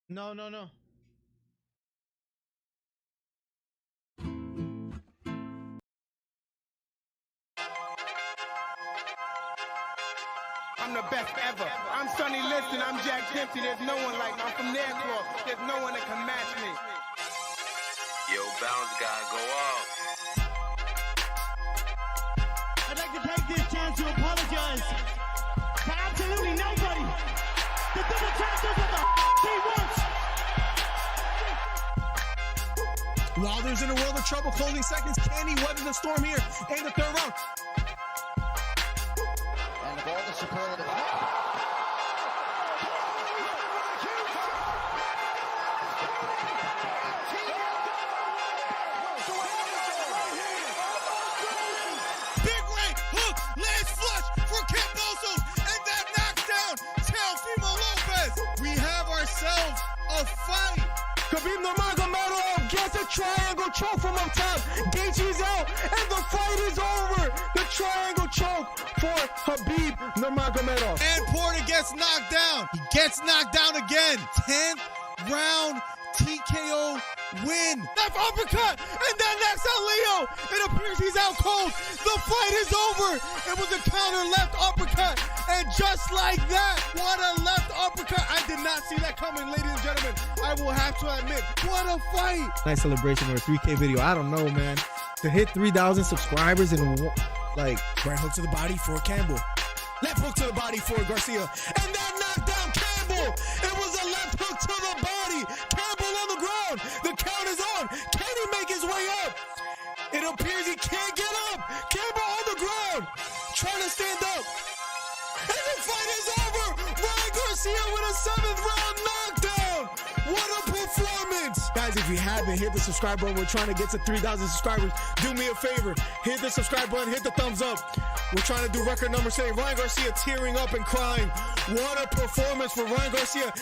No, no, no. I'm the best ever. I'm Sonny Liston. I'm Jack Dempsey. There's no one like me. I'm from Nairclaw. There's no one that can match me. Yo, bounce guy, go off. I'd like to take this chance to apologize to absolutely nobody. The double champ does what the he wants. Wilder's in a world of trouble, closing seconds. Can he weather the storm here in the third round? And the ball to superlative. Big right hook, lands flush for Cambosos, and that knocks down Teofimo Lopez. We have ourselves a fight. Khabib Nurmagomedov gets a triangle choke from up top. Gaethje's out, and the fight is over. The triangle choke for Khabib Nurmagomedov. And Porter gets knocked down. He gets knocked down again. 10th round TKO win. Left uppercut, and then next out Leo. It appears he's out cold. The fight is over. It was a counter left uppercut, and just like that, what a left uppercut. I did not see that coming, ladies and gentlemen. I will have to admit, what a fight. Nice celebration or a 3K video. I don't know, man. To hit 3,000 subscribers in like Right hook to the body for Campbell. Left hook to the body for Garcia. And that knocked down Campbell. It was a left hook to the body. Campbell on the ground. The count is on. Can he make his way up? It appears he can't get up. Campbell on the ground. Trying to stand up. And the fight is over. Ryan Garcia with a 7th round knockdown. What a performance. Guys, if you haven't, hit the subscribe button. We're trying to get to 3,000 subscribers. Do me a favor. Hit the subscribe button. Hit the thumbs up. We're trying to do record number 7. Ryan Garcia tearing up and crying. What a performance for Ryan Garcia.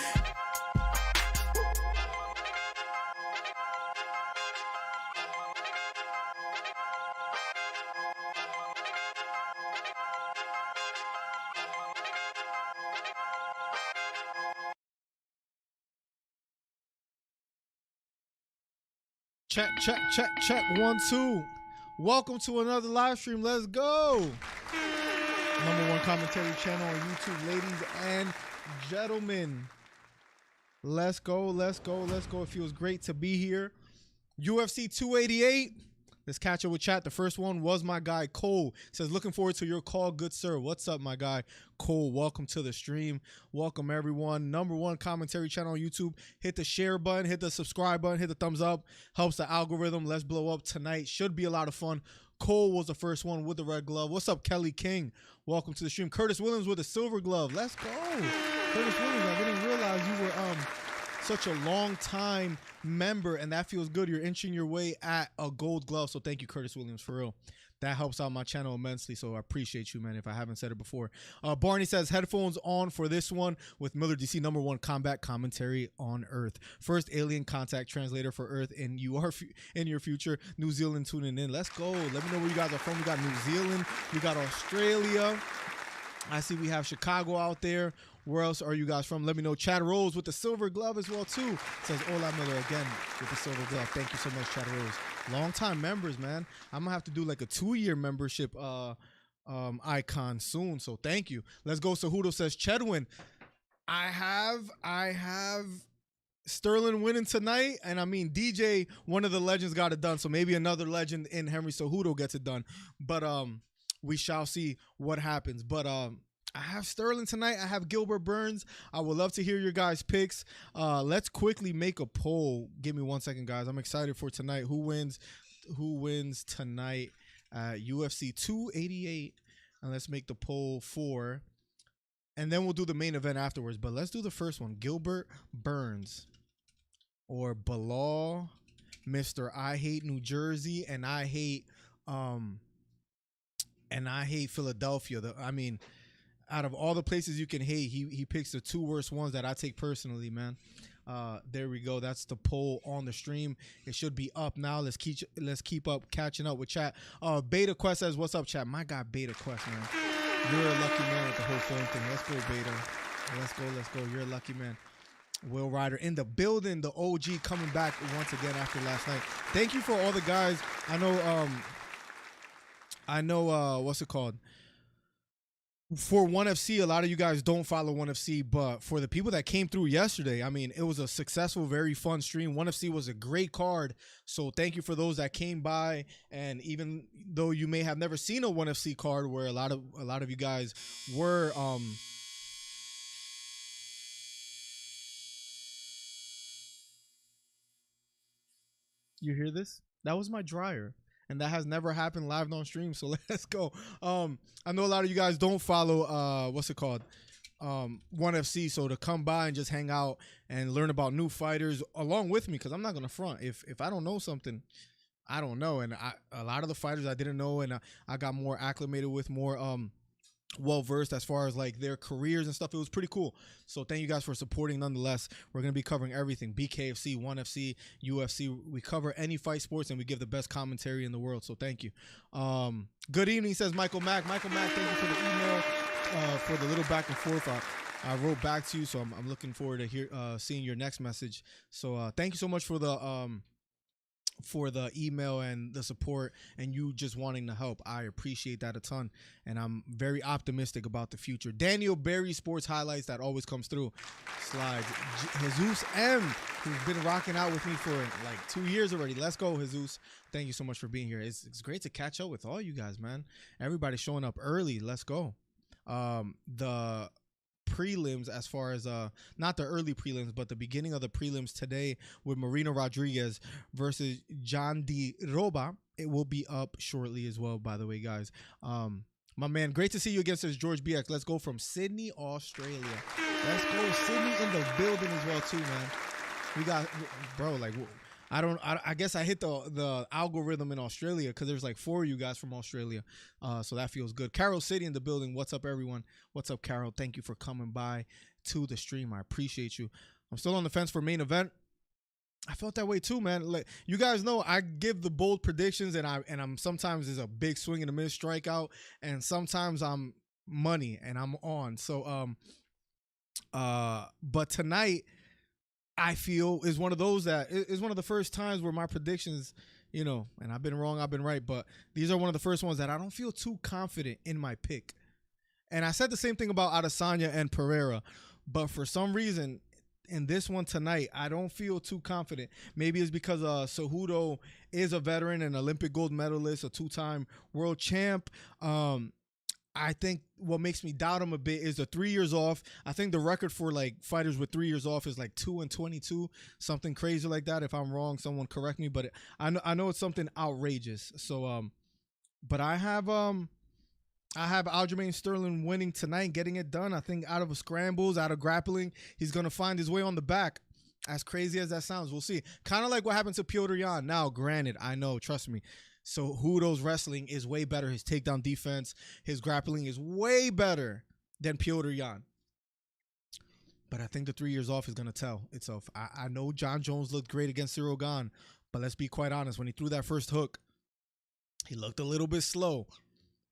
check, check, check, check. 1, 2. Welcome to another live stream. Let's go. #1 commentary channel on YouTube, ladies and gentlemen. Let's go, let's go, let's go. It feels great to be here. UFC 288. Let's catch up with chat. The first one was my guy Cole. Says, looking forward to your call, good sir. What's up, my guy Cole? Welcome to the stream. Welcome, everyone. #1 commentary channel on YouTube. Hit the share button, hit the subscribe button, hit the thumbs up. Helps the algorithm. Let's blow up tonight. Should be a lot of fun. Cole was the first one with the red glove. What's up, Kelly King? Welcome to the stream. Curtis Williams with a silver glove. Let's go. Curtis Williams, I didn't realize you were such a long time member, and that feels good. You're inching your way at a gold glove, so thank you, Curtis Williams, for real. That helps out my channel immensely, so I appreciate you, man, if I haven't said it before. Barney says, headphones on for this one with Miller DC, #1 combat commentary on Earth. First alien contact translator for Earth in your future. New Zealand tuning in. Let's go. Let me know where you guys are from. We got New Zealand. We got Australia. I see we have Chicago out there. Where else are you guys from? Let me know. Chad Rose with the silver glove as well, too. Says, Ola Miller again with the silver glove. Thank you so much, Chad Rose. Long-time members, man. I'm going to have to do like a 2-year membership icon soon, so thank you. Let's go. Cejudo says, Chedwin, I have Sterling winning tonight, and I mean, DJ, one of the legends, got it done, so maybe another legend in Henry Cejudo gets it done. But we shall see what happens. But I have Sterling tonight. I have Gilbert Burns. I would love to hear your guys' picks. Let's quickly make a poll. Give me 1 second, guys. I'm excited for tonight. Who wins tonight at UFC 288? And let's make the poll for, and then we'll do the main event afterwards. But let's do the first one. Gilbert Burns or Bilal, Mr. I Hate New Jersey, and I hate Philadelphia. I mean, out of all the places you can hate, he picks the 2 worst ones that I take personally, man. There we go. That's the poll on the stream. It should be up now. Let's keep up catching up with chat. Beta Quest says, what's up, chat? My guy Beta Quest, man. You're a lucky man with the whole phone thing. Let's go, Beta. Let's go. You're a lucky man. Will Ryder in the building, the OG coming back once again after last night. Thank you for all the guys. I know what's it called? For 1FC, a lot of you guys don't follow 1FC, but for the people that came through yesterday, I mean, it was a successful, very fun stream. 1FC was a great card, so thank you for those that came by. And even though you may have never seen a 1FC card, where a lot of you guys were you hear this? That was my dryer. And that has never happened live on stream. So let's go. I know a lot of you guys don't follow what's it called? 1FC. So to come by and just hang out and learn about new fighters along with me, because I'm not gonna front. If I don't know something, I don't know. And a lot of the fighters I didn't know, and I got more acclimated with, more well versed as far as like their careers and stuff. It was pretty cool. So thank you guys for supporting nonetheless. We're going to be covering everything: BKFC, 1FC, UFC. We cover any fight sports and we give the best commentary in the world. So thank you. Good evening, says Michael Mack. Michael Mack, thank you for the email, for the little back and forth. I wrote back to you, so I'm looking forward to seeing your next message. So thank you so much for the email and the support and you just wanting to help. I appreciate that a ton, and I'm very optimistic about the future. Daniel Berry Sports Highlights, that always comes through. Slides. Jesus M, who's been rocking out with me for like 2 years already. Let's go, Jesus. Thank you so much for being here. It's great to catch up with all you guys, man. Everybody showing up early. Let's go. The prelims, as far as not the early prelims, but the beginning of the prelims today with Marina Rodriguez versus Jandiroba. It will be up shortly as well, by the way, guys. My man, great to see you again, says George BX. Let's go from Sydney, Australia. Let's go, Sydney in the building as well too, man. We got, bro, like, I guess I hit the algorithm in Australia because there's like 4 of you guys from Australia. So that feels good. Carol City in the building. What's up, everyone? What's up, Carol? Thank you for coming by to the stream. I appreciate you. I'm still on the fence for main event. I felt that way too, man. Like, you guys know, I give the bold predictions, and I'm sometimes there's a big swing and a miss strikeout, and sometimes I'm money and I'm on. So but tonight, I feel is one of those that is one of the first times where my predictions, you know, and I've been wrong, I've been right, but these are one of the first ones that I don't feel too confident in my pick. And I said the same thing about Adesanya and Pereira, but for some reason in this one tonight, I don't feel too confident. Maybe it's because Cejudo is a veteran, an Olympic gold medalist, a 2-time world champ. I think what makes me doubt him a bit is the 3 years off. I think the record for like fighters with 3 years off is like 2-22, something crazy like that. If I'm wrong, someone correct me, but I know it's something outrageous. So, but I have Aljamain Sterling winning tonight, getting it done. I think out of scrambles, out of grappling, he's gonna find his way on the back. As crazy as that sounds, we'll see. Kind of like what happened to Petr Yan. Now, granted, I know, trust me. So Cejudo's wrestling is way better. His takedown defense, his grappling is way better than Petr Yan. But I think the 3 years off is going to tell itself. I know John Jones looked great against Cyril Gane, but let's be quite honest. When he threw that first hook, he looked a little bit slow.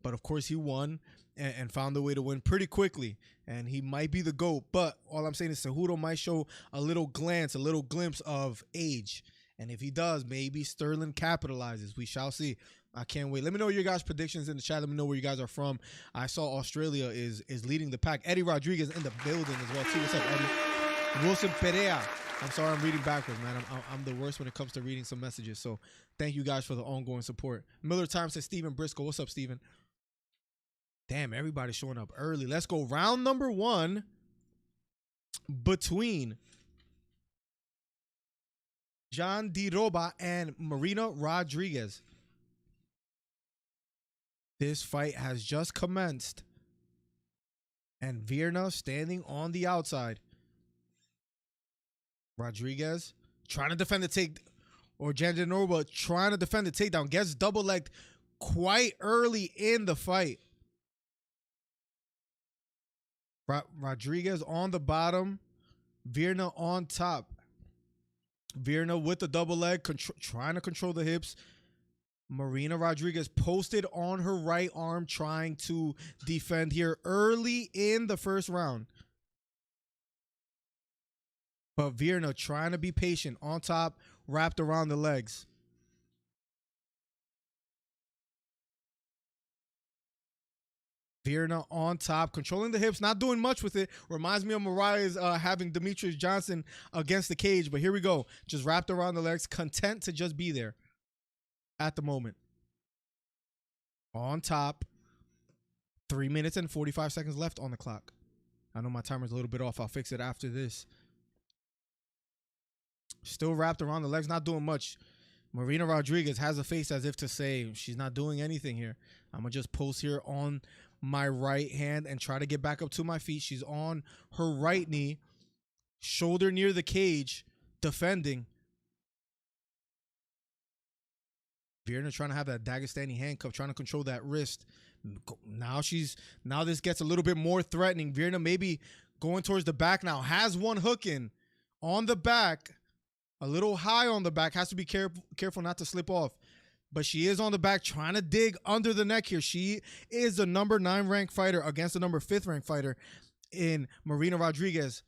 But, of course, he won and found a way to win pretty quickly. And he might be the GOAT. But all I'm saying is Cejudo might show a little glance, a little glimpse of age. And if he does, maybe Sterling capitalizes. We shall see. I can't wait. Let me know your guys' predictions in the chat. Let me know where you guys are from. I saw Australia is leading the pack. Eddie Rodriguez in the building as well, too. What's up, Eddie? Wilson Perea. I'm sorry I'm reading backwards, man. I'm the worst when it comes to reading some messages. So thank you guys for the ongoing support. Miller Time says Steven Briscoe. What's up, Steven? Damn, everybody's showing up early. Let's go. Round number 1 between Jandiroba and Marina Rodriguez. This fight has just commenced, and Virna standing on the outside. Rodriguez trying to defend the take, or Jandiroba trying to defend the takedown, gets double-legged quite early in the fight. Rodriguez on the bottom, Virna on top. Virna with the double leg, trying to control the hips. Marina Rodriguez posted on her right arm, trying to defend here early in the first round. But Virna trying to be patient. On top, wrapped around the legs. Virna on top, controlling the hips, not doing much with it. Reminds me of Mariah's having Demetrius Johnson against the cage. But here we go. Just wrapped around the legs, content to just be there at the moment. On top, 3 minutes and 45 seconds left on the clock. I know my timer's a little bit off. I'll fix it after this. Still wrapped around the legs, not doing much. Marina Rodriguez has a face as if to say she's not doing anything here. I'm going to just post here on my right hand and try to get back up to my feet. She's on her right knee, shoulder near the cage, defending. Virna trying to have that Dagestani handcuff, trying to control that wrist. Now this gets a little bit more threatening. Virna maybe going towards the back now. Has one hooking on the back. A little high on the back. Has to be careful not to slip off. But she is on the back trying to dig under the neck here. She is the number 9 ranked fighter against the number 5th ranked fighter in Marina Rodriguez.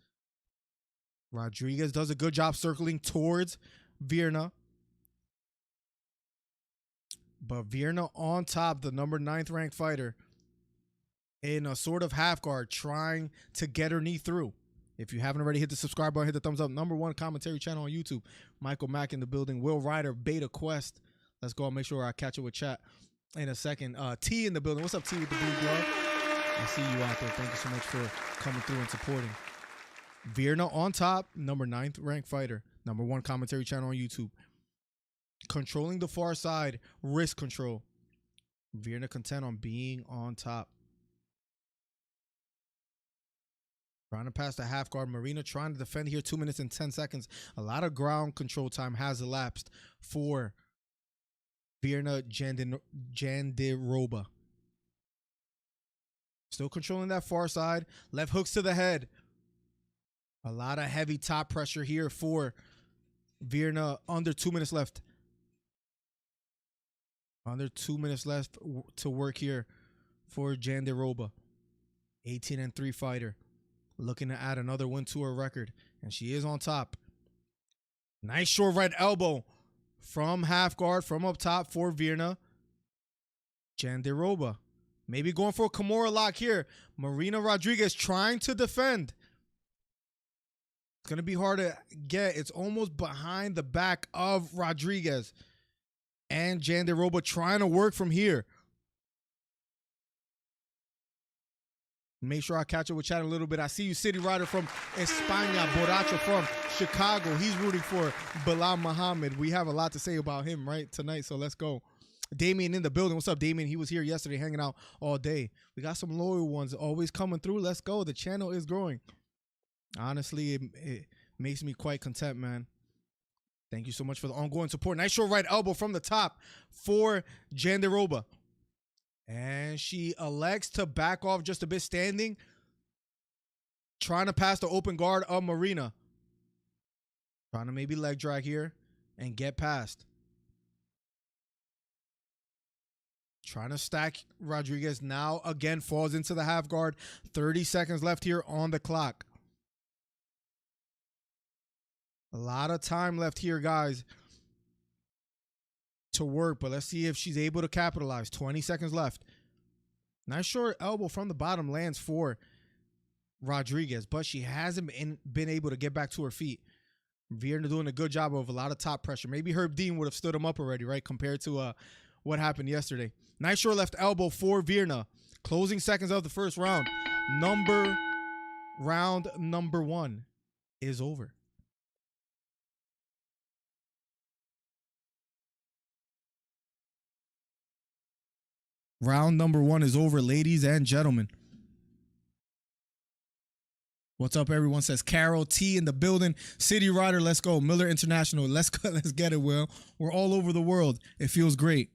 Rodriguez does a good job circling towards Virna. But Virna on top, the number 9th ranked fighter, in a sort of half guard, trying to get her knee through. If you haven't already, hit the subscribe button, hit the thumbs up. Number 1 commentary channel on YouTube. Michael Mack in the building. Will Ryder, Beta Quest. Let's go. I'll make sure I catch up with chat in a second. T in the building. What's up, T with the blue glove? I see you out there. Thank you so much for coming through and supporting. Virna on top, number 9th ranked fighter. Number 1 commentary channel on YouTube. Controlling the far side, wrist control. Virna content on being on top. Trying to pass the half guard. Marina trying to defend here. 2 minutes and 10 seconds. A lot of ground control time has elapsed for Virna Jandiroba. Still controlling that far side. Left hooks to the head. A lot of heavy top pressure here for Virna. Under 2 minutes left. Under 2 minutes left to work here for Jandiroba. 18-3 fighter. Looking to add another win to her record. And she is on top. Nice short right elbow from half guard, from up top for Virna Jandiroba. Maybe going for a Kimura lock here. Marina Rodriguez trying to defend. It's going to be hard to get. It's almost behind the back of Rodriguez. And Jandiroba trying to work from here. Make sure I catch up with chat a little bit. I see you, City Rider from España, Borracho from Chicago. He's rooting for Bilal Muhammad. We have a lot to say about him right tonight, so let's go. Damien in the building. What's up, Damien? He was here yesterday hanging out all day. We got some loyal ones always coming through. Let's go. The channel is growing. Honestly, it makes me quite content, man. Thank you so much for the ongoing support. Nice short right elbow from the top for Jandiroba. And she elects to back off just a bit, standing, trying to pass the open guard of Marina. Trying to maybe leg drag here and get past. Trying to stack Rodriguez. Now again falls into the half guard. 30 seconds left here on the clock. A lot of time left here, guys, to work, but let's see if she's able to capitalize. 20 seconds left. Nice short elbow from the bottom lands for Rodriguez, but she hasn't been able to get back to her feet. Virna doing a good job of a lot of top pressure. Maybe Herb Dean would have stood him up already, right, compared to what happened yesterday. Nice short left elbow for Virna. Closing seconds of the first round. Round number 1 is over. Round number 1 is over, ladies and gentlemen. What's up, everyone? Says Carol T in the building. City Rider, let's go. Miller International, let's go. Let's get it, Will. We're all over the world. It feels great.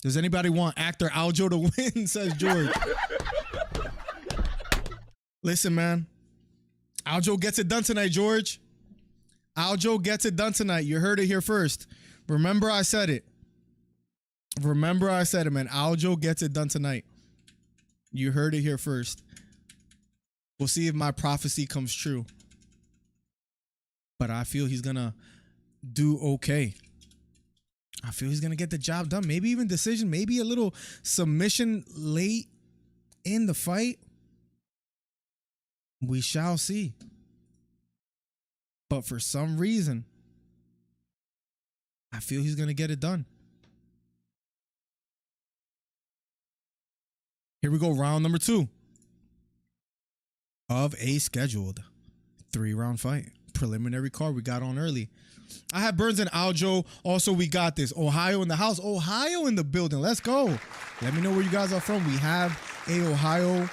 Does anybody want actor Aljo to win? Says George. Listen, man. Aljo gets it done tonight, George. Aljo gets it done tonight. You heard it here first. Remember I said it. Remember I said it, man. Aljo gets it done tonight. You heard it here first. We'll see if my prophecy comes true. but I feel he's gonna do okay. I feel he's gonna get the job done. Maybe even decision, maybe a little submission late in the fight. We shall see. But for some reason, I feel he's gonna get it done. Here we go, round number 2 of a scheduled 3-round fight. Preliminary card we got on early. I have Burns and Aljo. Also, we got this. Ohio in the house. Ohio in the building. Let's go. Let me know where you guys are from. We have a Ohio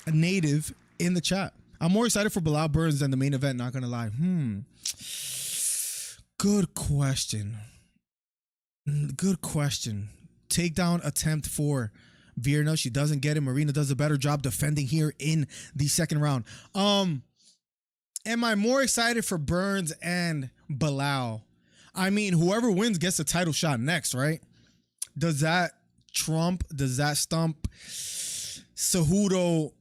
native in the chat. I'm more excited for Bilal Burns than the main event, not gonna lie. Good question. Good question. Takedown attempt for Virna. She doesn't get it. Marina does a better job defending here in the second round. Am I more excited for Burns and Bilal? I mean, whoever wins gets the title shot next, right? Does that trump? Does that stump Cejudo?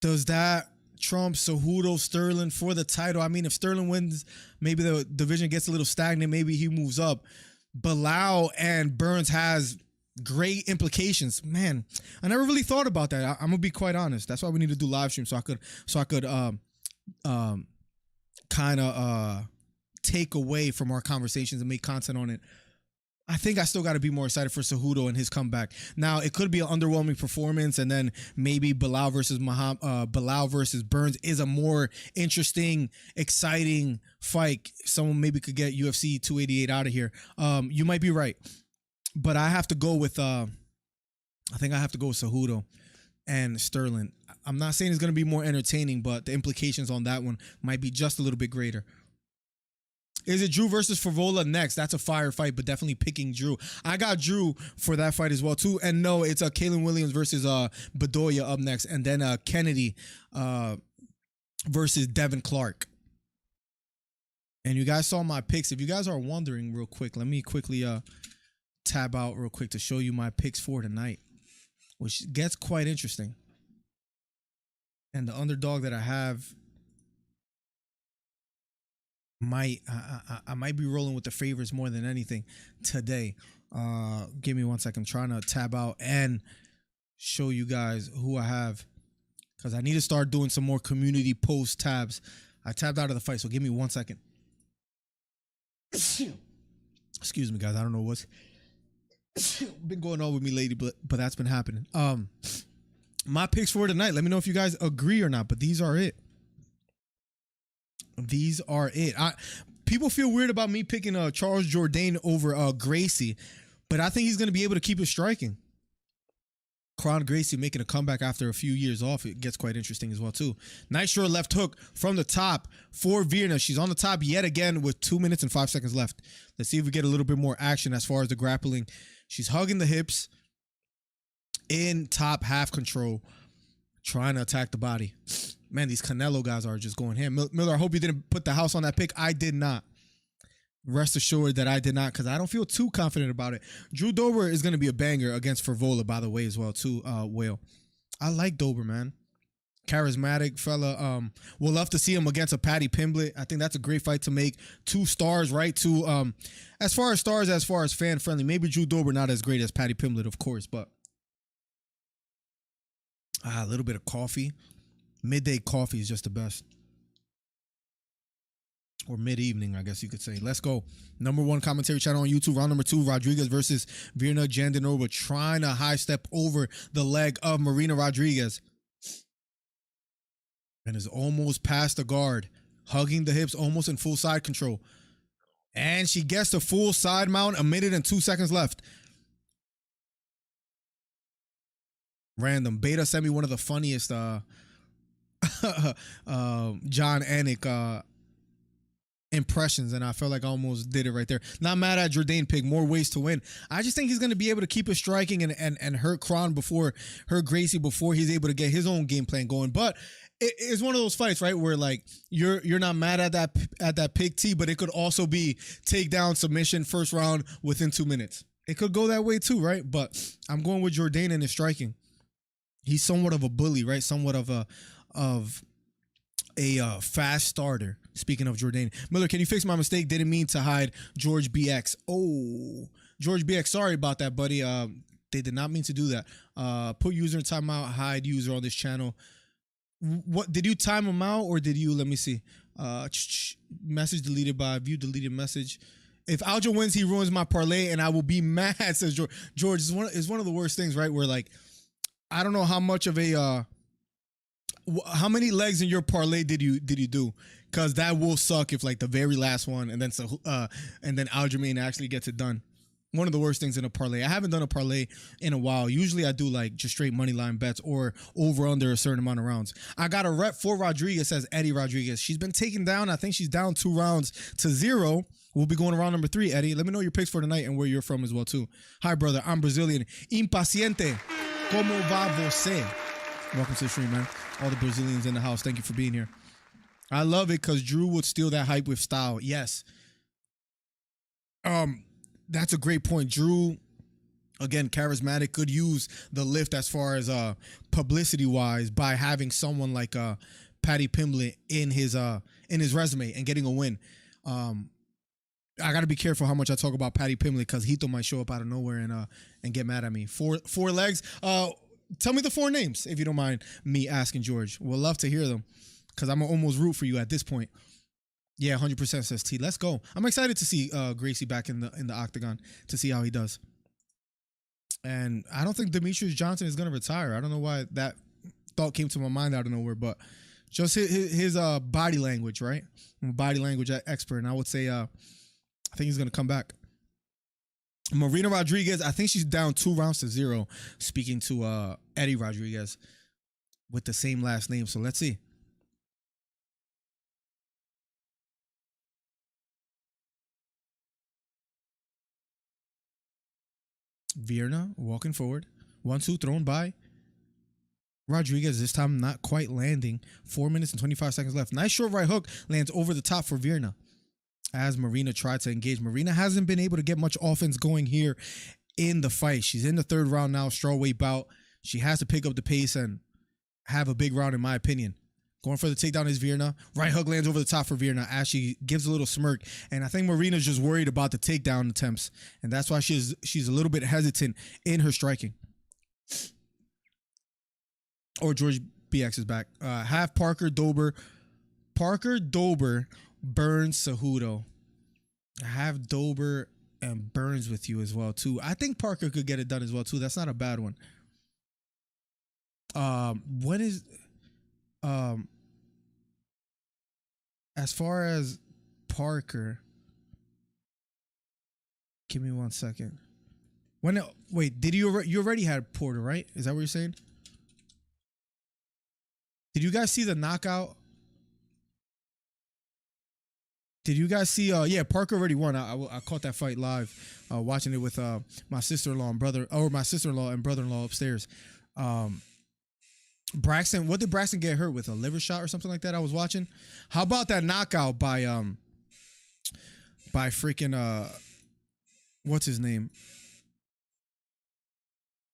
Does that trump Cejudo, Sterling for the title? I mean, if Sterling wins, maybe the division gets a little stagnant. Maybe he moves up. Bilal and Burns has great implications. Man, I never really thought about that. I'm gonna be quite honest. That's why we need to do live stream so I could kind of take away from our conversations and make content on it. I think I still got to be more excited for Cejudo and his comeback. Now, it could be an underwhelming performance, and then maybe Bilal versus Burns is a more interesting, exciting fight. Someone maybe could get UFC 288 out of here. You might be right, but I have to go with. I think I have to go with Cejudo and Sterling. I'm not saying it's going to be more entertaining, but the implications on that one might be just a little bit greater. Is it Drew versus Frevola next? That's a fire fight, but definitely picking Drew. I got Drew for that fight as well, too. And no, it's Kalen Williams versus Bedoya up next. And then Kennedy versus Devin Clark. And you guys saw my picks. If you guys are wondering real quick, let me quickly tab out real quick to show you my picks for tonight, which gets quite interesting. And the underdog that I have I might be rolling with the favorites more than anything today. Give me 1 second. I'm trying to tab out and show you guys who I have, because I need to start doing some more community post tabs. I tabbed out of the fight, so give me 1 second. Excuse me, guys. I don't know what's been going on with me lately, but that's been happening. My picks for tonight. Let me know if you guys agree or not, but these are it. These are it. People feel weird about me picking Charles Jourdain over Gracie, but I think he's going to be able to keep it striking. Kron Gracie making a comeback after a few years off. It gets quite interesting as well, too. Nice short left hook from the top for Virna. She's on the top yet again with 2 minutes and 5 seconds left. Let's see if we get a little bit more action as far as the grappling. She's hugging the hips in top half control, trying to attack the body. Man, these Canelo guys are just going ham. Miller, I hope you didn't put the house on that pick. I did not. Rest assured that I did not, because I don't feel too confident about it. Drew Dober is going to be a banger against Frevola, by the way, as well, too, Whale. I like Dober, man. Charismatic fella. We'll love to see him against a Paddy Pimblett. I think that's a great fight to make. 2 stars, right? As far as stars, as far as fan-friendly. Maybe Drew Dober not as great as Paddy Pimblett, of course, but a little bit of coffee. Midday coffee is just the best. Or mid-evening, I guess you could say. Let's go. Number 1 commentary channel on YouTube. Round number 2, Rodriguez versus Virna Jandiroba, trying to high step over the leg of Marina Rodriguez. And is almost past the guard. Hugging the hips, almost in full side control. And she gets the full side mount. 1 minute and 2 seconds left. Random. Beta sent me one of the funniest John Anik impressions, and I felt like I almost did it right there. Not mad at Jourdain pick, more ways to win. I just think he's going to be able to keep it striking and hurt Kron before, hurt Gracie before he's able to get his own game plan going. But it's one of those fights, right, where like you're not mad at that pick T, but it could also be takedown, submission, first round within 2 minutes. It could go that way too, right? But I'm going with Jourdain and his striking. He's somewhat of a bully, right? Somewhat of a fast starter. Speaking of Jourdain. Miller, can you fix my mistake? Didn't mean to hide George BX. Oh, George BX, sorry about that, buddy. They did not mean to do that. Put user in timeout, hide user on this channel. What did you time them out, or did you, let me see, message deleted by view deleted message. If Aljo wins, he ruins my parlay and I will be mad, says George. George, is one of the worst things, right? Where like, I don't know how much of a how many legs in your parlay did you do? Because that will suck if like the very last one and then Aljamain actually gets it done. One of the worst things in a parlay. I haven't done a parlay in a while. Usually I do like just straight money line bets or over under a certain amount of rounds. I got a rep for Rodriguez, says Eddie Rodriguez. She's been taken down. I think she's down 2 rounds to 0. We'll be going to round number 3, Eddie. Let me know your picks for tonight and where you're from as well too. Hi brother, I'm Brazilian. Impaciente. Como va você? Welcome to the stream, man. All the Brazilians in the house. Thank you for being here. I love it because Drew would steal that hype with style. Yes. That's a great point. Drew, again, charismatic, could use the lift as far as publicity-wise by having someone like Paddy Pimblett in his resume and getting a win. I got to be careful how much I talk about Paddy Pimblett because Hito might show up out of nowhere and get mad at me. Four legs. Tell me the 4 names if you don't mind me asking, George. We'll love to hear them because I'm almost root for you at this point. Yeah, 100% says T. Let's go. I'm excited to see Gracie back in the octagon to see how he does. And I don't think Demetrius Johnson is going to retire. I don't know why that thought came to my mind out of nowhere, but just his body language, right? I'm a body language expert, and I would say I think he's going to come back. Marina Rodriguez, I think she's down 2 rounds to 0, speaking to Eddie Rodriguez with the same last name. So let's see. Virna walking forward. 1-2 thrown by Rodriguez. This time not quite landing. 4 minutes and 25 seconds left. Nice short right hook lands over the top for Virna as Marina tried to engage. Marina hasn't been able to get much offense going here in the fight. She's in the 3rd round now, strawweight bout. She has to pick up the pace and have a big round in my opinion. Going for the takedown is Virna. Right hook lands over the top for Virna as she gives a little smirk. And I think Marina's just worried about the takedown attempts. And that's why she's a little bit hesitant in her striking. Or George BX is back. Have Parker Dober. Parker Dober Burns Cejudo. Have Dober and Burns with you as well too. I think Parker could get it done as well too. That's not a bad one. What is as far as Parker, give me 1 second. Wait, did you already had Porter, right? Is that what you're saying? Did you guys see the knockout? Did you guys see? Yeah, Parker already won. I caught that fight live, watching it with my sister-in-law and brother-in-law upstairs. Braxton, what did Braxton get hurt with? A liver shot or something like that? I was watching. How about that knockout by freaking what's his name?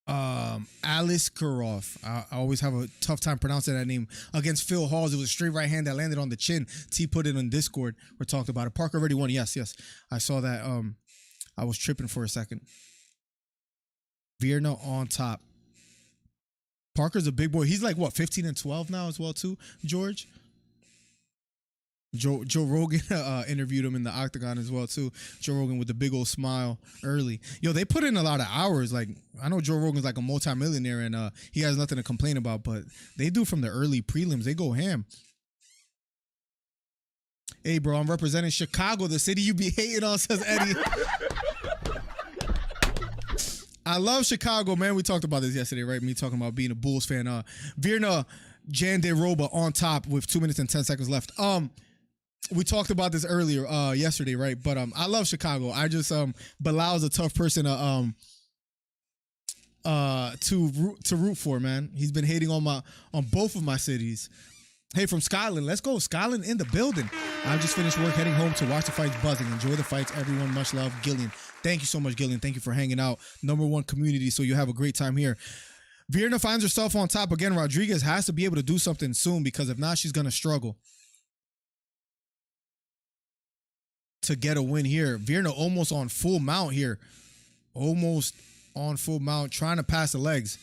Alice Kuroff. I always have a tough time pronouncing that name. Against Phil Halls, it was a straight right hand that landed on the chin. T put it on Discord. We talked about it. Parker already won. Yes. I saw that. I was tripping for a second. Virna on top. Parker's a big boy. He's like, what, 15 and 12 now as well, too, George? Joe Rogan interviewed him in the octagon as well, too. Joe Rogan with the big old smile early. Yo, they put in a lot of hours. Like, I know Joe Rogan's like a multimillionaire and he has nothing to complain about, but they do from the early prelims. They go ham. Hey, bro, I'm representing Chicago, the city you be hating on, says Eddie. I love Chicago, man. We talked about this yesterday, right? Me talking about being a Bulls fan. Virna Jandiroba on top with 2 minutes and 10 seconds left. We talked about this earlier, yesterday, right? But I love Chicago. I just Bilal's a tough person to root for, man. He's been hating on both of my cities. Hey, from Scotland, let's go. Scotland in the building. I just finished work, heading home to watch the fights buzzing. Enjoy the fights, everyone. Much love, Gillian. Thank you so much, Gillian. Thank you for hanging out. #1 community, so you have a great time here. Virna finds herself on top again. Rodriguez has to be able to do something soon, because if not, she's going to struggle to get a win here. Virna almost on full mount here. Almost on full mount, trying to pass the legs.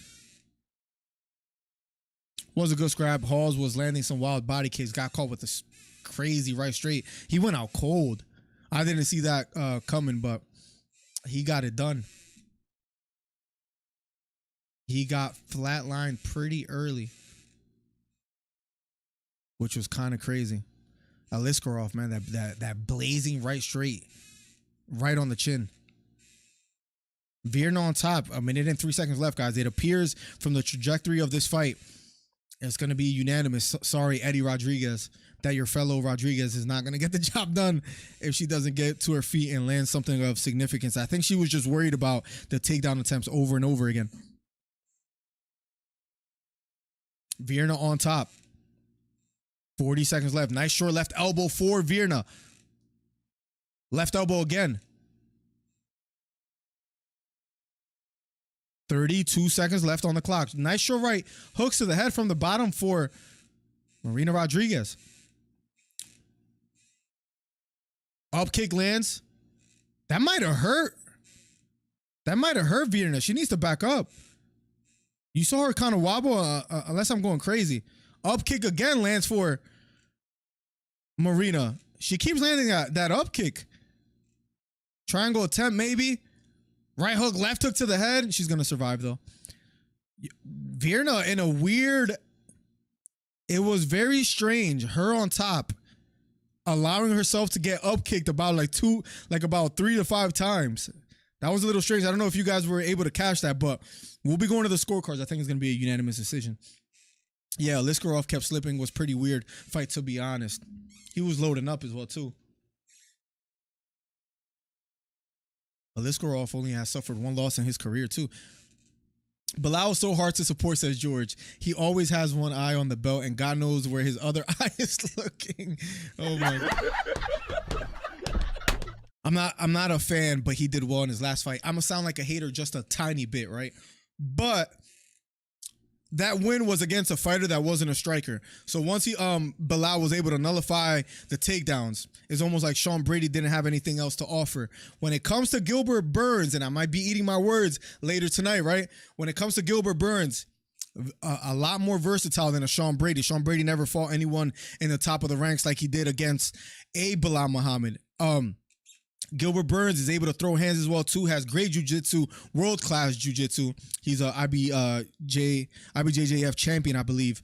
Was a good scrap. Halls was landing some wild body kicks. Got caught with this crazy right straight. He went out cold. I didn't see that coming, but he got it done. He got flatlined pretty early, which was kind of crazy. Aliskarov, man, that blazing right straight, right on the chin. Virna on top. A minute and 3 seconds left, guys. It appears from the trajectory of this fight, it's going to be unanimous. Sorry, Eddie Rodriguez, that your fellow Rodriguez is not going to get the job done if she doesn't get to her feet and land something of significance. I think she was just worried about the takedown attempts over and over again. Virna on top. 40 seconds left. Nice short left elbow for Virna. Left elbow again. 32 seconds left on the clock. Nice short right. Hooks to the head from the bottom for Marina Rodriguez. Up kick lands. That might have hurt. That might have hurt Virna. She needs to back up. You saw her kind of wobble, unless I'm going crazy. Up kick again lands for Marina. She keeps landing that up kick. Triangle attempt maybe. Right hook, left hook to the head. She's going to survive, though. Virna in a weird... It was very strange. Her on top, allowing herself to get up kicked about about 3 to 5 times. That was a little strange. I don't know if you guys were able to catch that, but we'll be going to the scorecards. I think it's going to be a unanimous decision. Yeah, Liskarov kept slipping. Was pretty weird fight, to be honest. He was loading up as well, too. Aliskarov only has suffered 1 loss in his career, too. Bilal is so hard to support, says George. He always has one eye on the belt, and God knows where his other eye is looking. Oh, my God. I'm not a fan, but he did well in his last fight. I'm going to sound like a hater just a tiny bit, right? But that win was against a fighter that wasn't a striker. So once Bilal was able to nullify the takedowns, it's almost like Sean Brady didn't have anything else to offer. When it comes to Gilbert Burns, and I might be eating my words later tonight, right? When it comes to Gilbert Burns, a lot more versatile than a Sean Brady. Sean Brady never fought anyone in the top of the ranks like he did against a Bilal Muhammad. Gilbert Burns is able to throw hands as well too, has great jiu-jitsu, world-class jiu-jitsu. He's a IBJJF champion, I believe.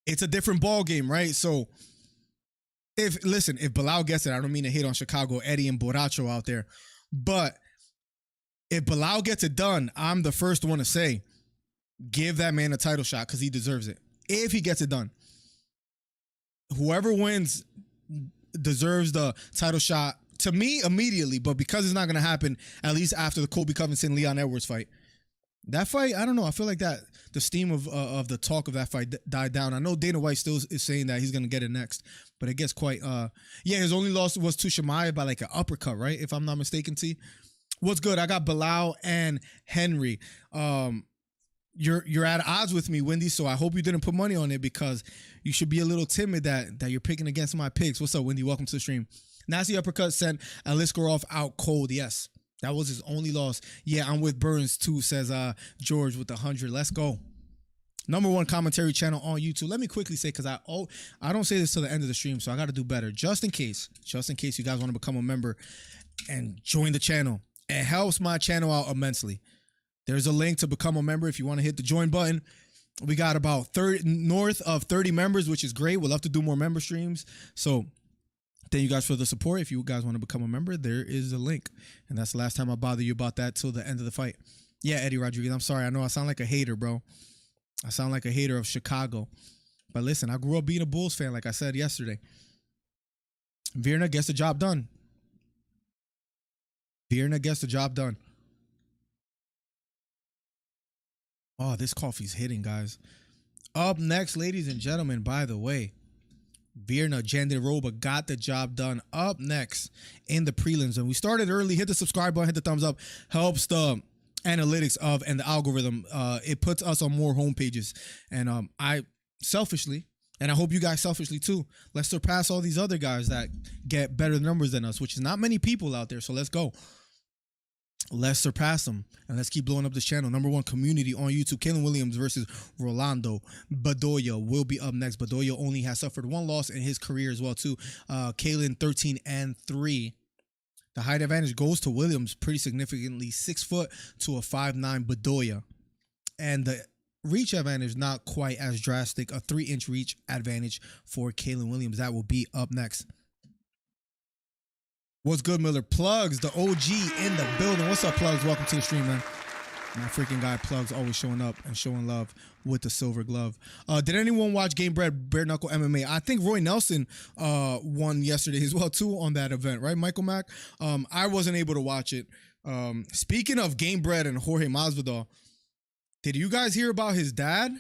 It's a different ball game, right? So if Bilal gets it, I don't mean to hate on Chicago, Eddie and Borracho out there, but if Bilal gets it done, I'm the first one to say, give that man a title shot because he deserves it. If he gets it done. Whoever wins deserves the title shot to me immediately, but because it's not going to happen, at least after the Colby Covington Leon Edwards fight. That fight, I don't know. I feel like that the steam of the talk of that fight died down. I know Dana White still is saying that he's going to get it next, but it gets quite his only loss was to Shemaya by like an uppercut, right? If I'm not mistaken, T. What's good? I got Bilal and Henry. You're at odds with me, Wendy, so I hope you didn't put money on it because you should be a little timid that you're picking against my picks. What's up, Wendy? Welcome to the stream. Nasty uppercut sent Aliskarov out cold. Yes, that was his only loss. Yeah, I'm with Burns too, says George with 100. Let's go. #1 commentary channel on YouTube. Let me quickly say, because I don't say this till the end of the stream, so I got to do better. Just in case you guys want to become a member and join the channel. It helps my channel out immensely. There's a link to become a member if you want to hit the join button. We got about north of 30 members, which is great. We'll love to do more member streams. So thank you guys for the support. If you guys want to become a member, there is a link. And that's the last time I bother you about that till the end of the fight. Yeah, Eddie Rodriguez, I'm sorry. I know I sound like a hater, bro. I sound like a hater of Chicago. But listen, I grew up being a Bulls fan, like I said yesterday. Virna gets the job done. Virna gets the job done. Oh, this coffee's hitting, guys. Up next, ladies and gentlemen, by the way, Virna Jandiroba got the job done. Up next in the prelims. And we started early. Hit the subscribe button, hit the thumbs up. Helps the analytics of and the algorithm. It puts us on more homepages. And I selfishly, and I hope you guys selfishly too, let's surpass all these other guys that get better numbers than us, which is not many people out there. So let's go. Let's surpass them, and let's keep blowing up this channel. Number 1 community on YouTube. Kalen Williams versus Rolando Bedoya will be up next. Bedoya only has suffered 1 loss in his career as well too. Kalen 13-3. The height advantage goes to Williams pretty significantly, 6 foot to a 5'9" Bedoya, and the reach advantage not quite as drastic, a 3-inch reach advantage for Kalen Williams. That will be up next. What's good, Miller? Plugs, the OG in the building. What's up, Plugs? Welcome to the stream, man. My freaking guy, Plugs, always showing up and showing love with the silver glove. Did anyone watch Game Bread Bare Knuckle MMA? I think Roy Nelson won yesterday as well, too, on that event, right, Michael Mack? I wasn't able to watch it. Speaking of Game Bread and Jorge Masvidal, did you guys hear about his dad?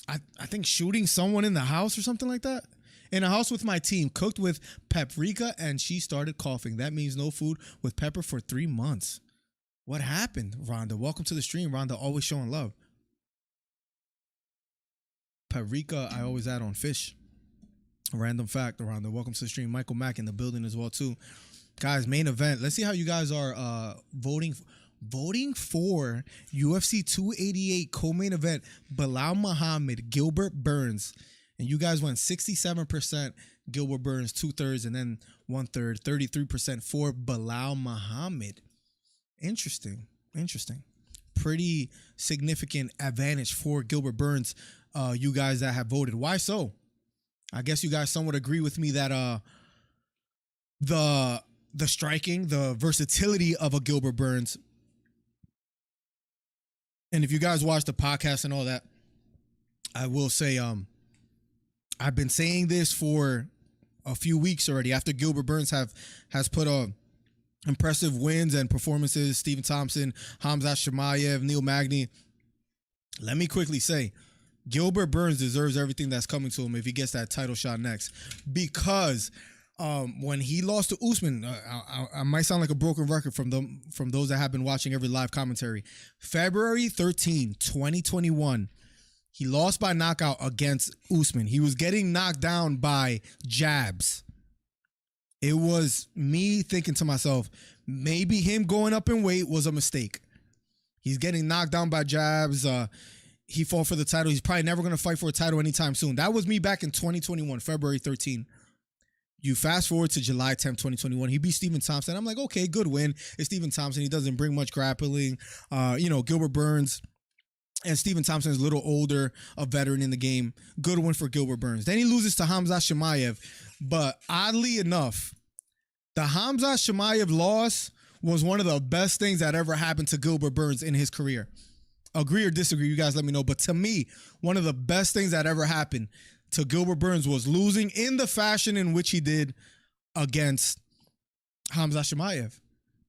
I think shooting someone in the house or something like that? In a house with my team, cooked with paprika, and she started coughing. That means no food with pepper for 3 months. What happened, Rhonda? Welcome to the stream, Rhonda. Always showing love. Paprika, I always add on fish. Random fact, Rhonda. Welcome to the stream. Michael Mack in the building as well, too. Guys, main event. Let's see how you guys are voting for UFC 288 co-main event. Bilal Muhammad, Gilbert Burns. And you guys went 67% Gilbert Burns, 2/3, and then 1/3, 33% for Bilal Muhammad. Interesting. Pretty significant advantage for Gilbert Burns, you guys that have voted. Why so? I guess you guys somewhat agree with me that the striking, the versatility of a Gilbert Burns. And if you guys watch the podcast and all that, I will say I've been saying this for a few weeks already. After Gilbert Burns has put impressive wins and performances, Stephen Thompson, Khamzat Chimaev, Neil Magny. Let me quickly say, Gilbert Burns deserves everything that's coming to him if he gets that title shot next. Because when he lost to Usman, I might sound like a broken record from those that have been watching every live commentary. February 13, 2021. He lost by knockout against Usman. He was getting knocked down by jabs. It was me thinking to myself, maybe him going up in weight was a mistake. He's getting knocked down by jabs. He fought for the title. He's probably never going to fight for a title anytime soon. That was me back in 2021, February 13. You fast forward to July 10th, 2021. He beat Stephen Thompson. I'm like, okay, good win. It's Stephen Thompson. He doesn't bring much grappling. Gilbert Burns. And Stephen Thompson is a little older, a veteran in the game. Good win for Gilbert Burns. Then he loses to Khamzat Chimaev. But oddly enough, the Khamzat Chimaev loss was one of the best things that ever happened to Gilbert Burns in his career. Agree or disagree, you guys let me know. But to me, one of the best things that ever happened to Gilbert Burns was losing in the fashion in which he did against Khamzat Chimaev.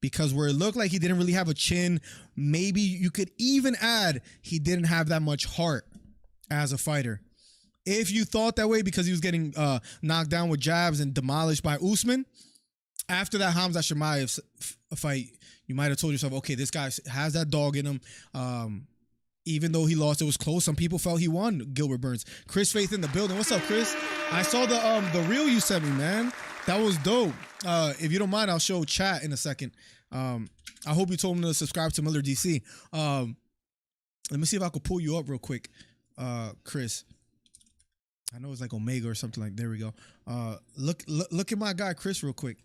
Because where it looked like he didn't really have a chin, maybe you could even add he didn't have that much heart as a fighter. If you thought that way because he was getting knocked down with jabs and demolished by Usman, after that Khamzat Chimaev fight, you might have told yourself, okay, this guy has that dog in him. Even though he lost, it was close. Some people felt he won, Gilbert Burns. Chris Faith in the building. What's up, Chris? I saw the reel you sent me, man. That was dope. If you don't mind, I'll show chat in a second. I hope you told him to subscribe to Miller DC. Let me see if I could pull you up real quick, Chris. I know it's like Omega or something like. There we go. Look at my guy Chris real quick.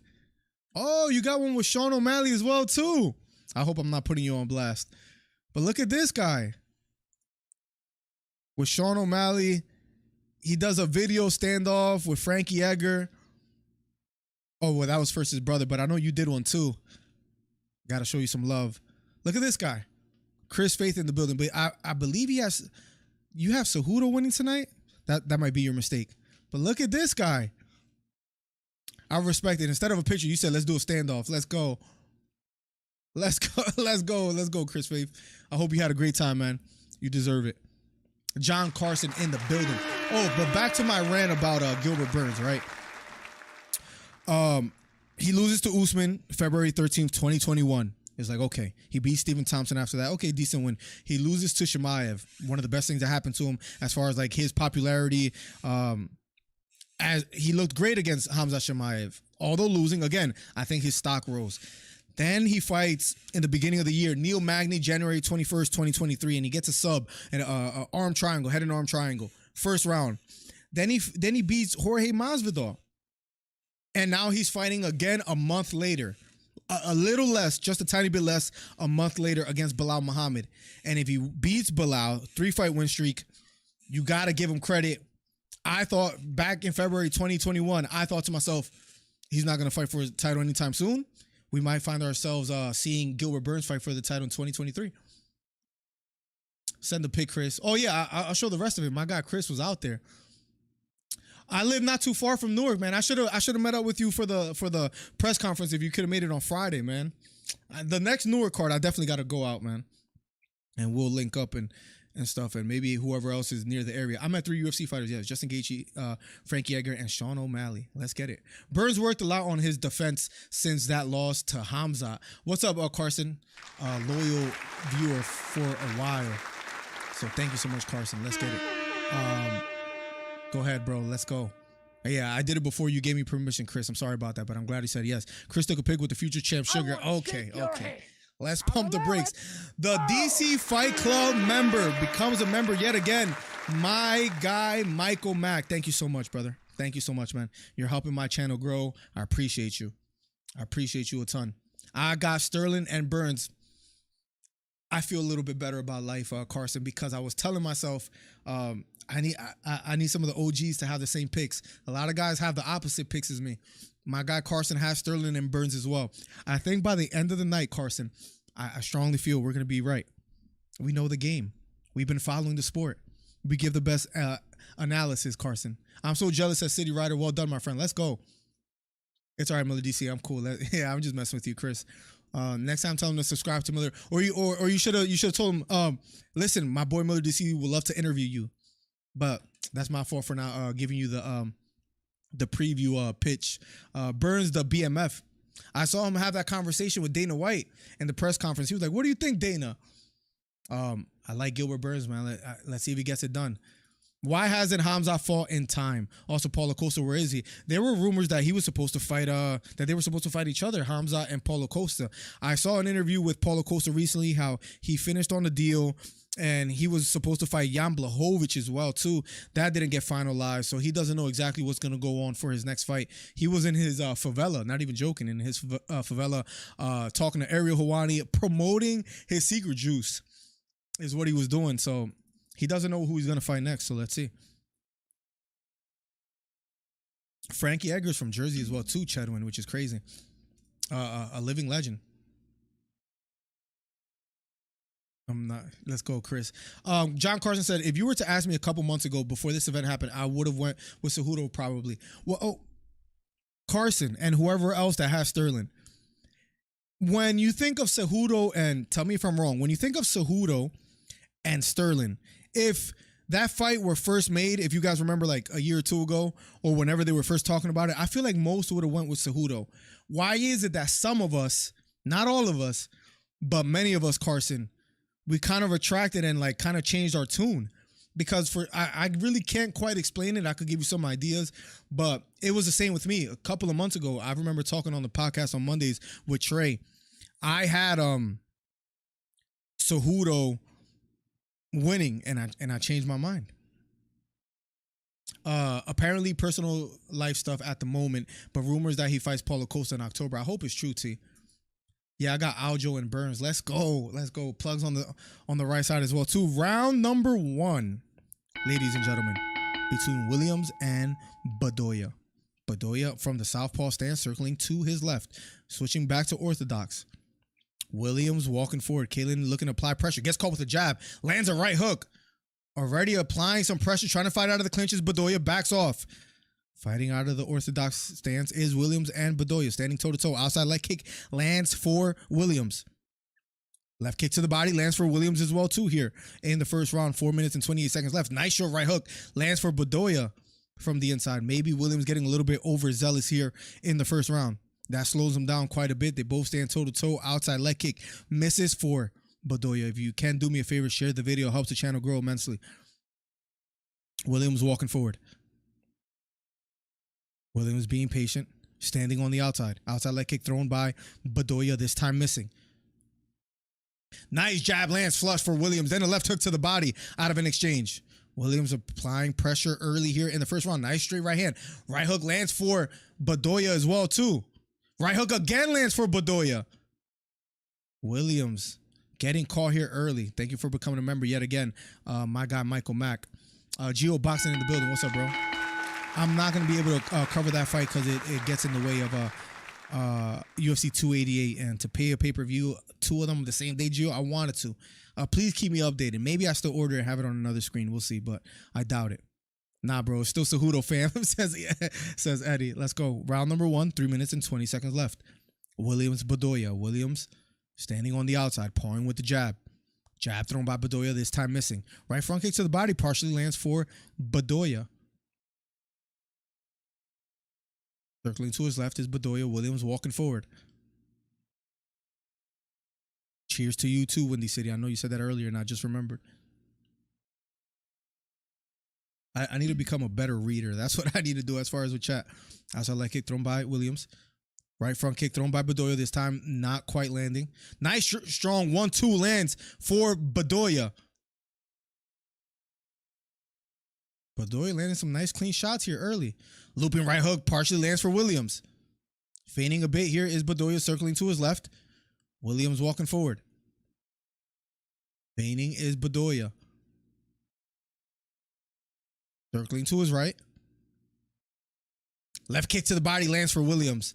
Oh, you got one with Sean O'Malley as well too. I hope I'm not putting you on blast. But look at this guy with Sean O'Malley. He does a video standoff with Frankie Edgar. Oh, well, that was first his brother, but I know you did one too. Got to show you some love. Look at this guy. Chris Faith in the building. But I believe you have Cejudo winning tonight. That might be your mistake. But look at this guy. I respect it. Instead of a picture, you said, let's do a standoff. Let's go. Let's go. Let's go. Let's go, Chris Faith. I hope you had a great time, man. You deserve it. John Carson in the building. Oh, but back to my rant about Gilbert Burns, right? He loses to Usman February 13th, 2021. It's like, okay, he beat Stephen Thompson after that. Okay, decent win. He loses to Chimaev. One of the best things that happened to him as far as like his popularity. As he looked great against Hamza Chimaev. Although losing, again, I think his stock rose. Then he fights in the beginning of the year, Neil Magny, January 21st, 2023, and he gets a sub and an arm triangle, head and arm triangle, first round. Then he beats Jorge Masvidal. And now he's fighting again a month later. A little less, just a tiny bit less, a month later against Bilal Muhammad. And if he beats Bilal, 3-fight win streak, you got to give him credit. I thought back in February 2021, I thought to myself, he's not going to fight for his title anytime soon. We might find ourselves seeing Gilbert Burns fight for the title in 2023. Send the pic, Chris. Oh, yeah, I'll show the rest of it. My guy Chris was out there. I live not too far from Newark, man. I should have met up with you for the press conference if you could have made it on Friday, man. The next Newark card, I definitely got to go out, man. And we'll link up and stuff, and maybe whoever else is near the area. I met 3 UFC fighters, yes. Justin Gaethje, Frankie Edgar, and Sean O'Malley. Let's get it. Burns worked a lot on his defense since that loss to Hamza. What's up, Carson? Loyal viewer for a while. So thank you so much, Carson. Let's get it. Go ahead, bro. Let's go. Yeah, I did it before you gave me permission, Chris. I'm sorry about that, but I'm glad he said yes. Chris took a pic with the future champ Sugar. Okay. Let's pump the brakes. The DC Fight Club member becomes a member yet again. My guy, Michael Mack. Thank you so much, brother. Thank you so much, man. You're helping my channel grow. I appreciate you. I appreciate you a ton. I got Sterling and Burns. I feel a little bit better about life, Carson, because I was telling myself I need some of the OGs to have the same picks. A lot of guys have the opposite picks as me. My guy Carson has Sterling and Burns as well. I think by the end of the night, Carson, I strongly feel we're going to be right. We know the game. We've been following the sport. We give the best analysis, Carson. I'm so jealous at City Rider. Well done, my friend. Let's go. It's all right, Miller DC. I'm cool. Yeah, I'm just messing with you, Chris. Next time, tell him to subscribe to Miller. Or you should have told him, listen, my boy Miller DC would love to interview you. But that's my fault for not giving you the preview pitch. Burns, the BMF. I saw him have that conversation with Dana White in the press conference. He was like, what do you think, Dana? I like Gilbert Burns, man. Let's see if he gets it done. Why hasn't Hamza fought in time? Also, Paulo Costa, where is he? There were rumors that he was supposed to fight, that they were supposed to fight each other, Hamza and Paulo Costa. I saw an interview with Paulo Costa recently, how he finished on the deal, and he was supposed to fight Jan Blachowicz as well, too. That didn't get finalized, so he doesn't know exactly what's going to go on for his next fight. He was in his favela, not even joking, in his favela, talking to Ariel Helwani, promoting his secret juice is what he was doing. So he doesn't know who he's going to fight next, so let's see. Frankie Edgar's from Jersey as well, too, Chedwin, which is crazy. A living legend. I'm not. Let's go, Chris. John Carson said, if you were to ask me a couple months ago before this event happened, I would have went with Cejudo probably. Well, Carson and whoever else that has Sterling. When you think of Cejudo, and tell me if I'm wrong, when you think of Cejudo and Sterling, if that fight were first made, if you guys remember like a year or two ago, or whenever they were first talking about it, I feel like most would have went with Cejudo. Why is it that some of us, not all of us, but many of us, Carson, we kind of retracted and like kind of changed our tune? Because I really can't quite explain it. I could give you some ideas, but it was the same with me. A couple of months ago, I remember talking on the podcast on Mondays with Trey. I had Cejudo winning, and I changed my mind. Apparently personal life stuff at the moment, but rumors that he fights Paulo Costa in October. I hope it's true, T. Yeah, I got Aljo and Burns. Let's go. Let's go. Plugs on the right side as well, too. Round number 1, ladies and gentlemen, between Williams and Bedoya. Bedoya from the southpaw stance, circling to his left, switching back to orthodox. Williams walking forward. Kalen looking to apply pressure. Gets caught with a jab. Lands a right hook. Already applying some pressure, trying to fight out of the clinches. Bedoya backs off. Fighting out of the orthodox stance is Williams and Bedoya. Standing toe-to-toe. Outside leg kick lands for Williams. Left kick to the body lands for Williams as well, too, here in the first round. 4 minutes and 28 seconds left. Nice short right hook lands for Bedoya from the inside. Maybe Williams getting a little bit overzealous here in the first round. That slows him down quite a bit. They both stand toe-to-toe. Outside leg kick misses for Bedoya. If you can do me a favor, share the video. Helps the channel grow immensely. Williams walking forward. Williams being patient. Standing on the outside. Outside leg kick thrown by Bedoya. This time missing. Nice jab lands flush for Williams. Then a left hook to the body out of an exchange. Williams applying pressure early here in the first round. Nice straight right hand. Right hook lands for Bedoya as well too. Right hook again lands for Bedoya. Williams getting caught here early. Thank you for becoming a member yet again. My guy, Michael Mack. Geo Boxing in the building. What's up, bro? I'm not going to be able to cover that fight because it gets in the way of UFC 288. And to pay a pay-per-view, 2 of them the same day, Geo, I wanted to. Please keep me updated. Maybe I still order it and have it on another screen. We'll see, but I doubt it. Nah, bro. Still Cejudo fam, says Eddie. Let's go. Round number 1, 3 minutes and 20 seconds left. Williams, Bedoya. Williams standing on the outside, pawing with the jab. Jab thrown by Bedoya, this time missing. Right front kick to the body, partially lands for Bedoya. Circling to his left is Bedoya. Williams walking forward. Cheers to you too, Windy City. I know you said that earlier and I just remembered. I need to become a better reader. That's what I need to do as far as with chat. Outside leg kick thrown by Williams. Right front kick thrown by Bedoya. This time not quite landing. Nice strong 1-2 lands for Bedoya. Bedoya landing some nice clean shots here early. Looping right hook partially lands for Williams. Feigning a bit here is Bedoya circling to his left. Williams walking forward. Feigning is Bedoya. Circling to his right. Left kick to the body lands for Williams.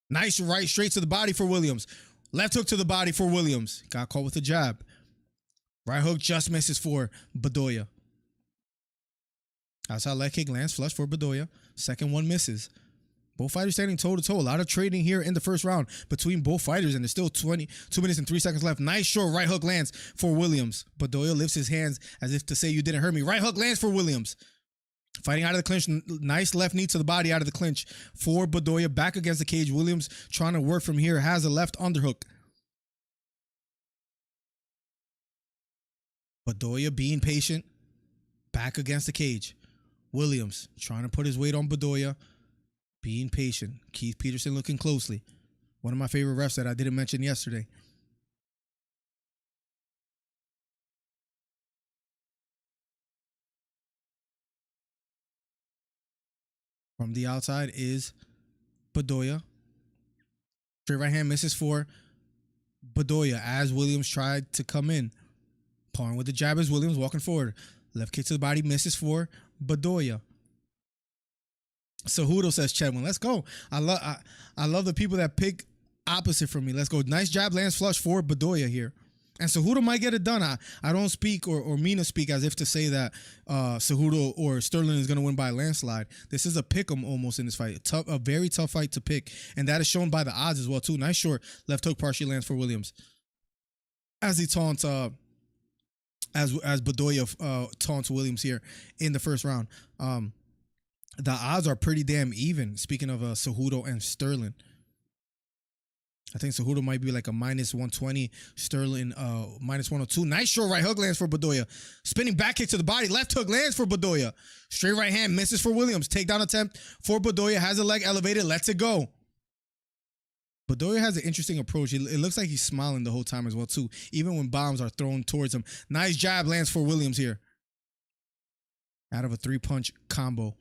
Nice right straight to the body for Williams. Left hook to the body for Williams. Got caught with a jab. Right hook just misses for Bedoya. Outside leg kick lands flush for Bedoya. Second one misses. Both fighters standing toe-to-toe. A lot of trading here in the first round between both fighters, and there's still 2 minutes and 3 seconds left. Nice short right hook lands for Williams. Bedoya lifts his hands as if to say you didn't hurt me. Right hook lands for Williams. Fighting out of the clinch. Nice left knee to the body out of the clinch for Bedoya. Back against the cage. Williams trying to work from here. Has a left underhook. Bedoya being patient. Back against the cage. Williams trying to put his weight on Bedoya. Being patient. Keith Peterson looking closely. One of my favorite refs that I didn't mention yesterday. From the outside is Bedoya. Straight right hand misses for Bedoya as Williams tried to come in. Pawing with the jab is Williams walking forward. Left kick to the body misses for Bedoya. Cejudo says Chedwin. Let's go. I love the people that pick opposite from me. Let's go. Nice jab lands flush for Bedoya here. And Cejudo might get it done. I don't speak or mean to speak as if to say that Cejudo or Sterling is going to win by a landslide. This is a pick 'em almost in this fight. A very tough fight to pick. And that is shown by the odds as well too. Nice short left hook partially lands for Williams. As he taunts as Bedoya taunts Williams here in the first round. The odds are pretty damn even. Speaking of Cejudo and Sterling. I think Cejudo might be like a -120. Sterling -102. Nice short right hook lands for Bedoya. Spinning back kick to the body. Left hook lands for Bedoya. Straight right hand misses for Williams. Takedown attempt for Bedoya. Has a leg elevated. Lets it go. Bedoya has an interesting approach. It looks like he's smiling the whole time as well too. Even when bombs are thrown towards him. Nice jab lands for Williams here. Out of a 3-punch combo.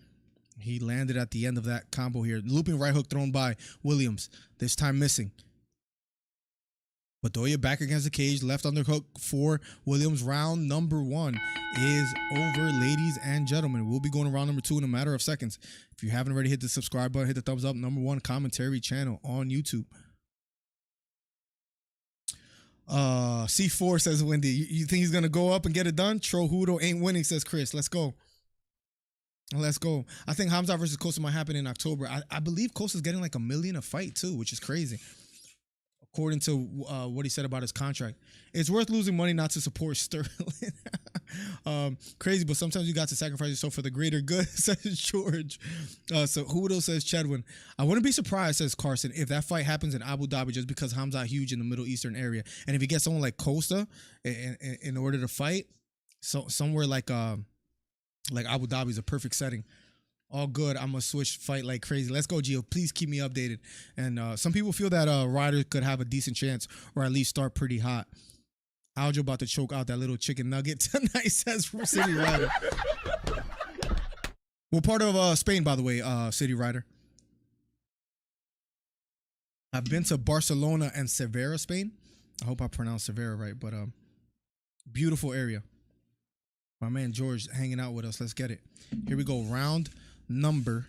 He landed at the end of that combo here. Looping right hook thrown by Williams. This time missing. Bedoya back against the cage. Left underhook for Williams. Round number 1 is over, ladies and gentlemen. We'll be going to round number 2 in a matter of seconds. If you haven't already, hit the subscribe button. Hit the thumbs up. Number 1 commentary channel on YouTube. C4 says Wendy. You think he's going to go up and get it done? Cejudo ain't winning, says Chris. Let's go. Let's go. I think Hamza versus Costa might happen in October. I believe Costa's getting like $1 million a fight too, which is crazy. According to what he said about his contract. It's worth losing money not to support Sterling. Crazy, but sometimes you got to sacrifice yourself for the greater good, says George. So Hudo says Chedwin. I wouldn't be surprised, says Carson, if that fight happens in Abu Dhabi just because Hamza huge in the Middle Eastern area. And if you get someone like Costa in order to fight, so somewhere like Abu Dhabi is a perfect setting. All good. I'm gonna switch fight like crazy. Let's go, Gio. Please keep me updated. And some people feel that Ryder could have a decent chance or at least start pretty hot. Aljo about to choke out that little chicken nugget tonight, says City Rider. What part of Spain, by the way, City Rider? I've been to Barcelona and Sevilla, Spain. I hope I pronounced Sevilla right, but beautiful area. My man George hanging out with us. Let's get it. Here we go. Round number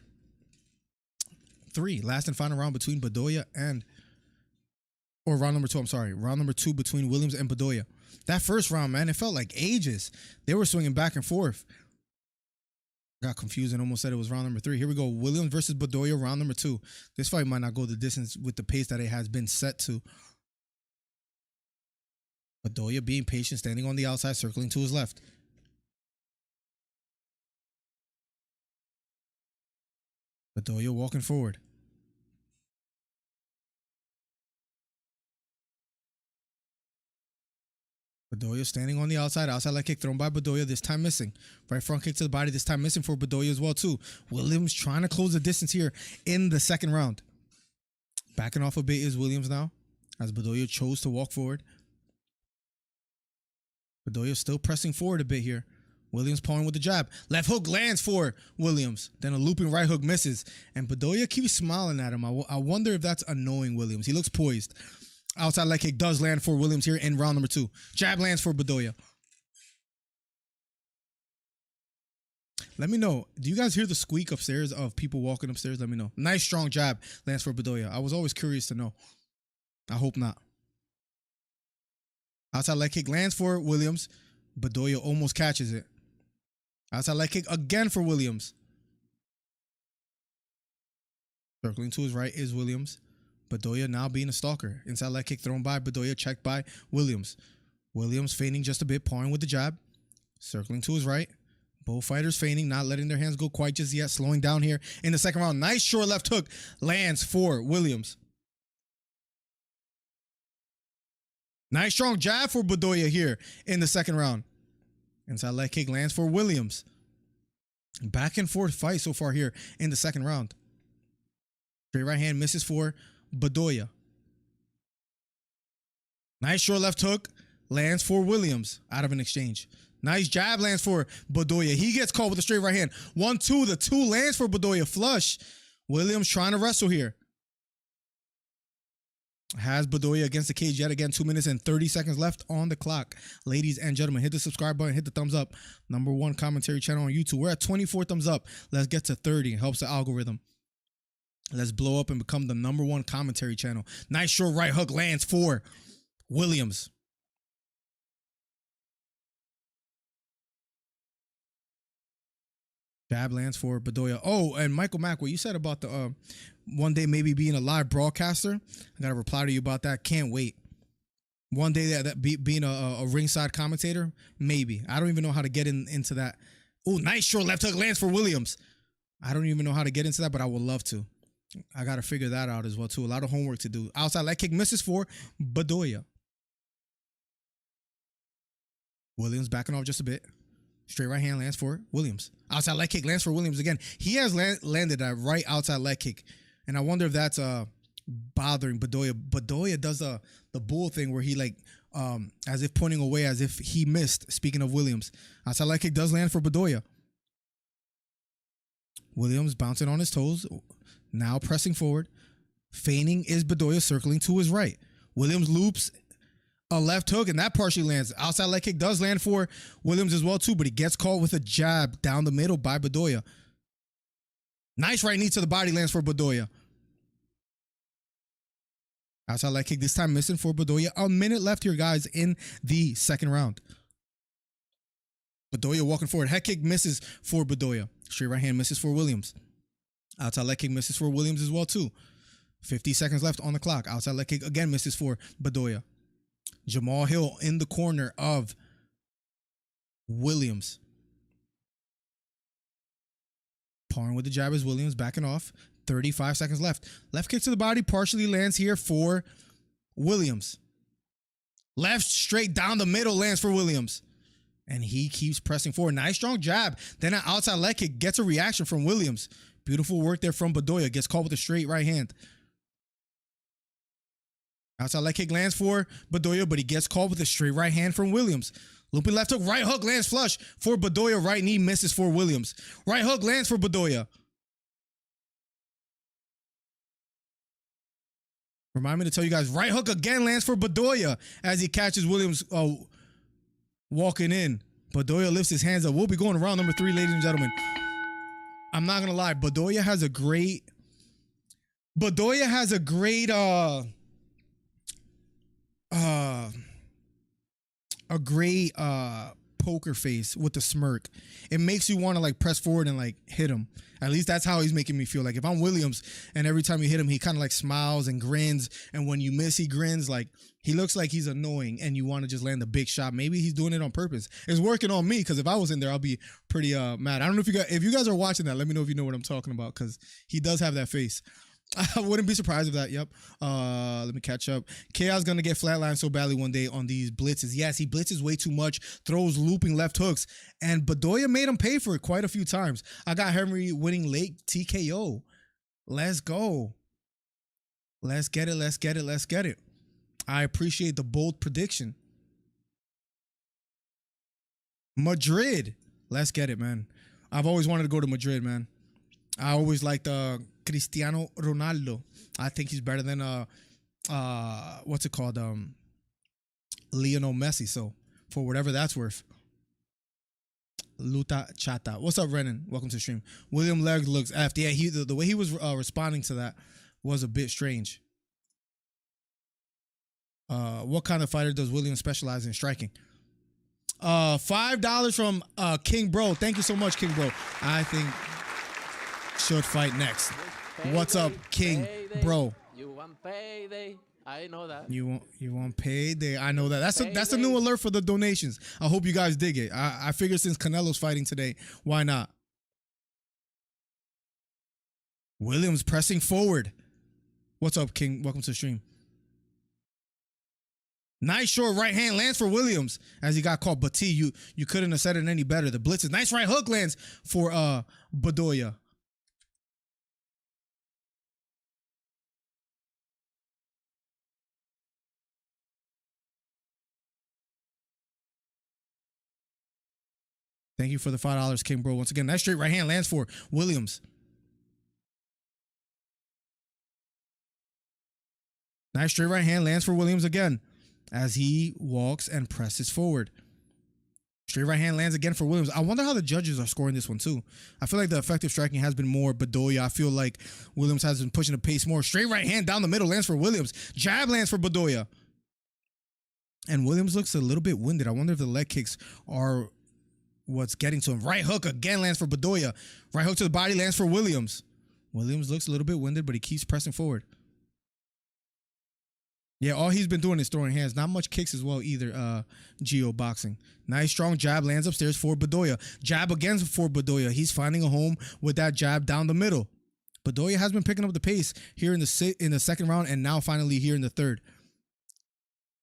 3. Last and final round between Bedoya and... Or round number 2, I'm sorry. Round number 2 between Williams and Bedoya. That first round, man, it felt like ages. They were swinging back and forth. Got confused and almost said it was round number 3. Here we go. Williams versus Bedoya, round number 2. This fight might not go the distance with the pace that it has been set to. Bedoya being patient, standing on the outside, circling to his left. Bedoya walking forward. Bedoya standing on the outside leg kick thrown by Bedoya, this time missing. Right front kick to the body, this time missing for Bedoya as well too. Williams trying to close the distance here in the second round. Backing off a bit is Williams now, as Bedoya chose to walk forward. Bedoya still pressing forward a bit here. Williams pulling with the jab. Left hook lands for Williams. Then a looping right hook misses. And Bedoya keeps smiling at him. I wonder if that's annoying Williams. He looks poised. Outside leg kick does land for Williams here in round number 2. Jab lands for Bedoya. Let me know. Do you guys hear the squeak upstairs of people walking upstairs? Let me know. Nice strong jab lands for Bedoya. I was always curious to know. I hope not. Outside leg kick lands for Williams. Bedoya almost catches it. Outside leg kick again for Williams. Circling to his right is Williams. Bedoya now being a stalker. Inside leg kick thrown by Bedoya, checked by Williams. Williams feigning just a bit, pawing with the jab. Circling to his right. Both fighters feigning, not letting their hands go quite just yet. Slowing down here in the second round. Nice short left hook lands for Williams. Nice strong jab for Bedoya here in the second round. Inside leg kick lands for Williams. Back and forth fight so far here in the second round. Straight right hand misses for Bedoya. Nice short left hook lands for Williams out of an exchange. Nice jab lands for Bedoya. He gets caught with a straight right hand. 1-2. The 2 lands for Bedoya. Flush. Williams trying to wrestle here. Has Bedoya against the cage yet again. 2 minutes and 30 seconds left on the clock. Ladies and gentlemen, hit the subscribe button, hit the thumbs up. #1 commentary channel on YouTube. We're at 24 thumbs up. Let's get to 30. It helps the algorithm. Let's blow up and become the #1 commentary channel. Nice short right hook lands for Williams. Jab lands for Bedoya. Oh, and Michael Mack, what you said about the one day maybe being a live broadcaster, I got to reply to you about that. Can't wait. One day being a ringside commentator, maybe. I don't even know how to get into that. Oh, nice short left hook lands for Williams. I don't even know how to get into that, but I would love to. I got to figure that out as well, too. A lot of homework to do. Outside leg kick misses for Bedoya. Williams backing off just a bit. Straight right hand lands for Williams. Outside leg kick lands for Williams again. He has landed that right outside leg kick. And I wonder if that's bothering Bedoya. Bedoya does the bull thing where he as if pointing away as if he missed. Speaking of Williams. Outside leg kick does land for Bedoya. Williams bouncing on his toes. Now pressing forward. Feigning is Bedoya, circling to his right. Williams loops a left hook, and that partially lands. Outside leg kick does land for Williams as well, too, but he gets caught with a jab down the middle by Bedoya. Nice right knee to the body lands for Bedoya. Outside leg kick this time missing for Bedoya. A minute left here, guys, in the second round. Bedoya walking forward. Head kick misses for Bedoya. Straight right hand misses for Williams. Outside leg kick misses for Williams as well, too. 50 seconds left on the clock. Outside leg kick again misses for Bedoya. Jamal Hill in the corner of Williams. Parring with the jab is Williams, backing off. 35 seconds left. Left kick to the body partially lands here for Williams. Left straight down the middle lands for Williams. And he keeps pressing forward. Nice strong jab. Then an outside leg kick gets a reaction from Williams. Beautiful work there from Bedoya. Gets caught with a straight right hand. Outside leg kick lands for Bedoya, but he gets caught with a straight right hand from Williams. Looping left hook, right hook lands flush for Bedoya. Right knee misses for Williams. Right hook lands for Bedoya. Remind me to tell you guys, right hook again lands for Bedoya as he catches Williams walking in. Bedoya lifts his hands up. We'll be going to round number 3, ladies and gentlemen. I'm not going to lie. Bedoya has a great poker face with the smirk. It makes you want to like press forward and like hit him. At least that's how he's making me feel. Like if I'm Williams and every time you hit him, he kind of like smiles and grins. And when you miss, he grins. Like he looks like he's annoying and you want to just land a big shot. Maybe he's doing it on purpose. It's working on me because if I was in there, I'll be pretty mad. I don't know if you guys are watching that. Let me know if you know what I'm talking about because he does have that face. I wouldn't be surprised if that. Yep. Let me catch up. Chaos gonna get flatlined so badly one day on these blitzes. Yes, he blitzes way too much, throws looping left hooks, and Bedoya made him pay for it quite a few times. I got Henry winning late TKO. Let's go. Let's get it. Let's get it. Let's get it. I appreciate the bold prediction. Madrid. Let's get it, man. I've always wanted to go to Madrid, man. I always liked Cristiano Ronaldo. I think he's better than what's it called? Lionel Messi. So for whatever that's worth. Luta Chata. What's up, Renan? Welcome to the stream. William Legg looks effed. Yeah, the way he was responding to that was a bit strange. What kind of fighter does William specialize in? Striking. $5 from King Bro. Thank you so much, King Bro. I think should fight next. What's up, King Bro? You want payday? I know that. You want payday? I know that. That's a new alert for the donations. I hope you guys dig it. I figure since Canelo's fighting today, why not? Williams pressing forward. What's up, King? Welcome to the stream. Nice short right hand lands for Williams as he got caught. But T, you couldn't have said it any better. The blitzes. Nice right hook lands for Bedoya. Thank you for the $5, King Bro. Once again, that straight right hand lands for Williams. Nice straight right hand lands for Williams again as he walks and presses forward. Straight right hand lands again for Williams. I wonder how the judges are scoring this one too. I feel like the effective striking has been more Bedoya. I feel like Williams has been pushing the pace more. Straight right hand down the middle lands for Williams. Jab lands for Bedoya. And Williams looks a little bit winded. I wonder if the leg kicks are what's getting to him. Right hook again lands for Bedoya. Right hook to the body lands for Williams. Williams looks a little bit winded, but he keeps pressing forward. Yeah, all he's been doing is throwing hands. Not much kicks as well either, Geo Boxing. Nice strong jab lands upstairs for Bedoya. Jab again for Bedoya. He's finding a home with that jab down the middle. Bedoya has been picking up the pace here in the second round and now finally here in the third.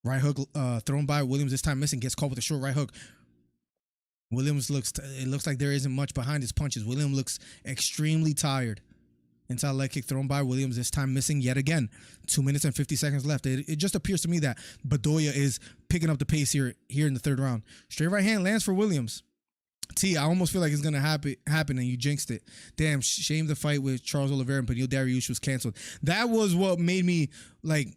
Right hook thrown by Williams, this time missing. Gets caught with a short right hook. Williams it looks like there isn't much behind his punches. Williams looks extremely tired. Inside leg kick thrown by Williams, this time missing yet again. 2 minutes and 50 seconds left. It just appears to me that Bedoya is picking up the pace here in the third round. Straight right hand lands for Williams. T, I almost feel like it's going to happen and you jinxed it. Damn, shame the fight with Charles Oliveira and Beneil Dariush was canceled. That was what made me like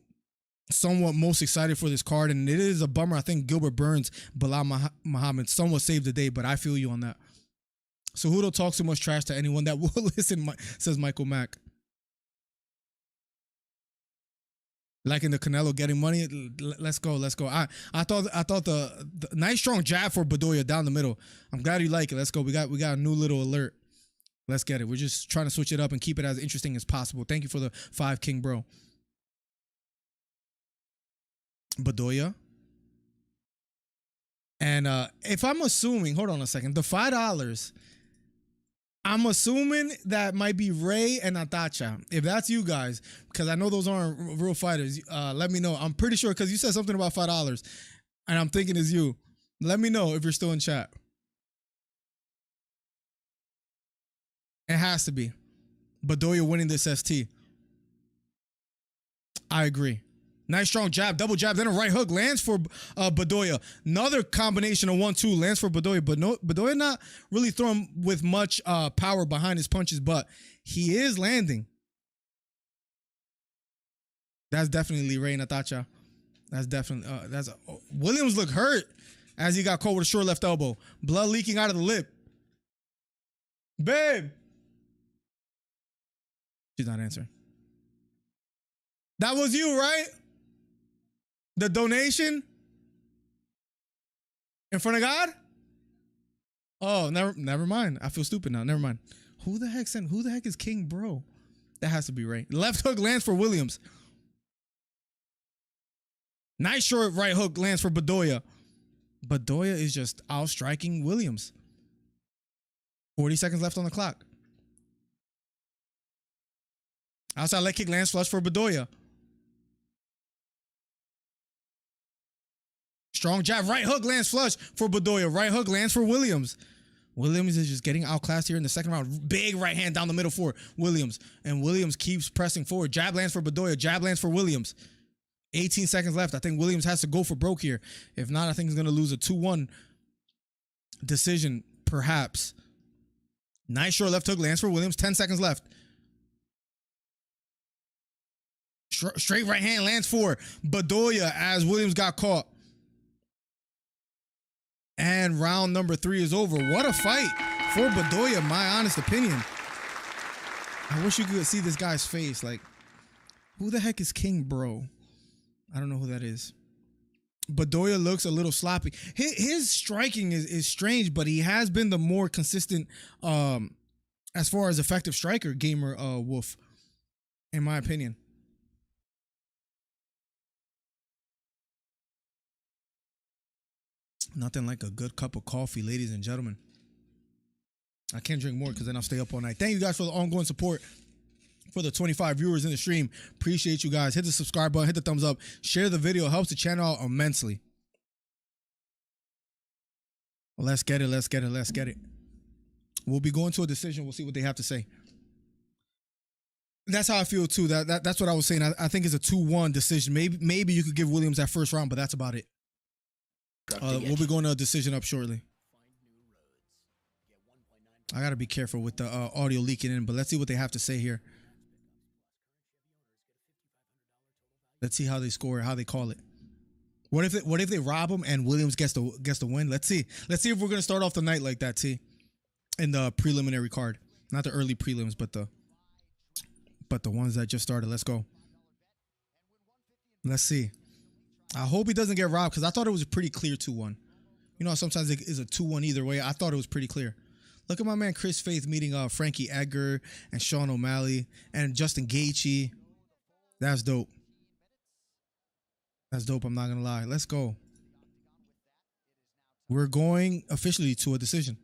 somewhat most excited for this card, and it is a bummer. I think Gilbert Burns, Bilal Muhammad somewhat saved the day, but I feel you on that. Cejudo talks too much trash to anyone that will listen, says Michael Mack. Liking the Canelo getting money. Let's go. I thought the nice strong jab for Bedoya down the middle. I'm glad you like it. Let's go. We got a new little alert. Let's get it. We're just trying to switch it up and keep it as interesting as possible. Thank you for the 5, King Bro. Bedoya. And if I'm assuming, hold on a second, the $5, I'm assuming that might be Ray and Natacha. If that's you guys, because I know those aren't real fighters, let me know. I'm pretty sure because you said something about $5, and I'm thinking it's you. Let me know if you're still in chat. It has to be. Bedoya winning this ST. I agree. Nice strong jab, double jab, then a right hook lands for Bedoya. Another combination of 1-2 lands for Bedoya. But Bedoya not really throwing with much power behind his punches, but he is landing. That's definitely Ray Natacha. That's definitely Williams looked hurt as he got caught with a short left elbow. Blood leaking out of the lip. Babe. She's not answering. That was you, right? The donation in front of God? Oh, never mind. I feel stupid now. Never mind. Who the heck is King Bro? That has to be Ray. Left hook lands for Williams. Nice short right hook lands for Bedoya. Bedoya is just out striking Williams. 40 seconds left on the clock. Outside leg kick lands flush for Bedoya. Strong jab, right hook lands flush for Bedoya. Right hook lands for Williams. Williams is just getting outclassed here in the second round. Big right hand down the middle for Williams. And Williams keeps pressing forward. Jab lands for Bedoya. Jab lands for Williams. 18 seconds left. I think Williams has to go for broke here. If not, I think he's going to lose a 2-1 decision, perhaps. Nice short left hook lands for Williams. 10 seconds left. Straight right hand lands for Bedoya as Williams got caught. And round number 3 is over. What a fight for Bedoya, my honest opinion. I wish you could see this guy's face. Like, who the heck is King Bro? I don't know who that is. Bedoya looks a little sloppy. His striking is strange, but he has been the more consistent as far as effective striker, Gamer Wolf, in my opinion. Nothing like a good cup of coffee, ladies and gentlemen. I can't drink more because then I'll stay up all night. Thank you guys for the ongoing support. For the 25 viewers in the stream, appreciate you guys. Hit the subscribe button, hit the thumbs up, share the video. It helps the channel out immensely. Well, let's get it, let's get it, let's get it. We'll be going to a decision. We'll see what they have to say. That's how I feel too. That's what I was saying. I think it's a 2-1 decision. Maybe you could give Williams that first round, but that's about it. We'll be going to a decision up shortly. I got to be careful with the audio leaking in, but let's see what they have to say here. Let's see how they score, how they call it. What if they rob him and Williams gets the win? Let's see. Let's see if we're gonna start off the night like that, T. In the preliminary card, not the early prelims, but the ones that just started. Let's go. Let's see. I hope he doesn't get robbed because I thought it was a pretty clear 2-1. You know, sometimes it is a 2-1 either way. I thought it was pretty clear. Look at my man Chris Faith meeting Frankie Edgar and Sean O'Malley and Justin Gaethje. That's dope. That's dope, I'm not going to lie. Let's go. We're going officially to a decision.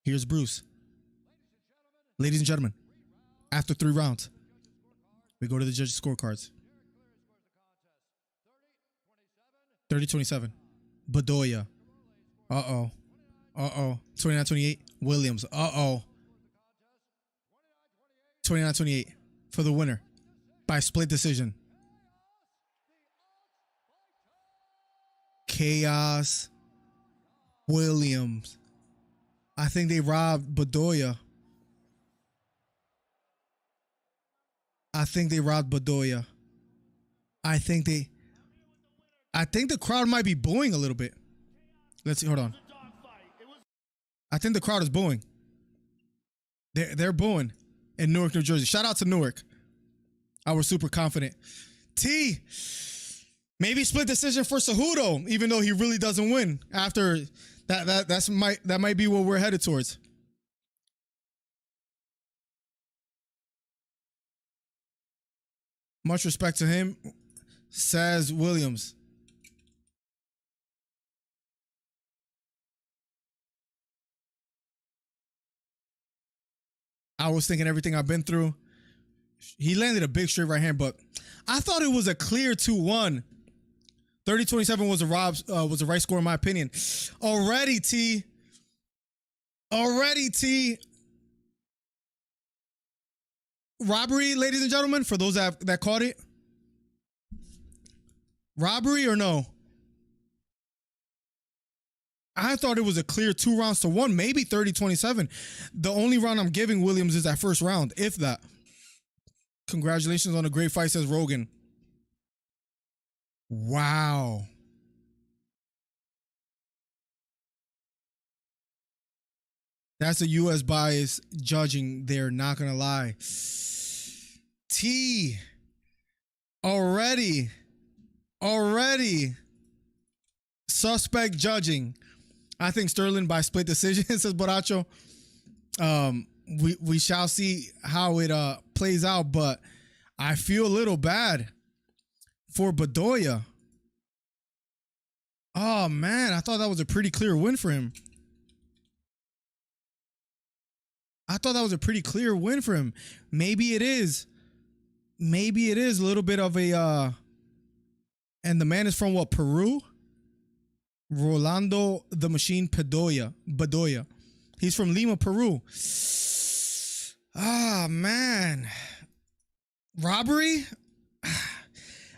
Here's Bruce. Ladies and gentlemen, after 3 rounds, we go to the judges' scorecards. 30-27. Bedoya. Uh-oh. 29-28. Williams. 29-28 for the winner by split decision. Chaos. Williams. I think they robbed Bedoya. I think the crowd might be booing a little bit. Let's see. Hold on. I think the crowd is booing. They're booing in Newark, New Jersey. Shout out to Newark. I was super confident. T, maybe split decision for Cejudo, even though he really doesn't win. After that might be what we're headed towards. Much respect to him. says Williams. I was thinking everything I've been through. He landed a big straight right hand, but I thought it was a clear 2-1. 30-27 was the right score in my opinion. Already, T. Robbery, ladies and gentlemen, for those that caught it. Robbery or no? I thought it was a clear 2-1, maybe 30-27. The only round I'm giving Williams is that first round, if that. Congratulations on a great fight, says Rogan. Wow. That's a U.S. bias judging there, not gonna lie. T. Already. Suspect judging. I think Sterling by split decision, says Boracho. We shall see how it plays out, but I feel a little bad for Bedoya. Oh man, I thought that was a pretty clear win for him. Maybe it is. Maybe it is a little bit of a and the man is from what, Peru? Rolando the Machine Bedoya. He's from Lima, Peru. Ah, man. Robbery?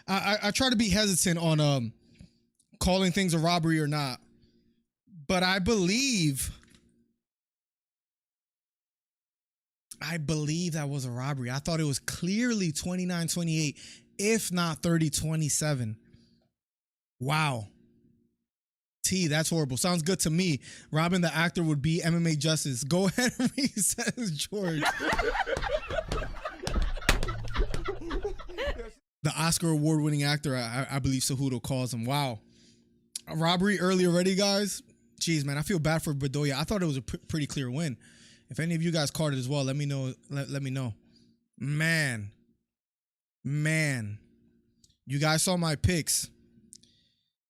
I try to be hesitant on calling things a robbery or not. But I believe that was a robbery. I thought it was clearly 29-28, if not 30-27. Wow. T, that's horrible. Sounds good to me. Robin the actor would be MMA Justice. Go ahead, says George. The Oscar award-winning actor, I believe Cejudo calls him. Wow. A robbery early already, guys. Jeez, man, I feel bad for Bedoya. I thought it was a pretty clear win. If any of you guys caught it as well, let me know. Let me know. Man. You guys saw my picks.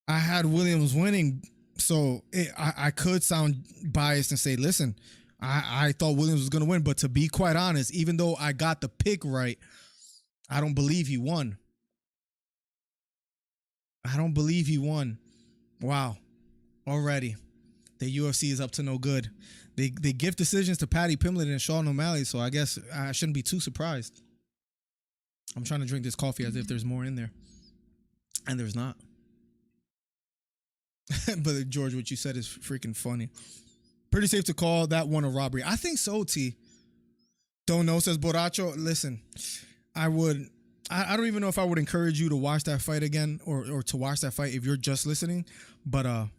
I had Williams winning, so I could sound biased and say, listen, I thought Williams was going to win. But to be quite honest, even though I got the pick right, I don't believe he won. Wow. Already. The UFC is up to no good. They give decisions to Paddy Pimblett and Sean O'Malley, so I guess I shouldn't be too surprised. I'm trying to drink this coffee as if there's more in there. And there's not. But George, what you said is freaking funny. Pretty safe to call that one a robbery. I think so, T. Don't know, says Boracho. Listen, I don't even know if I would encourage you to watch that fight again or to watch that fight if you're just listening. But I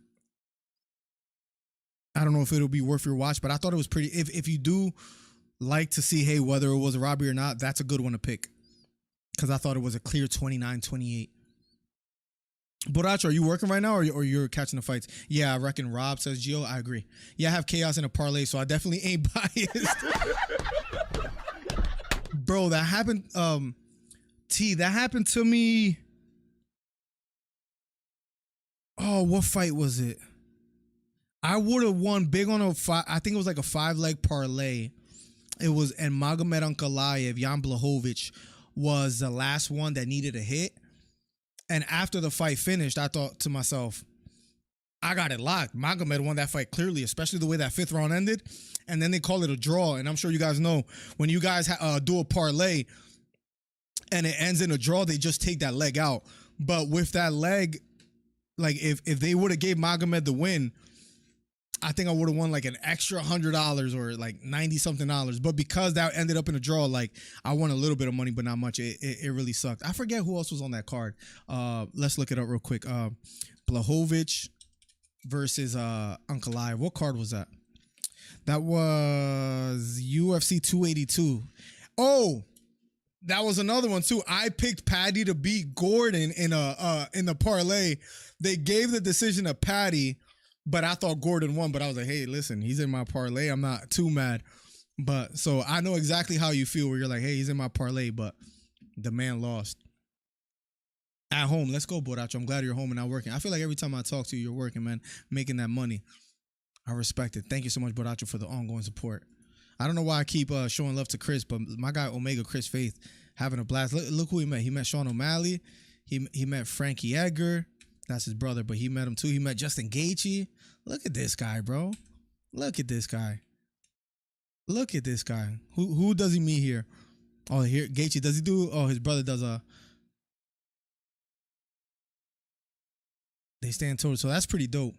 don't know if it'll be worth your watch. But I thought it was pretty. If you do like to see, hey, whether it was a robbery or not, that's a good one to pick. Because I thought it was a clear 29-28. Boracho, are you working right now or you're catching the fights? Yeah, I reckon Rob, says Gio. I agree. Yeah, I have chaos in a parlay, so I definitely ain't biased. Bro, that happened. T, that happened to me. Oh, what fight was it? I would have won big on a five. I think it was like a 5-leg parlay. It was, and Magomed Ankalaev, Jan Blachowicz was the last one that needed a hit. And after the fight finished, I thought to myself, I got it locked. Magomed won that fight clearly, especially the way that 5th round ended. And then they call it a draw. And I'm sure you guys know when you guys do a parlay and it ends in a draw, they just take that leg out. But with that leg, like if they would have gave Magomed the win, I think I would have won like an extra $100 or like $90-something. But because that ended up in a draw, like I won a little bit of money, but not much. It really sucked. I forget who else was on that card. Let's look it up real quick. Blachowicz versus Ankalaev. What card was that? That was UFC 282. Oh, that was another one too. I picked Paddy to beat Gordon in the parlay. They gave the decision to Paddy. But I thought Gordon won, but I was like, hey, listen, he's in my parlay. I'm not too mad. But so I know exactly how you feel where you're like, hey, he's in my parlay, but the man lost. At home. Let's go, Boracho. I'm glad you're home and not working. I feel like every time I talk to you, you're working, man, making that money. I respect it. Thank you so much, Boracho, for the ongoing support. I don't know why I keep showing love to Chris, but my guy Omega Chris Faith having a blast. Look who he met. He met Sean O'Malley. He met Frankie Edgar. That's his brother, but he met him too. He met Justin Gaethje. Look at this guy, bro. Look at this guy. Look at this guy. Who does he meet here? Oh, here Gaethje. Does he do? Oh, his brother does They stand total. So that's pretty dope.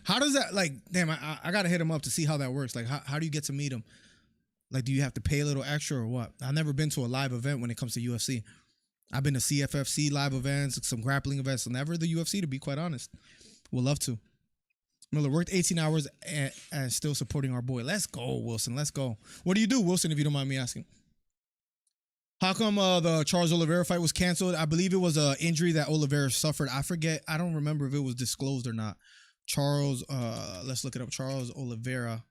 How does that, like, damn, I got to hit him up to see how that works. Like, how do you get to meet him? Like, do you have to pay a little extra or what? I've never been to a live event when it comes to UFC. I've been to CFFC live events, some grappling events, never the UFC, to be quite honest. Would love to. Miller worked 18 hours and still supporting our boy. Let's go, Wilson. Let's go. What do you do, Wilson, if you don't mind me asking? How come the Charles Oliveira fight was canceled? I believe it was an injury that Oliveira suffered. I forget. I don't remember if it was disclosed or not. Charles, let's look it up. Charles Oliveira.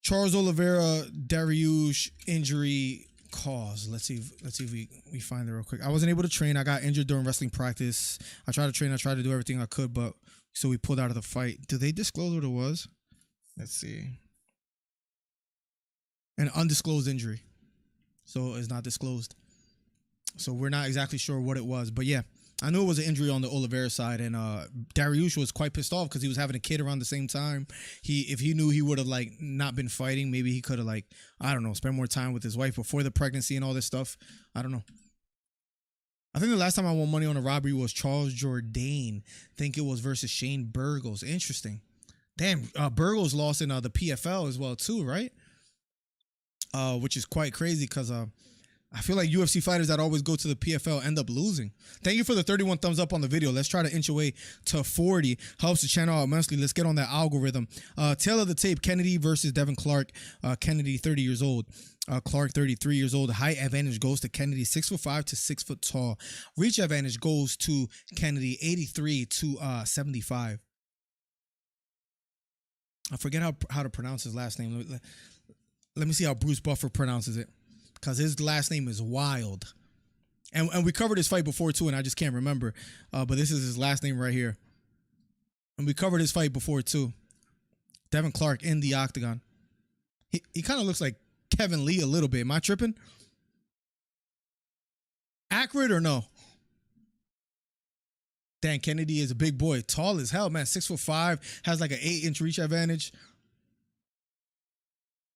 Charles Oliveira, Dariush injury cause. Let's see if we find it real quick. I wasn't able to train. I got injured during wrestling practice. I tried to train. I tried to do everything I could, but so we pulled out of the fight. Did they disclose what it was? Let's see. An undisclosed injury. So it's not disclosed. So we're not exactly sure what it was, but yeah. I knew it was an injury on the Oliveira side, and Dariush was quite pissed off because he was having a kid around the same time. If he knew he would have like not been fighting, maybe he could have like, I don't know, spent more time with his wife before the pregnancy and all this stuff. I don't know. I think the last time I won money on a robbery was Charles Jourdain. I think it was versus Shane Burgos. Interesting. Damn, Burgos lost in the PFL as well too, right? Which is quite crazy because I feel like UFC fighters that always go to the PFL end up losing. Thank you for the 31 thumbs up on the video. Let's try to inch away to 40. Helps the channel out immensely. Let's get on that algorithm. Tail of the tape, Kennedy versus Devin Clark. Kennedy, 30 years old. Clark, 33 years old. Height advantage goes to Kennedy, 6'5" to 6 foot tall. Reach advantage goes to Kennedy, 83 to 75. I forget how to pronounce his last name. Let me see how Bruce Buffer pronounces it, because his last name is Wild. And we covered his fight before too, and I just can't remember. But this is his last name right here. And we covered his fight before too. Devin Clark in the octagon. He kind of looks like Kevin Lee a little bit. Am I tripping? Accurate or no? Dan Kennedy is a big boy. Tall as hell, man. 6'5", has like an 8-inch reach advantage.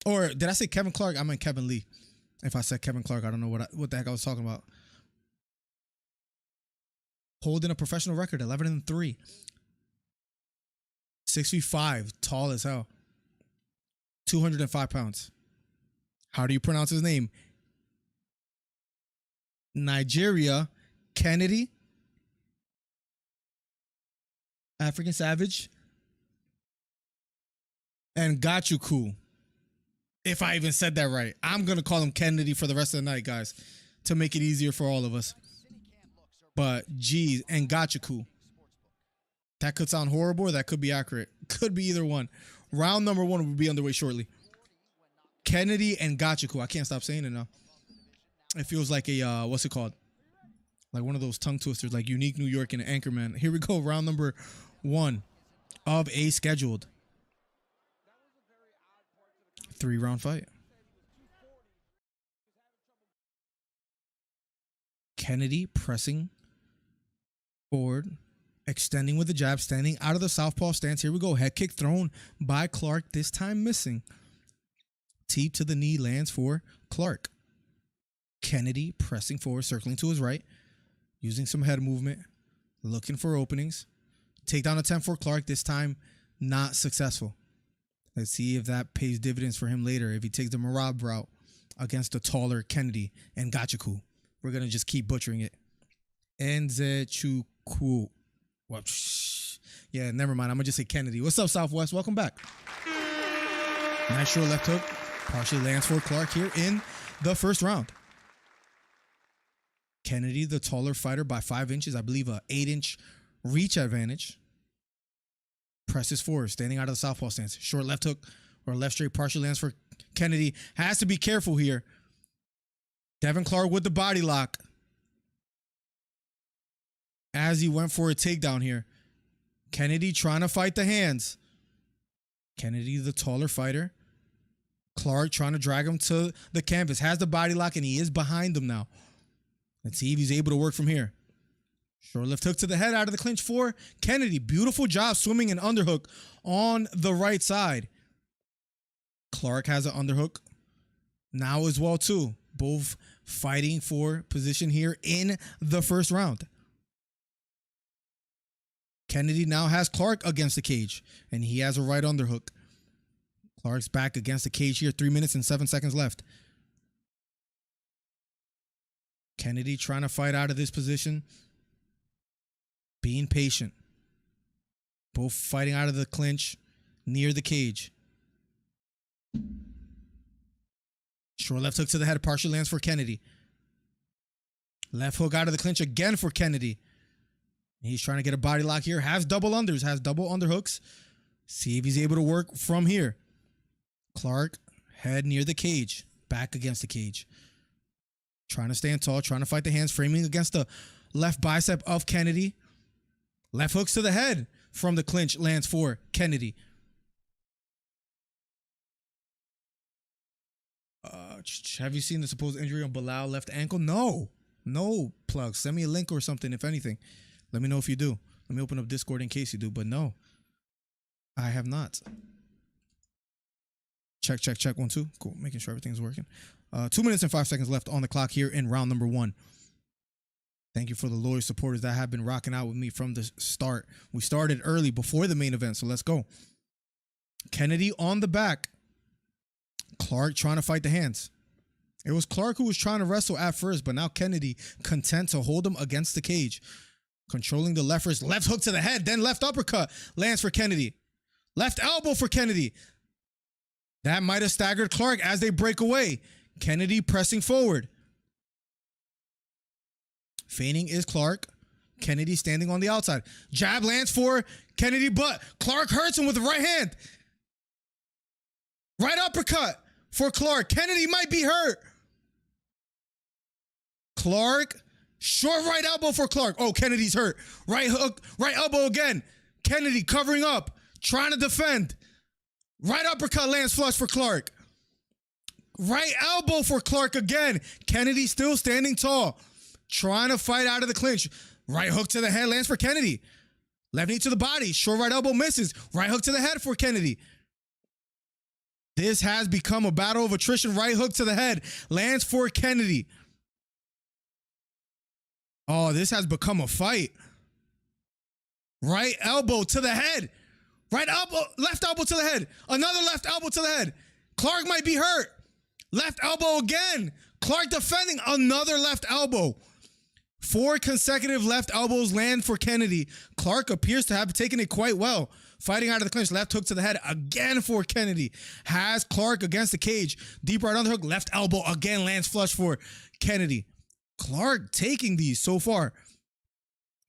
Or did I say Kevin Clark? I meant Kevin Lee. If I said Kevin Clark, I don't know what the heck I was talking about. Holding a professional record, 11-3. 6'5", tall as hell. 205 pounds. How do you pronounce his name? Nigeria, Kennedy. African Savage. And Gachuku. If I even said that right. I'm going to call him Kennedy for the rest of the night, guys, to make it easier for all of us. But, geez, and Gachuku. That could sound horrible or that could be accurate. Could be either one. Round number 1 will be underway shortly. Kennedy and Gachuku. I can't stop saying it now. It feels like a, what's it called? Like one of those tongue twisters, like Unique New York and Anchorman. Here we go. Round number 1 of a scheduled 3-round fight. Kennedy pressing forward, extending with the jab, standing out of the southpaw stance. Here we go. Head kick thrown by Clark, this time missing. Teep to the knee lands for Clark. Kennedy pressing forward, circling to his right, using some head movement, looking for openings. Takedown attempt for Clark, this time not successful. Let's see if that pays dividends for him later, if he takes the Marab route against the taller Kennedy and Gachuku. We're going to just keep butchering it. Nzechuku. Well, yeah, never mind. I'm going to just say Kennedy. What's up, Southwest? Welcome back. Nice short left hook. Partially lands for Clark here in the first round. Kennedy, the taller fighter by 5 inches. I believe a 8-inch reach advantage. Presses forward, standing out of the southpaw stance. Short left hook or left straight partially lands for Kennedy. Has to be careful here. Devin Clark with the body lock. As he went for a takedown here. Kennedy trying to fight the hands. Kennedy, the taller fighter. Clark trying to drag him to the canvas. Has the body lock, and he is behind him now. Let's see if he's able to work from here. Short left hook to the head out of the clinch for Kennedy. Beautiful job swimming an underhook on the right side. Clark has an underhook now as well too. Both fighting for position here in the first round. Kennedy now has Clark against the cage, and he has a right underhook. Clark's back against the cage here. 3 minutes and 7 seconds left. Kennedy trying to fight out of this position. Being patient. Both fighting out of the clinch near the cage. Short left hook to the head. Partial lands for Kennedy. Left hook out of the clinch again for Kennedy. He's trying to get a body lock here. Has double unders. Has double underhooks. See if he's able to work from here. Clark, head near the cage. Back against the cage. Trying to stand tall. Trying to fight the hands. Framing against the left bicep of Kennedy. Left hooks to the head from the clinch. Lands for Kennedy. Have you seen the supposed injury on Bilal left ankle? No. No, plug. Send me a link or something, if anything. Let me know if you do. Let me open up Discord in case you do. But no, I have not. Check, check, check. 1, 2. Cool. Making sure everything's working. 2 minutes and 5 seconds left on the clock here in round number 1. Thank you for the loyal supporters that have been rocking out with me from the start. We started early before the main event, so let's go. Kennedy on the back. Clark trying to fight the hands. It was Clark who was trying to wrestle at first, but now Kennedy content to hold him against the cage. Controlling the left wrist. Left hook to the head, then left uppercut. Lands for Kennedy. Left elbow for Kennedy. That might have staggered Clark as they break away. Kennedy pressing forward. Feigning is Clark. Kennedy standing on the outside. Jab lands for Kennedy, but Clark hurts him with the right hand. Right uppercut for Clark. Kennedy might be hurt. Clark, short right elbow for Clark. Oh, Kennedy's hurt. Right hook, right elbow again. Kennedy covering up, trying to defend. Right uppercut lands flush for Clark. Right elbow for Clark again. Kennedy still standing tall, trying to fight out of the clinch. Right hook to the head lands for Kennedy. Left knee to the body. Short right elbow misses. Right hook to the head for Kennedy. This has become a battle of attrition. Right hook to the head lands for Kennedy. Oh, this has become a fight. Right elbow to the head. Right elbow, left elbow to the head. Another left elbow to the head. Clark might be hurt. Left elbow again. Clark defending. Another left elbow. 4 consecutive left elbows land for Kennedy. Clark appears to have taken it quite well. Fighting out of the clinch. Left hook to the head again for Kennedy. Has Clark against the cage. Deep right underhook. Left elbow again lands flush for Kennedy. Clark taking these so far.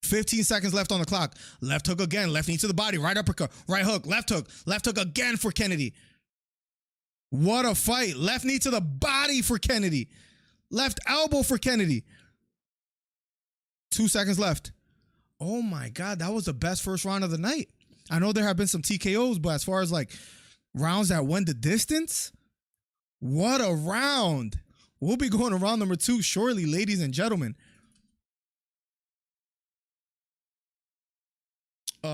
15 seconds left on the clock. Left hook again. Left knee to the body. Right uppercut. Right hook. Left hook. Left hook again for Kennedy. What a fight. Left knee to the body for Kennedy. Left elbow for Kennedy. 2 seconds left. Oh my God, that was the best first round of the night. I know there have been some TKOs, but as far as like rounds that went the distance, what a round. We'll be going to round number 2 shortly, ladies and gentlemen.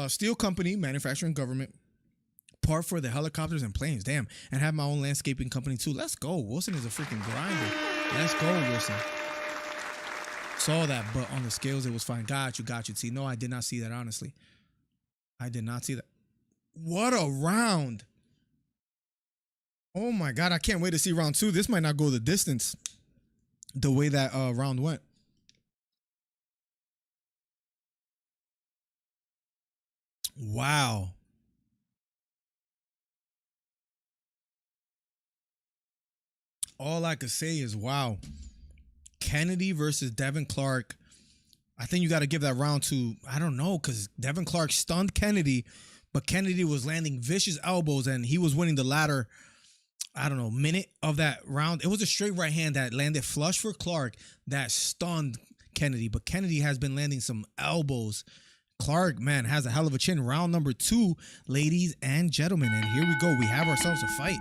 Steel company, manufacturing government, part for the helicopters and planes. Damn. And have my own landscaping company too. Let's go. Wilson is a freaking grinder. Let's go, Wilson. Saw that, but on the scales, it was fine. Got you. See, no, I did not see that, honestly. I did not see that. What a round. Oh my God, I can't wait to see round 2. This might not go the distance the way that round went. Wow. All I could say is wow. Kennedy versus Devin Clark. I think you got to give that round to, I don't know, because Devin Clark stunned Kennedy, but Kennedy was landing vicious elbows and he was winning the latter I don't know, minute of that round. It was a straight right hand that landed flush for Clark that stunned Kennedy. But Kennedy has been landing some elbows. Clark, man, has a hell of a chin. Round number 2, ladies and gentlemen. And here we go. We have ourselves a fight.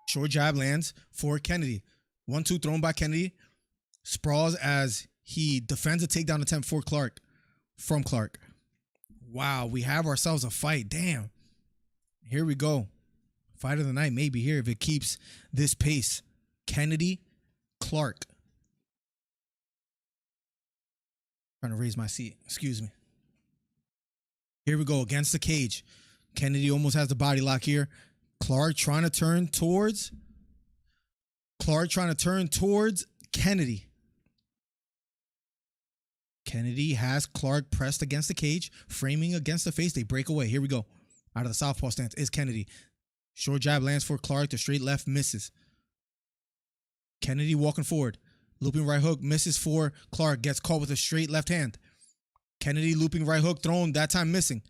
Short jab lands for Kennedy. 1-2 thrown by Kennedy. Sprawls as he defends a takedown attempt for Clark. From Clark. Wow, we have ourselves a fight. Damn. Here we go. Fight of the night maybe here if it keeps this pace. Kennedy, Clark. Trying to raise my seat. Excuse me. Here we go against the cage. Kennedy almost has the body lock here. Clark trying to turn towards Kennedy. Kennedy has Clark pressed against the cage, framing against the face. They break away. Here we go. Out of the southpaw stance is Kennedy. Short jab lands for Clark. The straight left misses. Kennedy walking forward. Looping right hook misses for Clark. Gets caught with a straight left hand. Kennedy looping right hook thrown. That time missing.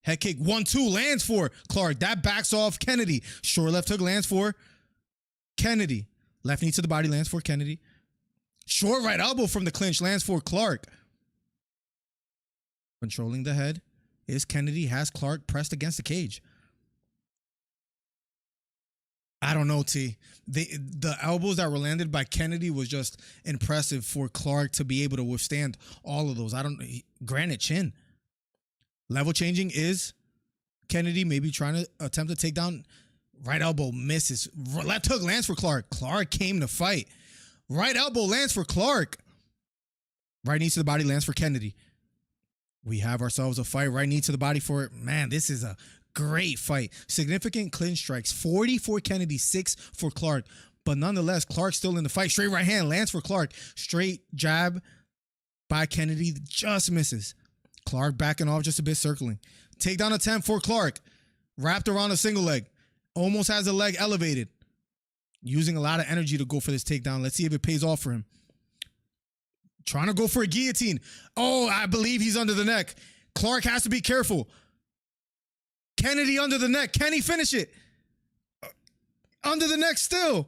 Head kick. 1-2 lands for Clark. That backs off Kennedy. Short left hook lands for Kennedy. Left knee to the body lands for Kennedy. Short right elbow from the clinch lands for Clark. Controlling the head is Kennedy. Has Clark pressed against the cage. I don't know, T. The elbows that were landed by Kennedy was just impressive for Clark to be able to withstand all of those. Granite chin. Level changing is Kennedy maybe trying to attempt to take down. Right elbow misses. Left hook lands for Clark. Clark came to fight. Right elbow lands for Clark. Right knee to the body lands for Kennedy. We have ourselves a fight. Right knee to the body for it. Man, this is a great fight. Significant clinch strikes. 40 for Kennedy, 6 for Clark. But nonetheless, Clark still in the fight. Straight right hand lands for Clark. Straight jab by Kennedy just misses. Clark backing off just a bit, circling. Takedown attempt for Clark. Wrapped around a single leg. Almost has the leg elevated. Using a lot of energy to go for this takedown. Let's see if it pays off for him. Trying to go for a guillotine. Oh, I believe he's under the neck. Clark has to be careful. Kennedy under the neck. Can he finish it? Under the neck still.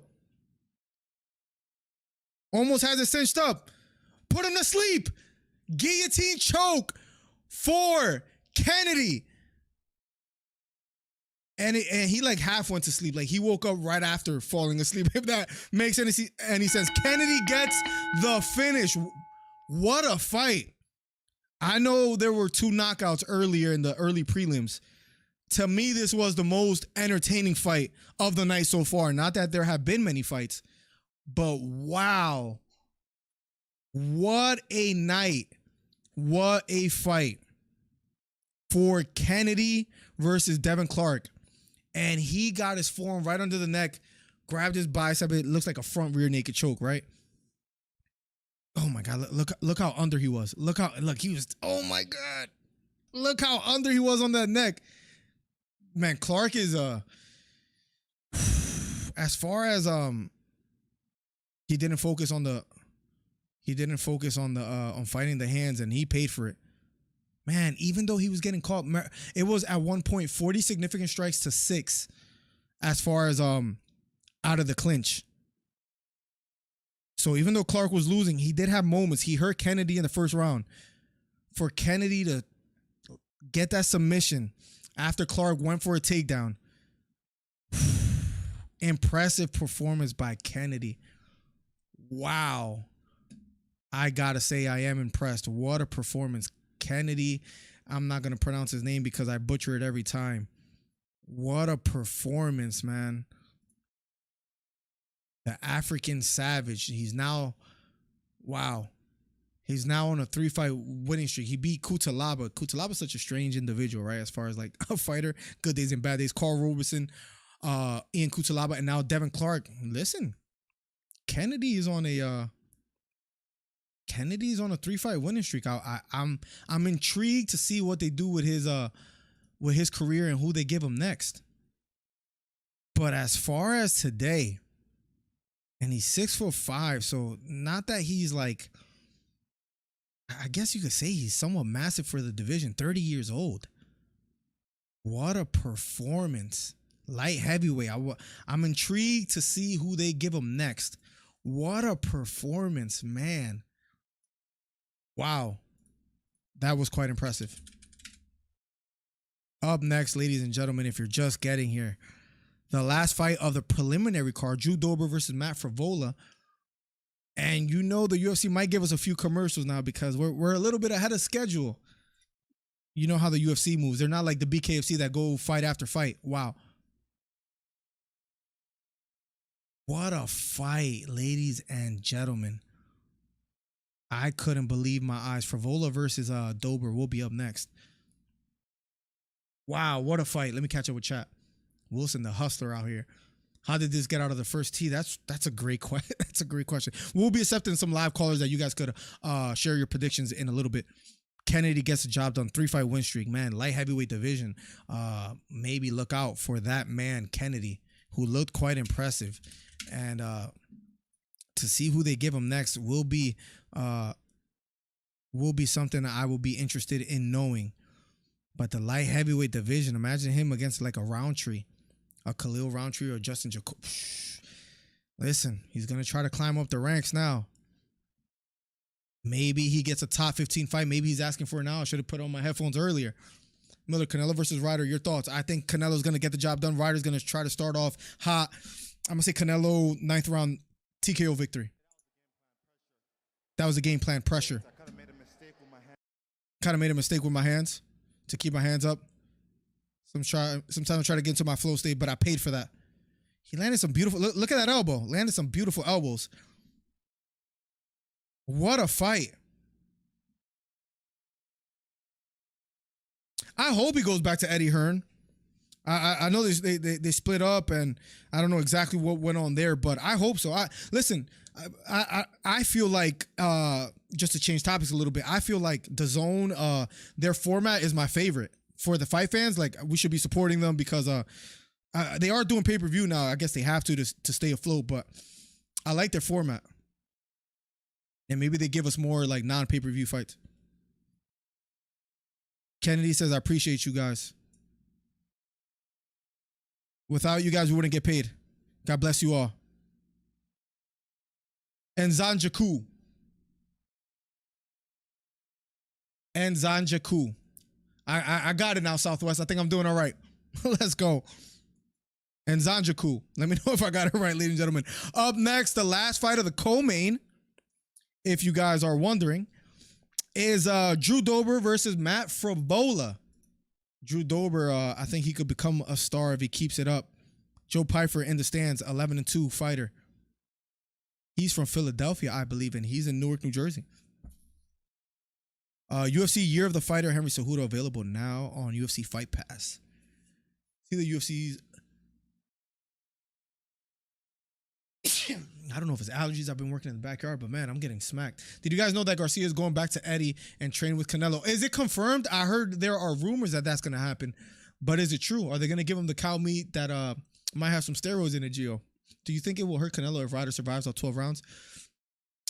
Almost has it cinched up. Put him to sleep. Guillotine choke for Kennedy. And he like half went to sleep. Like he woke up right after falling asleep. If that makes any sense. And he says, Kennedy gets the finish. What a fight. I know there were 2 knockouts earlier in the early prelims. To me, this was the most entertaining fight of the night so far. Not that there have been many fights, but wow. What a night. What a fight for Kennedy versus Devin Clark. And he got his forearm right under the neck, grabbed his bicep. It looks like a front rear naked choke, right? Oh my God, look how under he was. Look, he was, oh my God. Look how under he was on that neck. Man, Clark is, as far as, he didn't focus on fighting the hands, and he paid for it. Man, even though he was getting caught, it was at one point 40 significant strikes to 6 as far as out of the clinch. So even though Clark was losing, he did have moments. He hurt Kennedy in the first round. For Kennedy to get that submission after Clark went for a takedown. Impressive performance by Kennedy. Wow. I gotta say I am impressed. What a performance. Kennedy, I'm not going to pronounce his name because I butcher it every time. What a performance, man. The African Savage. He's now, wow. He's now on a 3-fight winning streak. He beat Kutalaba. Kutalaba's such a strange individual, right? As far as like a fighter, good days and bad days. Carl Roberson, Ian Kutalaba, and now Devin Clark. Listen, Kennedy's on a 3-fight winning streak. I'm intrigued to see what they do with his career and who they give him next. But as far as today, and he's 6'5", so not that he's like, I guess you could say he's somewhat massive for the division. 30 years old. What a performance Light heavyweight. I'm intrigued to see who they give him next. What a performance, man. Wow. That was quite impressive. Up next, ladies and gentlemen, if you're just getting here, the last fight of the preliminary card, Jourdain Dober versus Matt Frevola. And you know the UFC might give us a few commercials now because we're a little bit ahead of schedule. You know how the UFC moves. They're not like the BKFC that go fight after fight. Wow. What a fight, ladies and gentlemen. I couldn't believe my eyes. Frevola versus Dober will be up next. Wow, what a fight. Let me catch up with chat. Wilson, the hustler out here. How did this get out of the first tee? That's a great question. That's a great question. We'll be accepting some live callers that you guys could share your predictions in a little bit. Kennedy gets the job done. 3-fight win streak. Man, light heavyweight division. Maybe look out for that man, Kennedy, who looked quite impressive. And to see who they give him next will be something that I will be interested in knowing. But the light heavyweight division, imagine him against like a Roundtree, a Khalil Roundtree or Justin Jacob. Listen, he's going to try to climb up the ranks now. Maybe he gets a top 15 fight. Maybe he's asking for it now. I should have put on my headphones earlier. Miller, Canelo versus Ryder, your thoughts? I think Canelo's going to get the job done. Ryder's going to try to start off hot. I'm going to say Canelo 9th round TKO victory. That was a game plan. Pressure. Kind of made a mistake with my hands to keep my hands up. Sometimes I try to get into my flow state, but I paid for that. He landed some beautiful, look at that elbow. Landed some beautiful elbows. What a fight. I hope he goes back to Eddie Hearn. I know they split up, and I don't know exactly what went on there, but I hope so. I feel like just to change topics a little bit, I feel like DAZN, their format is my favorite for the fight fans. Like, we should be supporting them because they are doing pay-per-view now. I guess they have to stay afloat, but I like their format. And maybe they give us more like non-pay-per-view fights. Kennedy says, I appreciate you guys. Without you guys, we wouldn't get paid. God bless you all. And Zanjaku. I got it now, Southwest. I think I'm doing all right. Let's go. And Zanjaku. Let me know if I got it right, ladies and gentlemen. Up next, the last fight of the co-main, if you guys are wondering, is Jourdain Dober versus Matt Frevola. Jourdain Dober, I think he could become a star if he keeps it up. Joe Pyfer in the stands, 11-2 fighter. He's from Philadelphia, I believe, and he's in Newark, New Jersey. UFC Year of the Fighter, Henry Cejudo, available now on UFC Fight Pass. See the UFC's... I don't know if it's allergies. I've been working in the backyard, but man, I'm getting smacked. Did you guys know that Garcia is going back to Eddie and train with Canelo? Is it confirmed? I heard there are rumors that that's going to happen, but is it true? Are they going to give him the cow meat that might have some steroids in it, Gio? Do you think it will hurt Canelo if Ryder survives all 12 rounds?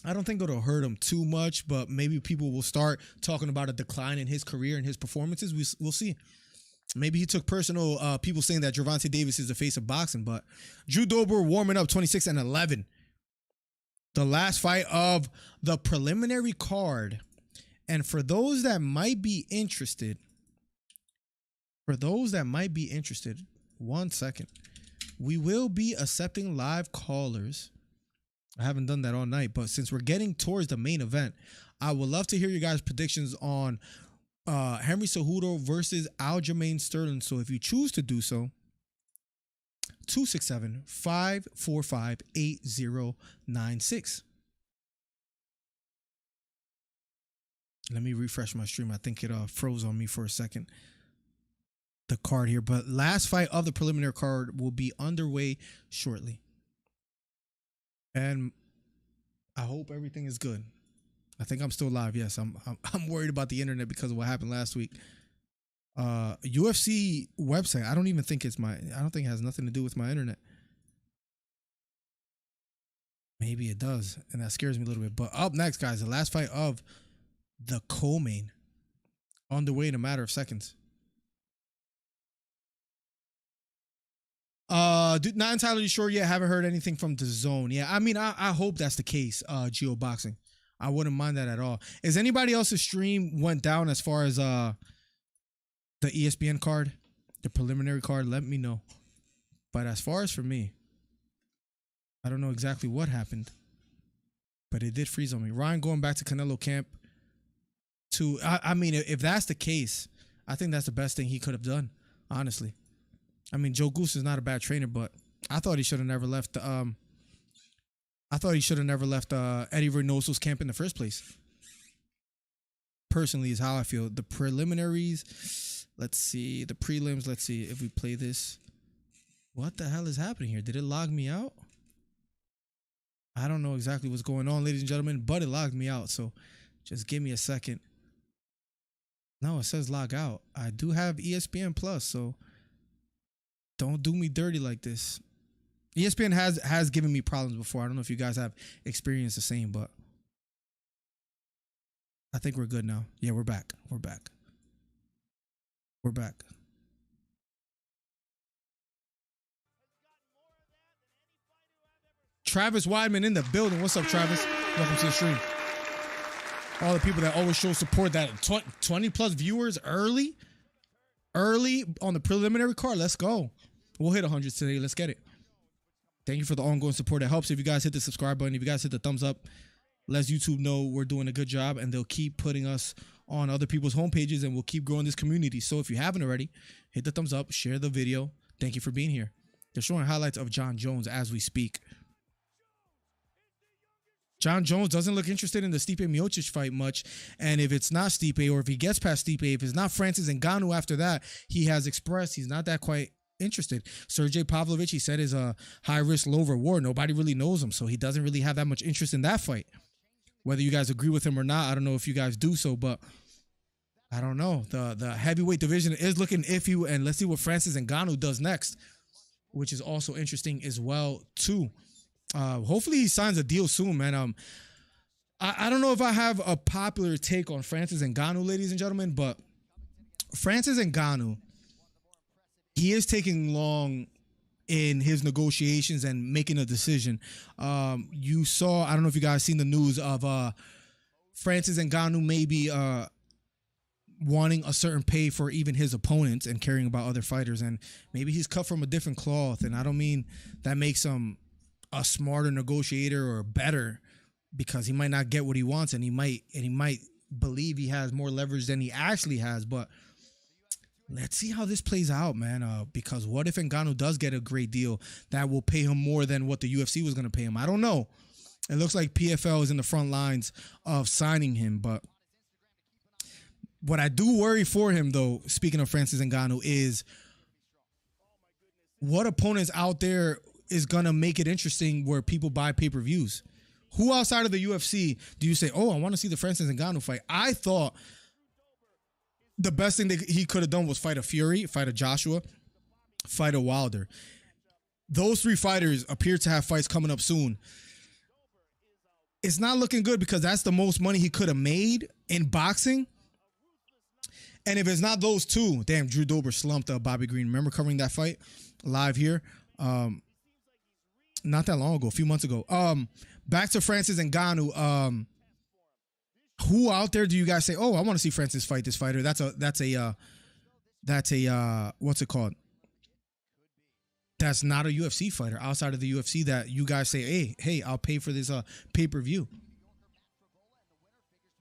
I don't think it'll hurt him too much, but maybe people will start talking about a decline in his career and his performances. We'll see. Maybe he took personal, people saying that Gervonta Davis is the face of boxing, but Jourdain Dober warming up 26-11. The last fight of the preliminary card. And for those that might be interested, 1 second. We will be accepting live callers. I haven't done that all night, but since we're getting towards the main event, I would love to hear you guys' predictions on Henry Cejudo versus Aljamain Sterling. So if you choose to do so, 267-545-8096. Let me refresh my stream. I think it froze on me for a second. The card here, but last fight of the preliminary card will be underway shortly. And I hope everything is good. I think I'm still live. Yes, I'm worried about the internet because of what happened last week. UFC website. I don't think it has nothing to do with my internet. Maybe it does, and that scares me a little bit. But up next, guys, the last fight of the co-main, on the way in a matter of seconds. Not entirely sure yet. Haven't heard anything from the Zone. Yeah, I mean, I hope that's the case. Geo Boxing, I wouldn't mind that at all. Is anybody else's stream went down as far as the ESPN card, the preliminary card? Let me know. But as far as for me, I don't know exactly what happened, but it did freeze on me. Ryan going back to Canelo camp. I mean, if that's the case, I think that's the best thing he could have done. Honestly, I mean, Joe Goose is not a bad trainer, but I thought he should have never left. Eddie Reynoso's camp in the first place. Personally, is how I feel. The preliminaries. Let's see the prelims. Let's see if we play this. What the hell is happening here? Did it log me out? I don't know exactly what's going on, ladies and gentlemen, but it logged me out. So just give me a second. No, it says log out. I do have ESPN Plus, so don't do me dirty like this. ESPN has given me problems before. I don't know if you guys have experienced the same, but I think we're good now. Yeah, we're back. We're back. We're back. Travis Weidman in the building. What's up, Travis? Welcome to the stream. All the people that always show support, that 20 plus viewers early on the preliminary card. Let's go. We'll hit 100 today. Let's get it. Thank you for the ongoing support. It helps if you guys hit the subscribe button. If you guys hit the thumbs up, lets YouTube know we're doing a good job, and they'll keep putting us on other people's homepages, and we'll keep growing this community. So if you haven't already, hit the thumbs up, share the video. Thank you for being here. They're showing highlights of John Jones as we speak. John Jones doesn't look interested in the Stipe Miocic fight much, and if it's not Stipe, or if he gets past Stipe, if it's not Francis Ngannou after that, he has expressed he's not that quite interested. Sergey Pavlovich, he said, is a high risk, low reward. Nobody really knows him, so he doesn't really have that much interest in that fight. Whether you guys agree with him or not, I don't know if you guys do so, but I don't know. The heavyweight division is looking iffy, and let's see what Francis Ngannou does next, which is also interesting as well too. Hopefully he signs a deal soon, man. I don't know if I have a popular take on Francis Ngannou, ladies and gentlemen, but Francis Ngannou, he is taking long in his negotiations and making a decision. You saw, I don't know if you guys seen the news of Francis Ngannou maybe wanting a certain pay for even his opponents and caring about other fighters, and maybe he's cut from a different cloth, and I don't mean that makes him a smarter negotiator or better, because he might not get what he wants, and he might believe he has more leverage than he actually has. But let's see how this plays out, man. Because what if Ngannou does get a great deal that will pay him more than what the UFC was going to pay him? I don't know. It looks like PFL is in the front lines of signing him, but what I do worry for him, though, speaking of Francis Ngannou, is what opponents out there is going to make it interesting where people buy pay-per-views. Who outside of the UFC do you say, oh, I want to see the Francis Ngannou fight? I thought the best thing that he could have done was fight a Fury, fight a Joshua, fight a Wilder. Those three fighters appear to have fights coming up soon. It's not looking good, because that's the most money he could have made in boxing. And if it's not those two, damn, Drew Dober slumped Bobby Green. Remember covering that fight live here? Not that long ago, a few months ago. Back to Francis Ngannou. Who out there do you guys say, oh, I want to see Francis fight this fighter? That's a what's it called? That's not a UFC fighter outside of the UFC that you guys say, hey, I'll pay for this pay-per-view.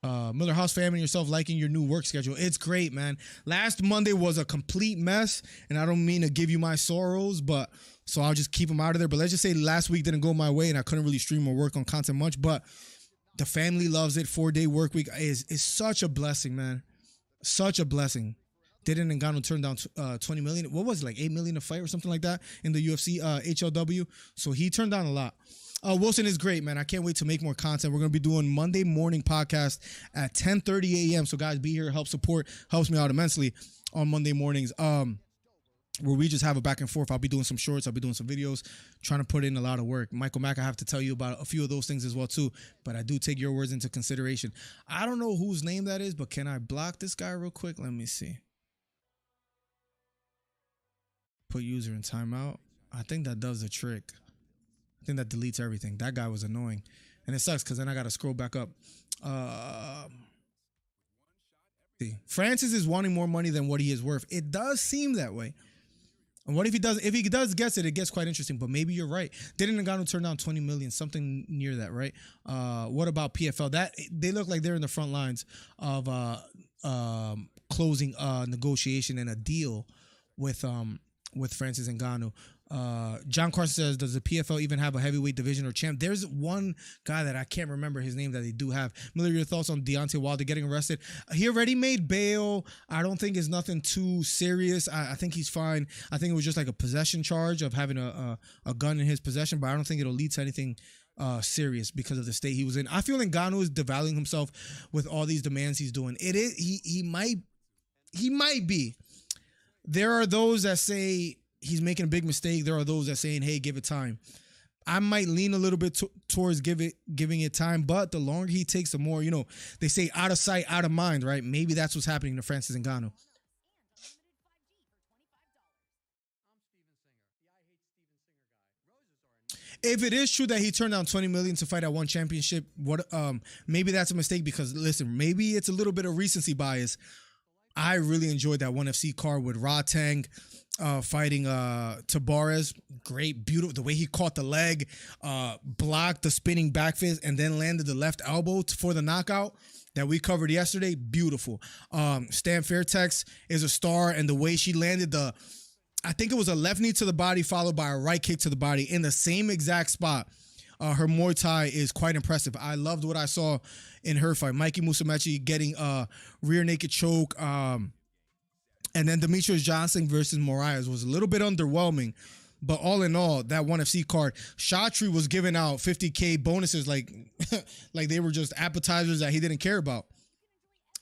Miller House family, yourself liking your new work schedule. It's great, man. Last Monday was a complete mess, and I don't mean to give you my sorrows, but so I'll just keep them out of there. But let's just say last week didn't go my way, and I couldn't really stream or work on content much, but the family loves it. 4-day work week is such a blessing, man. Such a blessing. Didn't Ngannou turn down 20 million? What was it, like 8 million a fight or something like that in the UFC HLW? So he turned down a lot. Wilson is great, man. I can't wait to make more content. We're going to be doing Monday morning podcast at 10:30 a.m. So guys, be here, help support, helps me out immensely on Monday mornings. Where we just have a back and forth. I'll be doing some shorts. I'll be doing some videos, trying to put in a lot of work. Michael Mack, I have to tell you about a few of those things as well too, but I do take your words into consideration. I don't know whose name that is, but can I block this guy real quick? Let me see. Put user in timeout. I think that does the trick. I think that deletes everything. That guy was annoying. And it sucks because then I got to scroll back up. See. Francis is wanting more money than what he is worth. It does seem that way. And what if he does? If he does guess it, it gets quite interesting. But maybe you're right. Didn't Ngannou turn down 20 million, something near that, right? What about PFL? That they look like they're in the front lines of closing a negotiation and a deal with Francis Ngannou. John Carson says, does the PFL even have a heavyweight division or champ? There's one guy that I can't remember his name that they do have. Miller, your thoughts on Deontay Wilder getting arrested? He already made bail. I don't think it's nothing too serious. I think he's fine. I think it was just like a possession charge of having a gun in his possession, but I don't think it'll lead to anything serious because of the state he was in. I feel Ngannou is devaluing himself with all these demands he's doing. It is he might be. There are those that say he's making a big mistake. There are those that saying, hey, give it time. I might lean a little bit towards giving it time, but the longer he takes, the more, they say out of sight, out of mind, right? Maybe that's what's happening to Francis Ngannou. If it is true that he turned down 20 million to fight at one championship, maybe that's a mistake because, listen, maybe it's a little bit of recency bias. I really enjoyed that ONE FC card with Jourdain fighting Tabarez. Great, beautiful. The way he caught the leg, blocked the spinning back fist, and then landed the left elbow for the knockout that we covered yesterday. Beautiful. Stan Fairtex is a star, and the way she landed I think it was a left knee to the body followed by a right kick to the body in the same exact spot. Her Muay Thai is quite impressive. I loved what I saw in her fight. Mikey Musumeci getting a rear naked choke. And then Demetrius Johnson versus Moraes was a little bit underwhelming. But all in all, that ONE FC card, Chatri was giving out 50K bonuses like they were just appetizers that he didn't care about.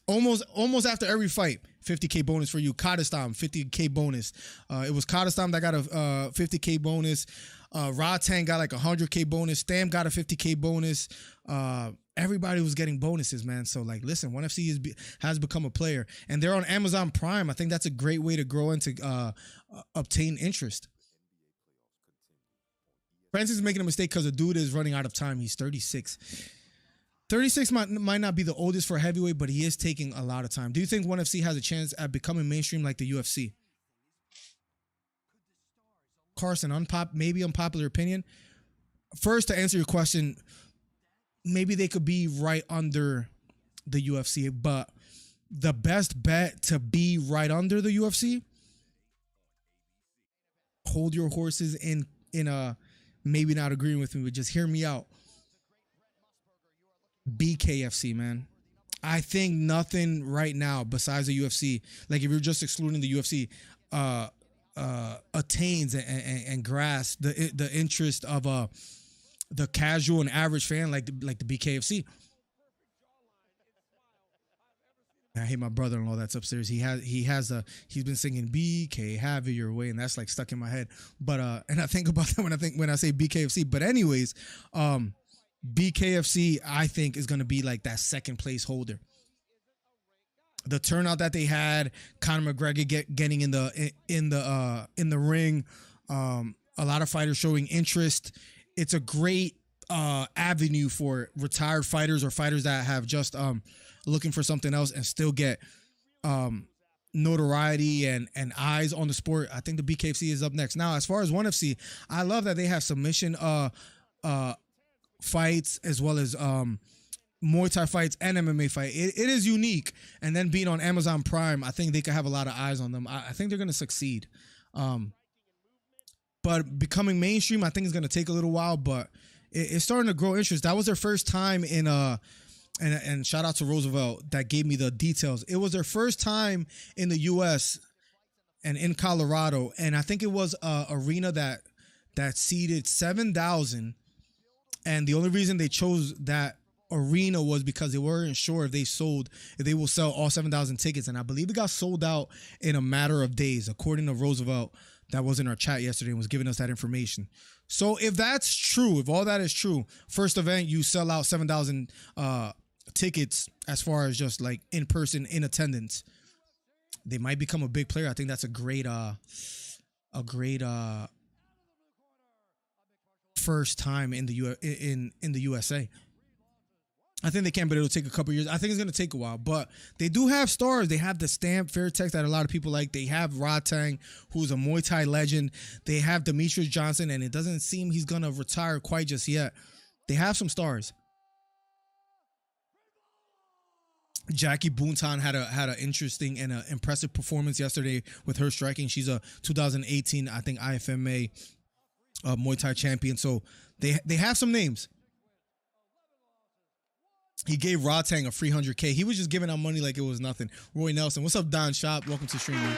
Almost after every fight, 50K bonus for you. Kadistam, 50K bonus. It was Kadistam that got a 50K bonus. Jourdain got like a 100K bonus. Stam got a 50K bonus. Everybody was getting bonuses, man. So, listen, ONE FC has become a player. And they're on Amazon Prime. I think that's a great way to grow and to obtain interest. Francis is making a mistake because the dude is running out of time. He's 36. 36 might not be the oldest for a heavyweight, but he is taking a lot of time. Do you think ONE FC has a chance at becoming mainstream like the UFC? Carson, maybe unpopular opinion. First, to answer your question, maybe they could be right under the UFC, but the best bet to be right under the UFC, hold your horses in maybe not agreeing with me, but just hear me out. BKFC, man. I think nothing right now besides the UFC, like if you're just excluding the UFC, attains and grasps the interest of the casual and average fan like the BKFC. I hate my brother-in-law that's upstairs. he's been singing BK, have it your way, and that's like stuck in my head. But and I think about that when I say BKFC. But anyways, BKFC I think is gonna be like that second place holder. The turnout that they had, Conor McGregor getting in the ring, a lot of fighters showing interest. It's a great avenue for retired fighters or fighters that have just looking for something else and still get notoriety and eyes on the sport. I think the BKFC is up next. Now, as far as ONE FC, I love that they have submission fights as well as Muay Thai fights and MMA fight. It is unique. And then being on Amazon Prime, I think they could have a lot of eyes on them. I think they're going to succeed. But becoming mainstream, I think it's going to take a little while, but it's starting to grow interest. That was their first time in and shout out to Roosevelt that gave me the details. It was their first time in the U.S. and in Colorado, and I think it was an arena that seated 7,000. And the only reason they chose that arena was because they weren't sure if they will sell all 7,000 tickets, and I believe it got sold out in a matter of days, according to Roosevelt. That was in our chat yesterday and was giving us that information. So if that's true, if all that is true, first event you sell out 7,000 tickets as far as just like in person in attendance, they might become a big player. I think that's a great first time in the in the USA. I think they can, but it'll take a couple years. I think it's going to take a while, but they do have stars. They have the Stamp, Fairtex that a lot of people like. They have Jourdain, who's a Muay Thai legend. They have Demetrius Johnson, and it doesn't seem he's going to retire quite just yet. They have some stars. Jackie Boonton had an interesting and an impressive performance yesterday with her striking. She's a 2018, I think, IFMA Muay Thai champion. So they have some names. He gave Jourdain a free 100K. He was just giving out money like it was nothing. Roy Nelson. What's up, Don Shop? Welcome to stream, man.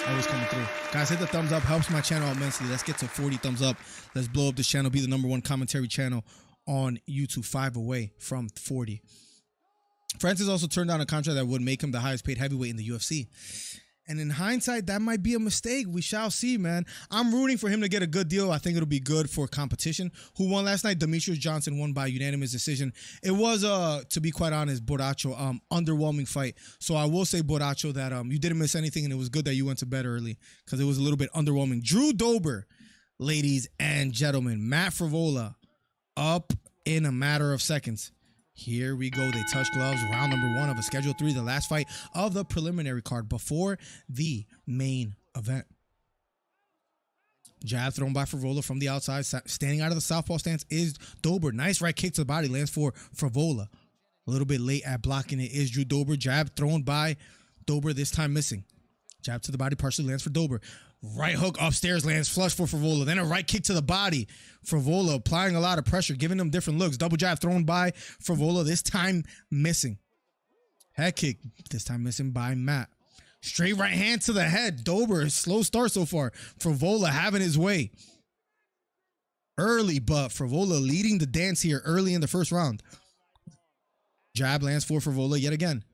Always coming through. Guys, hit the thumbs up. Helps my channel out immensely. Let's get to 40 thumbs up. Let's blow up this channel. Be the #1 commentary channel on YouTube. 5 away from 40. Francis also turned down a contract that would make him the highest paid heavyweight in the UFC. And in hindsight, that might be a mistake. We shall see, man. I'm rooting for him to get a good deal. I think it'll be good for competition. Who won last night? Demetrius Johnson won by unanimous decision. It was, to be quite honest, Borracho, underwhelming fight. So I will say, Borracho, that you didn't miss anything, and it was good that you went to bed early because it was a little bit underwhelming. Drew Dober, ladies and gentlemen. Matt Frevola up in a matter of seconds. Here we go. They touch gloves. Round number 1 of a Schedule 3, the last fight of the preliminary card before the main event. Jab thrown by Frevola from the outside. Standing out of the southpaw stance is Dober. Nice right kick to the body. Lands for Frevola. A little bit late at blocking it is Drew Dober. Jab thrown by Dober, this time missing. Jab to the body partially lands for Dober. Right hook upstairs lands flush for Frevola. Then a right kick to the body. Frevola applying a lot of pressure, giving them different looks. Double jab thrown by Frevola, this time missing. Head kick, this time missing by Matt. Straight right hand to the head. Dober, slow start so far. Frevola having his way. Early, but Frevola leading the dance here early in the first round. Jab lands for Frevola yet again.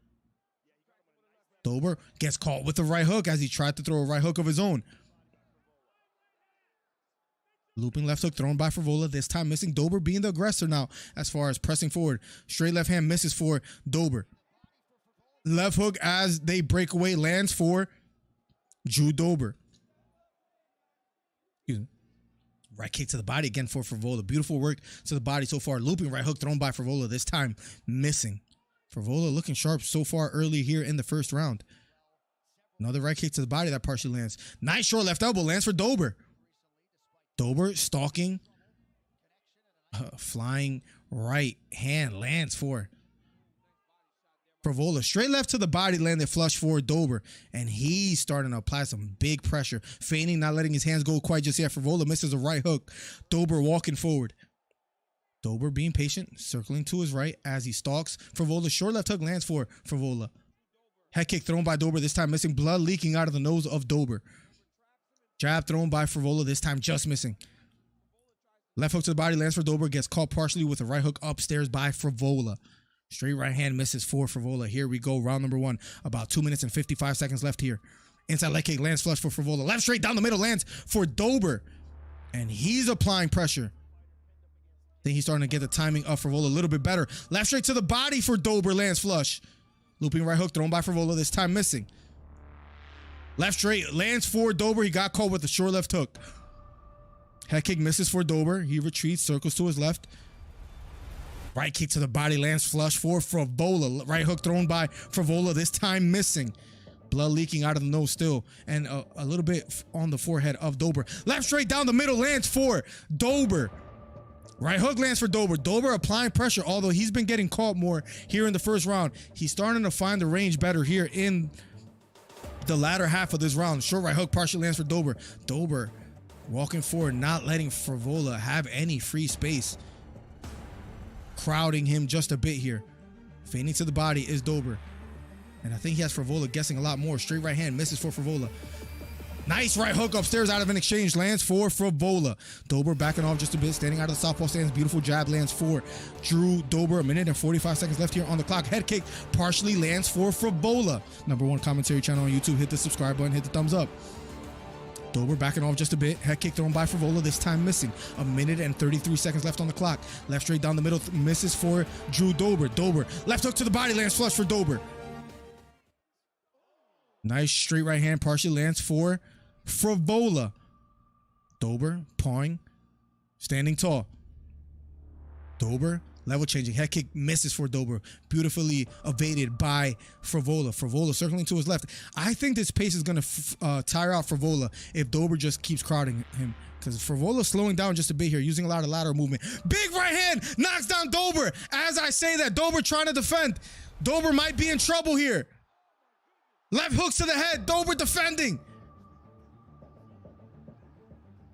Dober gets caught with the right hook as he tried to throw a right hook of his own. Looping left hook thrown by Frevola, this time missing. Dober being the aggressor now as far as pressing forward. Straight left hand misses for Dober. Left hook as they break away lands for Drew Dober. Excuse me. Right kick to the body again for Frevola. Beautiful work to the body so far. Looping right hook thrown by Frevola, this time missing. Frevola looking sharp so far early here in the first round. Another right kick to the body that partially lands. Nice short left elbow lands for Dober. Dober stalking. Flying right hand lands for Frevola. Straight left to the body landed flush for Dober. And he's starting to apply some big pressure. Feigning, not letting his hands go quite just yet. Frevola misses a right hook. Dober walking forward. Dober being patient, circling to his right as he stalks. Frevola, short left hook lands for Frevola. Head kick thrown by Dober, this time missing. Blood leaking out of the nose of Dober. Jab thrown by Frevola, this time just missing. Left hook to the body lands for Dober, gets caught partially with a right hook upstairs by Frevola. Straight right hand misses for Frevola. Here we go, round number 1. About 2 minutes and 55 seconds left here. Inside leg kick lands flush for Frevola. Left straight down the middle lands for Dober. And he's applying pressure. Then he's starting to get the timing of Frevola a little bit better. Left straight to the body for Dober, lands flush. Looping right hook thrown by Frevola, this time missing. Left straight lands for Dober. He got caught with a short left hook. Head kick misses for Dober. He retreats, circles to his left. Right kick to the body lands flush for Frevola. Right hook thrown by Frevola, this time missing. Blood leaking out of the nose still. And a little bit on the forehead of Dober. Left straight down the middle lands for Dober. Right hook lands for Dober. Dober applying pressure, although he's been getting caught more here in the first round. He's starting to find the range better here in the latter half of this round. Short right hook partially lands for Dober. Dober walking forward, not letting Frevola have any free space. Crowding him just a bit here. Feigning to the body is Dober. And I think he has Frevola guessing a lot more. Straight right hand misses for Frevola. Nice right hook upstairs out of an exchange lands for Frevola. Dober backing off just a bit, standing out of the southpaw stance. Beautiful jab lands for Drew Dober. 1 minute and 45 seconds left here on the clock. Head kick partially lands for Frevola. #1 commentary channel on YouTube. Hit the subscribe button, hit the thumbs up. Dober backing off just a bit. Head kick thrown by Frevola, this time missing. 1 minute and 33 seconds left on the clock. Left straight down the middle, misses for Drew Dober. Dober, left hook to the body, lands flush for Dober. Nice straight right hand partially lands for Frevola. Dober pawing, Standing tall. Dober, level changing. Head kick misses for Dober. Beautifully evaded by Frevola. Frevola circling to his left. I think this pace is going to tire out Frevola if Dober just keeps crowding him. Because Frevola's slowing down just a bit here, using a lot of lateral movement. Big right hand knocks down Dober. As I say that, Dober trying to defend. Dober might be in trouble here. Left hooks to the head. Dober defending.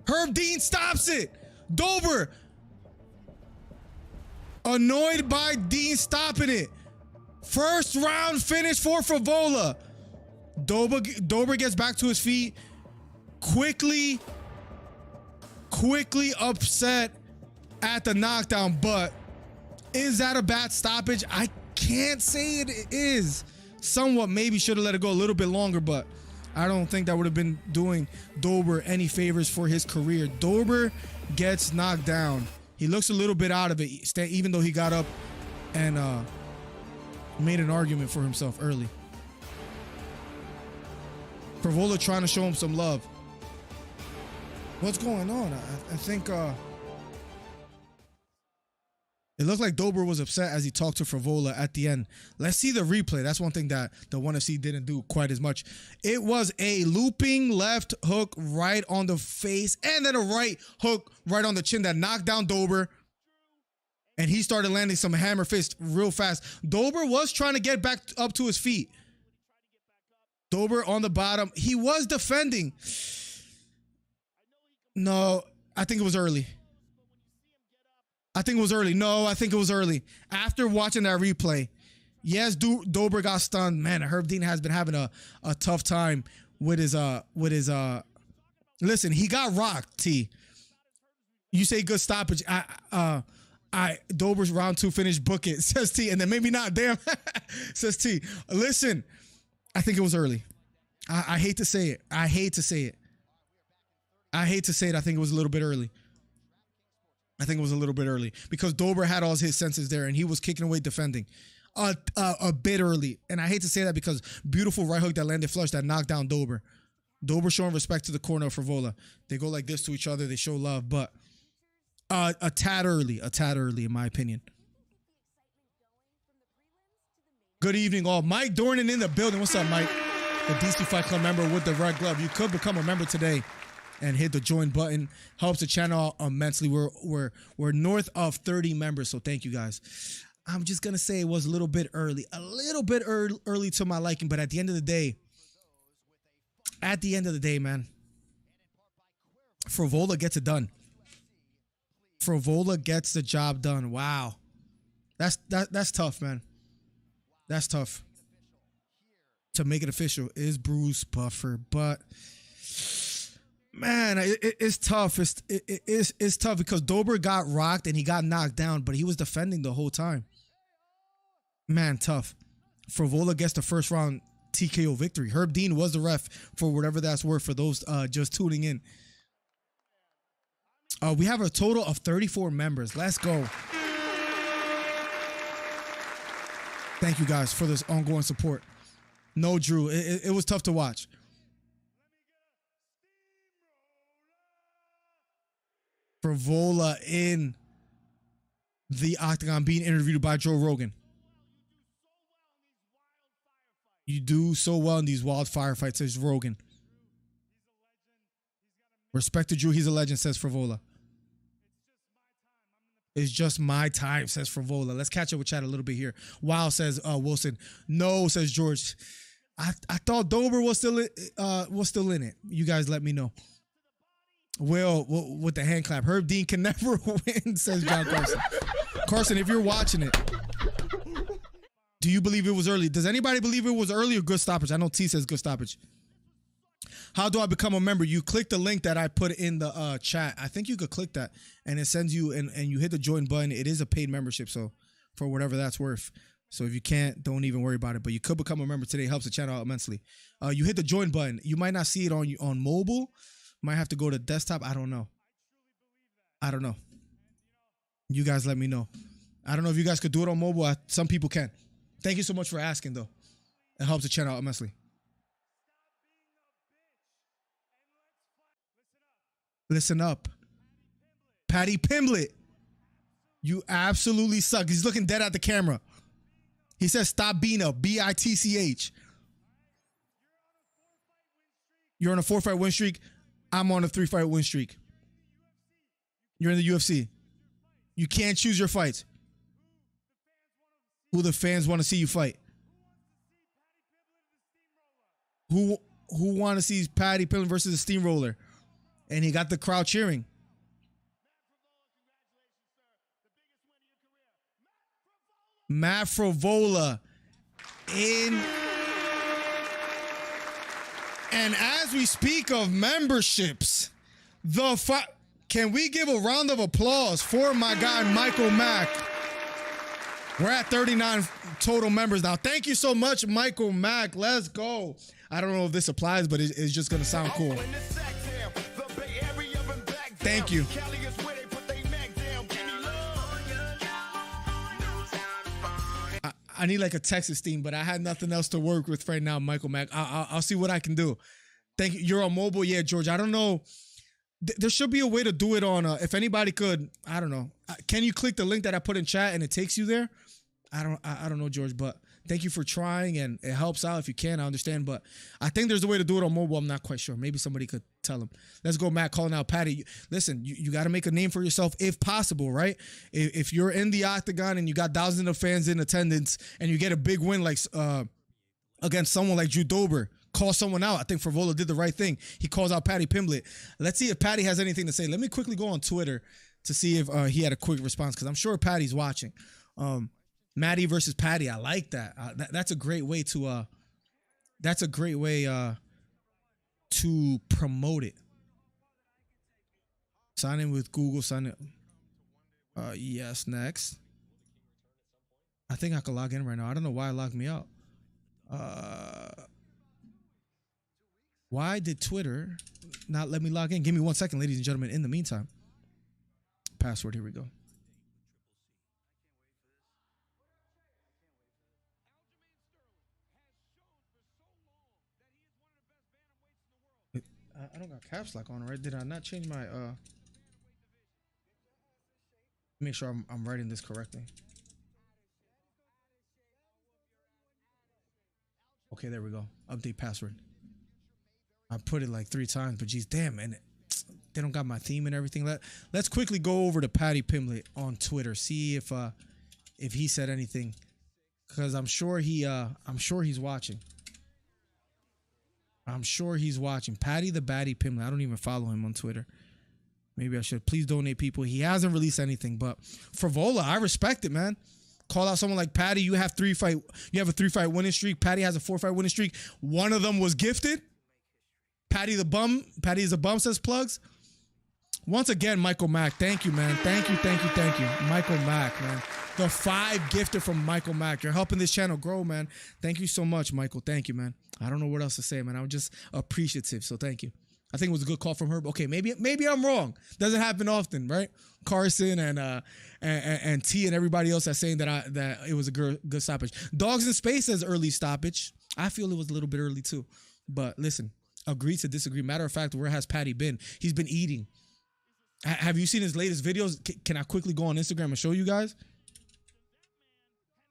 Herb Dean stops it. Dober annoyed by Dean stopping it. First round finish for Frevola. Dober gets back to his feet. Quickly upset at the knockdown, but is that a bad stoppage? I can't say it is. Somewhat, maybe should have let it go a little bit longer, but I don't think that would have been doing Dober any favors for his career. Dober gets knocked down. He looks a little bit out of it, even though he got up and made an argument for himself early. Frevola trying to show him some love. What's going on? I think it looked like Dober was upset as he talked to Frevola at the end. Let's see the replay. That's one thing that the 1FC didn't do quite as much. It was a looping left hook right on the face and then a right hook right on the chin that knocked down Dober. And he started landing some hammer fist real fast. Dober was trying to get back up to his feet. Dober on the bottom. He was defending. No, I think it was early. I think it was early. No, I think it was early. After watching that replay, yes, Dober got stunned. Man, Herb Dean has been having a tough time with his listen, he got rocked, T. You say good stoppage. Dober's round 2 finish, book it, says T, and then maybe not, damn, says T. Listen, I think it was early. I hate to say it. I think it was a little bit early. Because Dober had all his senses there and he was kicking away defending a bit early. And I hate to say that because beautiful right hook that landed flush that knocked down Dober. Dober showing respect to the corner of Frevola. They go like this to each other. They show love, but a tad early in my opinion. Good evening all. Mike Dornan in the building. What's up, Mike? The DC Fight Club member with the red glove. You could become a member today and hit the join button. Helps the channel immensely. We're north of 30 members, so thank you guys. I'm just gonna say it was a little bit early to my liking, but at the end of the day, man, Frevola gets it done. Frevola gets the job done. Wow, that's tough, man. That's tough. To make it official is Bruce Buffer, but man, it's tough. It's tough because Dober got rocked and he got knocked down, but he was defending the whole time. Man, tough. Frevola gets the first round TKO victory. Herb Dean was the ref for whatever that's worth for those just tuning in. We have a total of 34 members. Let's go. Thank you guys for this ongoing support. No, Drew, it was tough to watch. Frevola in the octagon being interviewed by Joe Rogan. You do so well in these wild firefights, says Rogan. Respect to Drew, he's a legend, says Frevola. It's just my time, says Frevola. Let's catch up with chat a little bit here. Wow, says Wilson. No, says George. I thought Dober was still in it. You guys let me know. Will with the hand clap. Herb Dean can never win, says John Carson. Carson, if you're watching it, do you believe it was early? Does anybody believe it was early or good stoppage? I know T says good stoppage. How do I become a member? You click the link that I put in the chat. I think you could click that and it sends you and you hit the join button. It is a paid membership, so for whatever that's worth. So if you can't, don't even worry about it. But you could become a member today. It helps the channel out immensely. You hit the join button. You might not see it on mobile. Might have to go to desktop. I don't know. You guys let me know. I don't know if you guys could do it on mobile. Some people can. Thank you so much for asking, though. It helps the channel out immensely. Listen up. Paddy Pimblett, you absolutely suck. He's looking dead at the camera. He says, stop being a bitch. You're on a 4-fight win streak. I'm on a 3-fight win streak. You're in the UFC. You can't choose your fights. Who the fans want to see you fight? Who want to see Paddy Pimblett versus the Steamroller? And he got the crowd cheering. Matt Frevola in. And as we speak of memberships, can we give a round of applause for my guy, Michael Mack? We're at 39 total members now. Thank you so much, Michael Mack. Let's go. I don't know if this applies, but it's just going to sound cool. Thank you. I need like a Texas theme, but I had nothing else to work with right now, Michael Mack. I'll see what I can do. Thank you. You're on mobile. Yeah, George. I don't know. There should be a way to do it on, if anybody could, I don't know. Can you click the link that I put in chat and it takes you there? I don't know, George, but thank you for trying, and it helps out if you can. I understand, but I think there's a way to do it on mobile. I'm not quite sure. Maybe somebody could tell him. Let's go, Matt, calling out Paddy. Listen, you got to make a name for yourself if possible, right? If you're in the octagon and you got thousands of fans in attendance and you get a big win like against someone like Dober, call someone out. I think Frevola did the right thing. He calls out Paddy Pimblett. Let's see if Paddy has anything to say. Let me quickly go on Twitter to see if he had a quick response, because I'm sure Paddy's watching. Maddie versus Paddy. I like that. That's a great way to to promote it. Sign in with Google. Sign in. Yes. Next. I think I can log in right now. I don't know why it logged me out. Why did Twitter not let me log in? Give me 1 second, ladies and gentlemen. In the meantime, password. Here we go. I don't got caps lock on, right? Did I not change my make sure I'm writing this correctly. Okay, there we go. Update password. I put it like 3 times, but geez, damn, and they don't got my theme and everything. Let's quickly go over to Paddy Pimblett on Twitter, see if he said anything, because I'm sure he's watching. I'm sure he's watching. Paddy the Baddy Pimblett. I don't even follow him on Twitter. Maybe I should. Please donate, people. He hasn't released anything, but Frevola, I respect it, man. Call out someone like Paddy. You have a 3-fight winning streak. Paddy has a 4-fight winning streak. One of them was gifted. Paddy the bum. Paddy is a bum, says Plugs. Once again, Michael Mack. Thank you, man. Thank you. Michael Mack, man. The 5 gifted from Michael Mack. You're helping this channel grow, man. Thank you so much, Michael. Thank you, man. I don't know what else to say, man. I'm just appreciative, so thank you. I think it was a good call from Herb. Okay, maybe I'm wrong. Doesn't happen often, right? Carson and T and everybody else that's saying that it was a good stoppage. Dogs in Space says early stoppage. I feel it was a little bit early too. But listen, agree to disagree. Matter of fact, where has Paddy been? He's been eating. Have you seen his latest videos? Can I quickly go on Instagram and show you guys?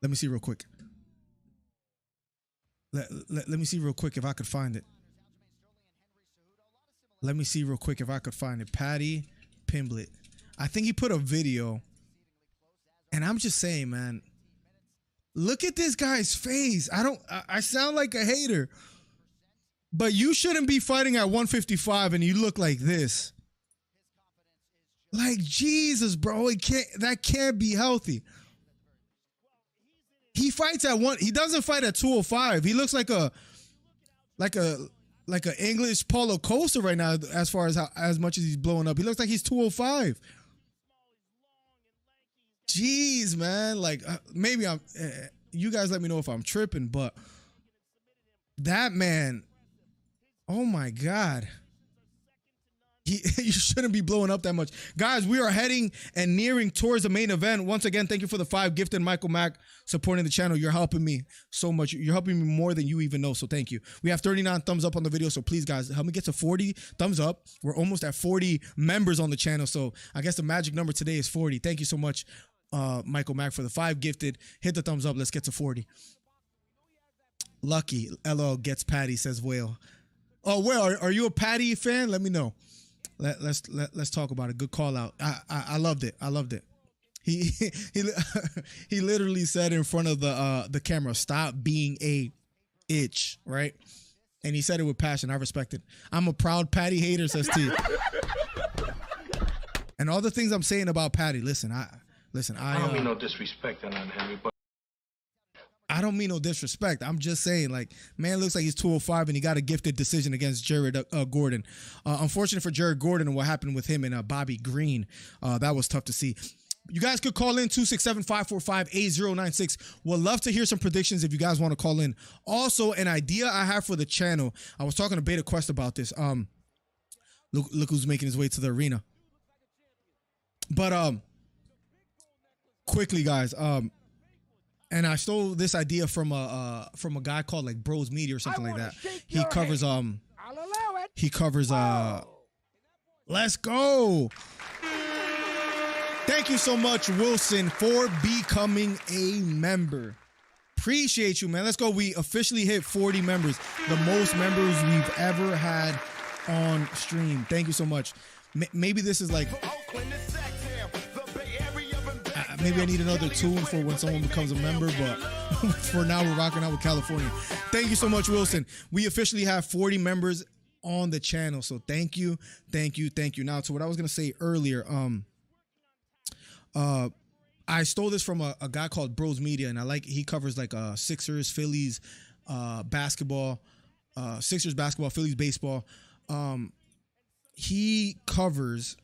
Let me see real quick. Let me see real quick if I could find it. Let me see real quick if I could find it. Paddy Pimblett. I think he put a video. And I'm just saying, man. Look at this guy's face. I sound like a hater. But you shouldn't be fighting at 155 and you look like this. Like, Jesus, bro. That can't be healthy. He fights at he doesn't fight at 205. He looks like a English Paulo Costa right now, as far as much as he's blowing up. He looks like he's 205. Jeez, man. Like, maybe you guys let me know if I'm tripping, but that man, oh my God. You shouldn't be blowing up that much. Guys, we are heading and nearing towards the main event. Once again, thank you for the 5 gifted. Michael Mack supporting the channel. You're helping me so much. You're helping me more than you even know, so thank you. We have 39 thumbs up on the video, so please, guys, help me get to 40 thumbs up. We're almost at 40 members on the channel, so I guess the magic number today is 40. Thank you so much, Michael Mack, for the 5 gifted. Hit the thumbs up. Let's get to 40. Lucky, LL gets Patty, says Whale. Oh, Whale, are you a Patty fan? Let me know. Let's talk about it. Good call out. I loved it. I loved it. He he literally said in front of the camera, "Stop being a itch," right? And he said it with passion. I respect it. I'm a proud Patty hater, says T. And all the things I'm saying about Patty. Listen, I don't mean no disrespect on Henry, but I don't mean no disrespect. I'm just saying, like, man looks like he's 205 and he got a gifted decision against Jared Gordon. Unfortunate for Jared Gordon and what happened with him and Bobby Green. That was tough to see. You guys could call in 267-545-8096. Would love to hear some predictions if you guys want to call in. Also, an idea I have for the channel. I was talking to Beta Quest about this. Look who's making his way to the arena. But quickly, guys, and I stole this idea from a guy called like Bros Media or something like that. He covers let's go. Thank you so much, Wilson, for becoming a member. Appreciate you, man. Let's go. We officially hit 40 members, the most members we've ever had on stream. Thank you so much. Maybe this is like maybe I need another tune for when someone becomes a member, but for now we're rocking out with California. Thank you so much, Wilson. We officially have 40 members on the channel, so thank you. Now, to what I was gonna say earlier, I stole this from a guy called Bros Media, and he covers like Sixers, Phillies, basketball, Sixers basketball, Phillies baseball. He covers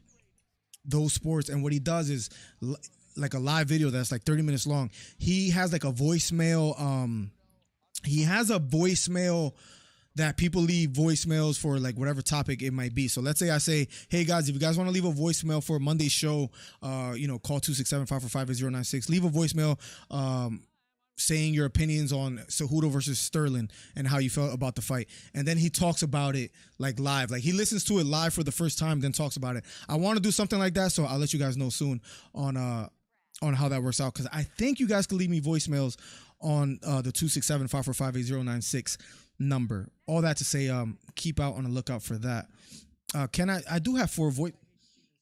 those sports, and what he does is like a live video that's like 30 minutes long. He has like a voicemail. He has a voicemail that people leave voicemails for like whatever topic it might be. So let's say I say, hey guys, if you guys want to leave a voicemail for Monday's show, call 267-545-8096. Leave a voicemail saying your opinions on Cejudo versus Sterling and how you felt about the fight. And then he talks about it like live. Like he listens to it live for the first time, then talks about it. I want to do something like that, so I'll let you guys know soon on how that works out, because I think you guys can leave me voicemails on the 267-545-8096 number. All that to say, keep out on the lookout for that. I do have 4 voice.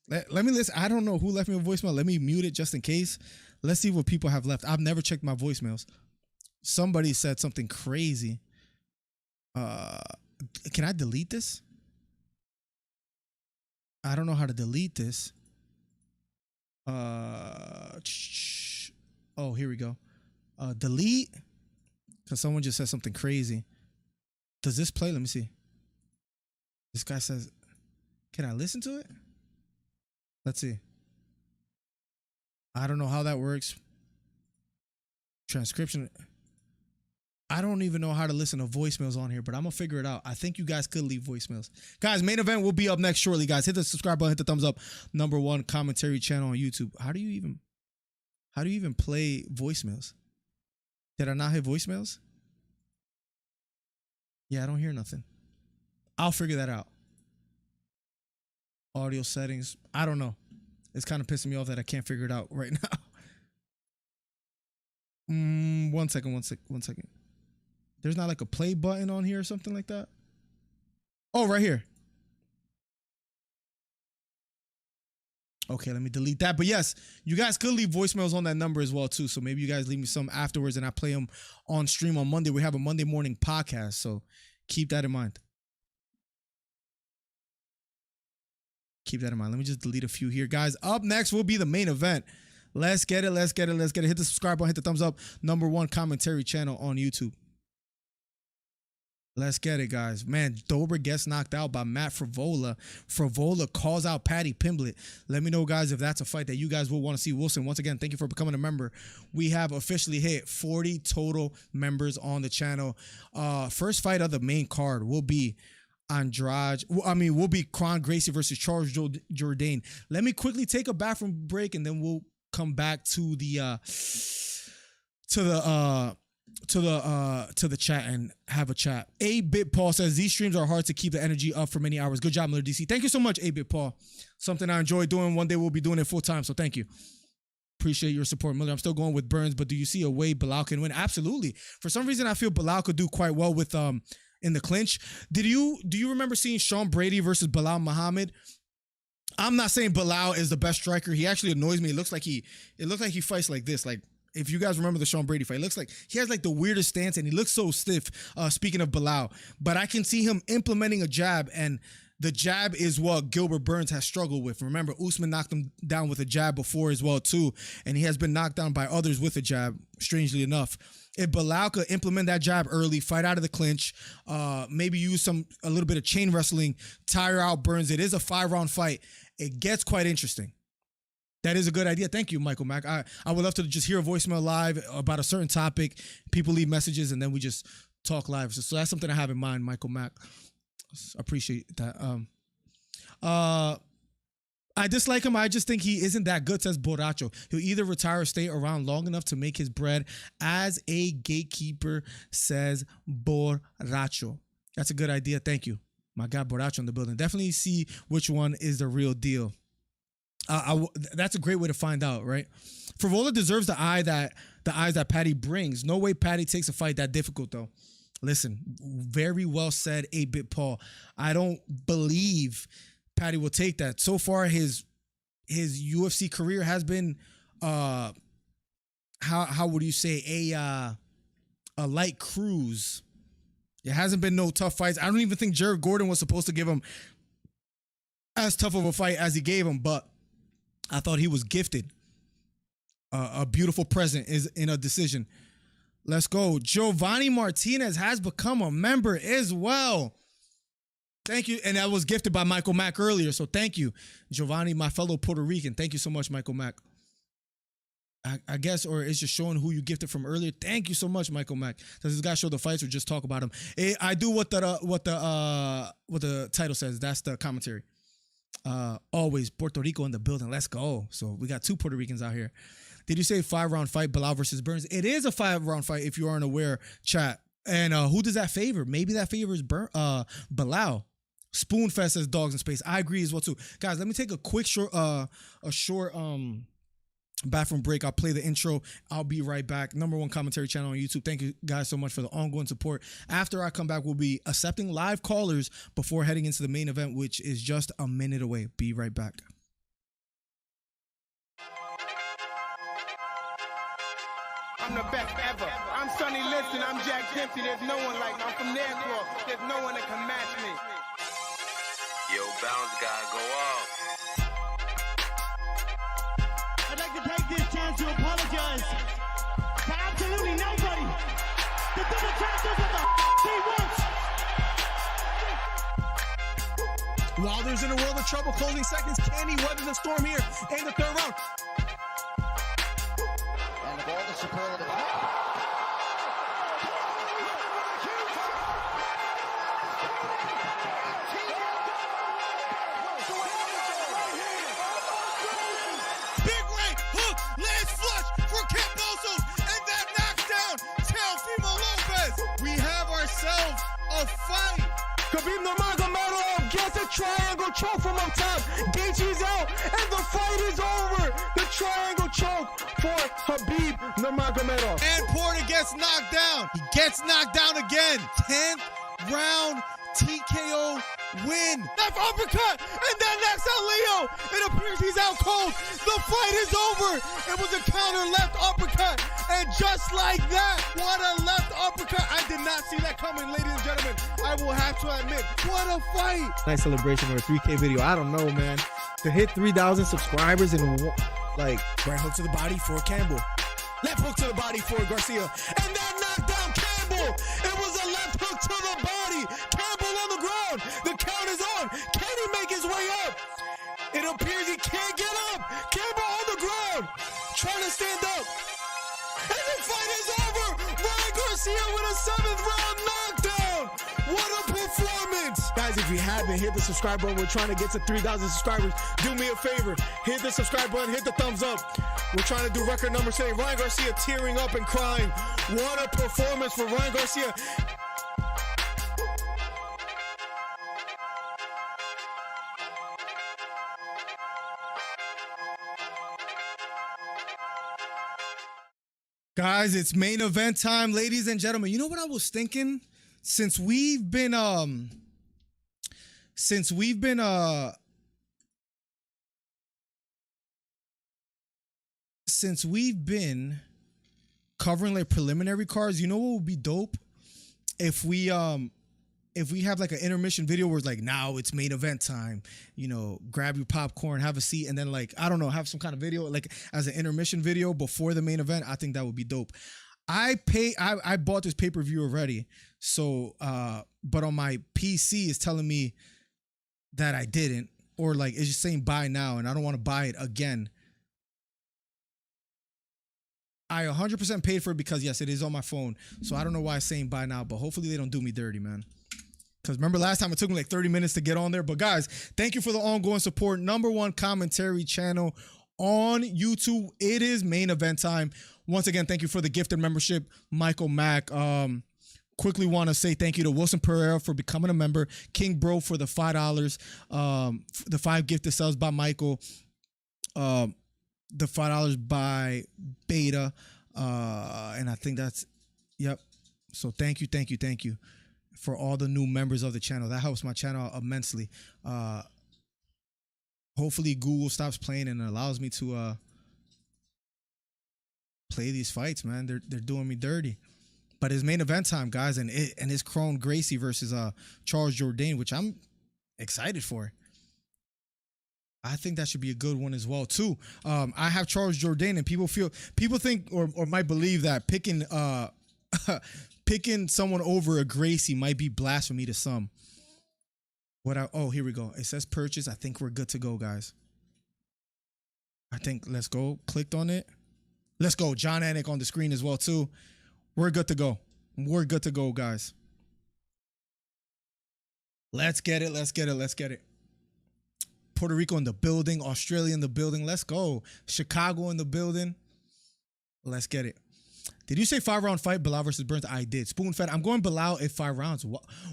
Let me listen. I don't know who left me a voicemail. Let me mute it just in case. Let's see what people have left. I've never checked my voicemails. Somebody said something crazy. Can I delete this? I don't know how to delete this. Oh, here we go. Delete, because someone just said something crazy. Does this play? Let me see. This guy says, can I listen to it? Let's see. I don't know how that works. Transcription. I don't even know how to listen to voicemails on here, but I'm going to figure it out. I think you guys could leave voicemails. Guys, main event will be up next shortly, guys. Hit the subscribe button, hit the thumbs up. #1 commentary channel on YouTube. How do you even play voicemails? Did I not hit voicemails? Yeah, I don't hear nothing. I'll figure that out. Audio settings. I don't know. It's kind of pissing me off that I can't figure it out right now. One second. There's not like a play button on here or something like that. Oh, right here. Okay, let me delete that. But yes, you guys could leave voicemails on that number as well too. So maybe you guys leave me some afterwards and I play them on stream on Monday. We have a Monday morning podcast, so keep that in mind. Keep that in mind. Let me just delete a few here. Guys, up next will be the main event. Let's get it. Hit the subscribe button, hit the thumbs up. #1 commentary channel on YouTube. Let's get it, guys. Man, Dober gets knocked out by Matt Frevola. Frevola calls out Paddy Pimblett. Let me know, guys, if that's a fight that you guys will want to see. Wilson, once again, thank you for becoming a member. We have officially hit 40 total members on the channel. First fight of the main card will be Andrade. I mean, will be Gracie versus Jourdain. Let me quickly take a bathroom break, and then we'll come back to the chat and have a chat. 8-Bit Paul says these streams are hard to keep the energy up for many hours. Good job, Miller DC. Thank you so much, 8-Bit Paul. Something I enjoy doing. One day we'll be doing it full time. So thank you. Appreciate your support, Miller. I'm still going with Burns, but do you see a way Bilal can win? Absolutely. For some reason, I feel Bilal could do quite well with in the clinch. Do you remember seeing Sean Brady versus Bilal Muhammad? I'm not saying Bilal is the best striker. He actually annoys me. It looks like he fights like this. Like, if you guys remember the Sean Brady fight, it looks like he has like the weirdest stance and he looks so stiff. Speaking of Bilal, but I can see him implementing a jab, and the jab is what Gilbert Burns has struggled with. Remember, Usman knocked him down with a jab before as well too, and he has been knocked down by others with a jab, strangely enough. If Bilal could implement that jab early, fight out of the clinch, maybe use a little bit of chain wrestling, tire out Burns. It is a 5-round fight. It gets quite interesting. That is a good idea. Thank you, Michael Mack. I would love to just hear a voicemail live about a certain topic. People leave messages and then we just talk live. So that's something I have in mind, Michael Mack. Appreciate that. I dislike him. I just think he isn't that good, says Borracho. He'll either retire or stay around long enough to make his bread as a gatekeeper, says Borracho. That's a good idea. Thank you. My guy Borracho in the building. Definitely see which one is the real deal. That's a great way to find out, right? Frevola deserves the eyes that Patty brings. No way Patty takes a fight that difficult, though. Listen, very well said, 8-Bit Paul. I don't believe Patty will take that. So far, his UFC career has been how would you say a light cruise. It hasn't been no tough fights. I don't even think Jared Gordon was supposed to give him as tough of a fight as he gave him, but I thought he was gifted. A beautiful present is in a decision. Let's go. Giovanni Martinez has become a member as well. Thank you. And that was gifted by Michael Mack earlier. So thank you, Giovanni, my fellow Puerto Rican. Thank you so much, Michael Mack. I guess, or it's just showing who you gifted from earlier. Thank you so much, Michael Mack. Does this guy show the fights or just talk about them? I do what the title says. That's the commentary. Always Puerto Rico in the building. Let's go. So we got 2 Puerto Ricans out here. Did you say 5-round fight, Bilal versus Burns? It is a 5-round fight if you aren't aware, chat. And who does that favor? Maybe that favors Bilal. Spoonfest says dogs in space. I agree as well too. Guys, let me take a quick short bathroom break. I'll play the intro. I'll be right back. #1 commentary channel on YouTube. Thank you guys so much for the ongoing support. After I come back, we'll be accepting live callers before heading into the main event, which is just a minute away. Be right back. I'm the best ever. I'm Sonny Liston. I'm Jack Dempsey. There's no one like me. I'm from Nairclaw. There's no one that can match me. Yo, bounce guy, go off. I'd like to take this chance to apologize to absolutely nobody. The double champ does what the he wants. Wilder's in a world of trouble. Closing seconds. Can he weather the storm here in the 3rd round? And of all the superlative. Big right hook, lands flush for Cambosos, and that knocks down Teofimo Lopez. We have ourselves a fight. Khabib Nurmagomedov gets a triangle choke from up top. Gaethje's out, and the fight is over. The triangle choke for Khabib Nurmagomedov. And Porter gets knocked down. He gets knocked down again. 10th round TKO win. Left uppercut, and that knocks out Leo. It appears he's out cold. The fight is over. It was a counter left uppercut, and just like that, what a left uppercut. I did not see that coming, ladies and gentlemen. I will have to admit, what a fight. Nice celebration for a 3K video. I don't know, man. To hit 3,000 subscribers in like right hook to the body for Campbell. Left hook to the body for Garcia, and that knocked down Campbell. It was a left hook to the body. Campbell on the ground. The count is on. Can he make his way up? It appears he can't get up. Campbell on the ground, trying to stand up. And the fight is over. Ryan Garcia with a 7th round knockdown. What a performance. Guys, Guys, if you haven't, hit the subscribe button. We're trying to get to 3,000 subscribers. Do me a favor. Hit the subscribe button. Hit the thumbs up. We're trying to do record numbers today. Ryan Garcia tearing up and crying. What a performance for Ryan Garcia. Guys, it's main event time, ladies and gentlemen. You know what I was thinking? Since we've been covering like preliminary cards, you know what would be dope? If we have like an intermission video where it's like, now it's main event time, you know, grab your popcorn, have a seat, and then like, I don't know, have some kind of video like as an intermission video before the main event. I think that would be dope. I bought this pay-per-view already. So, but on my PC it's telling me that I didn't, or like, it's just saying buy now, and I don't want to buy it again. I 100% paid for it because yes, it is on my phone. So I don't know why it's saying buy now, but hopefully they don't do me dirty, man. Because remember last time it took me like 30 minutes to get on there. But guys, thank you for the ongoing support. #1 commentary channel on YouTube. It is main event time. Once again, thank you for the gifted membership, Michael Mack. Quickly want to say thank you to Wilson Pereira for becoming a member. King Bro for the $5. The 5 gifted subs by Michael. The $5 by Beta. And I think that's, yep. So thank you for all the new members of the channel. That helps my channel immensely. Hopefully Google stops playing and allows me to play these fights, man. They're doing me dirty. But it's main event time, guys, and it's Crone Gracie versus Charles Jourdain, which I'm excited for. I think that should be a good one as well too. I have Charles Jourdain, and people think or might believe that picking someone over a Gracie might be blasphemy to some. Oh, here we go. It says purchase. I think we're good to go, guys. I think let's go. Clicked on it. Let's go. John Anik on the screen as well too. We're good to go. We're good to go, guys. Let's get it. Let's get it. Let's get it. Puerto Rico in the building. Australia in the building. Let's go. Chicago in the building. Let's get it. Did you say 5-round fight, Bilal versus Burns? I did. Spoon fed. I'm going Bilal at 5 rounds.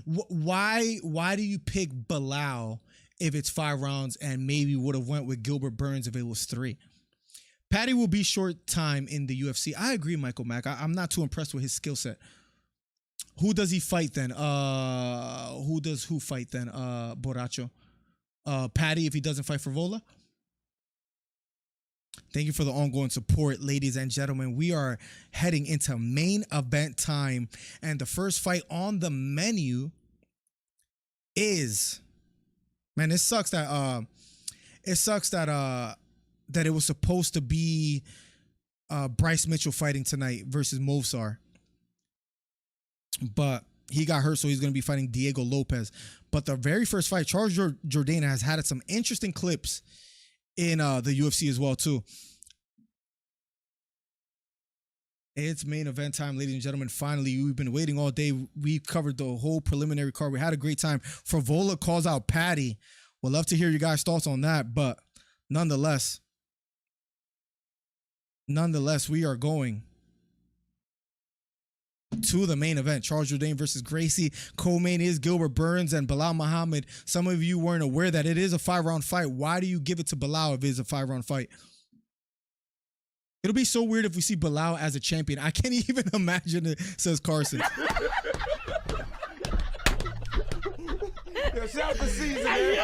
Why do you pick Bilal if it's 5 rounds and maybe would have went with Gilbert Burns if it was 3? Patty will be short time in the UFC. I agree, Michael Mack. I'm not too impressed with his skill set. Who does he fight then? Who fight then? Borracho. Patty if he doesn't fight Frevola. Thank you for the ongoing support, ladies and gentlemen. We are heading into main event time, and the first fight on the menu is, man, it sucks that that it was supposed to be Bryce Mitchell fighting tonight versus Movsar, but he got hurt, so he's going to be fighting Diego Lopez. But the very first fight, Charles Jourdain has had some interesting clips in the UFC as well too. It's main event time, ladies and gentlemen. Finally, we've been waiting all day. We covered the whole preliminary card. We had a great time. Frevola calls out Patty. We'd love to hear you guys' thoughts on that, but nonetheless, we are going to the main event. Charles Jourdain versus Gracie. Co-main is Gilbert Burns and Bilal Muhammad. Some of you weren't aware that it is a 5-round fight. Why do you give it to Bilal if it is a 5-round fight? It'll be so weird if we see Bilal as a champion. I can't even imagine it, says Carson. Shout the season, man.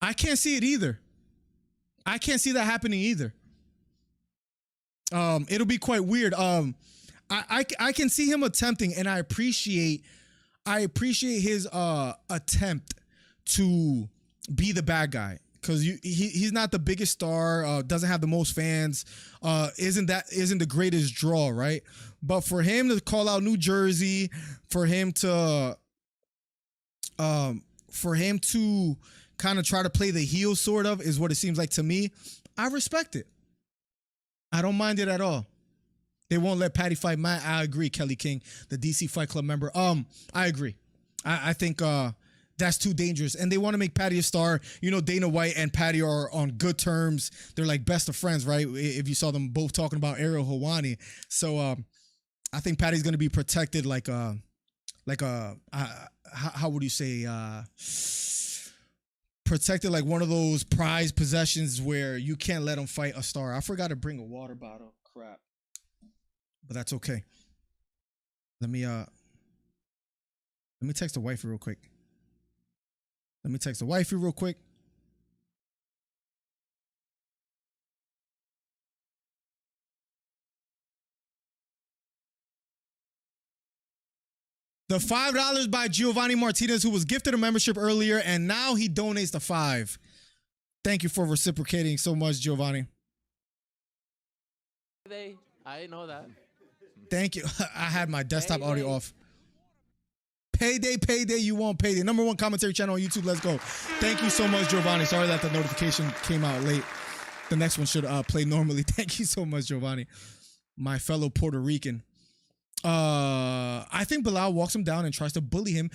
I can't see it either. I can't see that happening either. It'll be quite weird. I can see him attempting, and I appreciate his attempt to be the bad guy, because he's not the biggest star, doesn't have the most fans, isn't the greatest draw, right? But for him to call out New Jersey, for him to kind of try to play the heel, sort of, is what it seems like to me. I respect it. I don't mind it at all. They won't let Patty fight Matt. I agree, Kelly King, the DC Fight Club member. I agree. I think that's too dangerous. And they want to make Patty a star. You know, Dana White and Patty are on good terms. They're like best of friends, right? If you saw them both talking about Ariel Helwani. So I think Patty's going to be protected how would you say, protected like one of those prized possessions where you can't let him fight a star. I forgot to bring a water bottle. Crap. But that's okay. Let me text the wifey real quick. The $5 by Giovanni Martinez, who was gifted a membership earlier, and now he donates the $5. Thank you for reciprocating so much, Giovanni. I didn't know that. Thank you. I had my desktop audio off. Payday, you want payday. Number one commentary channel on YouTube. Let's go. Thank you so much, Giovanni. Sorry that the notification came out late. The next one should play normally. Thank you so much, Giovanni. My fellow Puerto Rican. I think Bilal walks him down and tries to bully him.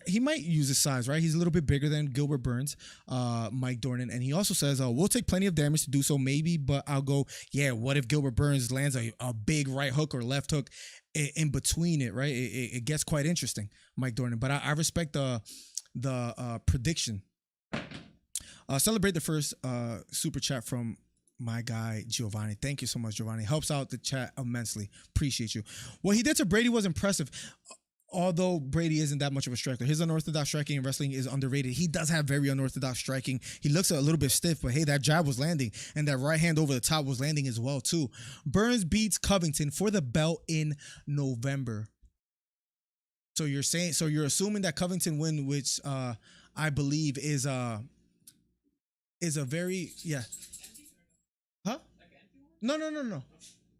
He might use his size, right? He's a little bit bigger than Gilbert Burns, Mike Dornan. And he also says, we'll take plenty of damage to do so, maybe, but I'll go, yeah, what if Gilbert Burns lands a big right hook or left hook in between it, right? It gets quite interesting, Mike Dornan. But I respect the prediction. Celebrate the first super chat from my guy Giovanni. Thank you so much, Giovanni. Helps out the chat immensely. Appreciate you. What he did to Brady was impressive. Although Brady isn't that much of a striker, his unorthodox striking in wrestling is underrated. He does have very unorthodox striking. He looks a little bit stiff, but hey, that jab was landing, and that right hand over the top was landing as well too. Burns beats Covington for the belt in November. So you're assuming that Covington win, which I believe is a very Huh? No.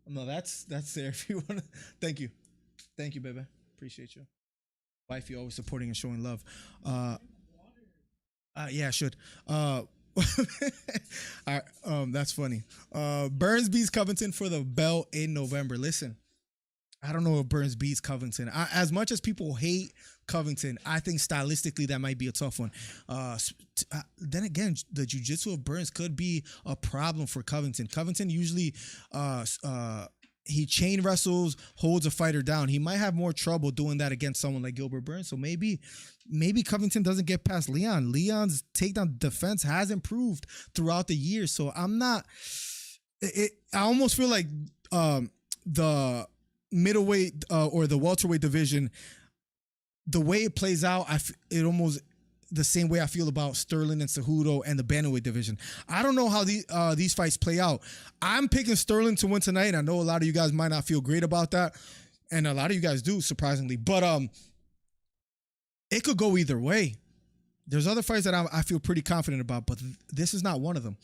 No, that's there if you want to. Thank you, baby. Appreciate you. Wifey always supporting and showing love. Yeah, I should. All right, that's funny. Burns beats Covington for the belt in November. Listen, I don't know if Burns beats Covington. As much as people hate Covington, I think stylistically that might be a tough one. Then again, the jiu-jitsu of Burns could be a problem for Covington. Covington usually he chain wrestles, holds a fighter down. He might have more trouble doing that against someone like Gilbert Burns. So maybe Covington doesn't get past Leon. Leon's takedown defense has improved throughout the years. So I almost feel like the middleweight or the welterweight division, the way it plays out, it almost the same way I feel about Sterling and Cejudo and the bantamweight division. I don't know how these fights play out. I'm picking Sterling to win tonight. I know a lot of you guys might not feel great about that, and a lot of you guys do, surprisingly. But it could go either way. There's other fights that I feel pretty confident about, but this is not one of them.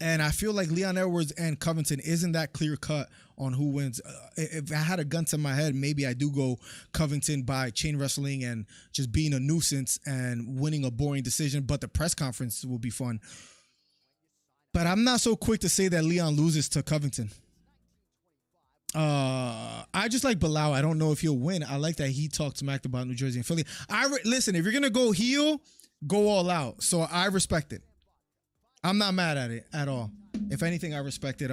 And I feel like Leon Edwards and Covington isn't that clear cut on who wins. If I had a gun to my head, maybe I do go Covington by chain wrestling and just being a nuisance and winning a boring decision. But the press conference will be fun. But I'm not so quick to say that Leon loses to Covington. I just like Bilal. I don't know if he'll win. I like that he talked smack about New Jersey and Philly. Listen, if you're going to go heel, go all out. So I respect it. I'm not mad at it at all. If anything, I respected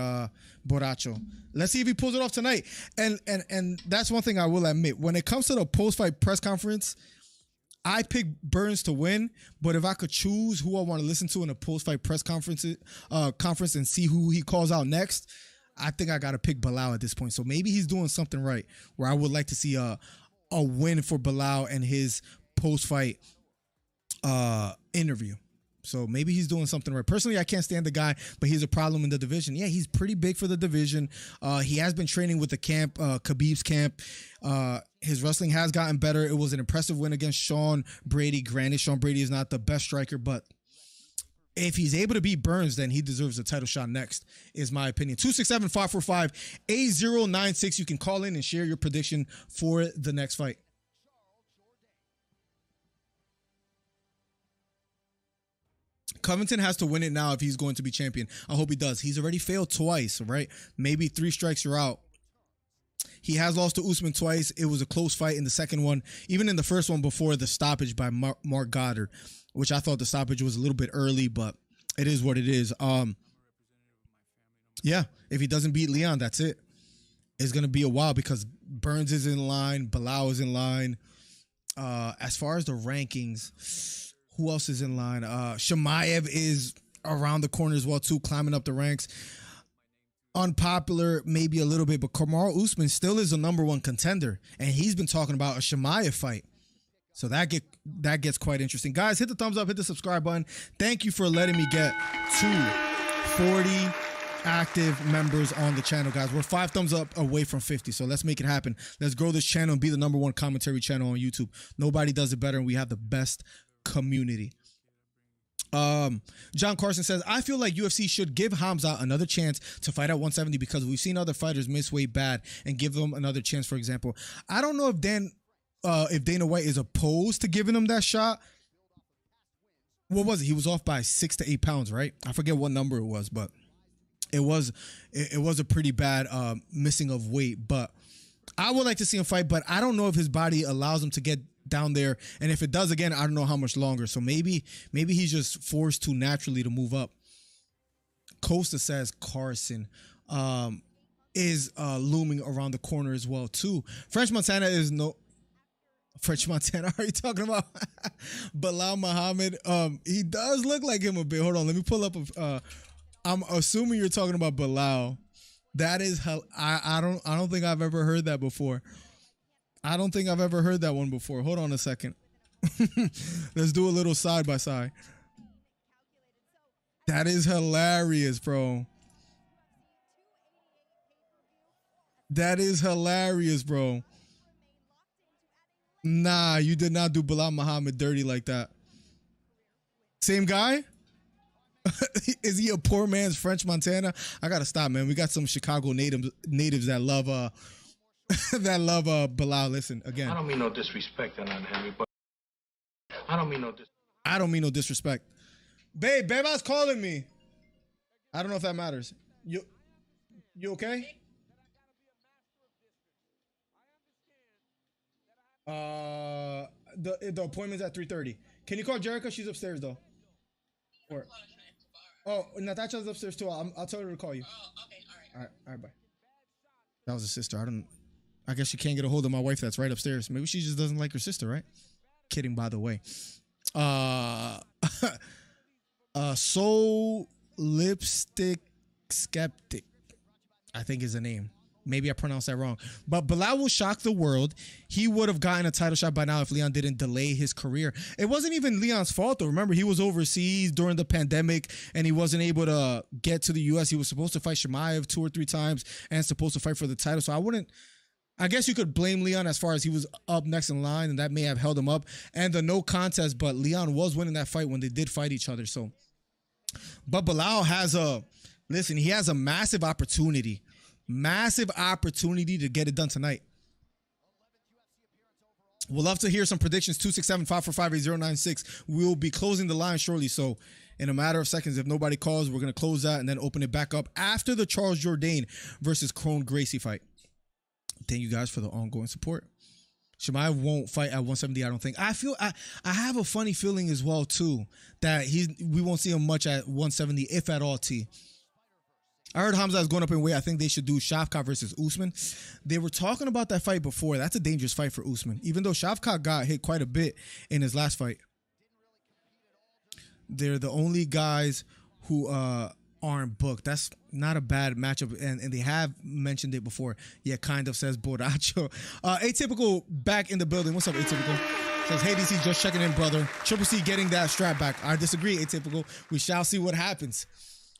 Borracho. Let's see if he pulls it off tonight. And that's one thing I will admit. When it comes to the post-fight press conference, I pick Burns to win. But if I could choose who I want to listen to in a post-fight press conference and see who he calls out next, I think I got to pick Bilal at this point. So maybe he's doing something right, where I would like to see a win for Bilal and his post-fight interview. So maybe he's doing something right. Personally, I can't stand the guy, but he's a problem in the division. Yeah, he's pretty big for the division. He has been training with the camp, Khabib's camp. His wrestling has gotten better. It was an impressive win against Sean Brady. Granted, Sean Brady is not the best striker, but if he's able to beat Burns, then he deserves a title shot next, is my opinion. 267-545-8096. You can call in and share your prediction for the next fight. Covington has to win it now if he's going to be champion. I hope he does. He's already failed twice, right? Maybe 3 strikes, you're out. He has lost to Usman twice. It was a close fight in the second one, even in the first one before the stoppage by Mark Goddard, which I thought the stoppage was a little bit early, but it is what it is. Yeah, if he doesn't beat Leon, that's it. It's going to be a while because Burns is in line, Bilal is in line. As far as the rankings, who else is in line? Chimaev is around the corner as well, too, climbing up the ranks. Unpopular, maybe a little bit, but Kamaru Usman still is a number one contender, and he's been talking about a Chimaev fight. So that gets quite interesting. Guys, hit the thumbs up, hit the subscribe button. Thank you for letting me get to 40 active members on the channel, guys. We're 5 thumbs up away from 50, so let's make it happen. Let's grow this channel and be the number one commentary channel on YouTube. Nobody does it better, and we have the best community. John Carson says, I feel like UFC should give Hamza another chance to fight at 170 because we've seen other fighters miss weight bad and give them another chance. For example, I don't know if Dana White is opposed to giving him that shot. What was it? He was off by 6 to 8 pounds, right? I forget what number it was, but it was a pretty bad missing of weight. But I would like to see him fight, but I don't know if his body allows him to get down there, and if it does again, I don't know how much longer. So maybe he's just forced to naturally to move up. Costa says Carson is looming around the corner as well too. French Montana is no French Montana. Are you talking about Bilal Muhammad? He does look like him a bit. Hold on, let me pull up. I'm assuming you're talking about Bilal. That is I don't think I've ever heard that before. I don't think I've ever heard that one before. Hold on a second. Let's do a little side by side. That is hilarious, bro. That is hilarious, bro. Nah, you did not do Bilal Muhammad dirty like that. Same guy? Is he a poor man's French Montana? I gotta stop, man. We got some Chicago natives that love Bilal. Listen, again. I don't mean no disrespect on Henry, but I don't mean no disrespect. Babe, Beba's calling me. I don't know if that matters. You okay? The appointment's at 3:30. Can you call Jerica? She's upstairs though. Or, oh, Natasha's upstairs too. I'll tell her to call you. Oh, okay, all right, bye. That was a sister. I guess she can't get a hold of my wife that's right upstairs. Maybe she just doesn't like her sister, right? Kidding, by the way. Soul Lipstick Skeptic, I think is the name. Maybe I pronounced that wrong. But Bilal will shock the world. He would have gotten a title shot by now if Leon didn't delay his career. It wasn't even Leon's fault, though. Remember, he was overseas during the pandemic, and he wasn't able to get to the U.S. He was supposed to fight Chimaev 2 or 3 times and supposed to fight for the title. So I guess you could blame Leon as far as he was up next in line, and that may have held him up. And the no contest, but Leon was winning that fight when they did fight each other. So, but Bilal has he has a massive opportunity to get it done tonight. We'll love to hear some predictions. 267-545-8096. We'll be closing the line shortly. So in a matter of seconds, if nobody calls, we're going to close that and then open it back up after the Charles Jourdain versus Gracie fight. Thank you guys for the ongoing support. Chimaev won't fight at 170, I don't think. I have a funny feeling as well, too, that we won't see him much at 170, if at all, T. I heard Hamza is going up in weight. I think they should do Shavkat versus Usman. They were talking about that fight before. That's a dangerous fight for Usman, even though Shavkat got hit quite a bit in his last fight. They're the only guys who aren't booked. That's not a bad matchup, and they have mentioned it before. Yeah, kind of, says Borracho. Atypical back in the building. What's up, Atypical? Says, hey, DC, just checking in, brother. Triple C getting that strap back. I disagree, Atypical. We shall see what happens.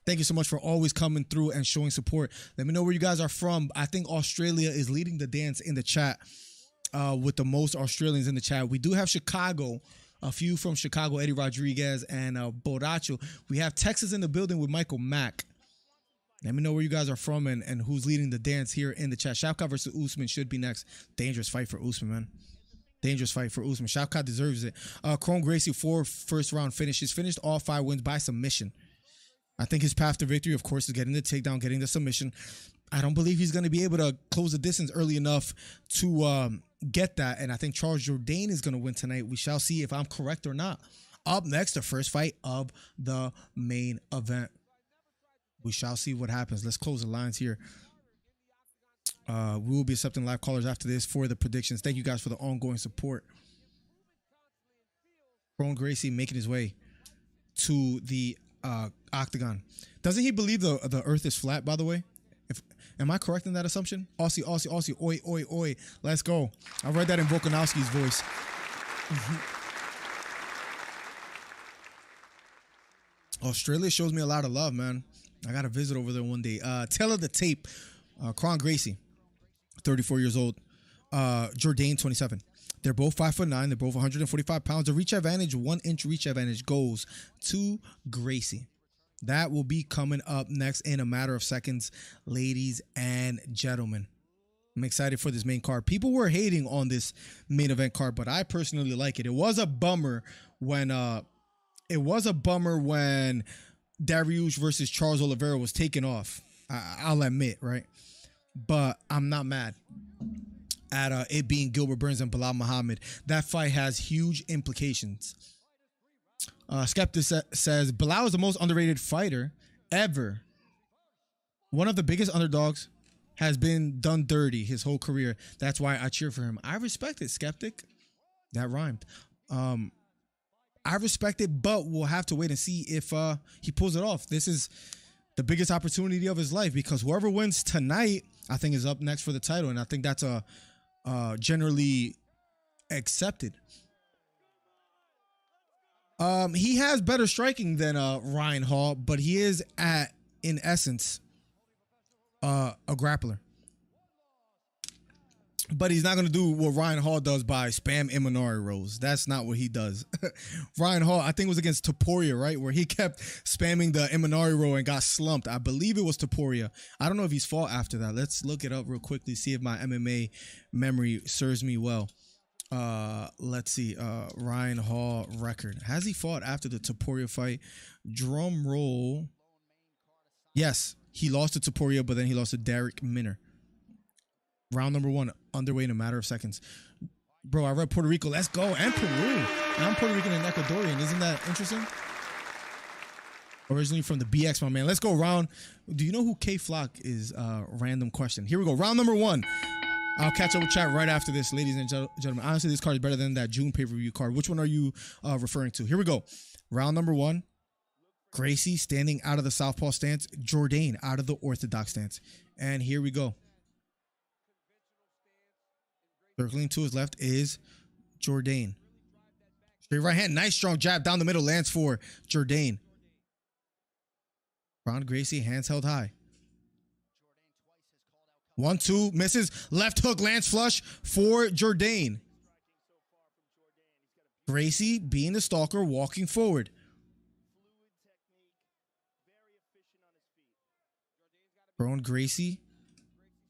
Thank you so much for always coming through and showing support. Let me know where you guys are from. I think Australia is leading the dance in the chat with the most Australians in the chat. We do have Chicago, a few from Chicago, Eddie Rodriguez and Borracho. We have Texas in the building with Michael Mack. Let me know where you guys are from and who's leading the dance here in the chat. Shavkat versus Usman should be next. Dangerous fight for Usman, man. Dangerous fight for Usman. Shavkat deserves it. Gracie, 4 first-round finishes. Finished all 5 wins by submission. I think his path to victory, of course, is getting the takedown, getting the submission. I don't believe he's going to be able to close the distance early enough to get that. And I think Charles Jourdain is going to win tonight. We shall see if I'm correct or not. Up next, the first fight of the main event. We shall see what happens. Let's close the lines here. We will be accepting live callers after this for the predictions. Thank you guys for the ongoing support. Ron Gracie making his way to the octagon. Doesn't he believe the earth is flat, by the way? Am I correct in that assumption? Aussie, Aussie, Aussie, oi, oi, oi. Let's go. I read that in Volkanovski's voice. Australia shows me a lot of love, man. I got to visit over there one day. Tail of the tape. Ron Gracie, 34 years old. Jourdain, 27. They're both 5'9". They're both 145 pounds. The reach advantage, 1 inch reach advantage goes to Gracie. That will be coming up next in a matter of seconds, ladies and gentlemen. I'm excited for this main card. People were hating on this main event card, but I personally like it. It was a bummer when Dariush versus Charles Oliveira was taken off. I'll admit, right? But I'm not mad at it being Gilbert Burns and Bilal Muhammad. That fight has huge implications. Skeptic says Bilal is the most underrated fighter ever. One of the biggest underdogs, has been done dirty his whole career. That's why I cheer for him. I respect it, Skeptic. That rhymed. I respect it, but we'll have to wait and see if he pulls it off. This is the biggest opportunity of his life, because whoever wins tonight, I think, is up next for the title, and I think that's generally accepted. He has better striking than Ryan Hall, but he is in essence, a grappler. But he's not going to do what Ryan Hall does by spam Imanari rolls. That's not what he does. Ryan Hall, I think it was against Topuria, right? Where he kept spamming the Imanari roll and got slumped. I believe it was Topuria. I don't know if he's fought after that. Let's look it up real quickly, see if my MMA memory serves me well. Let's see. Ryan Hall record. Has he fought after the Topuria fight? Drum roll. Yes, he lost to Topuria, but then he lost to Derek Minner. Round number 1 underway in a matter of seconds. Bro, I read Puerto Rico. Let's go. And Peru. And I'm Puerto Rican and Ecuadorian. Isn't that interesting? Originally from the BX, my man. Let's go round. Do you know who K Flock is? Random question. Here we go. Round number 1. I'll catch up with chat right after this, ladies and gentlemen. Honestly, this card is better than that June pay-per-view card. Which one are you referring to? Here we go. Round number 1. Gracie standing out of the southpaw stance. Jourdain out of the orthodox stance. And here we go. Circling to his left is Jourdain. Straight right hand. Nice strong jab down the middle. Lands for Jourdain. Ron Gracie, hands held high. 1-2. Misses. Left hook lands flush for Jourdain. Gracie being the stalker, walking forward. Ron Gracie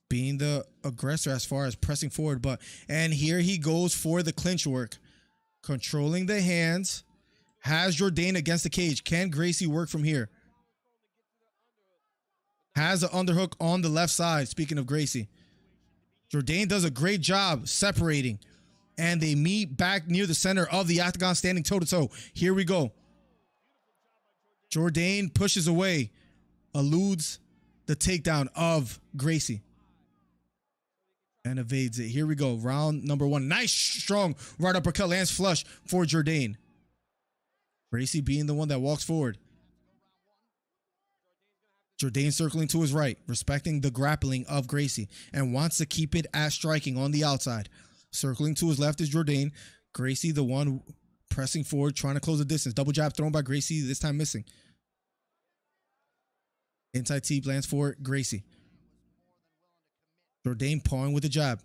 being the aggressor as far as pressing forward, and here he goes for the clinch work. Controlling the hands. Has Jourdain against the cage. Can Gracie work from here? Has the underhook on the left side. Speaking of Gracie, Jourdain does a great job separating, and they meet back near the center of the octagon, standing toe-to-toe. Here we go. Jourdain pushes away, eludes the takedown of Gracie, and evades it. Here we go. Round number 1. Nice, strong right uppercut lands flush for Jourdain. Gracie being the one that walks forward. Jourdain circling to his right, respecting the grappling of Gracie, and wants to keep it at striking on the outside. Circling to his left is Jourdain. Gracie, the one pressing forward, trying to close the distance. Double jab thrown by Gracie, this time missing. Inside teep lands for Gracie. Jourdain pawing with the jab.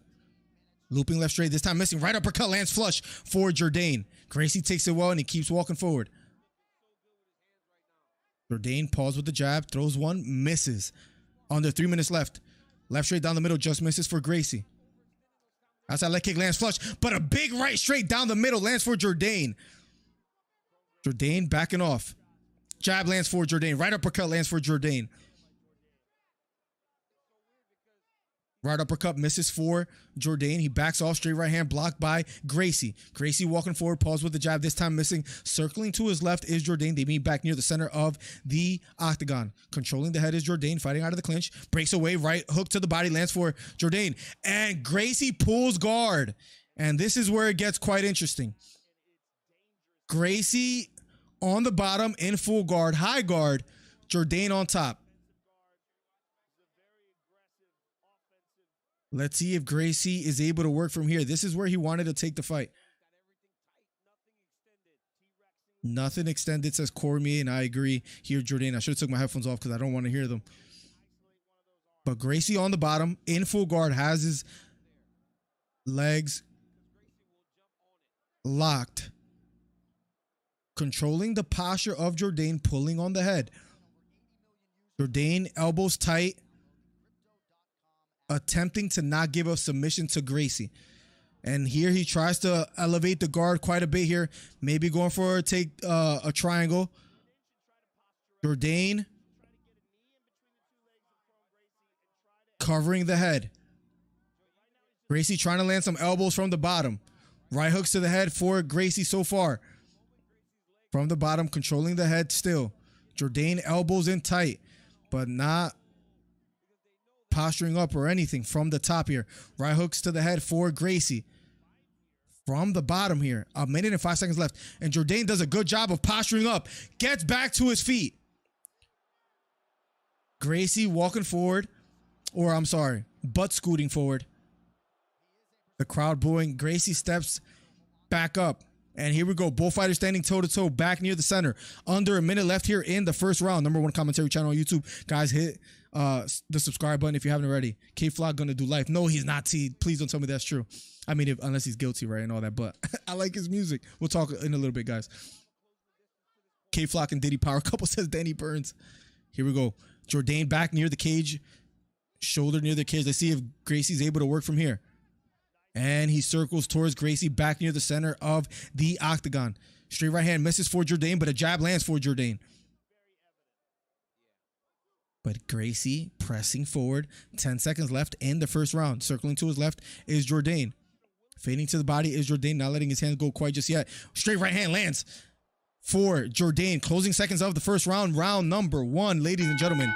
Looping left straight, this time missing. Right uppercut lands flush for Jourdain. Gracie takes it well, and he keeps walking forward. Jourdain paws with the jab, throws one, misses. Under 3 minutes left. Left straight down the middle, just misses for Gracie. Outside leg kick lands flush, but a big right straight down the middle lands for Jourdain. Jourdain backing off. Jab lands for Jourdain. Right uppercut lands for Jourdain. Right uppercut misses for Jourdain. He backs off, straight right hand blocked by Gracie. Gracie walking forward, pause with the jab, this time missing. Circling to his left is Jourdain. They meet back near the center of the octagon. Controlling the head is Jourdain, fighting out of the clinch. Breaks away, right hook to the body, lands for Jourdain. And Gracie pulls guard. And this is where it gets quite interesting. Gracie on the bottom, in full guard, high guard. Jourdain on top. Let's see if Gracie is able to work from here. This is where he wanted to take the fight. Nothing extended, says Cormier, and I agree. Here, Jourdain. I should have took my headphones off because I don't want to hear them. But Gracie on the bottom, in full guard, has his legs locked. Controlling the posture of Jourdain, pulling on the head. Jourdain, elbows tight. Attempting to not give a submission to Gracie. And here he tries to elevate the guard quite a bit here. Maybe going for a triangle. Jourdain covering the head. Gracie trying to land some elbows from the bottom. Right hooks to the head for Gracie so far. From the bottom, controlling the head still. Jourdain elbows in tight, but not posturing up or anything from the top here. Right hooks to the head for Gracie. From the bottom here. 1 minute and 5 seconds left. And Jourdain does a good job of posturing up. Gets back to his feet. Gracie walking forward. Or I'm sorry, butt scooting forward. The crowd booing. Gracie steps back up. And here we go. Both fighters standing toe-to-toe back near the center. Under a minute left here in the first round. #1 commentary channel on YouTube. Guys, hit the subscribe button if you haven't already. K-Flock gonna do life. No, he's not, T. Please don't tell me that's true. I mean, unless he's guilty, right, and all that. But I like his music. We'll talk in a little bit, guys. K-Flock and Diddy Power Couple says Danny Burns. Here we go. Jourdain back near the cage. Shoulder near the cage. Let's see if Gracie's able to work from here. And he circles towards Gracie back near the center of the octagon. Straight right hand misses for Jourdain, but a jab lands for Jourdain. But Gracie pressing forward. 10 seconds left in the first round. Circling to his left is Jourdain. Fading to the body is Jourdain, not letting his hands go quite just yet. Straight right hand lands for Jourdain. Closing seconds of the first round. Round #1, ladies and gentlemen,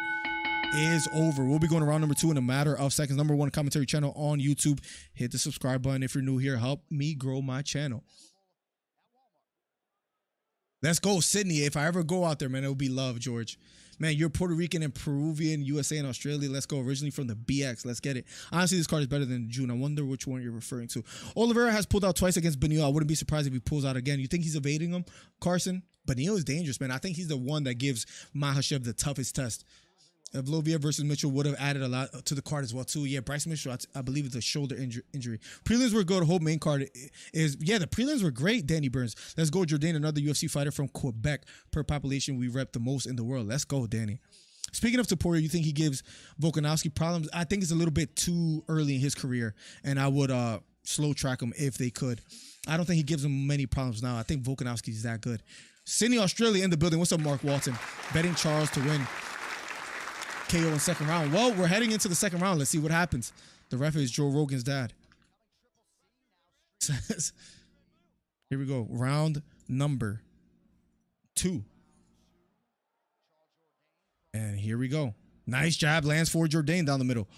is over. We'll be going to round #2 in a matter of seconds. #1 commentary channel on YouTube. Hit the subscribe button if you're new here. Help me grow my channel. Let's go, Sydney. If I ever go out there, man, it will be love, George. Man, you're Puerto Rican and Peruvian, USA and Australia. Let's go. Originally from the BX. Let's get it. Honestly, this card is better than June. I wonder which one you're referring to. Oliveira has pulled out twice against Bedoya. I wouldn't be surprised if he pulls out again. You think he's evading him, Carson? Bedoya is dangerous, man. I think he's the one that gives Makhachev the toughest test. Vlovia versus Mitchell would have added a lot to the card as well, too. Yeah, Bryce Mitchell, I believe it's a shoulder injury. Prelims were good. Whole main card is, yeah, the prelims were great, Danny Burns. Let's go, Jourdain, another UFC fighter from Quebec. Per population, we rep the most in the world. Let's go, Danny. Speaking of Topuria, you think he gives Volkanovski problems? I think it's a little bit too early in his career, and I would slow track him if they could. I don't think he gives him many problems now. I think Volkanovski's that good. Sydney, Australia in the building. What's up, Mark Walton? Betting Charles to win KO in second round. Well, we're heading into the second round. Let's see what happens. The ref is Joe Rogan's dad. Here we go. Round #2. And here we go. Nice jab lands for Jourdain down the middle.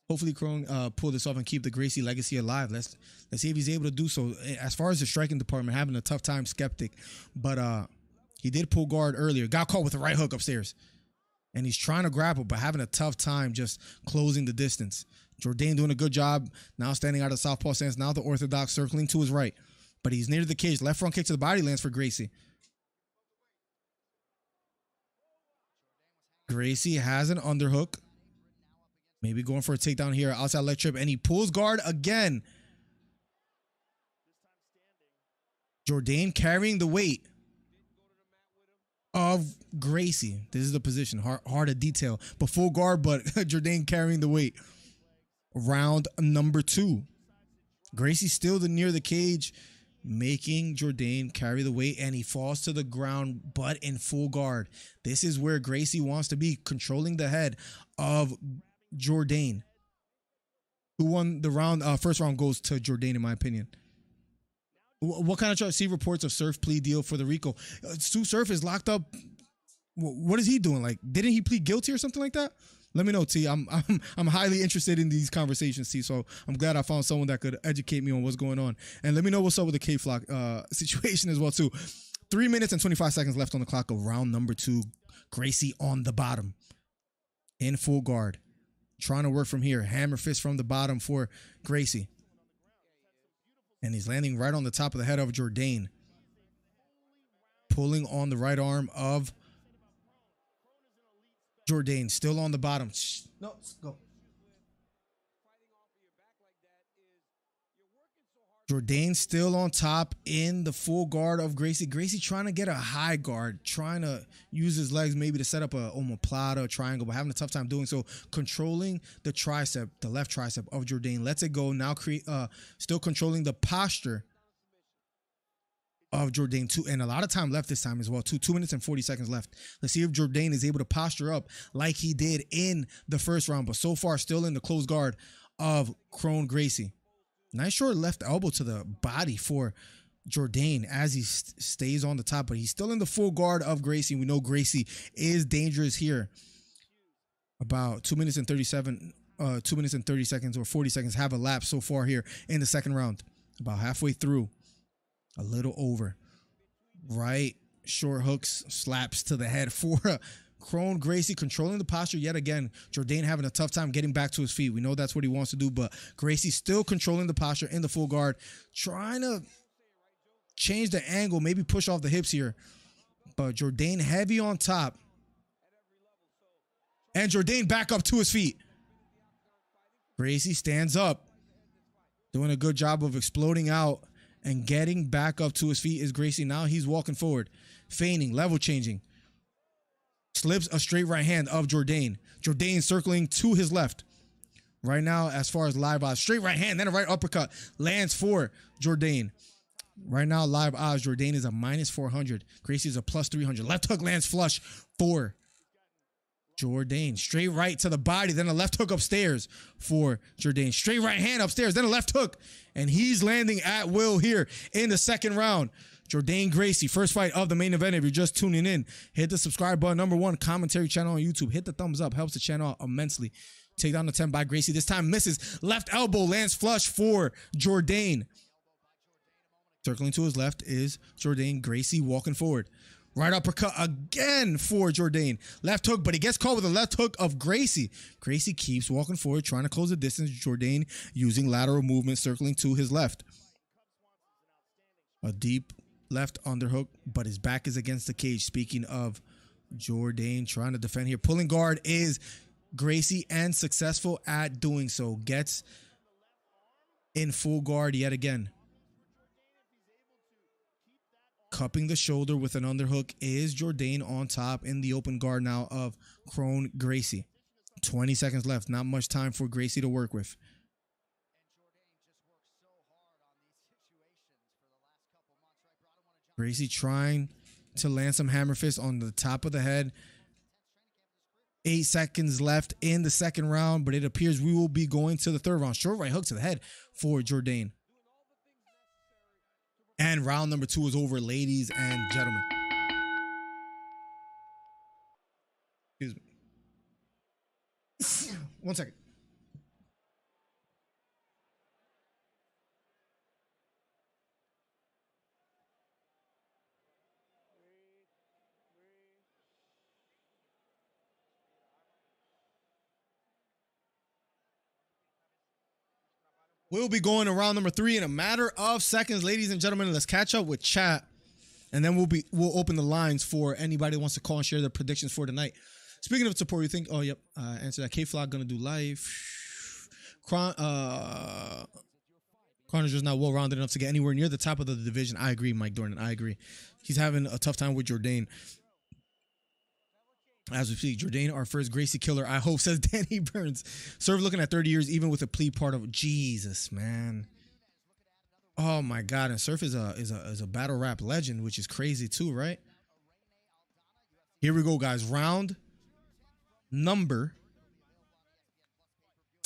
Hopefully, Crone pull this off and keep the Gracie legacy alive. Let's see if he's able to do so. As far as the striking department, having a tough time, skeptic. But he did pull guard earlier. Got caught with a right hook upstairs. And he's trying to grapple, but having a tough time just closing the distance. Jourdain doing a good job. Now standing out of southpaw stance. Now the orthodox circling to his right. But he's near the cage. Left front kick to the body lands for Gracie. Gracie has an underhook. Maybe going for a takedown here. Outside leg trip. And he pulls guard again. Jourdain carrying the weight of Gracie. This is the position. Hard to detail. But full guard, but Jourdain carrying the weight. Round #2. Gracie still near the cage, making Jourdain carry the weight, and he falls to the ground, but in full guard. This is where Gracie wants to be, controlling the head of Jourdain. Who won the round? First round goes to Jourdain, in my opinion. What kind of charge? See reports of Surf plea deal for the RICO. Sue Surf is locked up. What is he doing? Like, didn't he plead guilty or something like that? Let me know, T. I'm highly interested in these conversations, T. So I'm glad I found someone that could educate me on what's going on. And let me know what's up with the K-Flock situation as well, too. 3 minutes and 25 seconds left on the clock of round number 2. Gracie on the bottom. In full guard. Trying to work from here. Hammer fist from the bottom for Gracie. And he's landing right on the top of the head of Jourdain. Pulling on the right arm of Jourdain. Still on the bottom. No, go. Jourdain still on top in the full guard of Gracie. Gracie trying to get a high guard, trying to use his legs maybe to set up a omoplata, triangle, but having a tough time doing so. Controlling the tricep, the left tricep of Jourdain. Lets it go. Now still controlling the posture of Jourdain. And a lot of time left this time as well. 2 minutes and 40 seconds left. Let's see if Jourdain is able to posture up like he did in the first round, but so far still in the close guard of Crone Gracie. Nice short left elbow to the body for Jourdain as he stays on the top, but he's still in the full guard of Gracie. We know Gracie is dangerous here. About 2 minutes and 2 minutes and 30 seconds or 40 seconds have elapsed so far here in the second round. About halfway through, a little over. Right short hooks, slaps to the head for Crone Gracie, controlling the posture yet again. Jourdain having a tough time getting back to his feet. We know that's what he wants to do, but Gracie still controlling the posture in the full guard, trying to change the angle, maybe push off the hips here. But Jourdain heavy on top. And Jourdain back up to his feet. Gracie stands up, doing a good job of exploding out and getting back up to his feet is Gracie. Now he's walking forward, feigning, level changing. Slips a straight right hand of Jourdain. Jourdain circling to his left. Right now, as far as live odds, straight right hand, then a right uppercut lands for Jourdain. Right now, live odds, Jourdain is a -400. Gracie is a +300. Left hook lands flush for Jourdain. Straight right to the body, then a left hook upstairs for Jourdain. Straight right hand upstairs, then a left hook. And he's landing at will here in the second round. Jourdain Gracie, first fight of the main event. If you're just tuning in, hit the subscribe button. #1 commentary channel on YouTube. Hit the thumbs up. Helps the channel out immensely. Takedown attempt by Gracie. This time misses. Left elbow lands flush for Jourdain. Circling to his left is Jourdain. Gracie walking forward. Right uppercut again for Jourdain. Left hook, but he gets caught with a left hook of Gracie. Gracie keeps walking forward, trying to close the distance. Jourdain using lateral movement, circling to his left. A deep left underhook, but his back is against the cage. Speaking of Jourdain trying to defend here. Pulling guard is Gracie and successful at doing so. Gets in full guard yet again. Cupping the shoulder with an underhook is Jourdain on top in the open guard now of Crone Gracie. 20 seconds left. Not much time for Gracie to work with. Gracie trying to land some hammer fists on the top of the head. 8 seconds left in the second round, but it appears we will be going to the third round. Short right hook to the head for Jourdain. And round number 2 is over, ladies and gentlemen. Excuse me. 1 second. We'll be going to round number 3 in a matter of seconds, ladies and gentlemen. Let's catch up with chat, and then we'll open the lines for anybody who wants to call and share their predictions for tonight. Speaking of support, you think? Oh, yep. Answer that. K-Flock gonna do live. Chronicler's just not well rounded enough to get anywhere near the top of the division. I agree, Mike Dornan. I agree. He's having a tough time with Jourdain. As we speak, Jourdain, our first Gracie killer, I hope, says Danny Burns. Serve looking at 30 years, even with a plea part of Jesus, man. Oh my God! And Surf is a battle rap legend, which is crazy too, right? Here we go, guys. Round number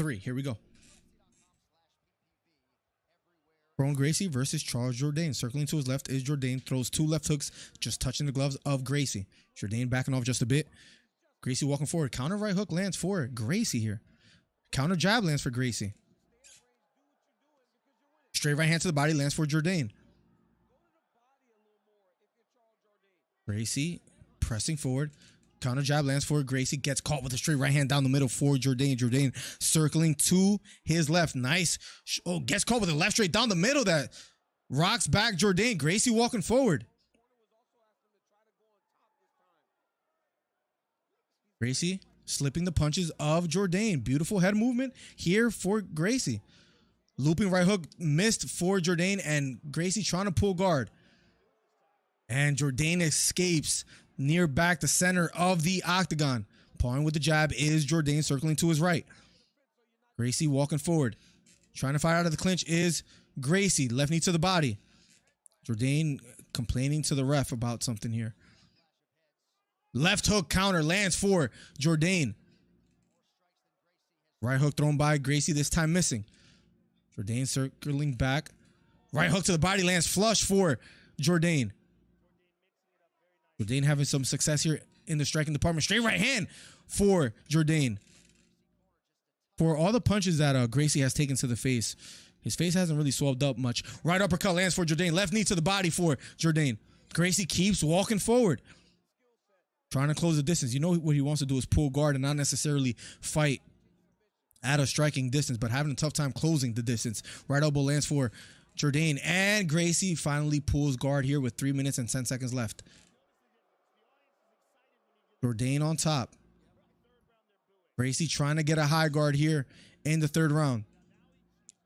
3. Here we go. Prone Gracie versus Charles Jourdain. Circling to his left is Jourdain. Throws 2 left hooks, just touching the gloves of Gracie. Jourdain backing off just a bit. Gracie walking forward. Counter right hook lands for Gracie here. Counter jab lands for Gracie. Straight right hand to the body lands for Jourdain. Gracie pressing forward. Counter jab lands for Gracie. Gets caught with a straight right hand down the middle for Jourdain. Jourdain circling to his left. Nice. Oh, gets caught with a left straight down the middle that rocks back Jourdain. Gracie walking forward. Gracie slipping the punches of Jourdain. Beautiful head movement here for Gracie. Looping right hook missed for Jourdain, and Gracie trying to pull guard. And Jourdain escapes near back the center of the octagon. Pawing with the jab is Jourdain, circling to his right. Gracie walking forward. Trying to fight out of the clinch is Gracie. Left knee to the body. Jourdain complaining to the ref about something here. Left hook counter lands for Jourdain. Right hook thrown by Gracie, this time missing. Jourdain circling back. Right hook to the body lands flush for Jourdain. Jourdain having some success here in the striking department. Straight right hand for Jourdain. For all the punches that Gracie has taken to the face, his face hasn't really swelled up much. Right uppercut lands for Jourdain. Left knee to the body for Jourdain. Gracie keeps walking forward. Trying to close the distance. You know what he wants to do is pull guard and not necessarily fight at a striking distance, but having a tough time closing the distance. Right elbow lands for Jourdain. And Gracie finally pulls guard here with 3 minutes and 10 seconds left. Jourdain on top. Gracie trying to get a high guard here in the 3rd round.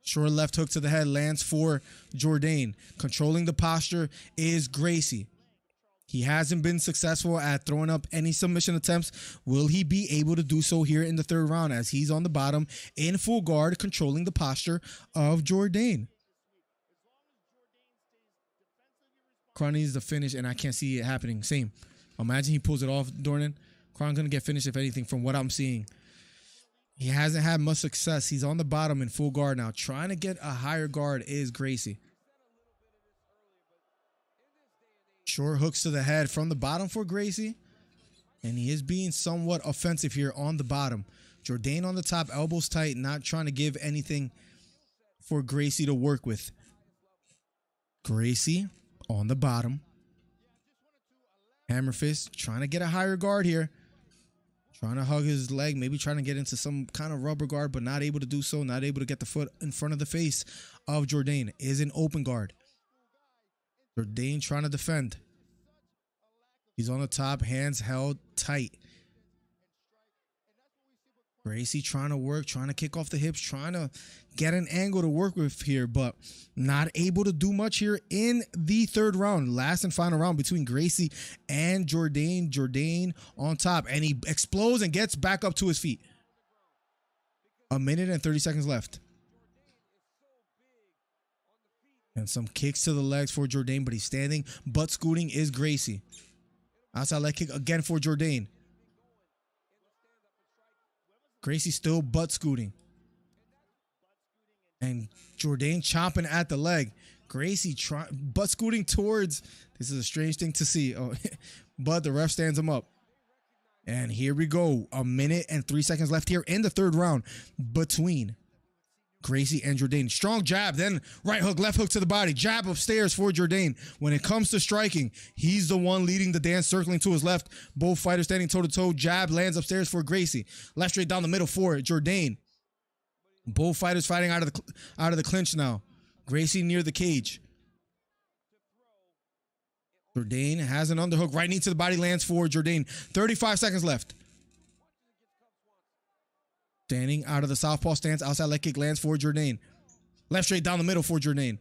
Short left hook to the head lands for Jourdain. Controlling the posture is Gracie. He hasn't been successful at throwing up any submission attempts. Will he be able to do so here in the 3rd round as he's on the bottom in full guard, controlling the posture of Jourdain? Kron needs the finish, and I can't see it happening. Same. Imagine he pulls it off, Dornan. Kron going to get finished, if anything, from what I'm seeing. He hasn't had much success. He's on the bottom in full guard now. Trying to get a higher guard is Gracie. Short hooks to the head from the bottom for Gracie. And he is being somewhat offensive here on the bottom. Jourdain on the top, elbows tight, not trying to give anything for Gracie to work with. Gracie on the bottom. Hammer fist, trying to get a higher guard here. Trying to hug his leg, maybe trying to get into some kind of rubber guard, but not able to do so. Not able to get the foot in front of the face of Jourdain. Is an open guard. Jourdain trying to defend. He's on the top, hands held tight. Gracie trying to work, trying to kick off the hips, trying to get an angle to work with here, but not able to do much here in the 3rd round. Last and final round between Gracie and Jourdain. Jourdain on top, and he explodes and gets back up to his feet. 1 minute and 30 seconds left. And some kicks to the legs for Jourdain, but he's standing. Butt scooting is Gracie. Outside leg kick again for Jourdain. Gracie still butt scooting. And Jourdain chomping at the leg. Gracie butt scooting towards. This is a strange thing to see. Oh, but the ref stands him up. And here we go. 1 minute and 3 seconds left here in the 3rd round between Gracie and Jourdain. Strong jab, then right hook, left hook to the body. Jab upstairs for Jourdain. When it comes to striking, he's the one leading the dance, circling to his left. Both fighters standing toe-to-toe. Jab lands upstairs for Gracie. Left straight down the middle for Jourdain. Both fighters fighting out of the clinch now. Gracie near the cage. Jourdain has an underhook. Right knee to the body lands for Jourdain. 35 seconds left. Standing out of the southpaw stance, outside leg kick lands for Jourdain. Left straight down the middle for Jourdain.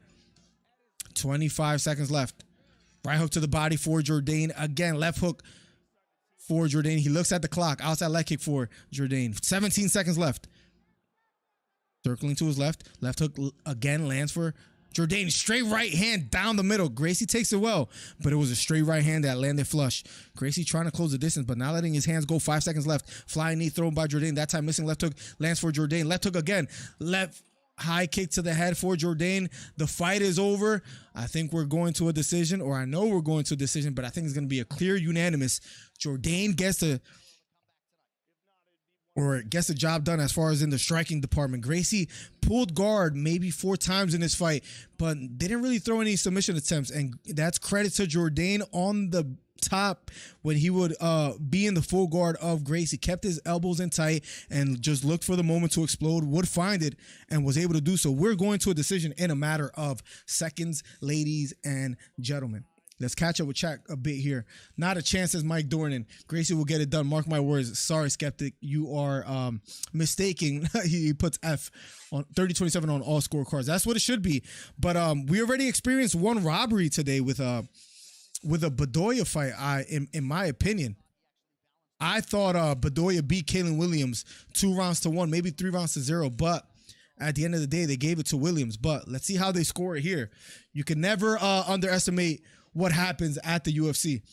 25 seconds left. Right hook to the body for Jourdain. Again, left hook for Jourdain. He looks at the clock. Outside leg kick for Jourdain. 17 seconds left. Circling to his left. Left hook again lands for Jourdain, straight right hand down the middle. Gracie takes it well, but it was a straight right hand that landed flush. Gracie trying to close the distance, but not letting his hands go. 5 seconds left. Flying knee thrown by Jourdain. That time missing left hook. Lands for Jourdain. Left hook again. Left high kick to the head for Jourdain. The fight is over. I think we're going to a decision, or I know we're going to a decision, but I think it's going to be a clear unanimous. Jourdain gets the job done as far as in the striking department. Gracie pulled guard maybe 4 times in this fight, but didn't really throw any submission attempts, and that's credit to Jourdain on the top when he would be in the full guard of Gracie. Kept his elbows in tight and just looked for the moment to explode, would find it, and was able to do so. We're going to a decision in a matter of seconds, ladies and gentlemen. Let's catch up with chat a bit here. Not a chance, says Mike Dornan. Gracie will get it done. Mark my words. Sorry, Skeptic. You are mistaking. He puts F on 30-27 on all scorecards. That's what it should be. But we already experienced one robbery today with a Bedoya fight. In my opinion, I thought Bedoya beat Kalen Williams 2 rounds to 1, maybe 3 rounds to 0. But at the end of the day, they gave it to Williams. But let's see how they score it here. You can never underestimate what happens at the UFC.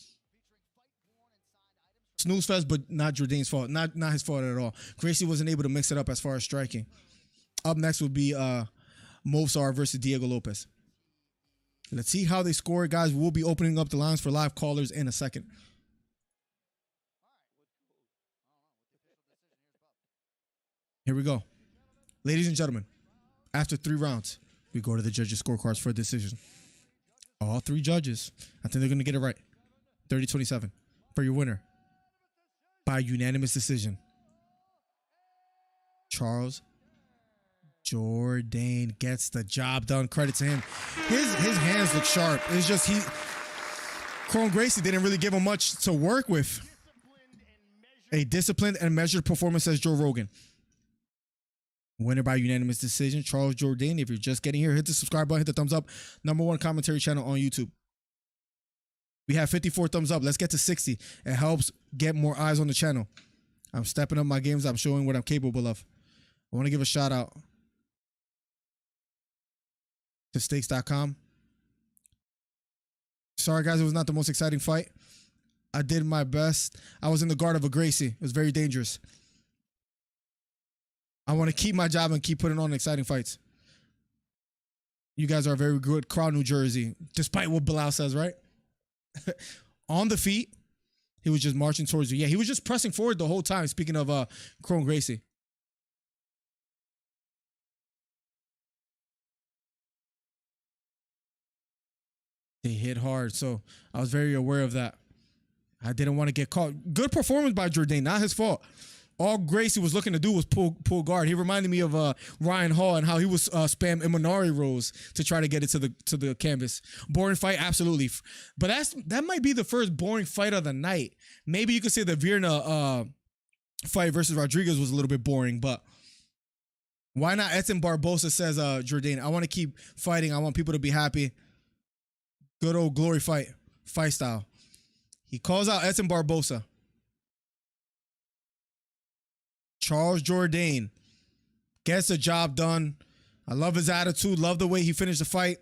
Snooze fest, but not Jourdain's fault. Not his fault at all. Gracie wasn't able to mix it up as far as striking. Up next would be Movsar versus Diego Lopez. Let's see how they score, guys. We'll be opening up the lines for live callers in a second. Here we go. Ladies and gentlemen, after 3 rounds, we go to the judges' scorecards for a decision. All 3 judges, I think they're going to get it right. 30-27 for your winner by unanimous decision. Charles Jourdain gets the job done. Credit to him. His hands look sharp. It's just Kron Gracie didn't really give him much to work with. A disciplined and measured performance, says Joe Rogan. Winner by unanimous decision, Charles Jourdain. If you're just getting here, hit the subscribe button, hit the thumbs up. #1 commentary channel on YouTube. We have 54 thumbs up. Let's get to 60. It helps get more eyes on the channel. I'm stepping up my games. I'm showing what I'm capable of. I want to give a shout out to stakes.com. Sorry, guys, it was not the most exciting fight. I did my best. I was in the guard of a Gracie. It was very dangerous. I want to keep my job and keep putting on exciting fights. You guys are a very good crowd, New Jersey, despite what Bilal says, right? On the feet, he was just marching towards you. Yeah, he was just pressing forward the whole time, speaking of Kron Gracie. They hit hard, so I was very aware of that. I didn't want to get caught. Good performance by Jourdain, not his fault. All Gracie was looking to do was pull guard. He reminded me of Ryan Hall and how he was spam Imanari rolls to try to get it to the canvas. Boring fight, absolutely. But that might be the first boring fight of the night. Maybe you could say the Virna fight versus Rodriguez was a little bit boring, but why not? Edson Barbosa, says Jourdain. I want to keep fighting. I want people to be happy. Good old glory fight style. He calls out Edson Barbosa. Charles Jourdain gets the job done. I love his attitude. Love the way he finished the fight.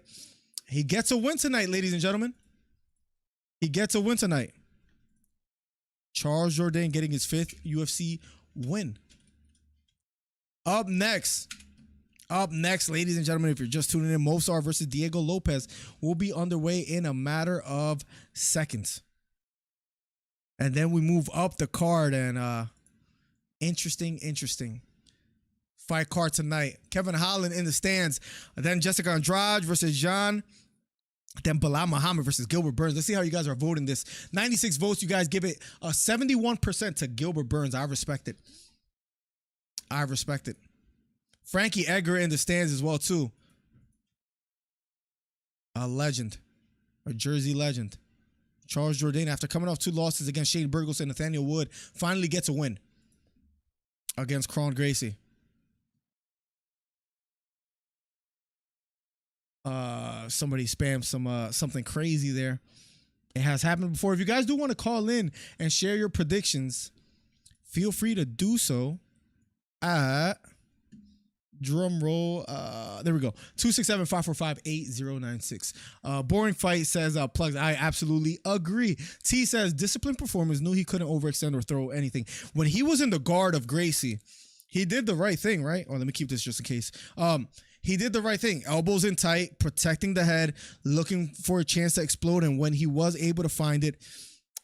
He gets a win tonight, ladies and gentlemen. He gets a win tonight. Charles Jourdain getting his 5th UFC win. Up next, ladies and gentlemen, if you're just tuning in, Movsar versus Diego Lopez will be underway in a matter of seconds. And then we move up the card and interesting fight card tonight. Kevin Holland in the stands. Then Jessica Andrade versus Jourdain. Then Bilal Muhammad versus Gilbert Burns. Let's see how you guys are voting this. 96 votes. You guys give it a 71% to Gilbert Burns. I respect it. Frankie Edgar in the stands as well, too. A legend. A Jersey legend. Charles Jourdain, after coming off 2 losses against Shane Burgos and Nathaniel Wood, finally gets a win against Kron Gracie. Somebody spammed something crazy there. It has happened before. If you guys do want to call in and share your predictions, feel free to do so at Drum roll. There we go. 267-545-8096. Boring fight says Plugs. I absolutely agree. T says disciplined performance. Knew he couldn't overextend or throw anything. When he was in the guard of Gracie, he did the right thing, right? Or let me keep this just in case. He did the right thing. Elbows in tight, protecting the head, looking for a chance to explode. And when he was able to find it,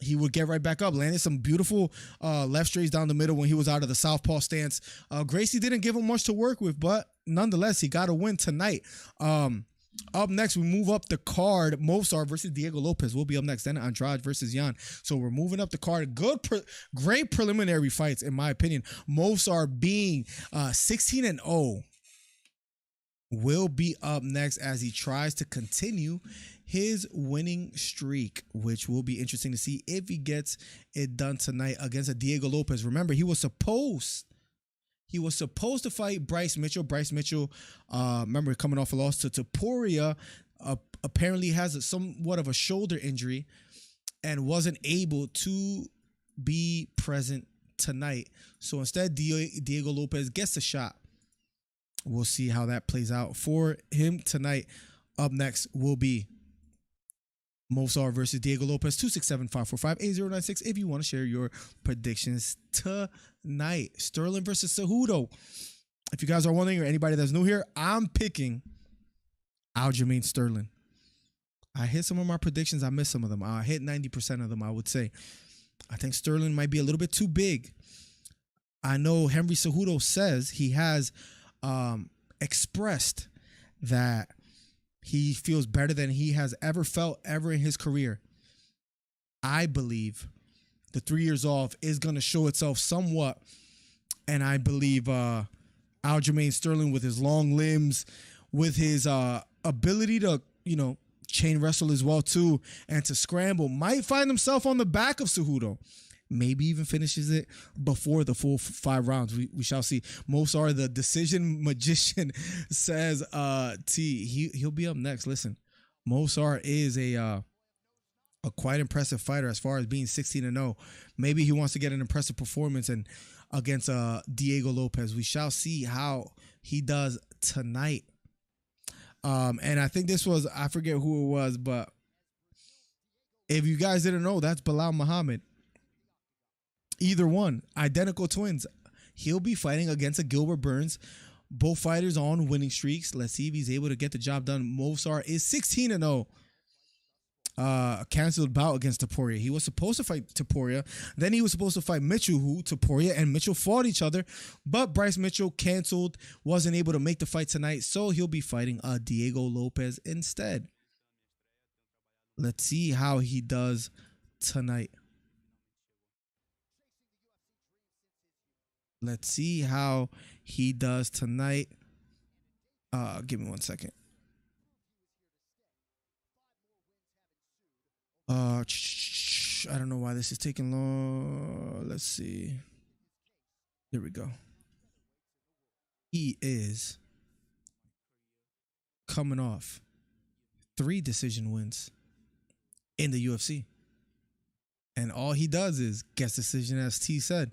he would get right back up. Landed some beautiful left straights down the middle when he was out of the southpaw stance. Gracie didn't give him much to work with, but nonetheless, he got a win tonight. Up next, we move up the card. Movsar versus Diego Lopez will be up next. Then Andrade versus Jan. So we're moving up the card. Great preliminary fights, in my opinion. Movsar being 16-0 will be up next as he tries to continue his winning streak, which will be interesting to see if he gets it done tonight against a Diego Lopez. Remember, he was supposed to fight Bryce Mitchell. Bryce Mitchell, remember, coming off a loss to Topuria, apparently has somewhat of a shoulder injury and wasn't able to be present tonight. So instead, Diego Lopez gets a shot. We'll see how that plays out for him tonight. Up next will be Movsar versus Diego Lopez. 267-545-8096 if you want to share your predictions tonight. Sterling versus Cejudo. If you guys are wondering, or anybody that's new here, I'm picking Aljamain Sterling. I hit some of my predictions. I missed some of them. I hit 90% of them, I would say. I think Sterling might be a little bit too big. I know Henry Cejudo says he has expressed that he feels better than he has ever felt ever in his career. I believe the 3 years off is going to show itself somewhat. And I believe Aljamain Sterling, with his long limbs, with his ability to, chain wrestle as well too, and to scramble, might find himself on the back of Cejudo. Maybe even finishes it before the full 5 rounds. We shall see. Movsar, the decision magician, says he'll be up next. Listen, Movsar is a quite impressive fighter as far as being 16-0. Maybe he wants to get an impressive performance and against Diego Lopez. We shall see how he does tonight. And I think this was, I forget who it was, but if you guys didn't know, that's Bilal Muhammad. Either one, identical twins. He'll be fighting against a Gilbert Burns. Both fighters on winning streaks. Let's see if he's able to get the job done. Movsar is 16-0. Canceled bout against Topuria. He was supposed to fight Topuria. Then he was supposed to fight Mitchell, who Topuria and Mitchell fought each other. But Bryce Mitchell canceled, wasn't able to make the fight tonight. So he'll be fighting Diego Lopez instead. Let's see how he does tonight. Let's see how he does tonight. Give me 1 second. I don't know why this is taking long. Let's see. Here we go. He is coming off 3 decision wins in the UFC. And all he does is gets decision, as T said.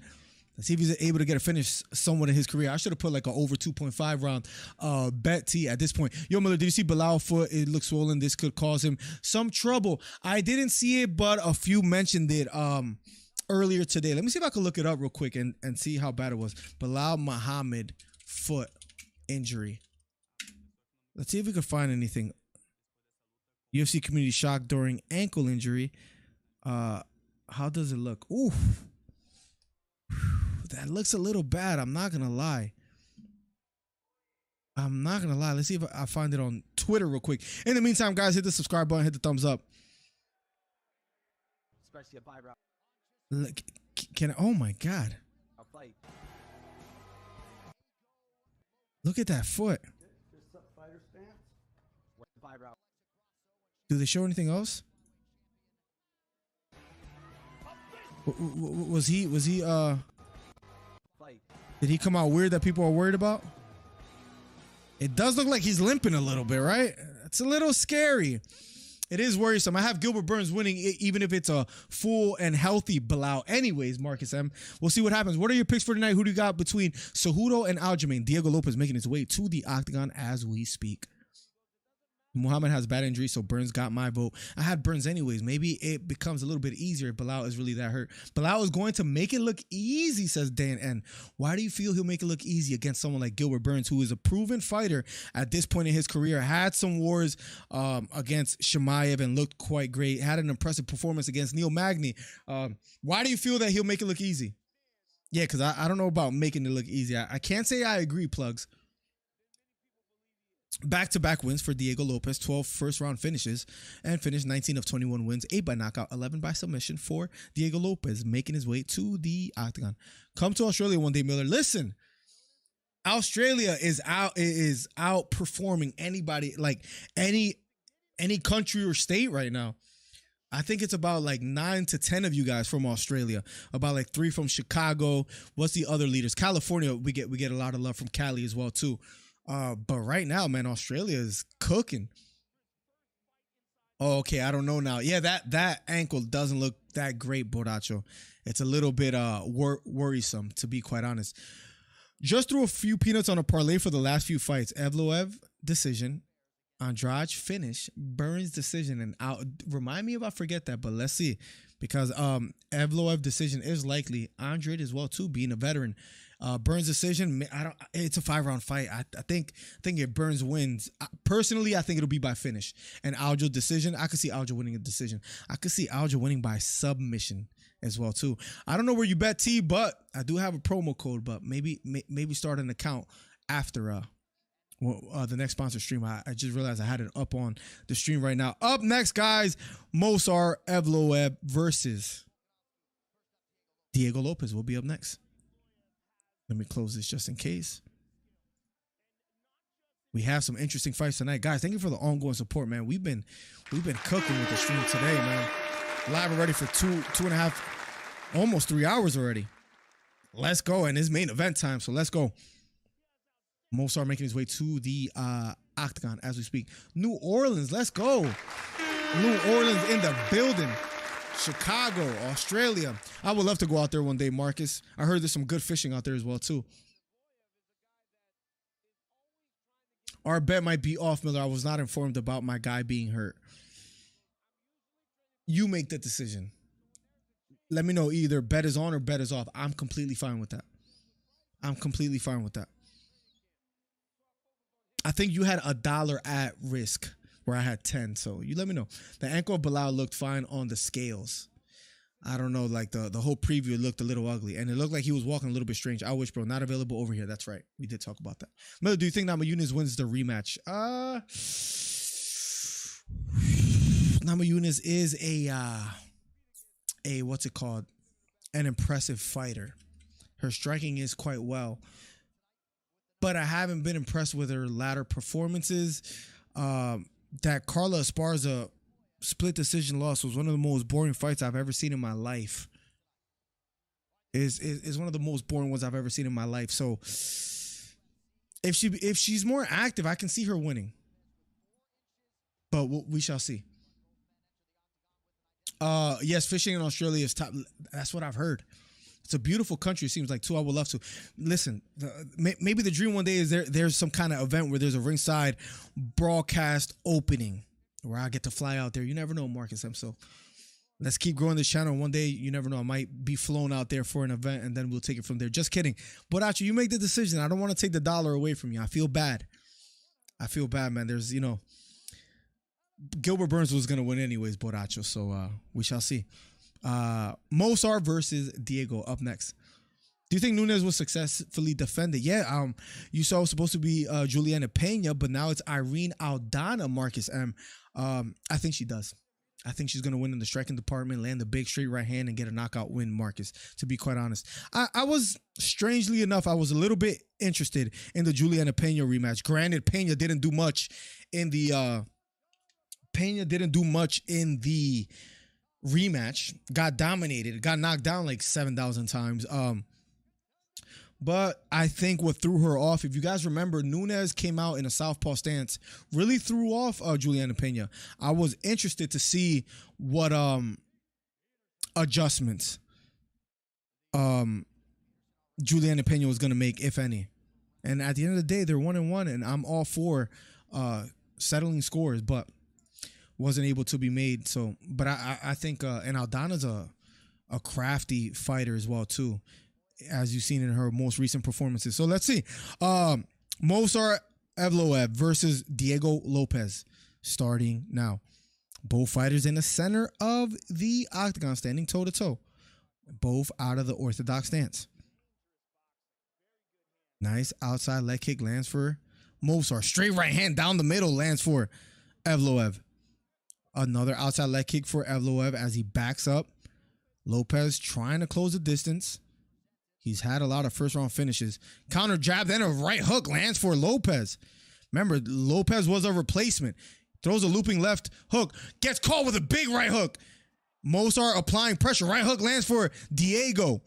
Let's see if he's able to get a finish somewhat in his career. I should have put like an over 2.5 round bet T at this point. Yo, Miller, did you see Bilal foot? It looks swollen. This could cause him some trouble. I didn't see it, but a few mentioned it earlier today. Let me see if I can look it up real quick and see how bad it was. Bilal Muhammad foot injury. Let's see if we can find anything. UFC community shock during ankle injury. How does it look? Ooh. That looks a little bad. I'm not going to lie. Let's see if I find it on Twitter real quick. In the meantime, guys, hit the subscribe button, hit the thumbs up. Especially a bye round. Look, oh my God. I'll fight. Look at that foot. Fighter stance. Bye round. Do they show anything else? Was he did he come out weird that people are worried about? It does look like he's limping a little bit, right? It's a little scary. It is worrisome. I have Gilbert Burns winning, even if it's a full and healthy Bilal. Anyways, Marcus M. We'll see what happens. What are your picks for tonight? Who do you got between Cejudo and Aljamain? Diego Lopez making his way to the octagon as we speak. Muhammad has bad injury, so Burns got my vote. I had Burns anyways. Maybe it becomes a little bit easier if Bilal is really that hurt. Bilal is going to make it look easy, says Dan N. Why do you feel he'll make it look easy against someone like Gilbert Burns, who is a proven fighter at this point in his career, had some wars against Chimaev and looked quite great, had an impressive performance against Neil Magny. Why do you feel that he'll make it look easy? Yeah, because I don't know about making it look easy. I can't say I agree, Plugs. Back-to-back wins for Diego Lopez, 12 first-round finishes, and finished 19 of 21 wins, 8 by knockout, 11 by submission for Diego Lopez, making his way to the octagon. Come to Australia one day, Miller. Listen, Australia is outperforming anybody, like any country or state right now. I think it's about like 9 to 10 of you guys from Australia, about like 3 from Chicago. What's the other leaders? California, we get a lot of love from Cali as well, too. But right now, man, Australia is cooking. Oh, okay, I don't know now. Yeah, that ankle doesn't look that great, Borracho. It's a little bit worrisome, to be quite honest. Just threw a few peanuts on a parlay for the last few fights. Evloev, decision. Andrade, finish. Burns, decision. And out. Remind me if I forget that, but let's see. Because Evloev, decision is likely. Andrade as well, too, being a veteran. Burns decision, it's a 5-round fight. I think if Burns wins, personally, I think it'll be by finish. And Aljo decision, I could see Aljo winning a decision. I could see Aljo winning by submission as well too. I don't know where you bet, T, but I do have a promo code. But maybe start an account after the next sponsor stream. I just realized I had it up on the stream right now. Up next, guys, Movsar Evloev versus Diego Lopez will be up next. Let me close this just in case. We have some interesting fights tonight. Guys, thank you for the ongoing support, man. We've been cooking with the stream today, man. Live already for 2.5, almost 3 hours already. Let's go. And it's main event time, so let's go. Movsar making his way to the octagon as we speak. New Orleans, let's go. New Orleans in the building. Chicago, Australia. I would love to go out there one day, Marcus. I heard there's some good fishing out there as well, too. Our bet might be off, Miller. I was not informed about my guy being hurt. You make the decision. Let me know either bet is on or bet is off. I'm completely fine with that. I think you had $1 at risk, where I had 10, so you let me know. The ankle of Bilal looked fine on the scales. I don't know, like the whole preview looked a little ugly, and it looked like he was walking a little bit strange. I wish, bro, not available over here. That's right. We did talk about that. Miller, do you think Namajunas wins the rematch? Namajunas is a what's it called? An impressive fighter. Her striking is quite well, but I haven't been impressed with her latter performances. That Carla Esparza split decision loss was one of the most boring fights I've ever seen in my life. Is one of the most boring ones I've ever seen in my life. So if she's more active, I can see her winning. But we shall see. Yes, fishing in Australia is top. That's what I've heard. It's a beautiful country, it seems like, too. I would love to. Listen, maybe the dream one day is there's some kind of event where there's a ringside broadcast opening where I get to fly out there. You never know, Marcus M. So let's keep growing this channel. One day, you never know, I might be flown out there for an event, and then we'll take it from there. Just kidding. But actually, you make the decision. I don't want to take the $1 away from you. I feel bad, man. There's, Gilbert Burns was going to win anyways, Borracho. So we shall see. Movsar versus Diego up next. Do you think Nunes will successfully defend it? Yeah, you saw it was supposed to be Juliana Pena, but now it's Irene Aldana, Marcus M. I think she does. I think she's going to win in the striking department, land the big straight right hand, and get a knockout win, Marcus, to be quite honest. I was, strangely enough, a little bit interested in the Juliana Pena rematch. Granted, Pena didn't do much in the rematch. Got dominated, got knocked down like 7,000 times. But I think what threw her off, if you guys remember, Nunes came out in a southpaw stance, really threw off Juliana Pena. I was interested to see what adjustments Juliana Pena was going to make, if any. And at the end of the day, they're 1-1, and I'm all for settling scores, but wasn't able to be made. So, but I think, and Aldana's a crafty fighter as well too, as you've seen in her most recent performances. So let's see. Movsar Evloev versus Diego Lopez starting now. Both fighters in the center of the octagon, standing toe-to-toe. Both out of the orthodox stance. Nice outside leg kick lands for Movsar. Straight right hand down the middle lands for Evloev. Another outside leg kick for Evloev as he backs up. Lopez trying to close the distance. He's had a lot of first round finishes. Counter jab, then a right hook lands for Lopez. Remember, Lopez was a replacement. Throws a looping left hook. Gets caught with a big right hook. Movsar applying pressure. Right hook lands for Diego.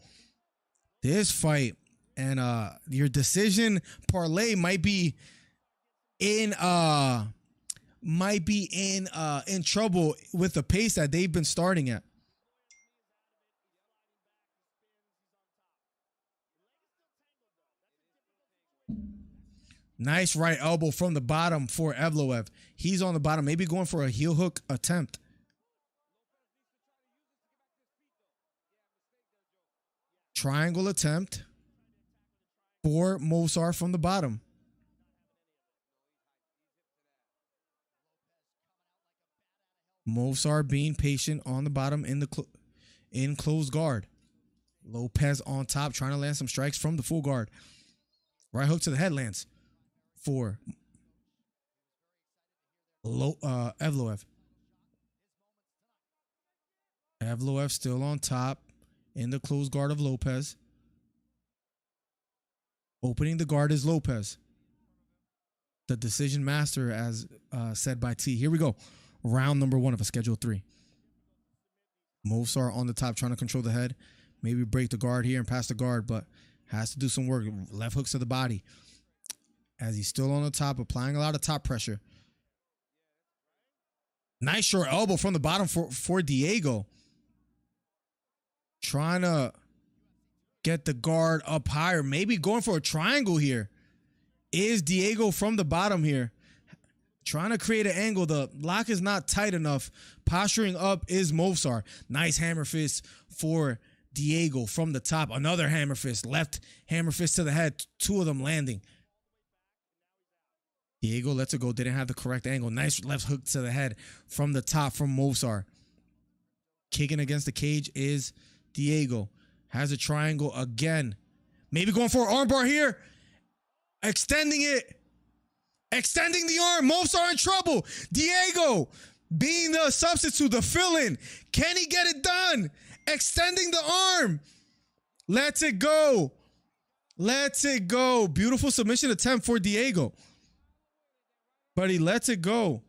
This fight and your decision parlay might be in trouble with the pace that they've been starting at. Nice right elbow from the bottom for Evloev. He's on the bottom, maybe going for a heel hook attempt. Triangle attempt for Movsar from the bottom. Movsar being patient on the bottom in closed guard. Lopez on top, trying to land some strikes from the full guard. Right hook to the head lands for Evloev. Evloev still on top in the closed guard of Lopez. Opening the guard is Lopez, the decision master, as said by T. Here we go. Round number 1 of a schedule 3. Movsar on the top, trying to control the head. Maybe break the guard here and pass the guard, but has to do some work. Left hooks to the body. As he's still on the top, applying a lot of top pressure. Nice short elbow from the bottom for Diego. Trying to get the guard up higher. Maybe going for a triangle here. Is Diego from the bottom here. Trying to create an angle. The lock is not tight enough. Posturing up is Movsar. Nice hammer fist for Diego from the top. Another hammer fist. Left hammer fist to the head. 2 of them landing. Diego lets it go. Didn't have the correct angle. Nice left hook to the head from the top from Movsar. Kicking against the cage is Diego. Has a triangle again. Maybe going for an armbar here. Extending it. Extending the arm. Movsar in trouble. Diego being the substitute, the fill-in. Can he get it done? Extending the arm. Lets it go. Lets it go. Beautiful submission attempt for Diego. But he lets it go.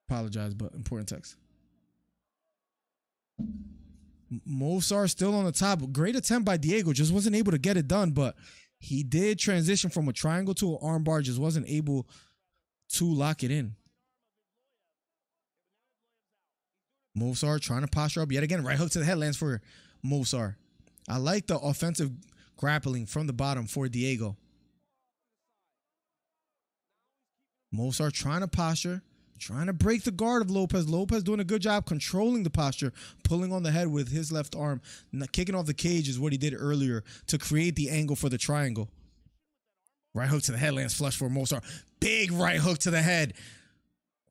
Apologize, but important text. Movsar still on the top. Great attempt by Diego. Just wasn't able to get it done, but he did transition from a triangle to an armbar. Just wasn't able to lock it in. Movsar trying to posture up yet again. Right hook to the headlands for Movsar. I like the offensive grappling from the bottom for Diego. Movsar trying to posture. Trying to break the guard of Lopez. Lopez doing a good job controlling the posture, pulling on the head with his left arm. Kicking off the cage is what he did earlier to create the angle for the triangle. Right hook to the head lands flush for Movsar. Big right hook to the head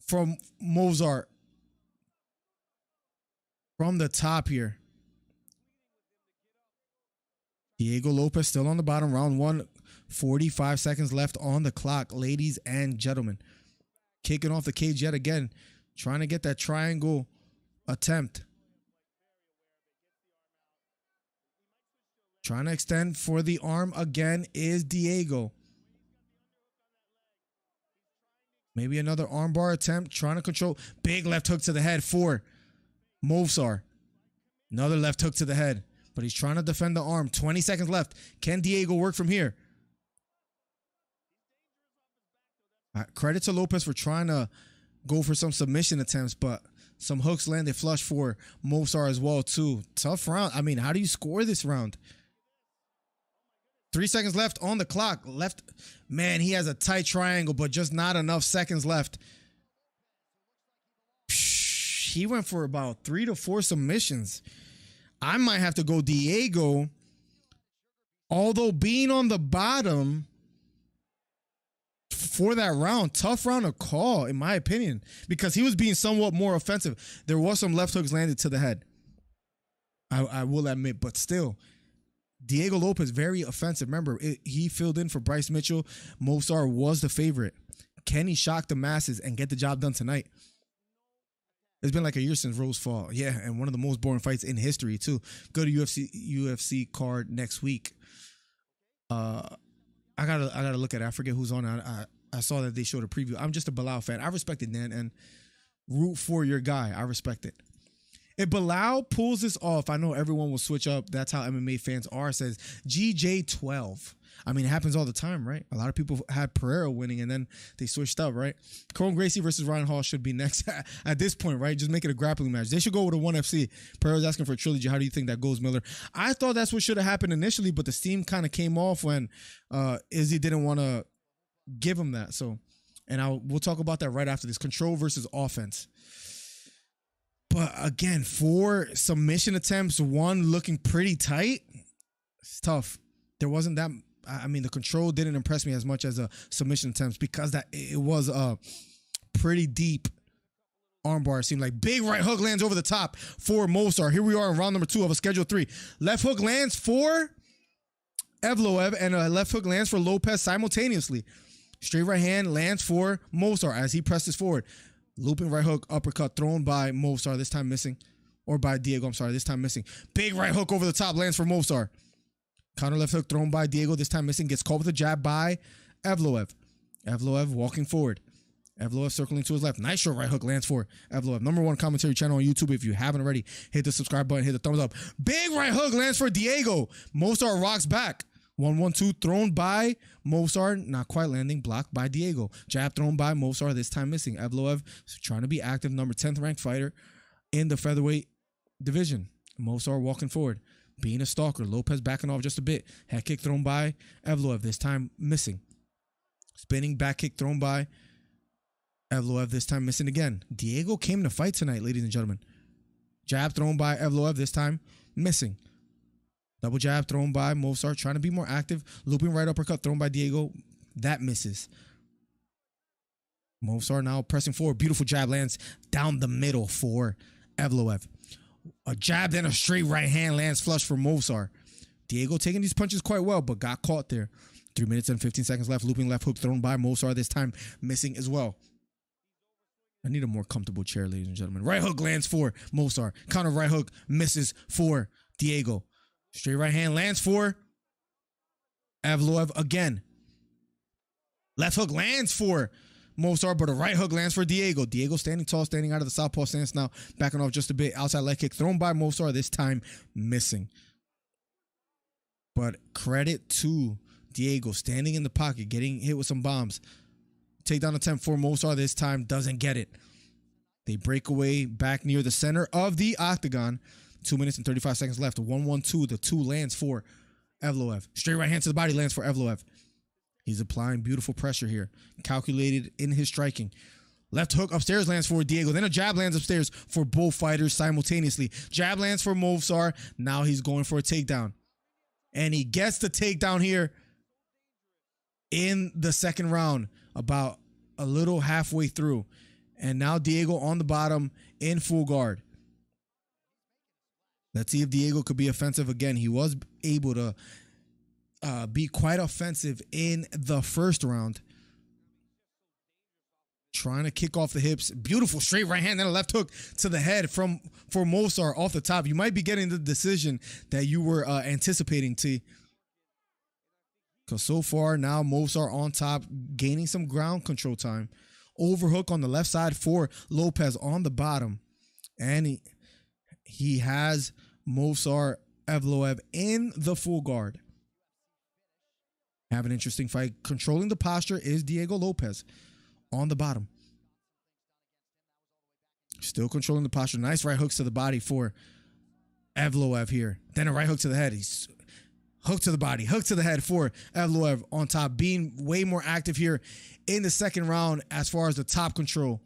from Movsar. From the top here. Diego Lopez still on the bottom. Round 1. 45 seconds left on the clock, ladies and gentlemen. Kicking off the cage yet again. Trying to get that triangle attempt. Trying to extend for the arm again is Diego. Maybe another armbar attempt, trying to control. Big left hook to the head for Movsar. Another left hook to the head, but he's trying to defend the arm. 20 seconds left. Can Diego work from here? Credit to Lopez for trying to go for some submission attempts, but some hooks landed flush for Movsar as well, too. Tough round. I mean, how do you score this round? 3 seconds left on the clock. Left, man, he has a tight triangle, but just not enough seconds left. He went for about 3 to 4 submissions. I might have to go Diego. Although being on the bottom for that round, tough round to call, in my opinion, because he was being somewhat more offensive. There was some left hooks landed to the head. I will admit, but still. Diego Lopez, very offensive. Remember, he filled in for Bryce Mitchell. Movsar was the favorite. Can he shock the masses and get the job done tonight? It's been like a year since Rose fought. Yeah, and one of the most boring fights in history, too. Go to UFC card next week. I gotta look at it. I forget who's on it. I saw that they showed a preview. I'm just a Bilal fan. I respect it, Dan, and root for your guy. I respect it. If Bilal pulls this off, I know everyone will switch up. That's how MMA fans are. Says GJ12. I mean, it happens all the time, right? A lot of people had Pereira winning and then they switched up, right? Gracie versus Ryan Hall should be next at this point, right? Just make it a grappling match. They should go with a 1FC. Pereira's asking for a trilogy. How do you think that goes, Miller? I thought that's what should have happened initially, but the steam kind of came off when Izzy didn't want to give him that. So, and we'll talk about that right after this. Control versus offense. But again, 4 submission attempts, 1 looking pretty tight. It's tough. There wasn't that. I mean, the control didn't impress me as much as the submission attempts because that it was a pretty deep armbar. It seemed like big right hook lands over the top for Movsar. Here we are in round number 2 of a schedule 3. Left hook lands for Evloev and a left hook lands for Lopez simultaneously. Straight right hand lands for Movsar as he presses forward. Looping right hook, uppercut thrown by Movsar, this time missing. Or by Diego, I'm sorry, this time missing. Big right hook over the top lands for Movsar. Counter left hook thrown by Diego, this time missing. Gets caught with a jab by Evloev. Evloev walking forward. Evloev circling to his left. Nice short right hook lands for Evloev. #1 commentary channel on YouTube. If you haven't already, hit the subscribe button, hit the thumbs up. Big right hook lands for Diego. Movsar rocks back. 1-1-2 thrown by Movsar, not quite landing, blocked by Diego. Jab thrown by Movsar, this time missing. Evloev trying to be active, number 10th ranked fighter in the featherweight division. Movsar walking forward, being a stalker. Lopez backing off just a bit. Head kick thrown by Evloev, this time missing. Spinning back kick thrown by Evloev, this time missing again. Diego came to fight tonight, ladies and gentlemen. Jab thrown by Evloev, this time missing. Double jab thrown by Movsar, trying to be more active. Looping right uppercut thrown by Diego. That misses. Movsar now pressing forward. Beautiful jab lands down the middle for Evloev. A jab, then a straight right hand lands flush for Movsar. Diego taking these punches quite well, but got caught there. 3 minutes and 15 seconds left. Looping left hook thrown by Movsar, this time missing as well. I need a more comfortable chair, ladies and gentlemen. Right hook lands for Movsar. Counter right hook misses for Diego. Straight right hand lands for Evloev again. Left hook lands for Movsar, but a right hook lands for Diego. Diego standing tall, standing out of the southpaw stance now, backing off just a bit. Outside leg kick thrown by Movsar, this time missing. But credit to Diego standing in the pocket, getting hit with some bombs. Takedown attempt for Movsar, this time doesn't get it. They break away back near the center of the octagon. 2 minutes and 35 seconds left. 1-1-2. The 2 lands for Evloev. Straight right hand to the body lands for Evloev. He's applying beautiful pressure here. Calculated in his striking. Left hook upstairs lands for Diego. Then a jab lands upstairs for both fighters simultaneously. Jab lands for Movsar. Now he's going for a takedown. And he gets the takedown here in the second round. About a little halfway through. And now Diego on the bottom in full guard. Let's see if Diego could be offensive again. He was able to be quite offensive in the first round. Trying to kick off the hips. Beautiful straight right hand and a left hook to the head for Movsar off the top. You might be getting the decision that you were anticipating, T. Because so far now Movsar on top, gaining some ground control time. overhook on the left side for Lopez on the bottom. And he has Movsar Evloev in the full guard. Have an interesting fight. Controlling the posture is Diego Lopez on the bottom. Still controlling the posture. Nice right hooks to the body for Evloev here. Then a right hook to the head. He's hook to the body, hook to the head for Evloev on top. Being way more active here in the second round as far as the top control.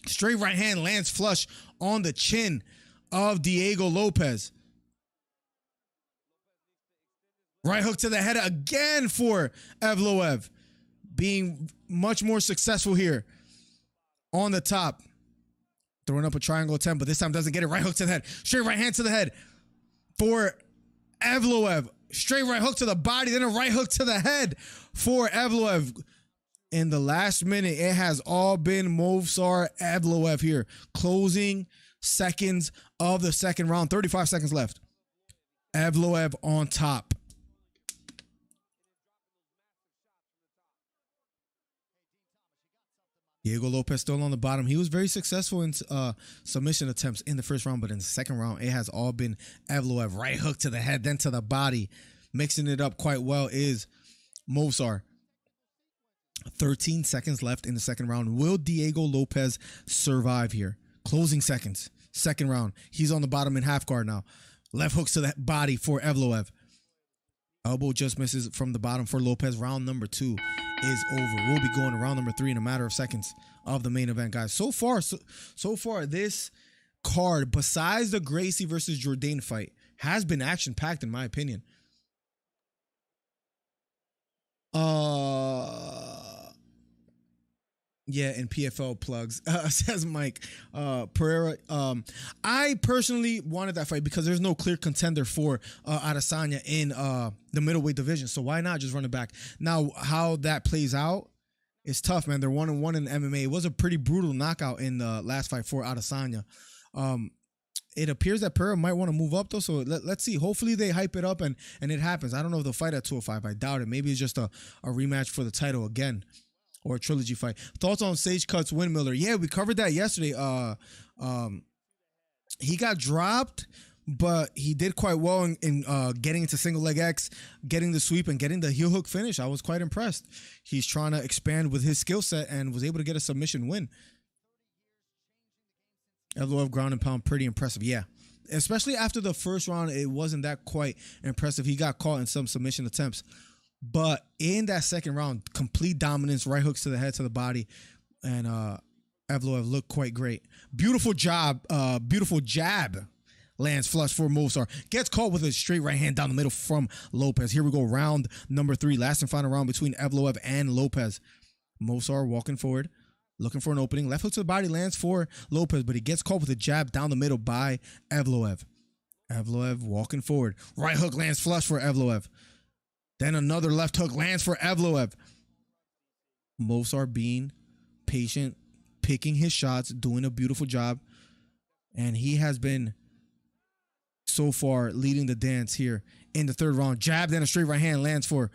Straight right hand lands flush on the chin of Diego Lopez. Right hook to the head again for Evloev. Being much more successful here on the top. Throwing up a triangle attempt, but this time doesn't get it. Right hook to the head. Straight right hand to the head for Evloev. Straight right hook to the body, then a right hook to the head for Evloev. In the last minute, it has all been Movsar Evloev here. Closing seconds of the second round. 35 seconds left. Evloev on top. Diego Lopez still on the bottom. He was very successful in submission attempts in the first round, but in the second round, it has all been Evloev. Right hook to the head, then to the body. Mixing it up quite well is Movsar. 13 seconds left in the second round. Will Diego Lopez survive here? Closing seconds. Second round. He's on the bottom in half guard now. Left hooks to the body for Evloev. Elbow just misses from the bottom for Lopez. Round number 2 is over. We'll be going to round number 3 in a matter of seconds of the main event, guys. So far, this card, besides the Gracie versus Jourdain fight, has been action-packed in my opinion. Yeah, and PFL plugs, says Mike Pereira. I personally wanted that fight because there's no clear contender for Adesanya in the middleweight division. So why not just run it back? Now, how that plays out is tough, man. They're 1-1 in MMA. It was a pretty brutal knockout in the last fight for Adesanya. It appears that Pereira might want to move up, though, so let's see. Hopefully they hype it up and it happens. I don't know if they'll fight at 205. I doubt it. Maybe it's just a rematch for the title again. Or a trilogy fight. Thoughts on Sage Cuts Windmiller? Yeah, we covered that yesterday. He got dropped, but he did quite well in getting into single leg X, getting the sweep, and getting the heel hook finish. I was quite impressed. He's trying to expand with his skill set and was able to get a submission win. Evloev ground and pound, pretty impressive. Yeah. Especially after the first round, it wasn't that quite impressive. He got caught in some submission attempts. But in that second round, complete dominance, right hooks to the head, to the body, and Evloev looked quite great. Beautiful job, beautiful jab lands flush for Movsar. Gets caught with a straight right hand down the middle from Lopez. Here we go, round number 3, last and final round between Evloev and Lopez. Movsar walking forward, looking for an opening. Left hook to the body lands for Lopez, but he gets caught with a jab down the middle by Evloev. Evloev walking forward. Right hook lands flush for Evloev. Then another left hook lands for Evloev. Movsar being patient, picking his shots, doing a beautiful job. And he has been, so far, leading the dance here in the third round. Jab, then a straight right hand lands for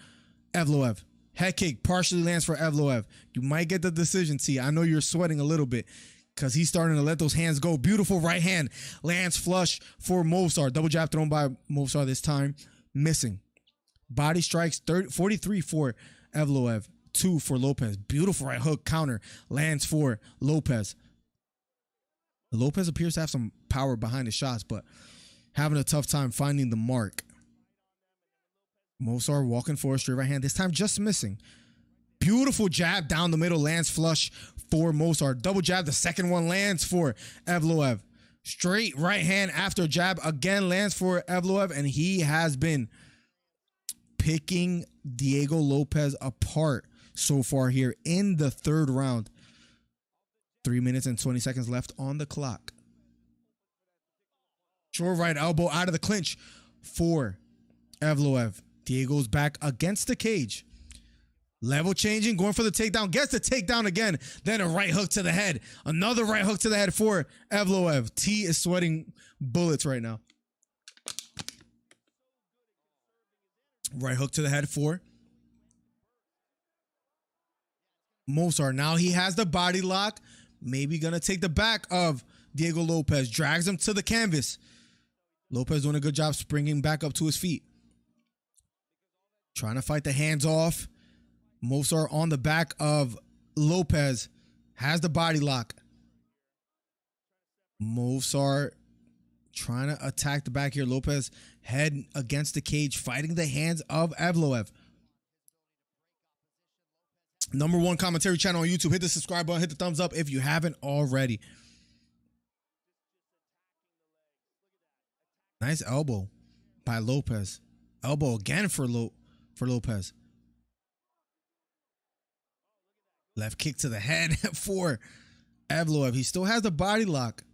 Evloev. Head kick partially lands for Evloev. You might get the decision, T. I know you're sweating a little bit because he's starting to let those hands go. Beautiful right hand lands flush for Movsar. Double jab thrown by Movsar this time. Missing. Body strikes 43 for Evloev, 2 for Lopez. Beautiful right hook counter lands for Lopez. Lopez appears to have some power behind his shots, but having a tough time finding the mark. Movsar walking forward, straight right hand, this time just missing. Beautiful jab down the middle, lands flush for Movsar. Double jab, the second one lands for Evloev. Straight right hand after jab, again lands for Evloev, and he has been picking Diego Lopez apart so far here in the third round. 3 minutes and 20 seconds left on the clock. Short right elbow out of the clinch for Evloev. Diego's back against the cage. Level changing, going for the takedown. Gets the takedown again. Then a right hook to the head. Another right hook to the head for Evloev. T is sweating bullets right now. Right hook to the head for Movsar, now he has the body lock. Maybe gonna take the back of Diego Lopez. Drags him to the canvas. Lopez doing a good job springing back up to his feet. Trying to fight the hands off. Movsar on the back of Lopez. Has the body lock. Movsar trying to attack the back here. Lopez head against the cage, fighting the hands of Evloev. #1 commentary channel on YouTube. Hit the subscribe button, hit the thumbs up if you haven't already. Nice elbow by Lopez. Elbow again for Lopez. Left kick to the head for Evloev. He still has the body lock.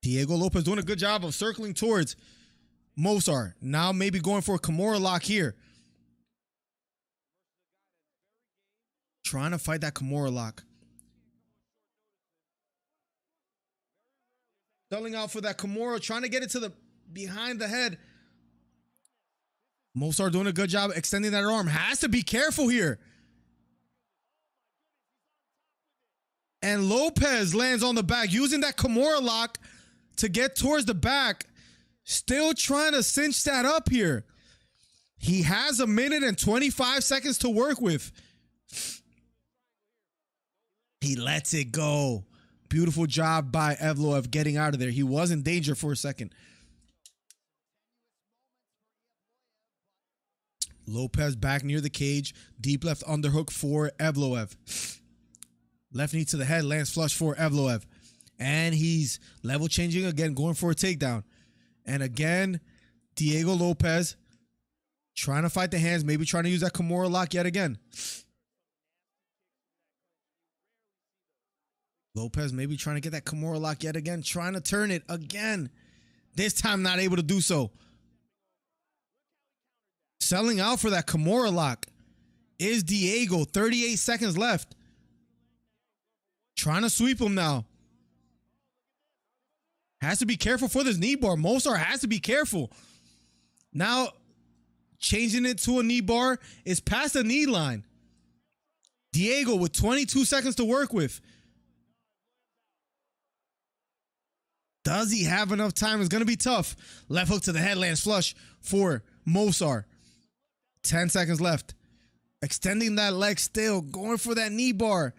Diego Lopez doing a good job of circling towards Movsar. Now maybe going for a Kimura lock here. Trying to fight that Kimura lock. Selling out for that Kimura, trying to get it to the behind the head. Movsar doing a good job extending that arm. Has to be careful here. And Lopez lands on the back, using that Kimura lock to get towards the back. Still trying to cinch that up here. He has 1 minute and 25 seconds to work with. He lets it go. Beautiful job by Evloev getting out of there. He was in danger for a second. Lopez back near the cage. Deep left underhook for Evloev. Left knee to the head, lands flush for Evloev. And he's level changing again, going for a takedown. And again, Diego Lopez trying to fight the hands, maybe trying to use that Kimura lock yet again. Lopez maybe trying to get that Kimura lock yet again, trying to turn it again. This time not able to do so. Selling out for that Kimura lock is Diego. 38 seconds left. Trying to sweep him now. Has to be careful for this knee bar. Movsar has to be careful. Now, changing it to a knee bar is past the knee line. Diego with 22 seconds to work with. Does he have enough time? It's going to be tough. Left hook to the head, lands flush for Movsar. 10 seconds left. Extending that leg still. Going for that knee bar.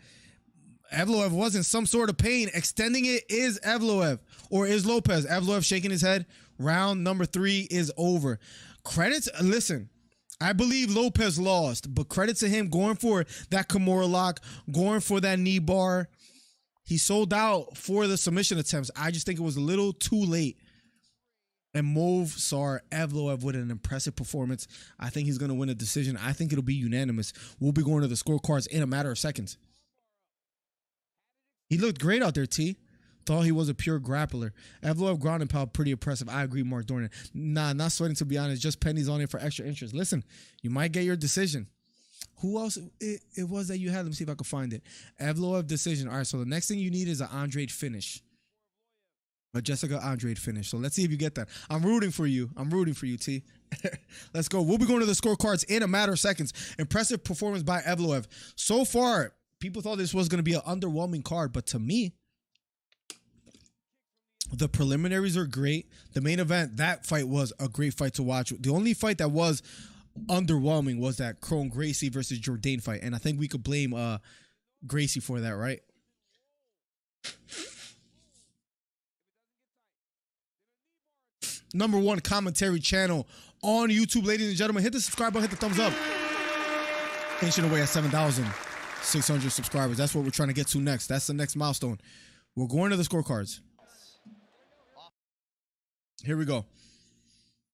Evloev was in some sort of pain. Extending it is Evloev. Or is Lopez. Evloev shaking his head. Round number 3 is over. Credits. Listen. I believe Lopez lost. But credit to him going for that Kimura lock. Going for that knee bar. He sold out for the submission attempts. I just think it was a little too late. And Movsar Evloev with an impressive performance. I think he's going to win a decision. I think it'll be unanimous. We'll be going to the scorecards in a matter of seconds. He looked great out there, T. Thought he was a pure grappler. Evloev ground and pound, pretty impressive. I agree, Mark Dornan. Nah, not sweating to be honest. Just pennies on it for extra interest. Listen, you might get your decision. Who else it was that you had? Let me see if I can find it. Evloev decision. All right, so the next thing you need is an Andrade finish. A Jessica Andrade finish. So let's see if you get that. I'm rooting for you. I'm rooting for you, T. Let's go. We'll be going to the scorecards in a matter of seconds. Impressive performance by Evloev. So far, people thought this was going to be an underwhelming card, but to me, the preliminaries are great. The main event, that fight was a great fight to watch. The only fight that was underwhelming was that Gracie versus Jourdain fight, and I think we could blame Gracie for that, right? #1 commentary channel on YouTube, ladies and gentlemen. Hit the subscribe button, hit the thumbs up. Inching away at 7,600 subscribers. That's what we're trying to get to next. That's the next milestone. We're going to the scorecards. Here we go.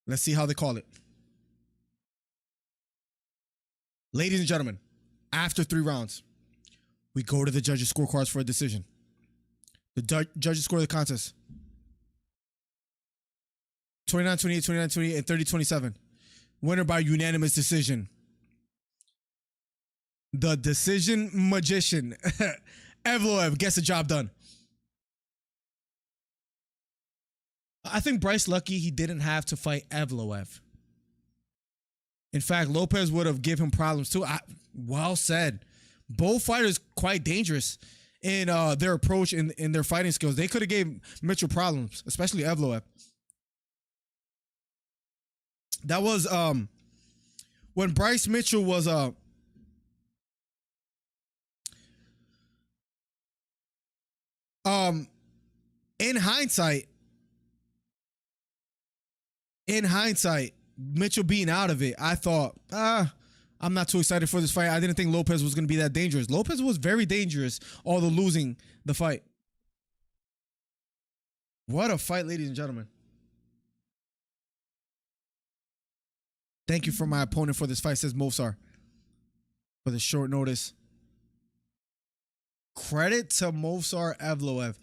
Let's see how they call it. Ladies and gentlemen, after 3 rounds, we go to the judges' scorecards for a decision. The judges score the contest. 29-28, 29-28, and 30-27. Winner by unanimous decision. The decision magician, Evloev, gets the job done. I think Bryce lucky he didn't have to fight Evloev. In fact, Lopez would have given him problems too. Well said. both fighters quite dangerous in their approach and in their fighting skills. They could have gave Mitchell problems, especially Evloev. That was when Bryce Mitchell was in hindsight, Mitchell being out of it, I thought, I'm not too excited for this fight. I didn't think Lopez was going to be that dangerous. Lopez was very dangerous, although losing the fight. What a fight, ladies and gentlemen. Thank you for my opponent for this fight, says Movsar, for the short notice. Credit to Movsar Evloev.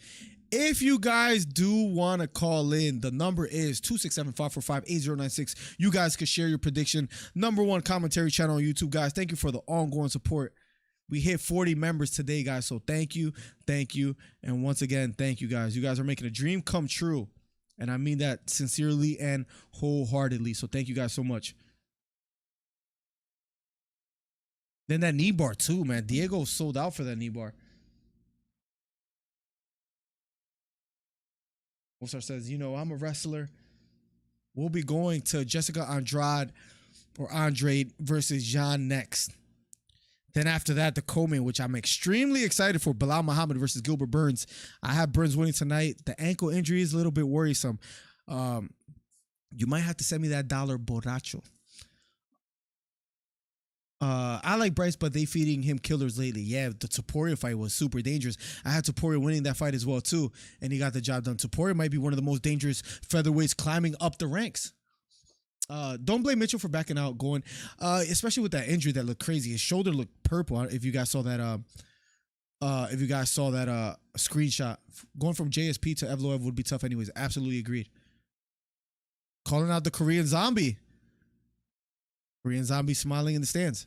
If you guys do want to call in, the number is 267-545-8096. You guys can share your prediction. #1 commentary channel on YouTube, guys. Thank you for the ongoing support. We hit 40 members today, guys, so thank you. And once again, thank you, guys. You guys are making a dream come true, and I mean that sincerely and wholeheartedly, so thank you guys so much. Then that knee bar, too, man. Diego sold out for that knee bar. Movsar says, I'm a wrestler. We'll be going to Jessica Andrade versus Jourdain next. Then after that, the co-main, which I'm extremely excited for, Bilal Muhammad versus Gilbert Burns. I have Burns winning tonight. The ankle injury is a little bit worrisome. You might have to send me that $1 borracho. I like Bryce, but they feeding him killers lately. Yeah, the Topuria fight was super dangerous. I had Topuria winning that fight as well, too, and he got the job done. Topuria might be one of the most dangerous featherweights climbing up the ranks. Don't blame Mitchell for backing out, especially with that injury that looked crazy. His shoulder looked purple. If you guys saw that, screenshot, going from JSP to Evloev would be tough anyways. Absolutely agreed. Calling out the Korean Zombie. Korean Zombie smiling in the stands.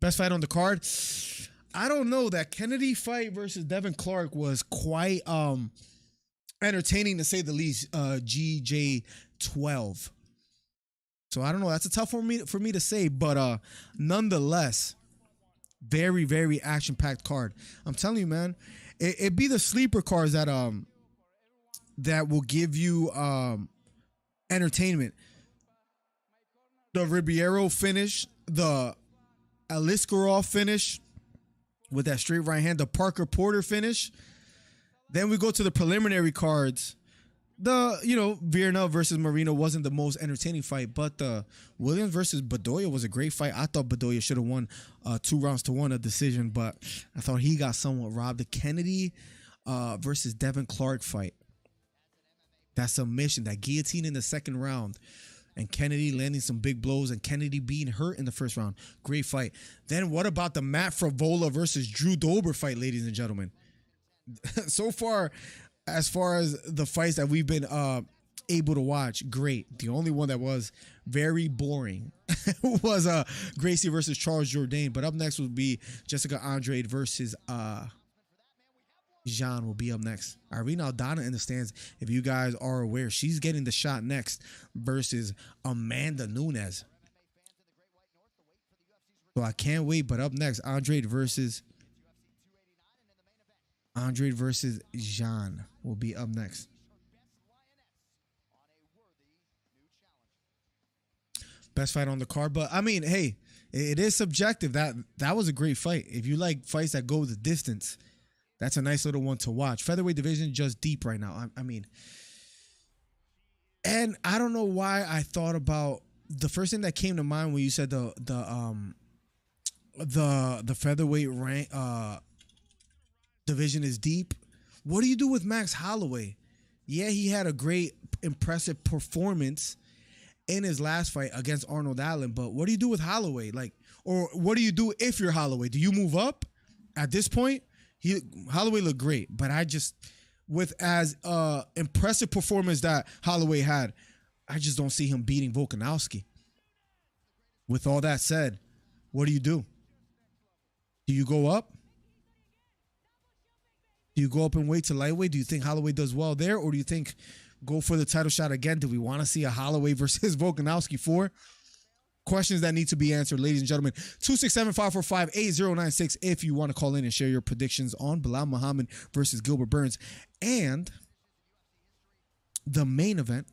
Best fight on the card. I don't know. That Kennedy fight versus Devin Clark was quite entertaining, to say the least. GJ12. So I don't know. That's a tough one for me to say, but nonetheless, very, very action-packed card. I'm telling you, man, it be the sleeper cards that will give you entertainment. The Ribeiro finish, the Aliskerov finish with that straight right hand, the Parker Porter finish. Then we go to the preliminary cards. Virna versus Marino wasn't the most entertaining fight, but the Williams versus Bedoya was a great fight. I thought Bedoya should have won 2-1 a decision, but I thought he got somewhat robbed. The Kennedy versus Devin Clark fight. That submission, that guillotine in the second round. And Kennedy landing some big blows and Kennedy being hurt in the first round. Great fight. Then what about the Matt Frevola versus Drew Dober fight, ladies and gentlemen? So far, as far as the fights that we've been able to watch, great. The only one that was very boring was Gracie versus Charles Jourdain. But up next will be Jessica Andrade versus Jourdain will be up next. Irina Aldana in the stands. If you guys are aware, she's getting the shot next versus Amanda Nunes. So I can't wait. But up next, Andrade versus Jourdain will be up next. Best fight on the card. But I mean, hey, it is subjective. That was a great fight. If you like fights that go the distance, that's a nice little one to watch. Featherweight division just deep right now. I mean, and I don't know why I thought about the first thing that came to mind when you said the featherweight rank division is deep. What do you do with Max Holloway? Yeah, he had a great, impressive performance in his last fight against Arnold Allen, but what do you do with Holloway? Or what do you do if you're Holloway? Do you move up at this point? Holloway looked great, but with as impressive performance that Holloway had, I just don't see him beating Volkanovski. With all that said, what do? Do you go up? Do you go up and wait to lightweight? Do you think Holloway does well there, or do you think go for the title shot again? Do we want to see a Holloway versus Volkanovski 4? questions that need to be answered, ladies and gentlemen. 267-545-8096 if you want to call in and share your predictions on Bilal Muhammad versus Gilbert Burns. And the main event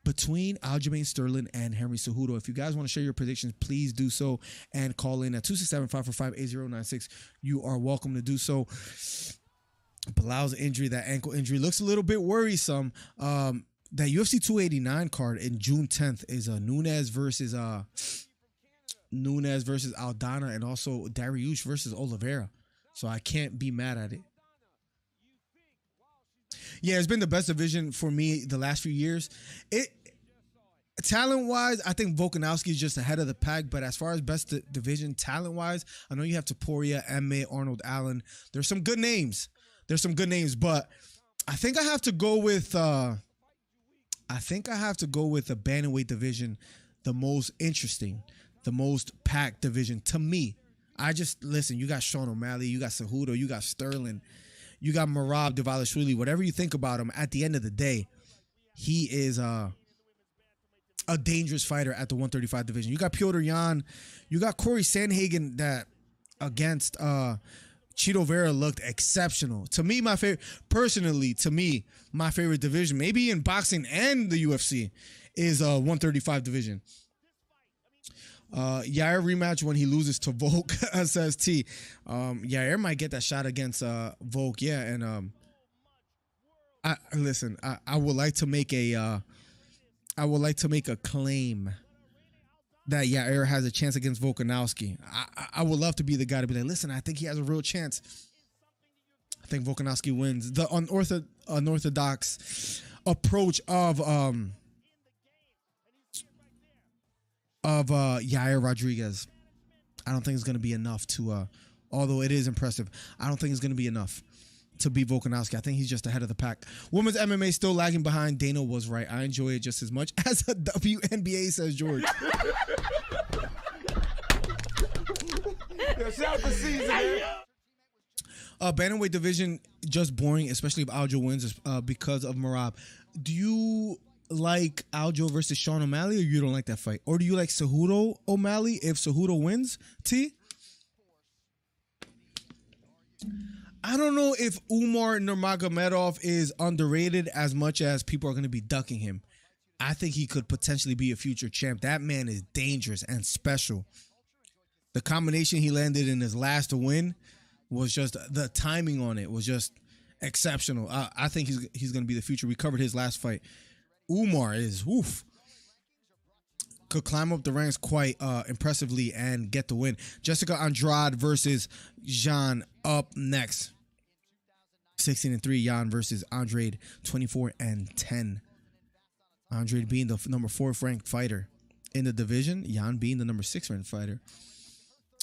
between Aljamain Sterling and Henry Cejudo. If you guys want to share your predictions, please do so and call in at 267-545-8096. You are welcome to do so. Bilal's injury, that ankle injury, looks a little bit worrisome. That UFC 289 card in June 10th is Nunes versus Aldana, and also Dariush versus Oliveira. So I can't be mad at it. Yeah, it's been the best division for me the last few years. Talent-wise, I think Volkanovski is just ahead of the pack, but as far as best division talent-wise, I know you have Topuria, Emme, Arnold Allen. There's some good names. But I think I have to go with the bantamweight division, the most interesting, the most packed division to me. Listen, you got Sean O'Malley, you got Cejudo, you got Sterling, you got Merab Dvalishvili. Whatever you think about him, at the end of the day, he is a dangerous fighter at the 135 division. You got Piotr Jan, you got Corey Sandhagen that against Chito Vera looked exceptional. To me, my favorite division, maybe in boxing and the UFC, is 135 division. Yair rematch when he loses to Volk, says T. Yair might get that shot against Volk, yeah. And I would like to make a claim that Yair has a chance against Volkanovski. I would love to be the guy to be like, listen, I think he has a real chance. I think Volkanovski wins. The unorthodox approach of Yair Rodriguez, I don't think it's going to be enough to, although it is impressive, I don't think it's going to be enough to beat Volkanovski. I think he's just ahead of the pack. Women's MMA still lagging behind. Dana was right. I enjoy it just as much as a WNBA, says George. Shout the season, man. Bantamweight division, just boring, especially if Aljo wins because of Merab. Do you like Aljo versus Sean O'Malley, or you don't like that fight? Or do you like Cejudo O'Malley if Cejudo wins, T? I don't know if Umar Nurmagomedov is underrated as much as people are going to be ducking him. I think he could potentially be a future champ. That man is dangerous and special. The combination he landed in his last win was just, the timing on it was just exceptional. I think he's going to be the future. We covered his last fight. Umar is, could climb up the ranks quite impressively and get the win. Jessica Andrade versus Jean up next. 16-3, Jan versus Andrade, 24-10. Andrade being the number 4th ranked fighter in the division, Jan being the number 6th ranked fighter.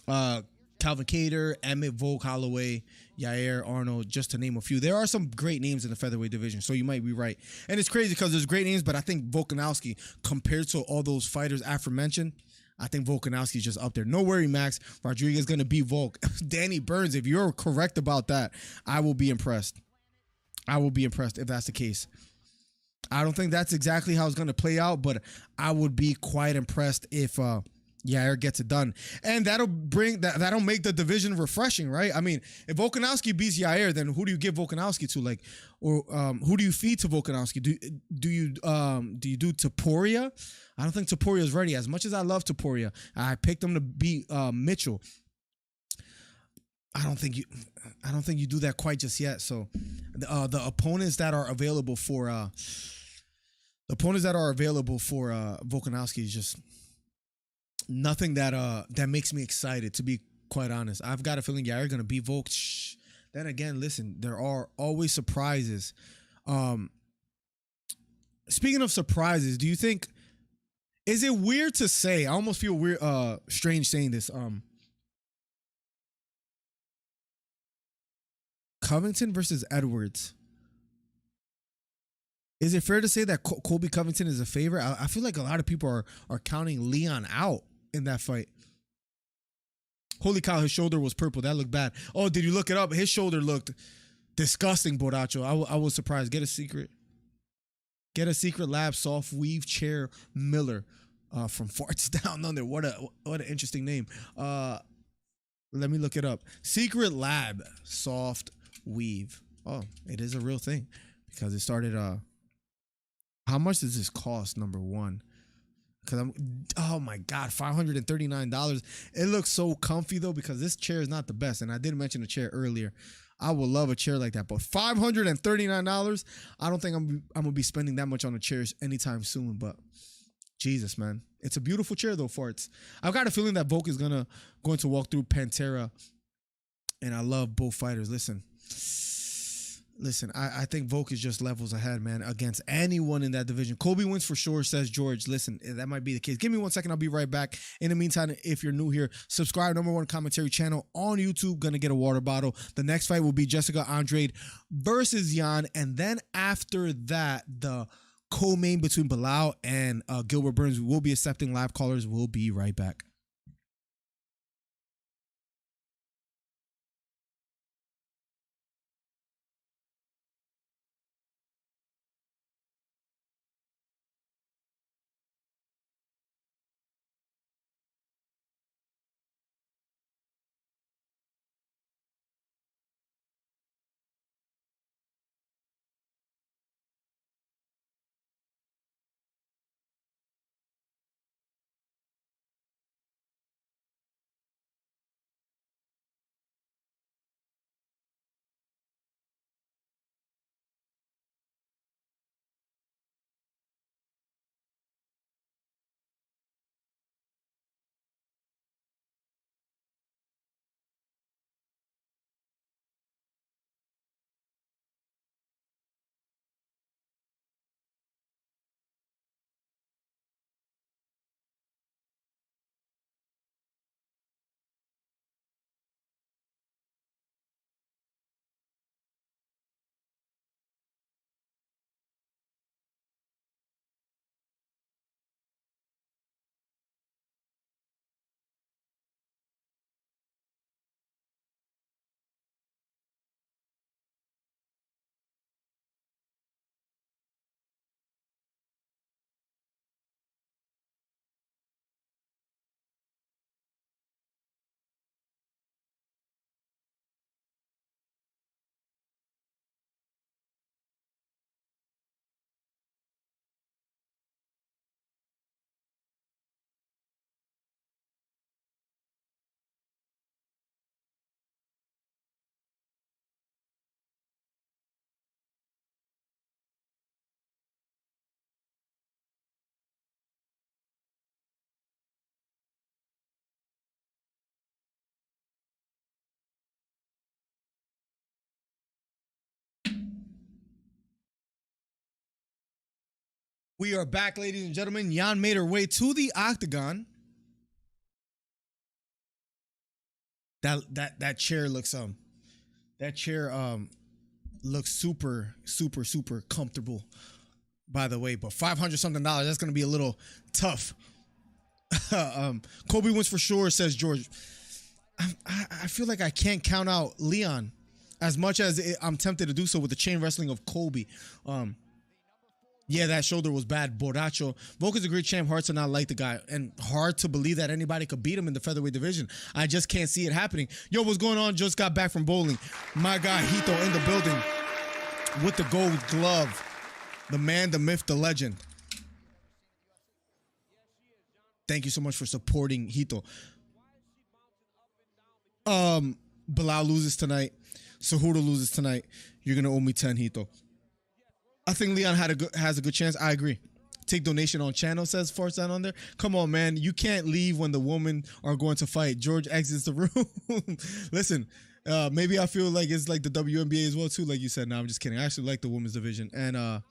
Calvin Kattar, Emmett, Volk, Holloway, Yair, Arnold, just to name a few. There are some great names in the featherweight division, so you might be right. And it's crazy because there's great names, but I think Volkanovski, compared to all those fighters aforementioned, I think Volkanovski is just up there. No worry, Max. Rodriguez is going to beat Volk. Danny Burns, if you're correct about that, I will be impressed. I will be impressed if that's the case. I don't think that's exactly how it's going to play out, but I would be quite impressed if Yair gets it done. And that'll make the division refreshing, right? I mean, if Volkanovski beats Yair, then who do you give Volkanovski to? Like, or who do you feed to Volkanovski? Do you do Topuria? I don't think Topuria is ready. As much as I love Topuria, I picked him to beat Mitchell. I don't think you do that quite just yet. So the opponents that are available for Volkanovski is just nothing that makes me excited, to be quite honest. I've got a feeling Yair gonna beat Volk. Then again, listen, there are always surprises. Speaking of surprises, do you think, is it weird to say, I almost feel weird, strange saying this, Covington versus Edwards. Is it fair to say that Colby Covington is a favorite? I feel like a lot of people are counting Leon out in that fight. Holy cow, his shoulder was purple. That looked bad. Oh, did you look it up? His shoulder looked disgusting, Boracho. I was surprised. Get a secret lab, soft weave chair, Miller. from Farts Down Under. What an interesting name. Let me look it up. Secret Lab soft weave. Oh, it is a real thing because it started. How much does this cost? Number one. Because oh my God, $539. It looks so comfy though, because this chair is not the best. And I did mention the chair earlier. I would love a chair like that, but $539. I don't think I'm gonna be spending that much on the chairs anytime soon. But Jesus, man, it's a beautiful chair though, Farts. I've got a feeling that Volk is going to walk through Pantera, and I love both fighters. Listen, I think Volk is just levels ahead, man, against anyone in that division. Kobe wins for sure, says George. Listen, that might be the case. Give me 1 second. I'll be right back. In the meantime, if you're new here, subscribe. #1 commentary channel on YouTube. Gonna get a water bottle. The next fight will be Jessica Andrade versus Jan. And then after that, the co-main between Bilal and Gilbert Burns. We will be accepting live callers. We'll be right back. We are back, ladies and gentlemen. Jan made her way to the octagon. That chair looks looks super comfortable, by the way. But $500 something, that's gonna be a little tough. Kobe wins for sure, says George. I feel like I can't count out Leon as much as I'm tempted to do so with the chain wrestling of Kobe. Yeah, that shoulder was bad. Borracho. Volk is a great champ. Hard to not like the guy. And hard to believe that anybody could beat him in the featherweight division. I just can't see it happening. Yo, what's going on? Just got back from bowling. My guy, Hito, in the building with the gold glove. The man, the myth, the legend. Thank you so much for supporting Hito. Bilal loses tonight. Cejudo loses tonight. You're going to owe me 10, Hito. I think Leon has a good chance. I agree. Take donation on channel, says Farts Down Under. Come on, man. You can't leave when the women are going to fight. George exits the room. Listen, maybe I feel like it's like the WNBA as well, too, like you said. No, I'm just kidding. I actually like the women's division. And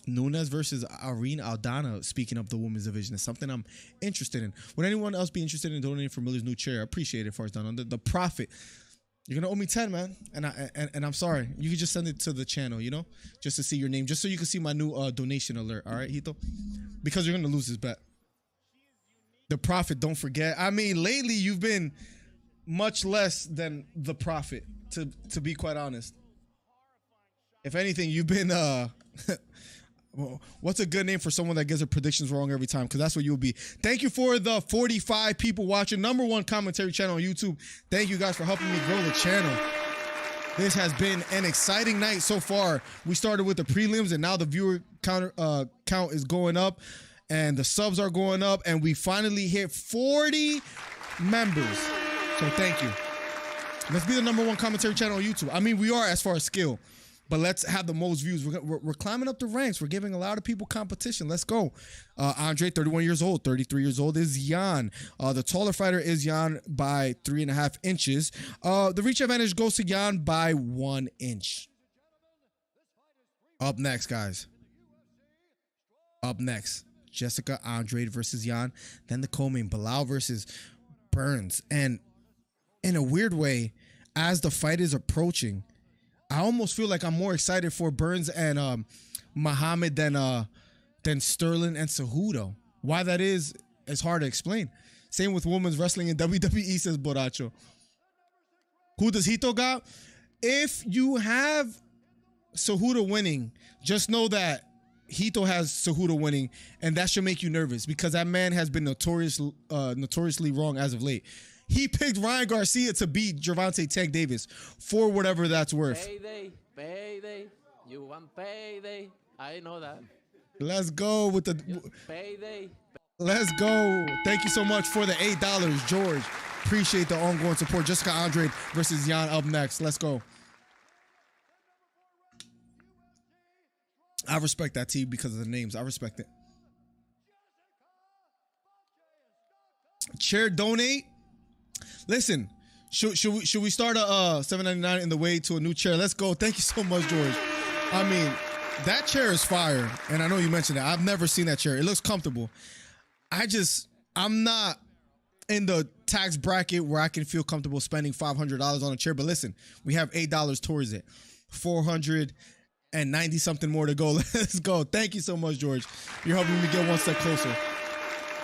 Nunes versus Irene Aldana, speaking of the women's division, is something I'm interested in. Would anyone else be interested in donating for Miller's new chair? I appreciate it, Farts Down Under. The profit. You're gonna owe me 10, man, and I'm sorry. You can just send it to the channel, you know, just to see your name, just so you can see my new donation alert. All right, Hito, because you're gonna lose this bet. The profit, don't forget. I mean, lately you've been much less than the profit, to be quite honest. If anything, you've been What's a good name for someone that gets their predictions wrong every time? Because that's what you'll be. Thank you for the 45 people watching. #1 commentary channel on YouTube. Thank you guys for helping me grow the channel. This has been an exciting night so far. We started with the prelims, and now the viewer count is going up, and the subs are going up, and we finally hit 40 members. So thank you. Let's be the #1 commentary channel on YouTube. I mean, we are as far as skill, but let's have the most views. We're climbing up the ranks. We're giving a lot of people competition. Let's go. Andrade, 31 years old. 33 years old is Jan. The taller fighter is Jan by 3.5 inches. The reach advantage goes to Jan by 1 inch. Up next, guys. Up next, Jessica Andrade versus Jan. Then the co-main, Bilal versus Burns. And in a weird way, as the fight is approaching, I almost feel like I'm more excited for Burns and Muhammad than Sterling and Cejudo. Why that is hard to explain. Same with women's wrestling in WWE, says Boracho. Who does Hito got? If you have Cejudo winning, just know that Hito has Cejudo winning, and that should make you nervous because that man has been notoriously wrong as of late. He picked Ryan Garcia to beat Gervonta Tank Davis for whatever that's worth. Payday. You want payday. I know that. Let's go with the payday. Let's go. Thank you so much for the $8, George. Appreciate the ongoing support. Jessica Andrade versus Jan up next. Let's go. I respect that team because of the names. I respect it. Chair donate. Listen, should we start a $7.99 in the way to a new chair? Let's go. Thank you so much, George. I mean, that chair is fire, and I know you mentioned that. I've never seen that chair. It looks comfortable. I'm not in the tax bracket where I can feel comfortable spending $500 on a chair. But listen, we have $8 towards it. 490 something more to go. Let's go. Thank you so much, George. You're helping me get one step closer.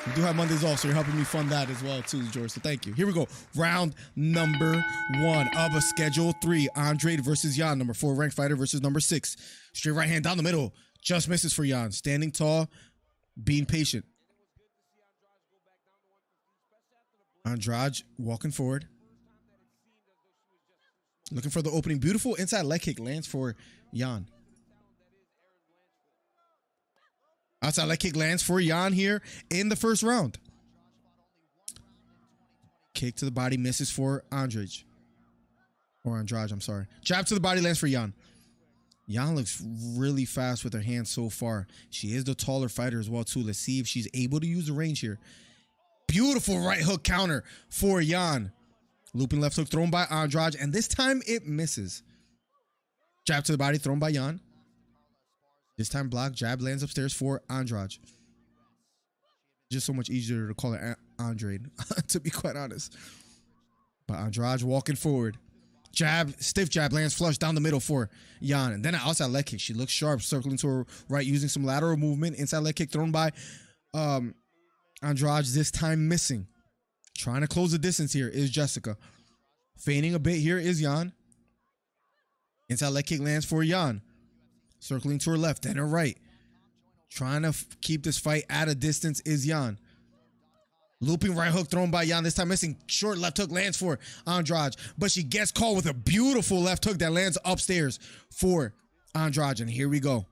We do have Mondays off, so you're helping me fund that as well, too, George. So thank you. Here we go. Round #1 of a Schedule 3. Andrade versus Jan. #4 ranked fighter versus #6. Straight right hand down the middle. Just misses for Jan. Standing tall, being patient. Andrade walking forward. Looking for the opening. Beautiful inside leg kick lands for Jan. Outside leg kick lands for Jan here in the first round. Kick to the body misses for Andrade. Or Andrade, I'm sorry. Jab to the body lands for Jan. Jan looks really fast with her hands so far. She is the taller fighter as well, too. Let's see if she's able to use the range here. Beautiful right hook counter for Jan. Looping left hook thrown by Andrade, and this time it misses. Jab to the body thrown by Jan. This time block, jab lands upstairs for Andrade. Just so much easier to call it Andrade, to be quite honest. But Andrade walking forward. Jab, stiff jab, lands flush down the middle for Jan. And then an outside leg kick. She looks sharp, circling to her right, using some lateral movement. Inside leg kick thrown by Andrade, this time missing. Trying to close the distance here is Jessica. Feigning a bit here is Jan. Inside leg kick lands for Jan. Circling to her left and her right. Trying to keep this fight at a distance is Jan. Looping right hook thrown by Jan. This time missing. Short left hook lands for Andrade. But she gets caught with a beautiful left hook that lands upstairs for Andrade. And here we go.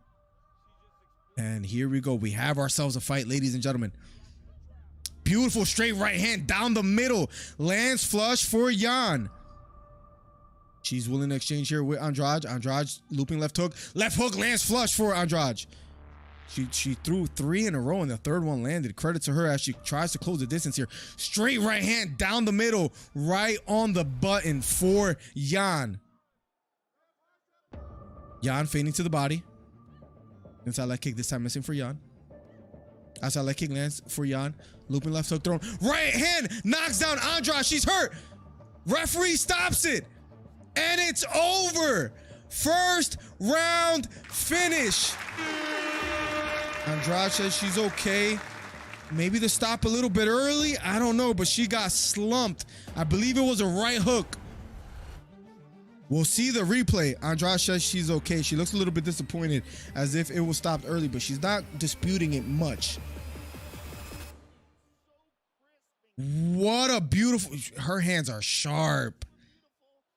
And here we go. We have ourselves a fight, ladies and gentlemen. Beautiful straight right hand down the middle. Lands flush for Jan. She's willing to exchange here with Andrade. Andrade looping left hook. Left hook lands flush for Andrade. She threw 3 in a row and the third one landed. Credit to her as she tries to close the distance here. Straight right hand down the middle. Right on the button for Jan. Jan feigning to the body. Inside leg kick this time missing for Jan. Outside leg kick lands for Jan. Looping left hook thrown. Right hand knocks down Andrade. She's hurt. Referee stops it. And it's over. First round finish. Andrade says she's okay. Maybe to stop a little bit early. I don't know, but she got slumped. I believe it was a right hook. We'll see the replay. Andrade says she's okay. She looks a little bit disappointed, as if it was stopped early, but she's not disputing it much. What a beautiful... Her hands are sharp.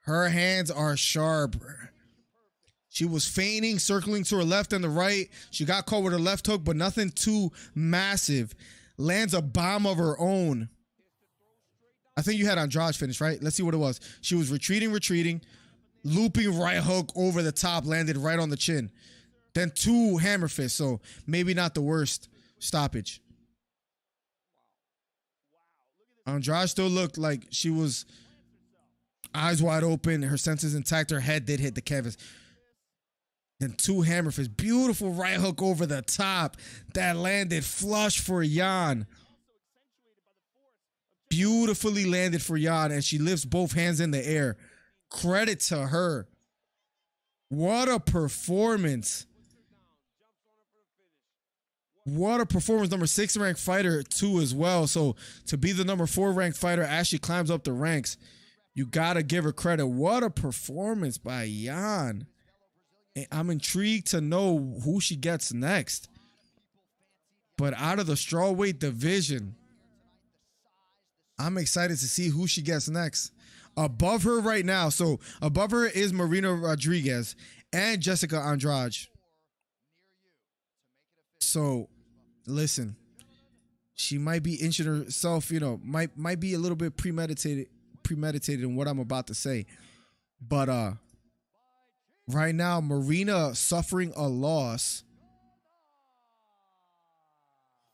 Her hands are sharp. She was feigning, circling to her left and the right. She got caught with her left hook, but nothing too massive. Lands a bomb of her own. I think you had Andrade finish, right? Let's see what it was. She was retreating. Looping right hook over the top, landed right on the chin. Then 2 hammer fists, so maybe not the worst stoppage. Andrade still looked like she was eyes wide open, her senses intact, her head did hit the canvas. Then 2 hammer fists, beautiful right hook over the top that landed flush for Jan. Beautifully landed for Jan, and she lifts both hands in the air. Credit to her. What a performance. What a performance. Number 6 ranked fighter too as well. So to be the number 4 ranked fighter as she climbs up the ranks, you got to give her credit. What a performance by Jan. And I'm intrigued to know who she gets next. But out of the strawweight division, I'm excited to see who she gets next. Above her right now, so above her is Marina Rodriguez and Jessica Andrade. So, listen, she might be inching herself, you know, might be a little bit premeditated in what I'm about to say. But right now, Marina suffering a loss,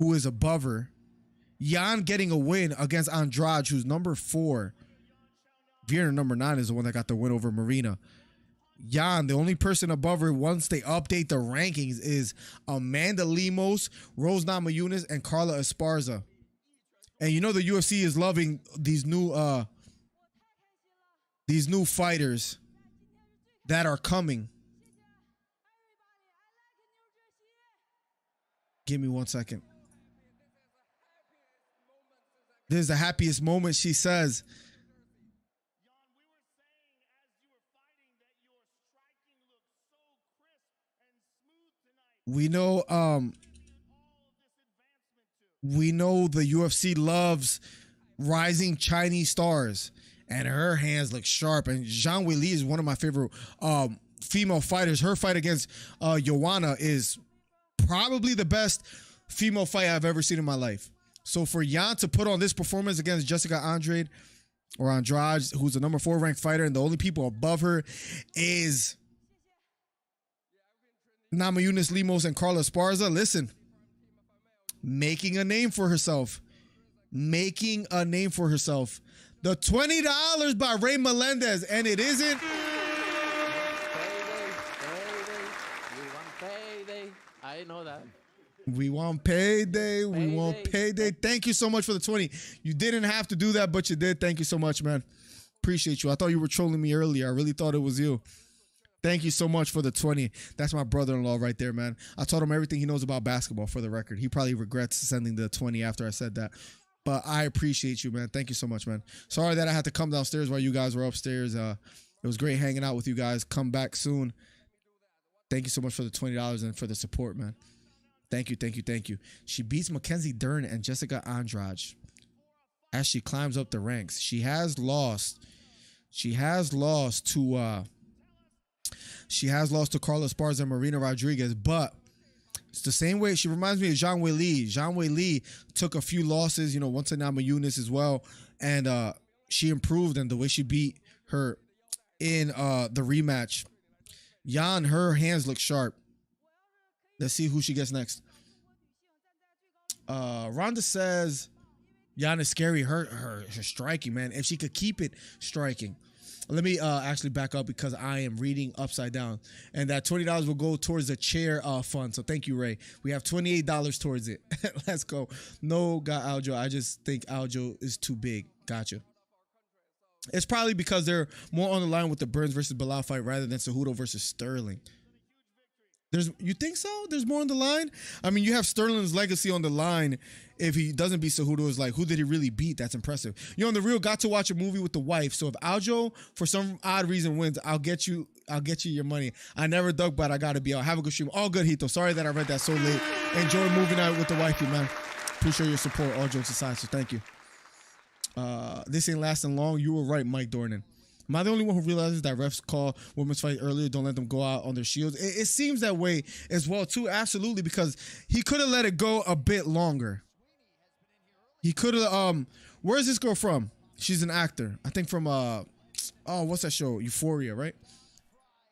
who is above her. Jan getting a win against Andrade, who's number 4. Vienna number 9 is the one that got the win over Marina. Jan, the only person above her once they update the rankings is Amanda Lemos, Rose Namajunas, and Carla Esparza. And you know the UFC is loving these new fighters that are coming. Give me 1 second. This is the happiest moment, she says. We know the UFC loves rising Chinese stars, and her hands look sharp. And Zhang Weili is one of my favorite female fighters. Her fight against Joanna is probably the best female fight I've ever seen in my life. So for Jan to put on this performance against Jessica Andrade, who's the number 4 ranked fighter, and the only people above her is Namajunas, Lemos, and Carla Esparza. Listen, making a name for herself. The $20 by Ray Melendez, and it isn't. Payday. I know that. We want payday. We want payday. Thank you so much for the 20. You didn't have to do that, but you did. Thank you so much, man. Appreciate you. I thought you were trolling me earlier. I really thought it was you. Thank you so much for the 20. That's my brother-in-law right there, man. I taught him everything he knows about basketball, for the record. He probably regrets sending the 20 after I said that. But I appreciate you, man. Thank you so much, man. Sorry that I had to come downstairs while you guys were upstairs. It was great hanging out with you guys. Come back soon. Thank you so much for the $20 and for the support, man. Thank you. She beats Mackenzie Dern and Jessica Andrade as she climbs up the ranks. She has lost to Carla Esparza and Marina Rodriguez, but it's the same way. She reminds me of Zhang Weili. Zhang Weili took a few losses, once in Namajunas as well, and she improved, and the way she beat her in the rematch. Jan, her hands look sharp. Let's see who she gets next. Rhonda says Jan is scary. Her striking, man. If she could keep it striking. Let me actually back up because I am reading upside down. And that $20 will go towards the chair fund. So thank you, Ray. We have $28 towards it. Let's go. No, got Aljo. I just think Aljo is too big. Gotcha. It's probably because they're more on the line with the Burns versus Bilal fight rather than Cejudo versus Sterling. You think so? There's more on the line? I mean, you have Sterling's legacy on the line. If he doesn't beat Cejudo, it's like, who did he really beat? That's impressive. On the real, got to watch a movie with the wife. So if Aljo, for some odd reason, wins, I'll get you your money. I never dug, but I gotta be out. Have a good stream. All good, Hito. Sorry that I read that so late. Enjoy moving out with the wifey, man. Appreciate your support. All jokes aside, so thank you. This ain't lasting long. You were right, Mike Dornan. Am I the only one who realizes that refs call women's fight earlier? Don't let them go out on their shields. It seems that way as well, too. Absolutely, because he could have let it go a bit longer. He could have. Where is this girl from? She's an actor. I think from what's that show? Euphoria, right?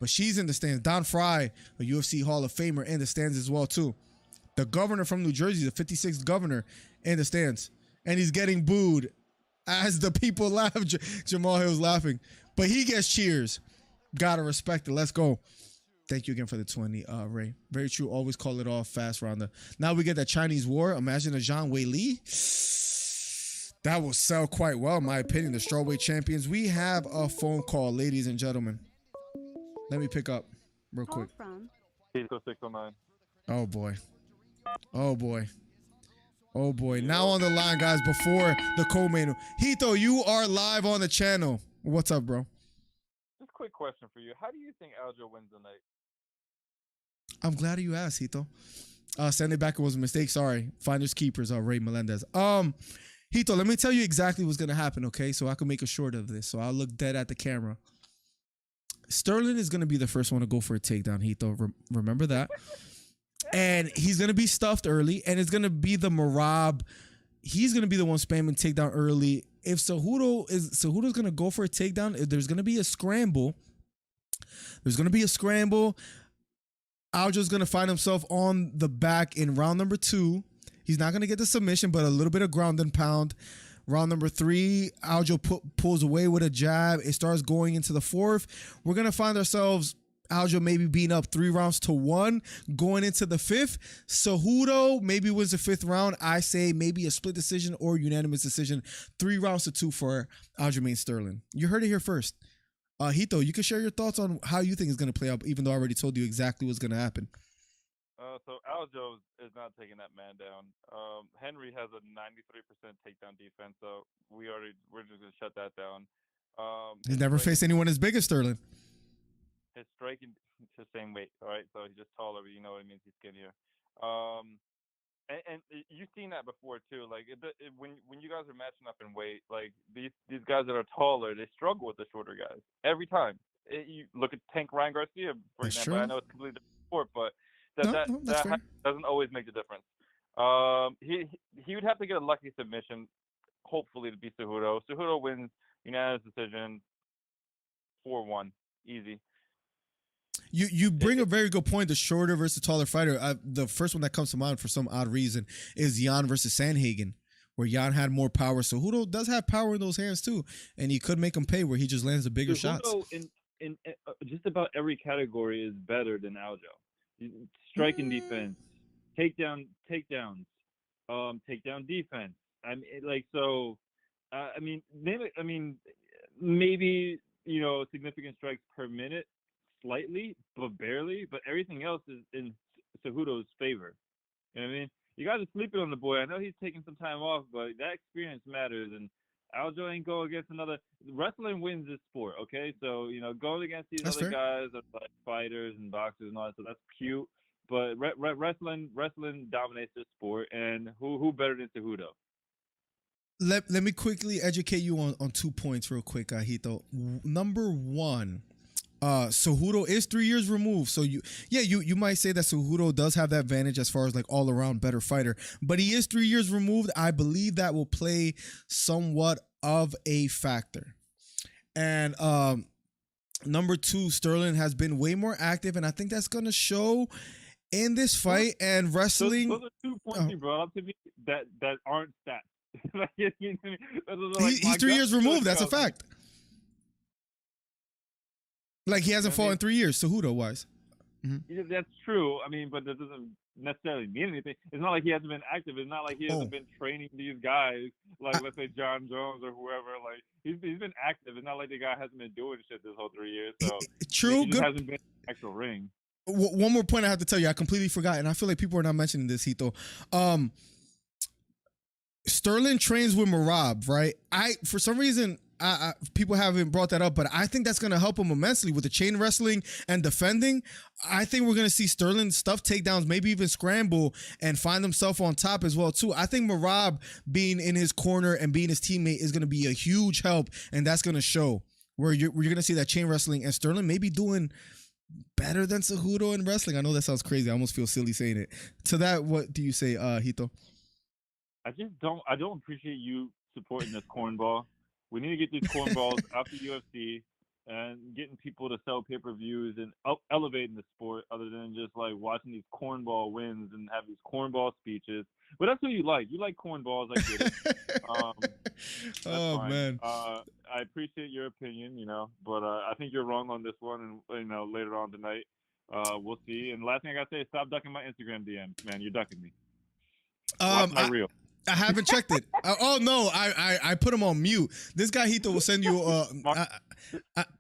But she's in the stands. Don Fry, a UFC Hall of Famer, in the stands as well, too. The governor from New Jersey, the 56th governor, in the stands, and he's getting booed as the people laugh. Jamal Hill's laughing. But he gets cheers. Gotta respect it. Let's go. Thank you again for the 20, Ray. Very true. Always call it off fast rounder. Now we get that Chinese war. Imagine a Zhang Wei Li. That will sell quite well, in my opinion. The strawweight champions. We have a phone call, ladies and gentlemen. Let me pick up real quick. 609. Oh, boy. Oh, boy. Oh, boy. Now on the line, guys, before the co-main. Hito, you are live on the channel. What's up, bro? Just a quick question for you. How do you think Aljo wins the night? I'm glad you asked, Hito. Send it back. It was a mistake. Sorry. Finders keepers are Ray Melendez. Hito, let me tell you exactly what's going to happen, okay? So I can make a short of this. So I'll look dead at the camera. Sterling is going to be the first one to go for a takedown, Hito. Remember that. And he's going to be stuffed early, and it's going to be the Marab. He's going to be the one spamming takedown early. If Cejudo's going to go for a takedown, if there's going to be a scramble, Aljo's going to find himself on the back in round number 2. He's not going to get the submission, but a little bit of ground and pound. Round number 3, Aljo pulls away with a jab. It starts going into the 4th. We're going to find ourselves Aljo maybe being up 3-1 going into the 5th. Cejudo maybe wins the 5th round. I say maybe a split decision or unanimous decision. 3-2 for Aljamain Sterling. You heard it here first. Hito, you can share your thoughts on how you think it's going to play out, even though I already told you exactly what's going to happen. So Aljo is not taking that man down. Henry has a 93% takedown defense, so we're just going to shut that down. He's never faced anyone as big as Sterling. His striking is the same weight, all right? So he's just taller, but you know what it means. He's skinnier. And you've seen that before too. Like when you guys are matching up in weight, like these guys that are taller, they struggle with the shorter guys every time. You look at Ryan Garcia, for example. I know it's a completely different sport, but that doesn't always make the difference. He would have to get a lucky submission, hopefully, to beat Cejudo. Cejudo wins unanimous decision, 4-1, easy. You bring a very good point. The shorter versus taller fighter. The first one that comes to mind for some odd reason is Jan versus Sandhagen, where Jan had more power. Cejudo does have power in those hands too, and he could make him pay where he just lands the bigger shots. In just about every category is better than Aljo. Striking defense, takedowns, takedown defense. Maybe significant strikes per minute. Slightly, but barely. But everything else is in Cejudo's favor. You know what I mean? You guys are sleeping on the boy. I know he's taking some time off, but that experience matters. And Aljo ain't go against another. Wrestling wins this sport, okay? So going against these other guys are like fighters and boxers and all that. So that's cute. But wrestling dominates this sport. And who better than Cejudo? Let me quickly educate you on 2 points real quick, Hito. Number 1. Cejudo is 3 years removed, so you might say that Cejudo does have that advantage as far as like all around better fighter, but he is 3 years removed. I believe that will play somewhat of a factor. And number 2, Sterling has been way more active, and I think that's gonna show in this fight. And wrestling. Those are 2 points you brought up to me that aren't stats. He's 3 years removed. That's a fact. Like he hasn't fought in 3 years, Cejudo-wise. Mm-hmm. Yeah, that's true. I mean, but that doesn't necessarily mean anything. It's not like he hasn't been active. It's not like he hasn't been training these guys, like let's say John Jones or whoever. Like he's been active. It's not like the guy hasn't been doing shit this whole 3 years. So true. he just hasn't been in the actual ring. one more point I have to tell you. I completely forgot, and I feel like people are not mentioning this, Hito. Sterling trains with Merab, right? For some reason, people haven't brought that up, but I think that's going to help him immensely with the chain wrestling and defending. I think we're going to see Sterling stuff takedowns, maybe even scramble and find himself on top as well too. I think Merab being in his corner and being his teammate is going to be a huge help, and that's going to show where you're going to see that chain wrestling, and Sterling maybe doing better than Cejudo in wrestling. I know that sounds crazy. I almost feel silly saying it. To that, what do you say, Hito? I don't appreciate you supporting this cornball. We need to get these cornballs out the UFC and getting people to sell pay-per-views and elevating the sport, other than just like watching these cornball wins and have these cornball speeches. But that's what you like. You like cornballs. I get it. Oh fine. Man. I appreciate your opinion, but I think you're wrong on this one. And later on tonight, we'll see. And last thing I gotta say is stop ducking my Instagram DMs, man. You're ducking me. Watch my reel. I haven't checked it. Oh no, I put him on mute. This guy Hito will send you.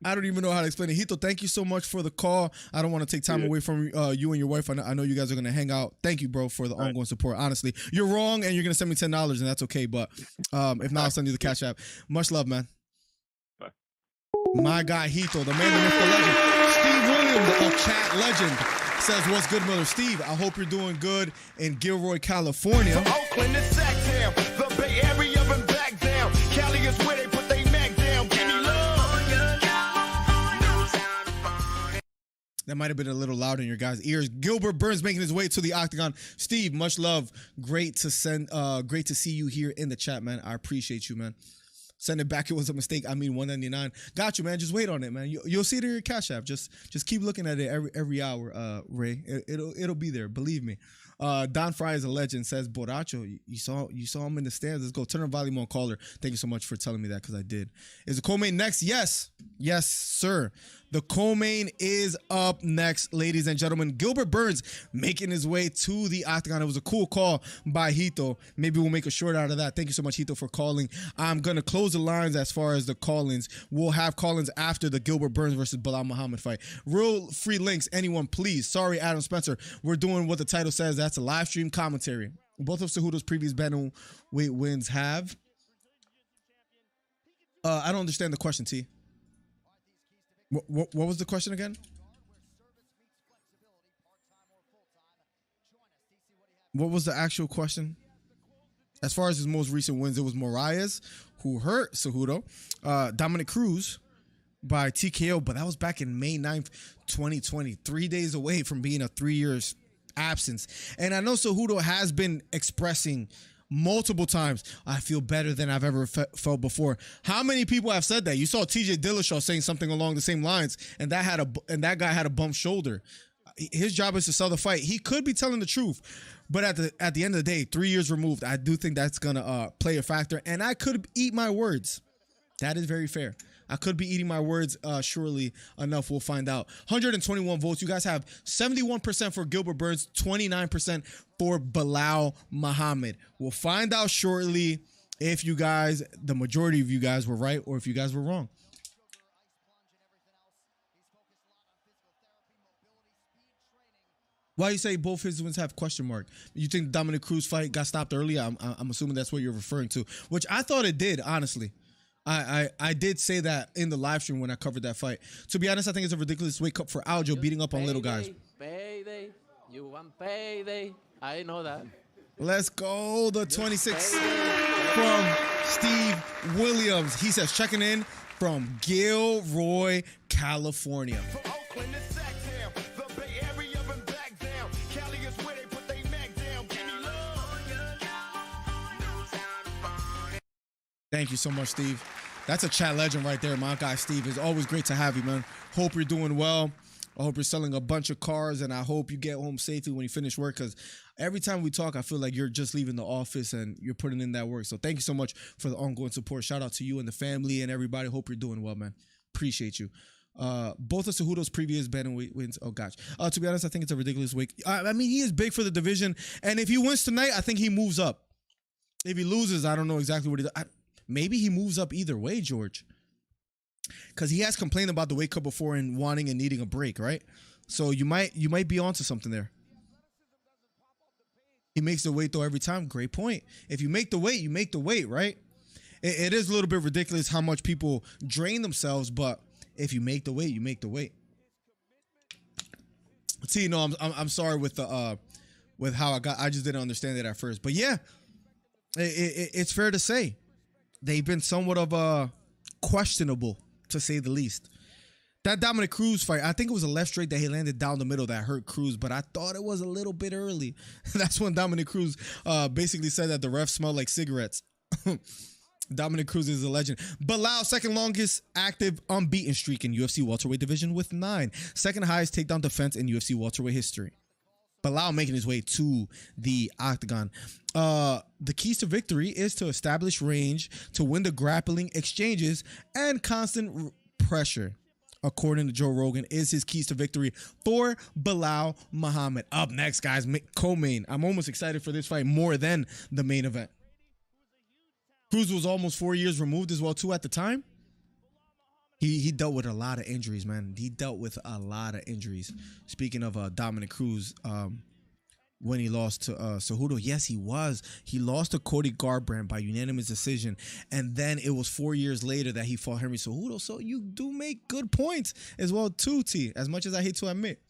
I don't even know how to explain it. Hito, thank you so much for the call. I don't want to take time away from you and your wife. I know you guys are gonna hang out. Thank you, bro, for the ongoing support. Honestly, you're wrong, and you're gonna send me $10, and that's okay. But if not, I'll send you the Cash App. Much love, man. Bye. My guy Hito, the man, the myth, the legend, Steve Williams, a chat legend. Says, what's good, Miller Steve? I hope you're doing good in Gilroy, California. Oakland is Sacktown, the Bay Area and back down. Cali is where they put they Mac down. Give me love. That might have been a little loud in your guys' ears. Gilbert Burns making his way to the octagon. Steve, much love. Great to see you here in the chat, man. I appreciate you, man. Send it back. It was a mistake. I mean, $1.99. Got you, man. Just wait on it, man. You'll see it in your Cash App. Just keep looking at it every hour, Ray. It'll be there. Believe me. Don Fry is a legend. Says Borracho. You saw him in the stands. Let's go. Turn on volume on caller. Thank you so much for telling me that, because I did. Is the co-main next? Yes, sir. The co-main is up next, ladies and gentlemen. Gilbert Burns making his way to the octagon. It was a cool call by Hito. Maybe we'll make a short out of that. Thank you so much, Hito, for calling. I'm going to close the lines as far as the call-ins. We'll have call-ins after the Gilbert Burns versus Bilal Muhammad fight. Real free links, anyone, please. Sorry, Adam Spencer. We're doing what the title says. That's a live stream commentary. Both of Cejudo's previous bantamweight wins have. I don't understand the question, T. What was the question again? What was the actual question? As far as his most recent wins, it was Moraes who hurt Cejudo. Dominic Cruz by TKO, but that was back in May 9th, 2020. 3 days away from being a 3 years absence. And I know Cejudo has been expressing multiple times, I feel better than I've ever felt before. How many people have said that? You saw TJ Dillashaw saying something along the same lines, and that guy had a bump shoulder. His job is to sell the fight. He could be telling the truth, but at the end of the day, 3 years removed, I do think that's gonna play a factor, and I could eat my words. That is very fair. I could be eating my words surely enough. We'll find out. 121 votes. You guys have 71% for Gilbert Burns, 29% for Bilal Muhammad. We'll find out shortly if the majority of you guys were right or if you guys were wrong. Why you say both his wins have question mark? You think the Dominic Cruz fight got stopped early? I'm assuming that's what you're referring to, which I thought it did, honestly. I did say that in the live stream when I covered that fight. To be honest, I think it's a ridiculous weight cut for Aljo beating up on little guys. Payday. You want payday. I know that. Let's go. The 26 from Steve Williams. He says checking in from Gilroy, California. Thank you so much, Steve. That's a chat legend right there, my guy Steve. It's always great to have you, man. Hope you're doing well. I hope you're selling a bunch of cars, and I hope you get home safely when you finish work, because every time we talk, I feel like you're just leaving the office and you're putting in that work. So thank you so much for the ongoing support. Shout out to you and the family and everybody. Hope you're doing well, man. Appreciate you. Both of Cejudo's previous bantamweight wins. Oh, gosh. To be honest, I think it's a ridiculous weight. I mean, he is big for the division, and if he wins tonight, I think he moves up. If he loses, I don't know exactly what he does. Maybe he moves up either way, George. Because he has complained about the weight cut before and wanting and needing a break, right? So you might be onto something there. He makes the weight though every time. Great point. If you make the weight, you make the weight, right? It is a little bit ridiculous how much people drain themselves, but if you make the weight, you make the weight. See, no, I'm sorry with the with how I just didn't understand it at first. But yeah, it's fair to say they've been somewhat of questionable, to say the least. That Dominic Cruz fight, I think it was a left straight that he landed down the middle that hurt Cruz, but I thought it was a little bit early. That's when Dominic Cruz basically said that the ref smelled like cigarettes. Dominic Cruz is a legend. Bilal, second longest active unbeaten streak in UFC welterweight division with 9. Second highest takedown defense in UFC welterweight history. Bilal making his way to the octagon. The keys to victory is to establish range, to win the grappling exchanges, and constant pressure, according to Joe Rogan, is his keys to victory for Bilal Muhammad. Up next, guys, co-main. I'm almost excited for this fight more than the main event. Cruz was almost 4 years removed as well, too, at the time. He dealt with a lot of injuries, man. He dealt with a lot of injuries. Speaking of Dominic Cruz, when he lost to Cejudo, yes, he was. He lost to Cody Garbrandt by unanimous decision, and then it was 4 years later that he fought Henry Cejudo. So you do make good points as well, too, T, as much as I hate to admit.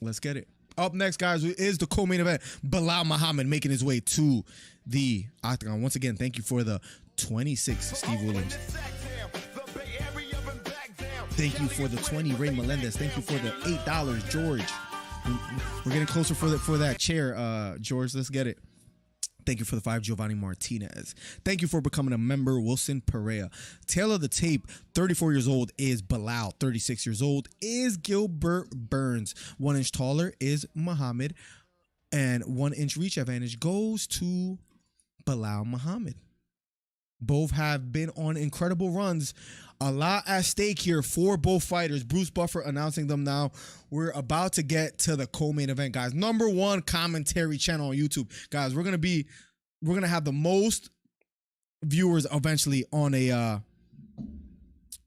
Let's get it. Up next, guys, is the co-main event. Bilal Muhammad making his way to the octagon. Once again, thank you for the 26, Steve Williams. Thank you for the 20, Ray Melendez. Thank you for the $8, George. We're getting closer for that chair, George. Let's get it. Thank you for the 5, Giovanni Martinez. Thank you for becoming a member, Wilson Perea. Tail of the tape, 34 years old is Bilal. 36 years old is Gilbert Burns. 1 inch taller is Muhammad. And 1 inch reach advantage goes to Bilal Muhammad. Both have been on incredible runs. A lot at stake here for both fighters. Bruce Buffer announcing them now. We're about to get to the co-main event, guys. #1 commentary channel on YouTube. Guys, we're gonna have the most viewers eventually on a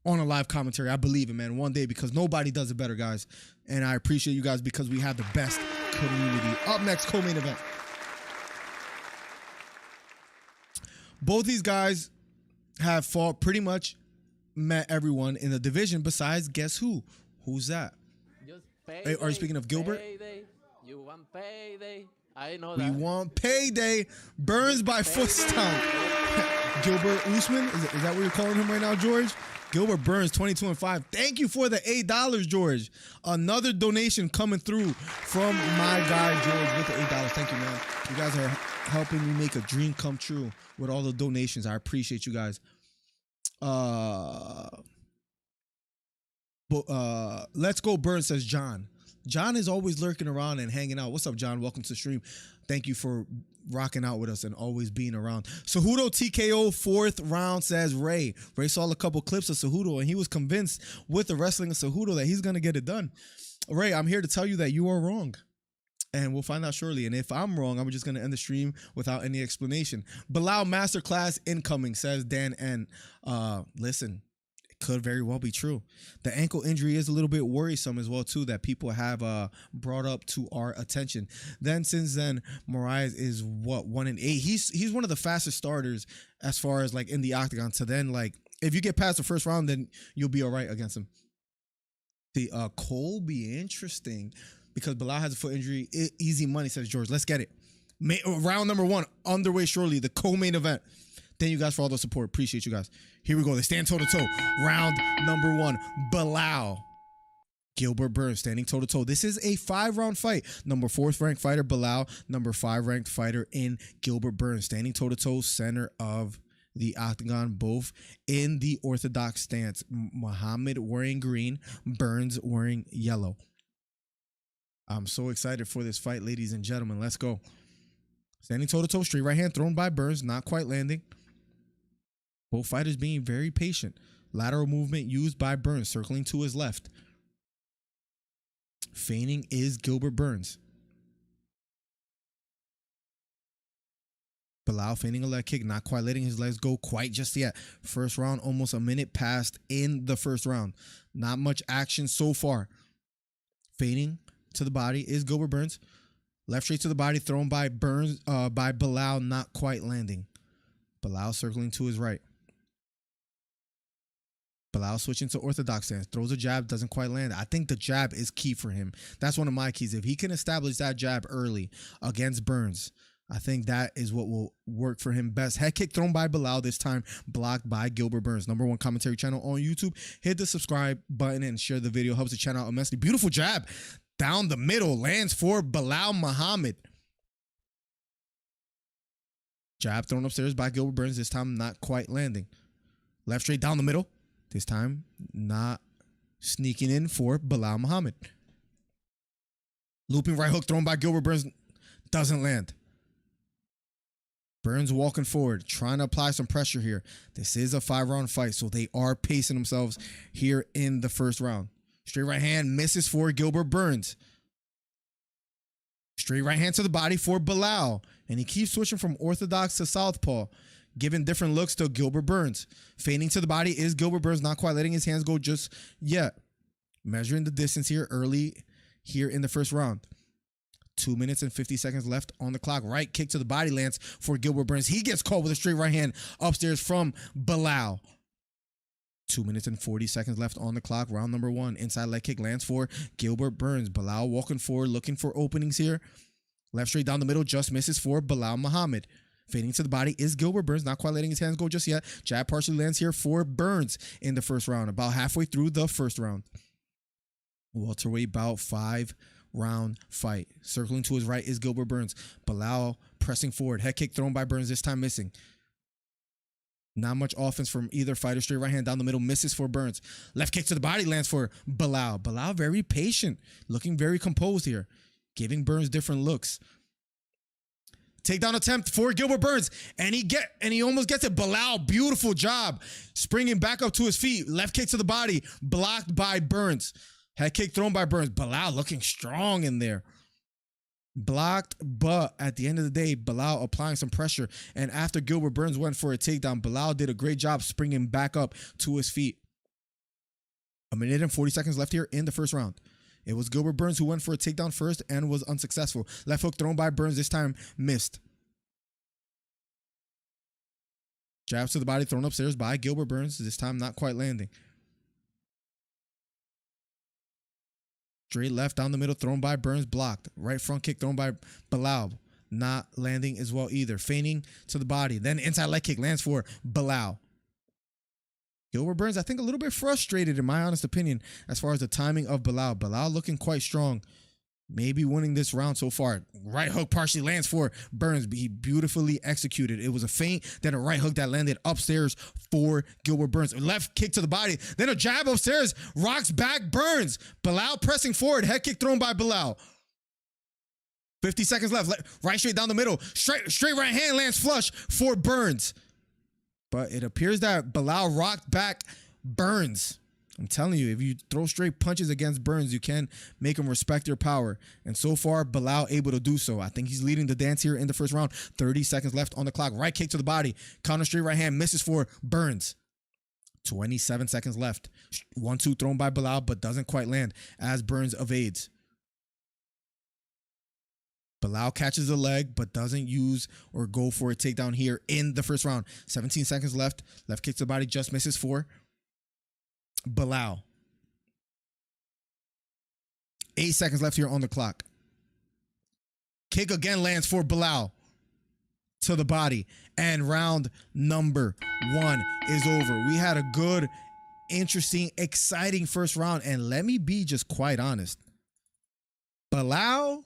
live commentary. I believe it, man. One day, because nobody does it better, guys. And I appreciate you guys because we have the best community. Up next, co-main event. Both these guys have fought pretty much, met everyone in the division besides, guess who? Who's that? Hey, are you speaking of Gilbert? Payday. You want payday? I know We that. want payday. Burns by foot stomp. Gilbert Usman? Is that what you're calling him right now, George? Gilbert Burns, 22-5. Thank you for the $8, George. Another donation coming through from my guy, George, with the $8. Thank you, man. You guys are helping me make a dream come true with all the donations. I appreciate you guys. Let's go, Burns, says John. John is always lurking around and hanging out. What's up, John? Welcome to the stream. Thank you for rocking out with us and always being around. Cejudo TKO 4th round, says Ray. Ray saw a couple clips of Cejudo and he was convinced with the wrestling of Cejudo that he's going to get it done. Ray, I'm here to tell you that you are wrong. And we'll find out shortly. And if I'm wrong, I'm just going to end the stream without any explanation. Bilal Masterclass incoming, says Dan N. Listen, it could very well be true. The ankle injury is a little bit worrisome as well, too, that people have brought up to our attention. Then, since then, Moraes is, 1-8? He's one of the fastest starters as far as, like, in the octagon. So then, like, if you get past the first round, then you'll be all right against him. The Cole be interesting. Because Bilal has a foot injury. Easy money, says George. Let's get it. Round #1 underway shortly. The co-main event. Thank you guys for all the support. Appreciate you guys. Here we go. They stand toe-to-toe. Round #1. Bilal. Gilbert Burns standing toe-to-toe. This is a 5-round fight. #4th ranked fighter Bilal. #5 ranked fighter in Gilbert Burns. Standing toe-to-toe, center of the octagon, both in the orthodox stance. Muhammad wearing green. Burns wearing yellow. I'm so excited for this fight, ladies and gentlemen. Let's go. Standing toe-to-toe, straight right hand thrown by Burns, not quite landing. Both fighters being very patient. Lateral movement used by Burns, circling to his left. Feigning is Gilbert Burns. Bilal feigning a leg kick, not quite letting his legs go quite just yet. First round, almost a minute passed in the first round. Not much action so far. Fading to the body is Gilbert Burns. Left straight to the body, thrown by Burns, by Bilal, not quite landing. Bilal circling to his right. Bilal switching to orthodox stance. Throws a jab, doesn't quite land. I think the jab is key for him. That's one of my keys. If he can establish that jab early against Burns, I think that is what will work for him best. Head kick thrown by Bilal, this time blocked by Gilbert Burns. #1 commentary channel on YouTube. Hit the subscribe button and share the video. Helps the channel out immensely. Beautiful jab down the middle. Lands for Bilal Muhammad. Jab thrown upstairs by Gilbert Burns, this time not quite landing. Left straight down the middle. This time, not sneaking in for Bilal Muhammad. Looping right hook thrown by Gilbert Burns. Doesn't land. Burns walking forward, trying to apply some pressure here. This is a 5-round fight, so they are pacing themselves here in the first round. Straight right hand misses for Gilbert Burns. Straight right hand to the body for Bilal. And he keeps switching from orthodox to southpaw, giving different looks to Gilbert Burns. Fading to the body is Gilbert Burns, not quite letting his hands go just yet. Measuring the distance here early here in the first round. 2 minutes and 50 seconds left on the clock. Right kick to the body lands for Gilbert Burns. He gets caught with a straight right hand upstairs from Bilal. 2 minutes and 40 seconds left on the clock. Round number 1. Inside leg kick lands for Gilbert Burns. Bilal walking forward, looking for openings here. Left straight down the middle, just misses for Bilal Muhammad. Fading to the body is Gilbert Burns, not quite letting his hands go just yet. Jab partially lands here for Burns in the first round, about halfway through the first round. Welterweight bout, 5-round fight. Circling to his right is Gilbert Burns. Bilal pressing forward. Head kick thrown by Burns, this time missing. Not much offense from either fighter. Straight right hand down the middle, misses for Burns. Left kick to the body lands for Bilal. Bilal very patient, looking very composed here, giving Burns different looks. Takedown attempt for Gilbert Burns, and he almost gets it. Bilal, beautiful job, springing back up to his feet. Left kick to the body, blocked by Burns. Head kick thrown by Burns. Bilal looking strong in there. Blocked, but at the end of the day, Bilal applying some pressure. And after Gilbert Burns went for a takedown, Bilal did a great job springing back up to his feet. 1 minute and 40 seconds left here in the first round. It was Gilbert Burns who went for a takedown first and was unsuccessful. Left hook thrown by Burns, this time missed. Jabs to the body thrown upstairs by Gilbert Burns, this time not quite landing. Straight left down the middle thrown by Burns, blocked. Right front kick thrown by Bilal, not landing as well either. Feigning to the body, then inside leg kick lands for Bilal. Gilbert Burns, I think, a little bit frustrated, in my honest opinion, as far as the timing of Bilal. Bilal looking quite strong, maybe winning this round so far. Right hook partially lands for Burns, but he beautifully executed. It was a feint, then a right hook that landed upstairs for Gilbert Burns. Left kick to the body, then a jab upstairs, rocks back Burns. Bilal pressing forward, head kick thrown by Bilal. 50 seconds left, right straight down the middle. Straight right hand lands flush for Burns. But it appears that Bilal rocked back Burns. I'm telling you, if you throw straight punches against Burns, you can make him respect your power. And so far, Bilal able to do so. I think he's leading the dance here in the first round. 30 seconds left on the clock. Right kick to the body. Counter straight right hand misses for Burns. 27 seconds left. 1-2 thrown by Bilal, but doesn't quite land as Burns evades. Bilal catches the leg, but doesn't use or go for a takedown here in the first round. 17 seconds left. Left kick to the body, just misses for Bilal. 8 seconds left here on the clock. Kick again lands for Bilal to the body. And round number 1 is over. We had a good, interesting, exciting first round. And let me be just quite honest. Bilal,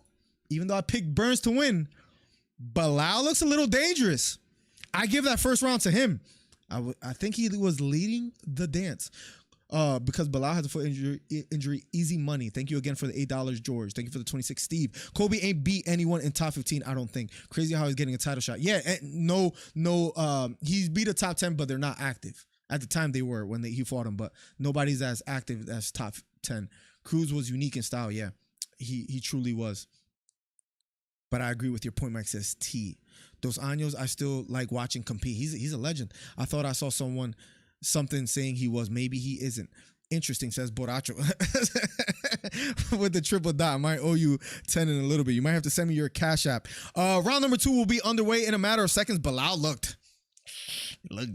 even though I picked Burns to win, Bilal looks a little dangerous. I give that first round to him. I think he was leading the dance. Because Bilal has a foot injury, easy money. Thank you again for the $8, George. Thank you for the 26, Steve. Kobe ain't beat anyone in top 15, I don't think. Crazy how he's getting a title shot. Yeah, he's beat a top 10, but they're not active. At the time they were when he fought him, but nobody's as active as top 10. Cruz was unique in style, yeah. He truly was. But I agree with your point, Mike says T. Dos Anjos, I still like watching compete. He's a legend. I thought I saw something saying he was. Maybe he isn't. Interesting, says Boracho. With the triple dot, I might owe you 10 in a little bit. You might have to send me your Cash App. Round number 2 will be underway in a matter of seconds. Bilal looked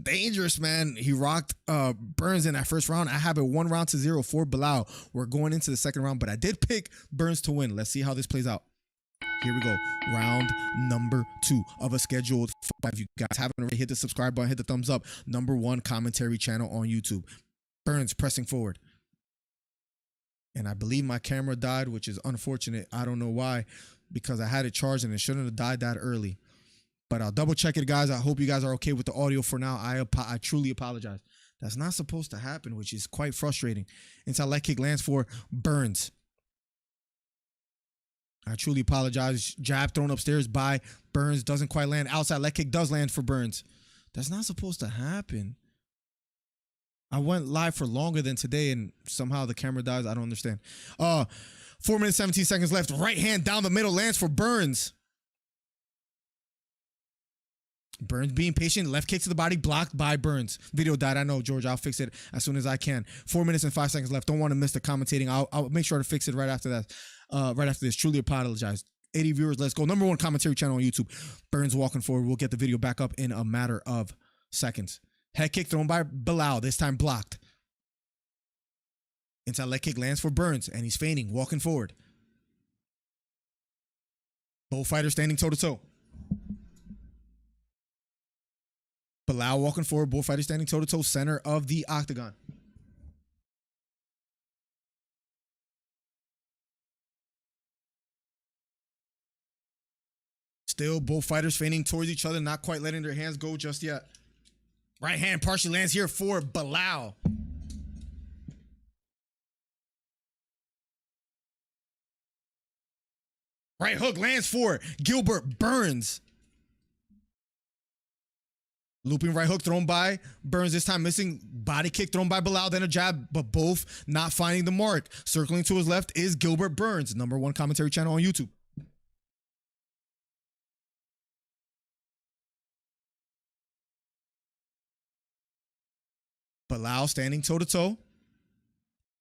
dangerous, man. He rocked Burns in that first round. I have it 1-0 for Bilal. We're going into the second round, but I did pick Burns to win. Let's see how this plays out. Here we go. Round number 2 of a scheduled 5. If you guys haven't already, hit the subscribe button, hit the thumbs up. #1 commentary channel on YouTube. Burns pressing forward. And I believe my camera died, which is unfortunate. I don't know why, because I had it charged and it shouldn't have died that early. But I'll double check it, guys. I hope you guys are okay with the audio for now. I truly apologize. That's not supposed to happen, which is quite frustrating. Inside leg kick lands for Burns. I truly apologize. Jab thrown upstairs by Burns. Doesn't quite land. Outside leg kick does land for Burns. That's not supposed to happen. I went live for longer than today and somehow the camera dies. I don't understand. 4 minutes, 17 seconds left. Right hand down the middle lands for Burns. Burns being patient. Left kick to the body. Blocked by Burns. Video died. I know, George. I'll fix it as soon as I can. 4 minutes and 5 seconds left. Don't want to miss the commentating. I'll make sure to fix it right after that. Right after this. Truly apologize. 80 viewers. Let's go. #1 commentary channel on YouTube. Burns walking forward. We'll get the video back up in a matter of seconds. Head kick thrown by Bilal. This time blocked. Inside leg kick lands for Burns. And he's feigning. Walking forward. Both fighters standing toe-to-toe. Bilal walking forward. Both fighters standing toe-to-toe. Center of the octagon. Still both fighters feigning towards each other. Not quite letting their hands go just yet. Right hand partially lands here for Bilal. Right hook lands for Gilbert Burns. Looping right hook thrown by Burns, this time missing. Body kick thrown by Bilal, then a jab, but both not finding the mark. Circling to his left is Gilbert Burns, #1 commentary channel on YouTube. Bilal standing toe-to-toe.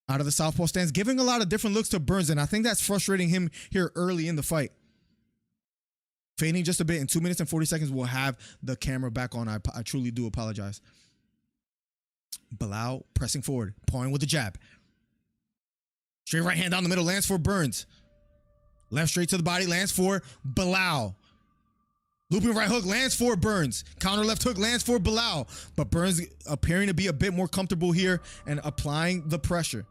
Out of the southpaw stance, giving a lot of different looks to Burns, and I think that's frustrating him here early in the fight. Fading just a bit. In 2 minutes and 40 seconds, we'll have the camera back on. I truly do apologize. Bilal pressing forward, pawing with the jab. Straight right hand down the middle lands for Burns. Left straight to the body lands for Bilal. Looping right hook lands for Burns. Counter left hook lands for Bilal. But Burns appearing to be a bit more comfortable here and applying the pressure.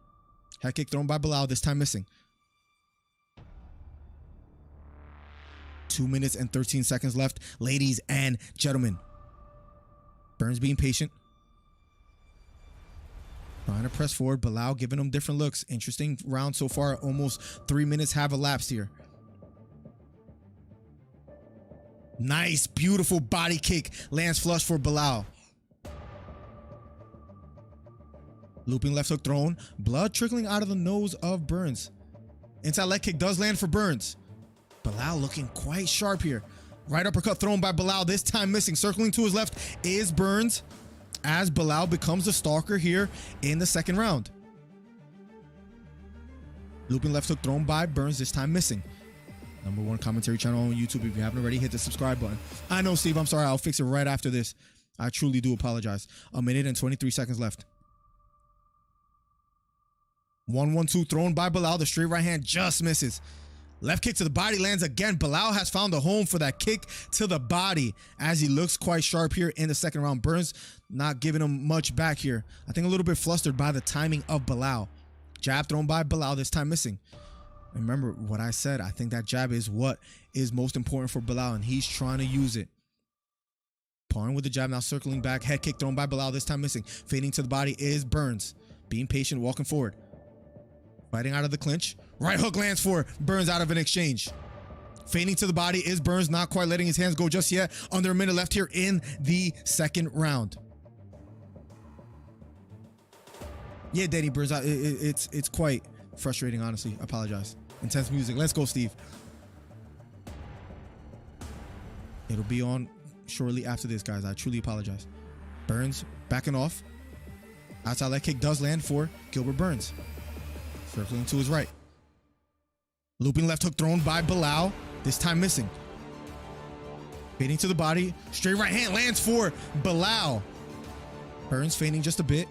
Head kick thrown by Bilal, this time missing. 2 minutes and 13 seconds left, ladies and gentlemen. Burns being patient. Trying to press forward. Bilal giving him different looks. Interesting round so far. Almost 3 minutes have elapsed here. Nice, beautiful body kick. Lands flush for Bilal. Looping left hook thrown. Blood trickling out of the nose of Burns. Inside leg kick does land for Burns. Bilal looking quite sharp here. Right uppercut thrown by Bilal, this time missing. Circling to his left is Burns as Bilal becomes the stalker here in the second round. Looping left hook thrown by Burns, this time missing. #1 commentary channel on YouTube. If you haven't already, hit the subscribe button. I know, Steve, I'm sorry. I'll fix it right after this. I truly do apologize. 1 minute and 23 seconds left. 1-1-2 thrown by Bilal. The straight right hand just misses. Left kick to the body lands again. Bilal has found a home for that kick to the body as he looks quite sharp here in the second round. Burns not giving him much back here. I think a little bit flustered by the timing of Bilal. Jab thrown by Bilal, this time missing. Remember what I said. I think that jab is what is most important for Bilal, and he's trying to use it. Pawing with the jab, now circling back. Head kick thrown by Bilal, this time missing. Fading to the body is Burns. Being patient, walking forward. Fighting out of the clinch. Right hook lands for Burns out of an exchange. Fading to the body is Burns, not quite letting his hands go just yet. Under a minute left here in the second round. Yeah, Danny Burns, it's quite frustrating, honestly. I apologize. Intense music. Let's go, Steve. It'll be on shortly after this, guys. I truly apologize. Burns backing off. Outside leg kick does land for Gilbert Burns. Circling to his right. Looping left hook thrown by Bilal. This time missing. Fading to the body. Straight right hand lands for Bilal. Burns fading just a bit.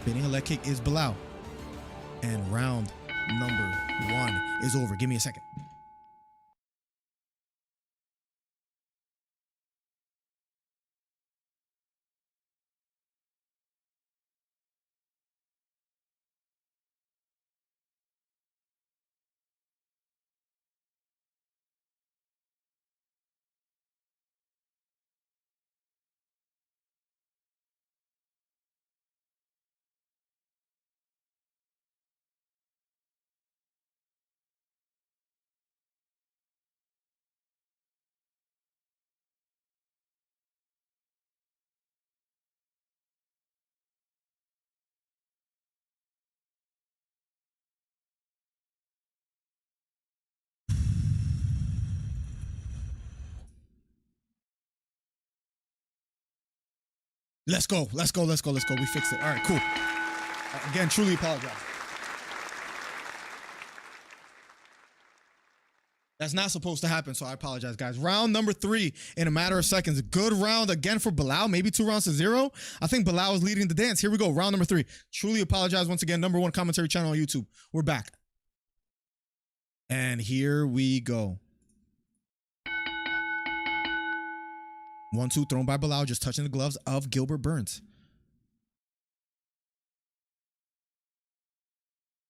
Fading a leg kick is Bilal. And round number 1 is over. Give me a second. Let's go. Let's go. Let's go. Let's go. We fixed it. All right, cool. Again, truly apologize. That's not supposed to happen, so I apologize, guys. Round number 3 in a matter of seconds. Good round again for Bilal. Maybe 2 rounds to 0. I think Bilal is leading the dance. Here we go. Round number 3. Truly apologize once again. Number 1 commentary channel on YouTube. We're back. And here we go. 1-2 thrown by Bilal, just touching the gloves of Gilbert Burns.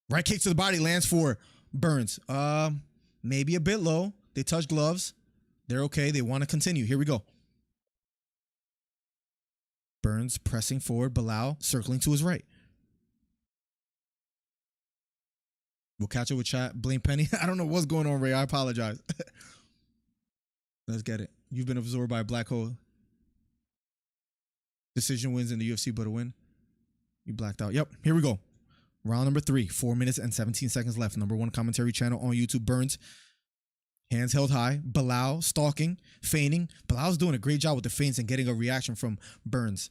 Right kick to the body lands for Burns. Maybe a bit low. They touch gloves. They're okay. They want to continue. Here we go. Burns pressing forward. Bilal circling to his right. We'll catch it with chat. Blame Penny. I don't know what's going on, Ray. I apologize. Let's get it. You've been absorbed by a black hole. Decision wins in the UFC, but a win. You blacked out. Yep. Here we go. Round number 3. 4 minutes and 17 seconds left. Number 1 commentary channel on YouTube. Burns. Hands held high. Bilal stalking, feigning. Bilal's doing a great job with the feints and getting a reaction from Burns.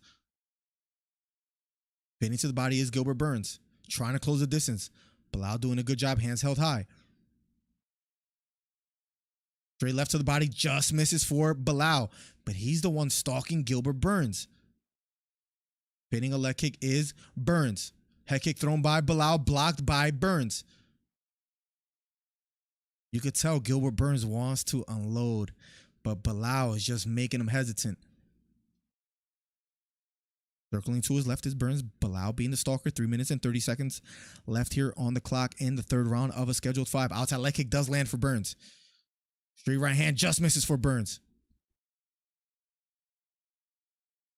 Feigning to the body is Gilbert Burns. Trying to close the distance. Bilal doing a good job. Hands held high. Straight left to the body, just misses for Bilal. But he's the one stalking Gilbert Burns. Pinning a leg kick is Burns. Head kick thrown by Bilal, blocked by Burns. You could tell Gilbert Burns wants to unload, but Bilal is just making him hesitant. Circling to his left is Burns. Bilal being the stalker. 3 minutes and 30 seconds left here on the clock in the 3rd round of a scheduled 5. Outside leg kick does land for Burns. Straight right hand just misses for Burns.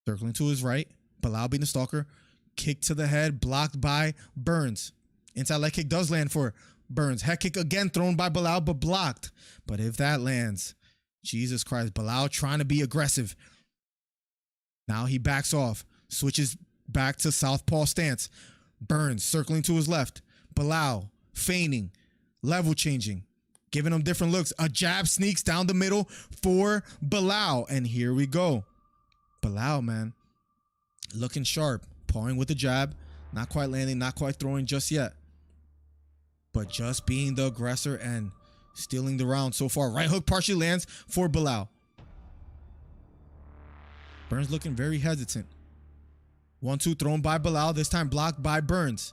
Circling to his right. Bilal being the stalker. Kick to the head, blocked by Burns. Inside leg kick does land for Burns. Head kick again thrown by Bilal, but blocked. But if that lands, Jesus Christ, Bilal trying to be aggressive. Now he backs off. Switches back to southpaw stance. Burns circling to his left. Bilal feigning. Level changing. Giving him different looks. A jab sneaks down the middle for Bilal. And here we go. Bilal, man. Looking sharp. Pawing with the jab. Not quite landing. Not quite throwing just yet. But just being the aggressor and stealing the round so far. Right hook partially lands for Bilal. Burns looking very hesitant. 1-2 thrown by Bilal. This time blocked by Burns.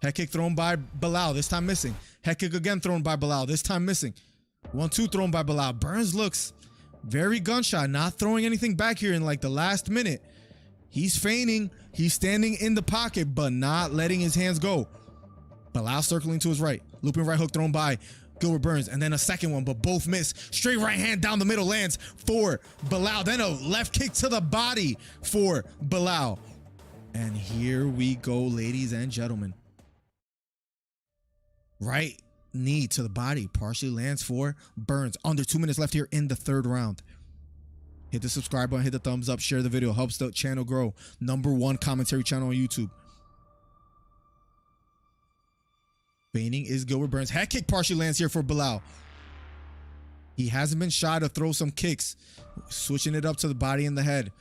Head kick thrown by Bilal. This time missing. Head kick again thrown by Bilal. This time missing. 1-2 thrown by Bilal. Burns looks very gunshot. Not throwing anything back here in like the last minute. He's feigning. He's standing in the pocket, but not letting his hands go. Bilal circling to his right. Looping right hook thrown by Gilbert Burns. And then a second one, but both miss. Straight right hand down the middle lands for Bilal. Then a left kick to the body for Bilal. And here we go, ladies and gentlemen. Right knee to the body partially lands for Burns. Under 2 minutes left here in the 3rd round. Hit the subscribe button, hit the thumbs up, share the video. Helps the channel grow. Number 1 commentary channel on YouTube. Feigning is Gilbert Burns. Head kick partially lands here for Bilal. He hasn't been shy to throw some kicks. Switching it up to the body and the head.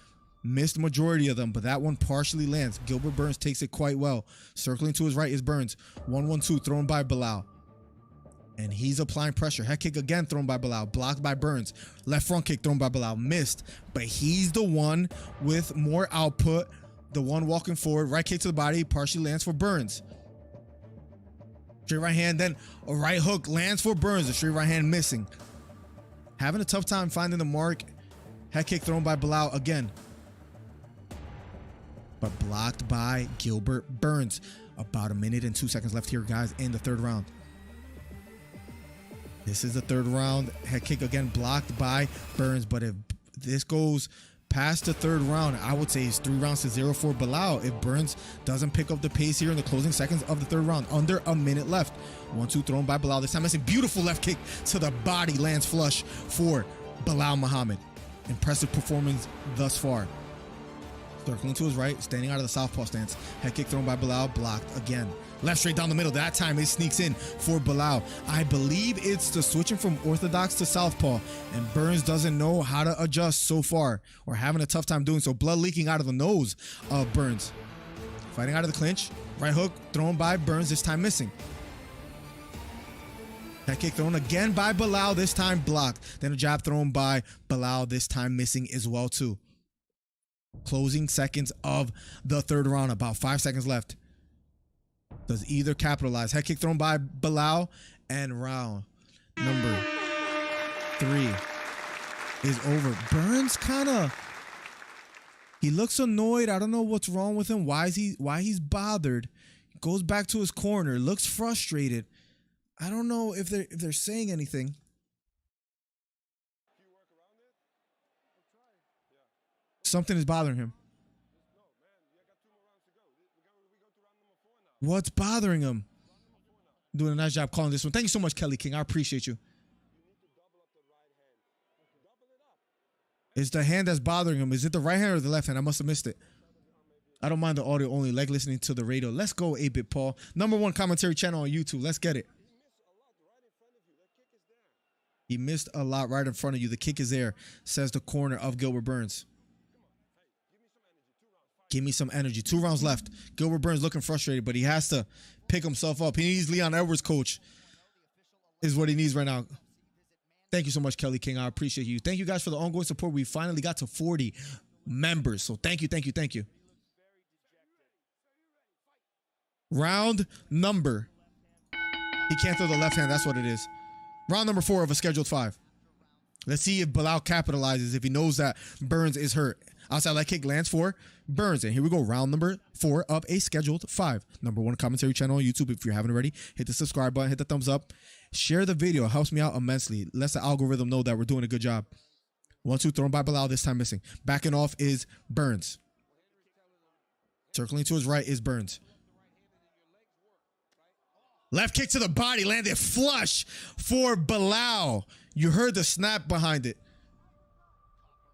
Missed majority of them, but that one partially lands. Gilbert Burns takes it quite well. Circling to his right is Burns. 1-1-2 thrown by Bilal. And he's applying pressure. Head kick again thrown by Bilal. Blocked by Burns. Left front kick thrown by Bilal. Missed. But he's the one with more output. The one walking forward. Right kick to the body. Partially lands for Burns. Straight right hand. Then a right hook lands for Burns. The straight right hand missing. Having a tough time finding the mark. Head kick thrown by Bilal again. But blocked by Gilbert Burns. About 1 minute and 2 seconds left here, guys, in the third round. This is the third round. Head kick again blocked by Burns. But if this goes past the third round, I would say it's 3-0 for Bilal if Burns doesn't pick up the pace here in the closing seconds of the third round. Under 1 minute left. 1-2 thrown by Bilal. This time it's a beautiful left kick to the body. Lands flush for Bilal Muhammad. Impressive performance thus far. Circling to his right, standing out of the southpaw stance. Head kick thrown by Bilal, blocked again. Left straight down the middle. That time it sneaks in for Bilal. I believe it's the switching from orthodox to southpaw, and Burns doesn't know how to adjust so far, or having a tough time doing so. Blood leaking out of the nose of Burns. Fighting out of the clinch. Right hook thrown by Burns, this time missing. Head kick thrown again by Bilal, this time blocked. Then a jab thrown by Bilal, this time missing as well too. Closing seconds of the third round. About 5 seconds left. Does either capitalize? Head kick thrown by Bilal, and round number 3 is over. Burns he looks annoyed. I don't know what's wrong with him. Why he's bothered. Goes back to his corner. Looks frustrated. I don't know if they're saying anything. Something is bothering him. What's bothering him? Doing a nice job calling this one. Thank you so much, Kelly King. I appreciate you. It's the hand that's bothering him. Is it the right hand or the left hand? I must have missed it. I don't mind the audio only, like listening to the radio. Let's go, 8-Bit Paul. #1 commentary channel on YouTube. Let's get it. He missed a lot right in front of you. The kick is there, says the corner of Gilbert Burns. Give me some energy. 2 rounds left. Gilbert Burns looking frustrated, but he has to pick himself up. He needs Leon Edwards, coach, is what he needs right now. Thank you so much, Kelly King. I appreciate you. Thank you guys for the ongoing support. We finally got to 40 members. So thank you, thank you, thank you. Round number. He can't throw the left hand. That's what it is. Round number 4 of a scheduled 5. Let's see if Bilal capitalizes, if he knows that Burns is hurt. Outside leg kick lands for Burns. And here we go. Round number 4 of a scheduled 5. #1 commentary channel on YouTube. If you haven't already, hit the subscribe button, hit the thumbs up. Share the video. It helps me out immensely. Lets the algorithm know that we're doing a good job. 1-2 thrown by Bilal, this time missing. Backing off is Burns. Circling to his right is Burns. Left kick to the body, landed flush for Bilal. You heard the snap behind it.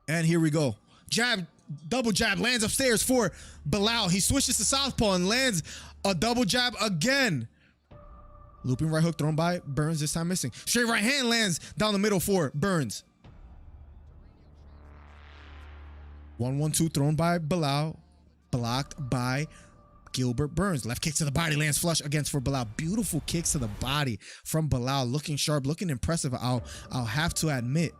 And here we go. Jab, double jab, lands upstairs for Bilal. He switches to southpaw and lands a double jab again. Looping right hook thrown by Burns, this time missing. Straight right hand lands down the middle for Burns. 1-1-2 thrown by Bilal. Blocked by Gilbert Burns. Left kick to the body, lands flush against for Bilal. Beautiful kicks to the body from Bilal. Looking sharp, looking impressive, I'll have to admit.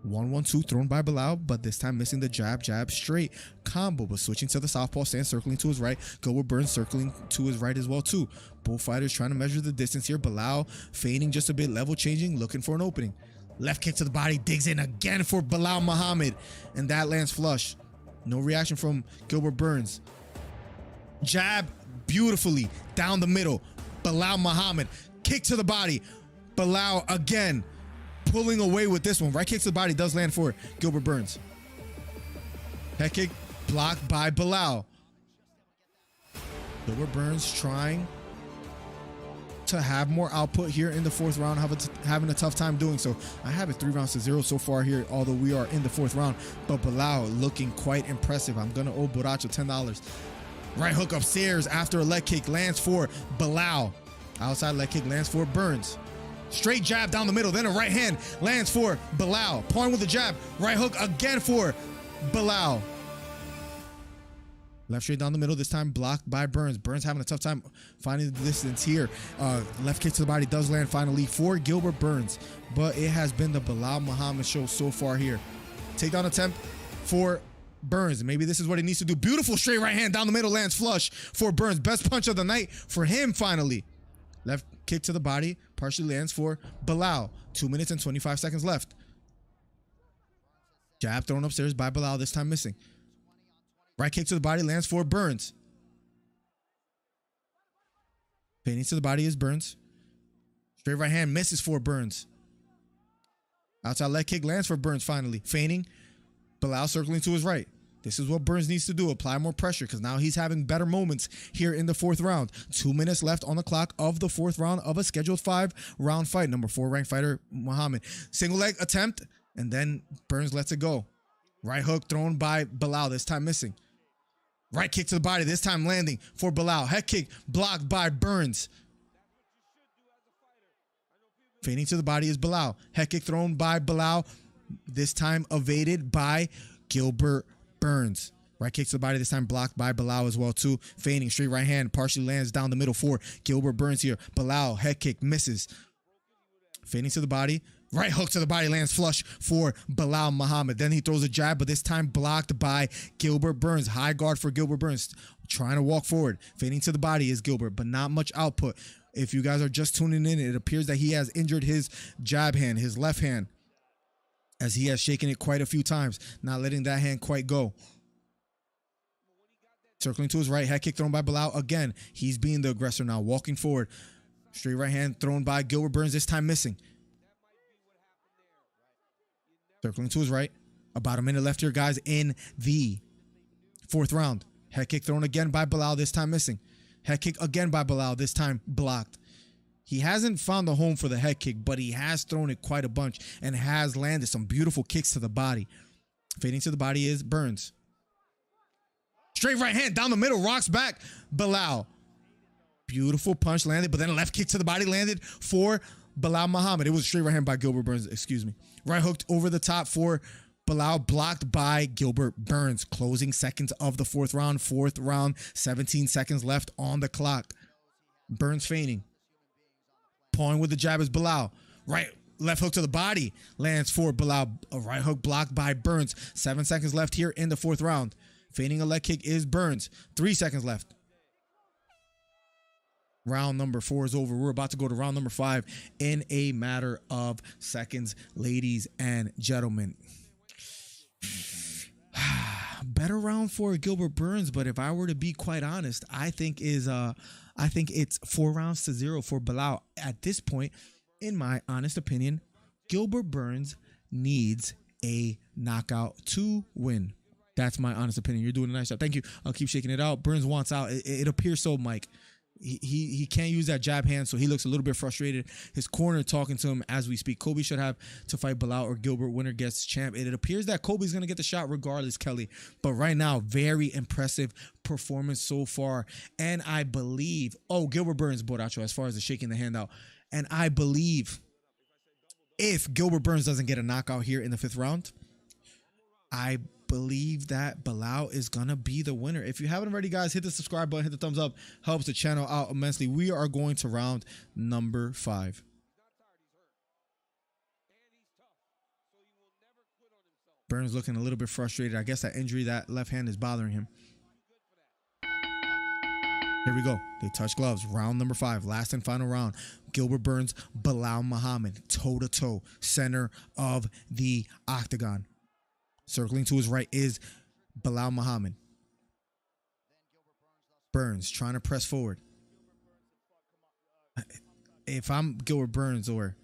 1-1-2 thrown by Bilal, but this time missing the jab straight combo, but switching to the southpaw stance, circling to his right. Gilbert Burns circling to his right as well too. Both fighters trying to measure the distance here. Bilal fading just a bit, level changing, looking for an opening. Left kick to the body, digs in again for Bilal Muhammad, and that lands flush. No reaction from Gilbert Burns. Jab beautifully down the middle. Bilal Muhammad, kick to the body. Bilal again pulling away with this one. Right kick to the body does land for Gilbert Burns. Head kick blocked by Bilal. Gilbert Burns trying to have more output here in the 4th round, having a tough time doing so. I have it 3-0 so far here, although we are in the 4th round. But Bilal looking quite impressive. I'm going to owe Boracho $10. Right hook upstairs after a leg kick lands for Bilal. Outside leg kick lands for Burns. Straight jab down the middle, then a right hand lands for Bilal. Point with the jab, right hook again for Bilal. Left straight down the middle, this time blocked by Burns. Burns having a tough time finding the distance here. Left kick to the body does land finally for Gilbert Burns. But it has been the Bilal Muhammad show so far here. Takedown attempt for Burns. Maybe this is what he needs to do. Beautiful straight right hand down the middle, lands flush for Burns. Best punch of the night for him finally. Left kick to the body, partially lands for Bilal. 2 minutes and 25 seconds left. Jab thrown upstairs by Bilal, this time missing. Right kick to the body lands for Burns. Painting to the body is Burns. Straight right hand misses for Burns. Outside leg kick lands for Burns finally. Feigning. Bilal circling to his right. This is what Burns needs to do. Apply more pressure because now he's having better moments here in the fourth round. 2 minutes left on the clock of the fourth round of a scheduled 5-round fight. Number 4 ranked fighter Muhammad. Single leg attempt and then Burns lets it go. Right hook thrown by Bilal, this time missing. Right kick to the body, this time landing for Bilal. Head kick blocked by Burns. Fading to the body is Bilal. Head kick thrown by Bilal, this time evaded by Gilbert Burns. Right kick to the body, this time blocked by Bilal as well too. Feigning, straight right hand, partially lands down the middle for Gilbert Burns here. Bilal, head kick, misses. Fading to the body. Right hook to the body lands flush for Bilal Muhammad. Then he throws a jab, but this time blocked by Gilbert Burns. High guard for Gilbert Burns. Trying to walk forward. Fading to the body is Gilbert, but not much output. If you guys are just tuning in, it appears that he has injured his jab hand, his left hand, as he has shaken it quite a few times, not letting that hand quite go. Circling to his right, head kick thrown by Bilal. Again, he's being the aggressor now, walking forward. Straight right hand thrown by Gilbert Burns, this time missing. Circling to his right. About a minute left here, guys, in the fourth round. Head kick thrown again by Bilal, this time missing. Head kick again by Bilal, this time blocked. He hasn't found a home for the head kick, but he has thrown it quite a bunch and has landed some beautiful kicks to the body. Fading to the body is Burns. Straight right hand down the middle, rocks back Bilal. Beautiful punch landed, but then a left kick to the body landed for Bilal Muhammad. It was a straight right hand by Gilbert Burns, excuse me. Right hooked over the top for Bilal, blocked by Gilbert Burns. Closing seconds of the fourth round. 17 seconds left on the clock. Burns feigning. Pawing with the jab is Bilal. Left hook to the body lands for Bilal. A right hook blocked by Burns. 7 seconds left here in the fourth round. Feigning a leg kick is Burns. 3 seconds left. Round number 4 is over. We're about to go to round number 5 in a matter of seconds, ladies and gentlemen. Better round for Gilbert Burns, but if I were to be quite honest, I think it's 4-0 for Bilal. At this point, in my honest opinion, Gilbert Burns needs a knockout to win. That's my honest opinion. You're doing a nice job. Thank you. I'll keep shaking it out. Burns wants out. It appears so, Mike. He can't use that jab hand, so he looks a little bit frustrated. His corner talking to him as we speak. Kobe should have to fight Bilal or Gilbert. Winner gets champ. It appears that Kobe's going to get the shot regardless, Kelly. But right now, very impressive performance so far. And I believe, Gilbert Burns, Boracho, as far as the shaking the hand out. And I believe if Gilbert Burns doesn't get a knockout here in the 5th round, I believe that Bilal is gonna be the winner. If you haven't already, guys, hit the subscribe button, hit the thumbs up, helps the channel out immensely. We are going to round number 5. Burns looking a little bit frustrated. I guess that injury, that left hand, is bothering him. Here we go. They touch gloves. Round number 5, last and final round. Gilbert Burns, Bilal Muhammad, toe-to-toe, center of the octagon. Circling to his right is Bilal Muhammad. Burns trying to press forward. If I'm Gilbert Burns, or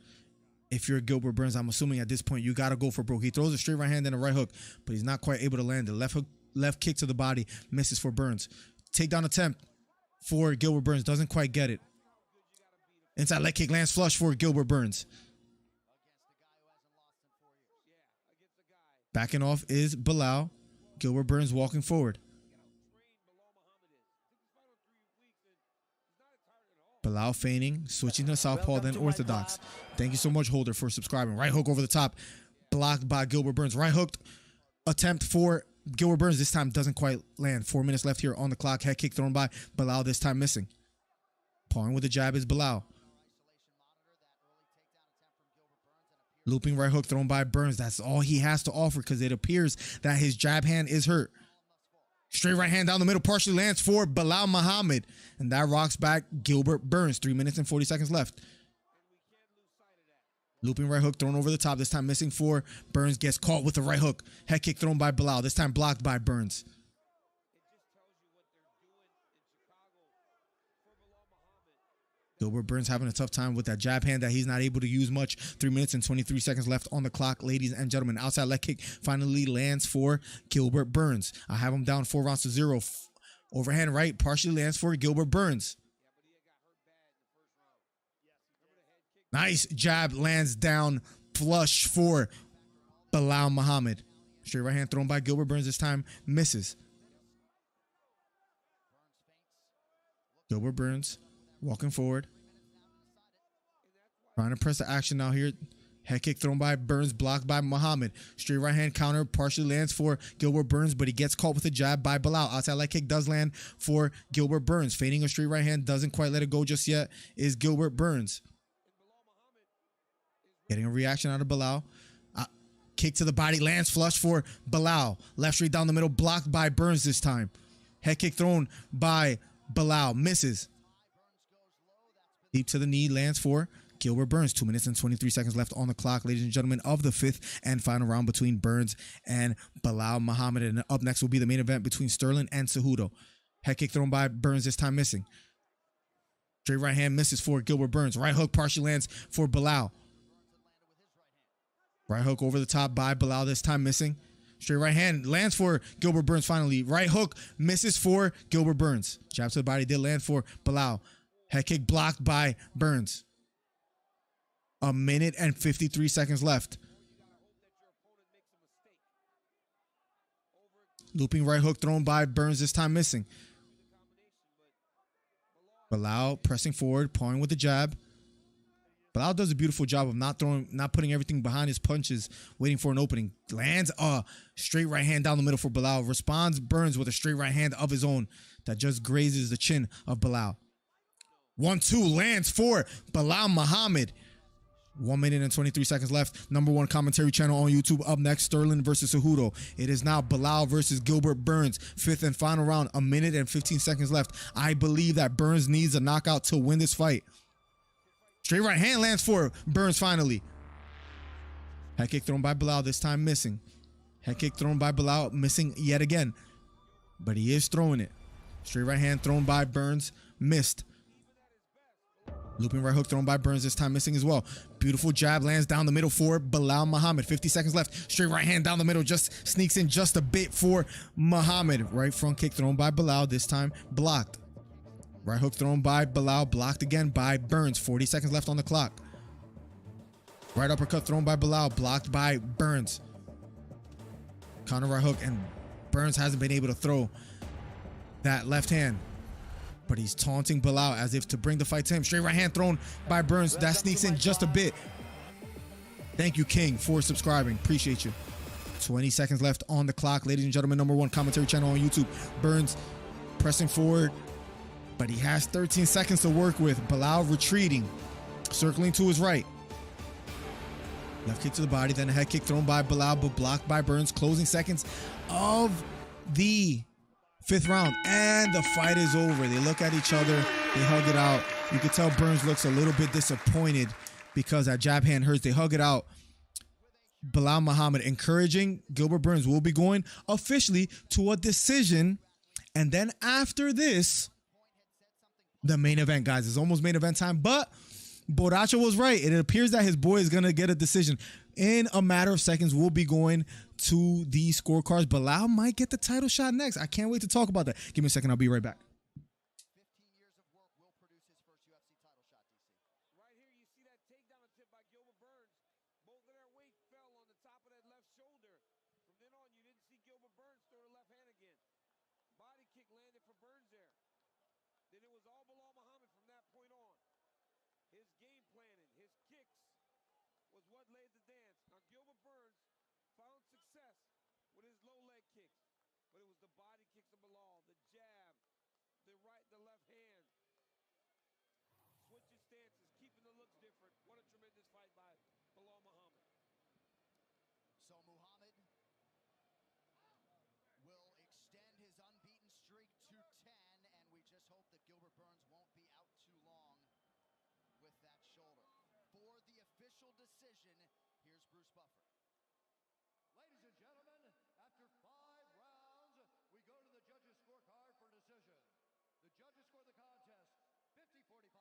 if you're Gilbert Burns, I'm assuming at this point you got to go for broke. He throws a straight right hand and a right hook, but he's not quite able to land it. Left kick to the body misses for Burns. Takedown attempt for Gilbert Burns, doesn't quite get it. Inside leg kick lands flush for Gilbert Burns. Backing off is Bilal. Gilbert Burns walking forward. Bilal feigning, switching to southpaw, then orthodox. Thank you so much, Holder, for subscribing. Right hook over the top, blocked by Gilbert Burns. Right hooked attempt for Gilbert Burns. This time doesn't quite land. 4 minutes left here on the clock. Head kick thrown by Bilal, this time missing. Pawing with the jab is Bilal. Looping right hook thrown by Burns. That's all he has to offer because it appears that his jab hand is hurt. Straight right hand down the middle partially lands for Bilal Muhammad. And that rocks back Gilbert Burns. 3 minutes and 40 seconds left. Looping right hook thrown over the top. This time missing for Burns. Gets caught with the right hook. Head kick thrown by Bilal. This time blocked by Burns. Gilbert Burns having a tough time with that jab hand that he's not able to use much. 3 minutes and 23 seconds left on the clock, ladies and gentlemen. Outside leg kick finally lands for Gilbert Burns. I have him down 4-0. Overhand right partially lands for Gilbert Burns. Nice jab lands down flush for Bilal Muhammad. Straight right hand thrown by Gilbert Burns. This time misses. Gilbert Burns walking forward. Trying to press the action now here. Head kick thrown by Burns, blocked by Muhammad. Straight right hand counter partially lands for Gilbert Burns, but he gets caught with a jab by Bilal. Outside leg kick does land for Gilbert Burns. Fading a straight right hand, doesn't quite let it go just yet, is Gilbert Burns. Getting a reaction out of Bilal. Kick to the body, lands flush for Bilal. Left straight down the middle, blocked by Burns this time. Head kick thrown by Bilal, misses. Deep to the knee, lands for Gilbert Burns. 2 minutes and 23 seconds left on the clock, ladies and gentlemen, of the 5th and final round between Burns and Bilal Muhammad. And up next will be the main event between Sterling and Cejudo. Head kick thrown by Burns, this time missing. Straight right hand misses for Gilbert Burns. Right hook partially lands for Bilal. Right hook over the top by Bilal, this time missing. Straight right hand lands for Gilbert Burns finally. Right hook misses for Gilbert Burns. Jab to the body did land for Bilal. Head kick blocked by Burns. 1 minute and 53 seconds left. Looping right hook thrown by Burns, this time missing. Bilal pressing forward, pawing with the jab. Bilal does a beautiful job of not putting everything behind his punches, waiting for an opening. Lands a straight right hand down the middle for Bilal. Responds Burns with a straight right hand of his own that just grazes the chin of Bilal. 1-2 lands for Bilal Muhammad. 1 minute and 23 seconds left. #1 commentary channel on YouTube. Up next, Sterling versus Cejudo. It is now Bilal versus Gilbert Burns. 5th and final round. 1 minute and 15 seconds left. I believe that Burns needs a knockout to win this fight. Straight right hand lands for Burns finally. Head kick thrown by Bilal, this time missing. Head kick thrown by Bilal, missing yet again. But he is throwing it. Straight right hand thrown by Burns, missed. Looping right hook thrown by Burns, this time missing as well. Beautiful jab lands down the middle for Bilal Muhammad. 50 seconds left. Straight right hand down the middle, just sneaks in just a bit for Muhammad. Right front kick thrown by Bilal, this time blocked. Right hook thrown by Bilal, blocked again by Burns. 40 seconds left on the clock. Right uppercut thrown by Bilal, blocked by Burns. Counter right hook, and Burns hasn't been able to throw that left hand. But he's taunting Bilal as if to bring the fight to him. Straight right hand thrown by Burns. That sneaks in just a bit. Thank you, King, for subscribing. Appreciate you. 20 seconds left on the clock. Ladies and gentlemen, #1 commentary channel on YouTube. Burns pressing forward, but he has 13 seconds to work with. Bilal retreating, circling to his right. Left kick to the body, then a head kick thrown by Bilal, but blocked by Burns. Closing seconds of the 5th round, and the fight is over. They look at each other, they hug it out. You can tell Burns looks a little bit disappointed because that jab hand hurts. They hug it out. Bilal Muhammad encouraging Gilbert Burns will be going officially to a decision. And then after this, the main event, guys. It's almost main event time, but Boracho was right. It appears that his boy is going to get a decision. In a matter of seconds, we'll be going to the scorecards. Bilal might get the title shot next. I can't wait to talk about that. Give me a second. I'll be right back. 15 years of work will produce his first UFC title shot, DC. Right here, you see that takedown attempt by Gilbert Burns. Both of their weight fell on the top of that left shoulder. From then on, you didn't see Gilbert Burns throw the left hand again. Body kick landed for Burns there. Then it was all Bilal Muhammad from that point on. His game planning, his kicks was what laid the dance. Now Gilbert Burns found success with his kicks, but it was the body kicks of Bilal, the jab, the right, the left hand. Switching stances, keeping the looks different. What a tremendous fight by Bilal Muhammad. So Muhammad will extend his unbeaten streak to 10, and we just hope that Gilbert Burns won't be out too long with that shoulder. For the official decision, here's Bruce Buffer. Ladies and gentlemen, after 5 rounds, we go to the judges' scorecard for decision. The judges score the contest 50-45,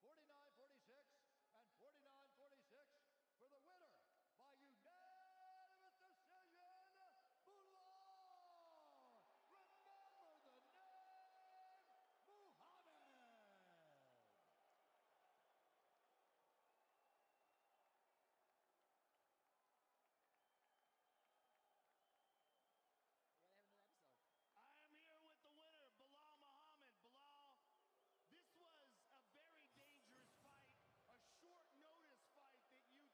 49-46, and 49-46 for the winner by unanimous decision, Bilal. Remember the name, Muhammad. I am here with the winner, Bilal Muhammad. Bilal, this was a very dangerous fight, a short notice fight that you took, but you came out of here looking fantastic. Yeah, honestly, first let me say, alhamdulillah, thank you, God. Without God, it's nothing. For me,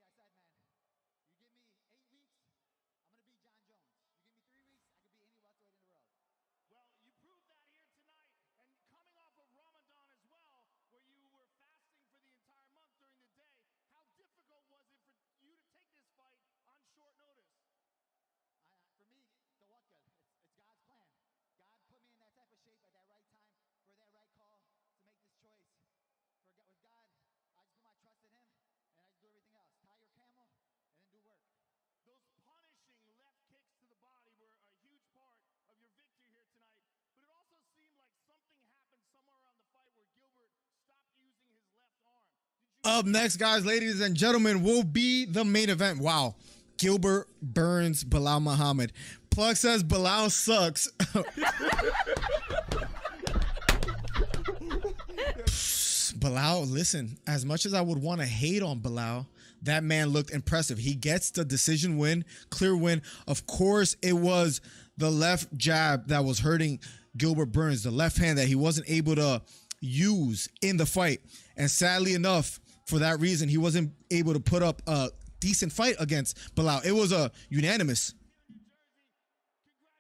I said, man, you give me 8 weeks, I'm going to beat John Jones. You give me 3 weeks, I could beat any welterweight in the world. Well, you proved that here tonight, and coming off of Ramadan as well, where you were fasting for the entire month during the day, how difficult was it for you to take this fight on short notice? For me, tawakkul, it's God's plan. God put me in that type of shape at that right time for that right call to make this choice. With God, I just put my trust in Him, and I just do everything else. Tie your camel, and then do work. Those punishing left kicks to the body were a huge part of your victory here tonight, but it also seemed like something happened somewhere around the fight where Gilbert stopped using his left arm. Up next, guys, ladies and gentlemen, will be the main event. Wow. Gilbert Burns, Bilal Muhammad. Plug says Bilal sucks. Bilal, listen, as much as I would want to hate on Bilal, that man looked impressive. He gets the decision win, clear win. Of course, it was the left jab that was hurting Gilbert Burns, the left hand that he wasn't able to use in the fight. And sadly enough, for that reason, he wasn't able to put up a decent fight against Bilal. It was a unanimous.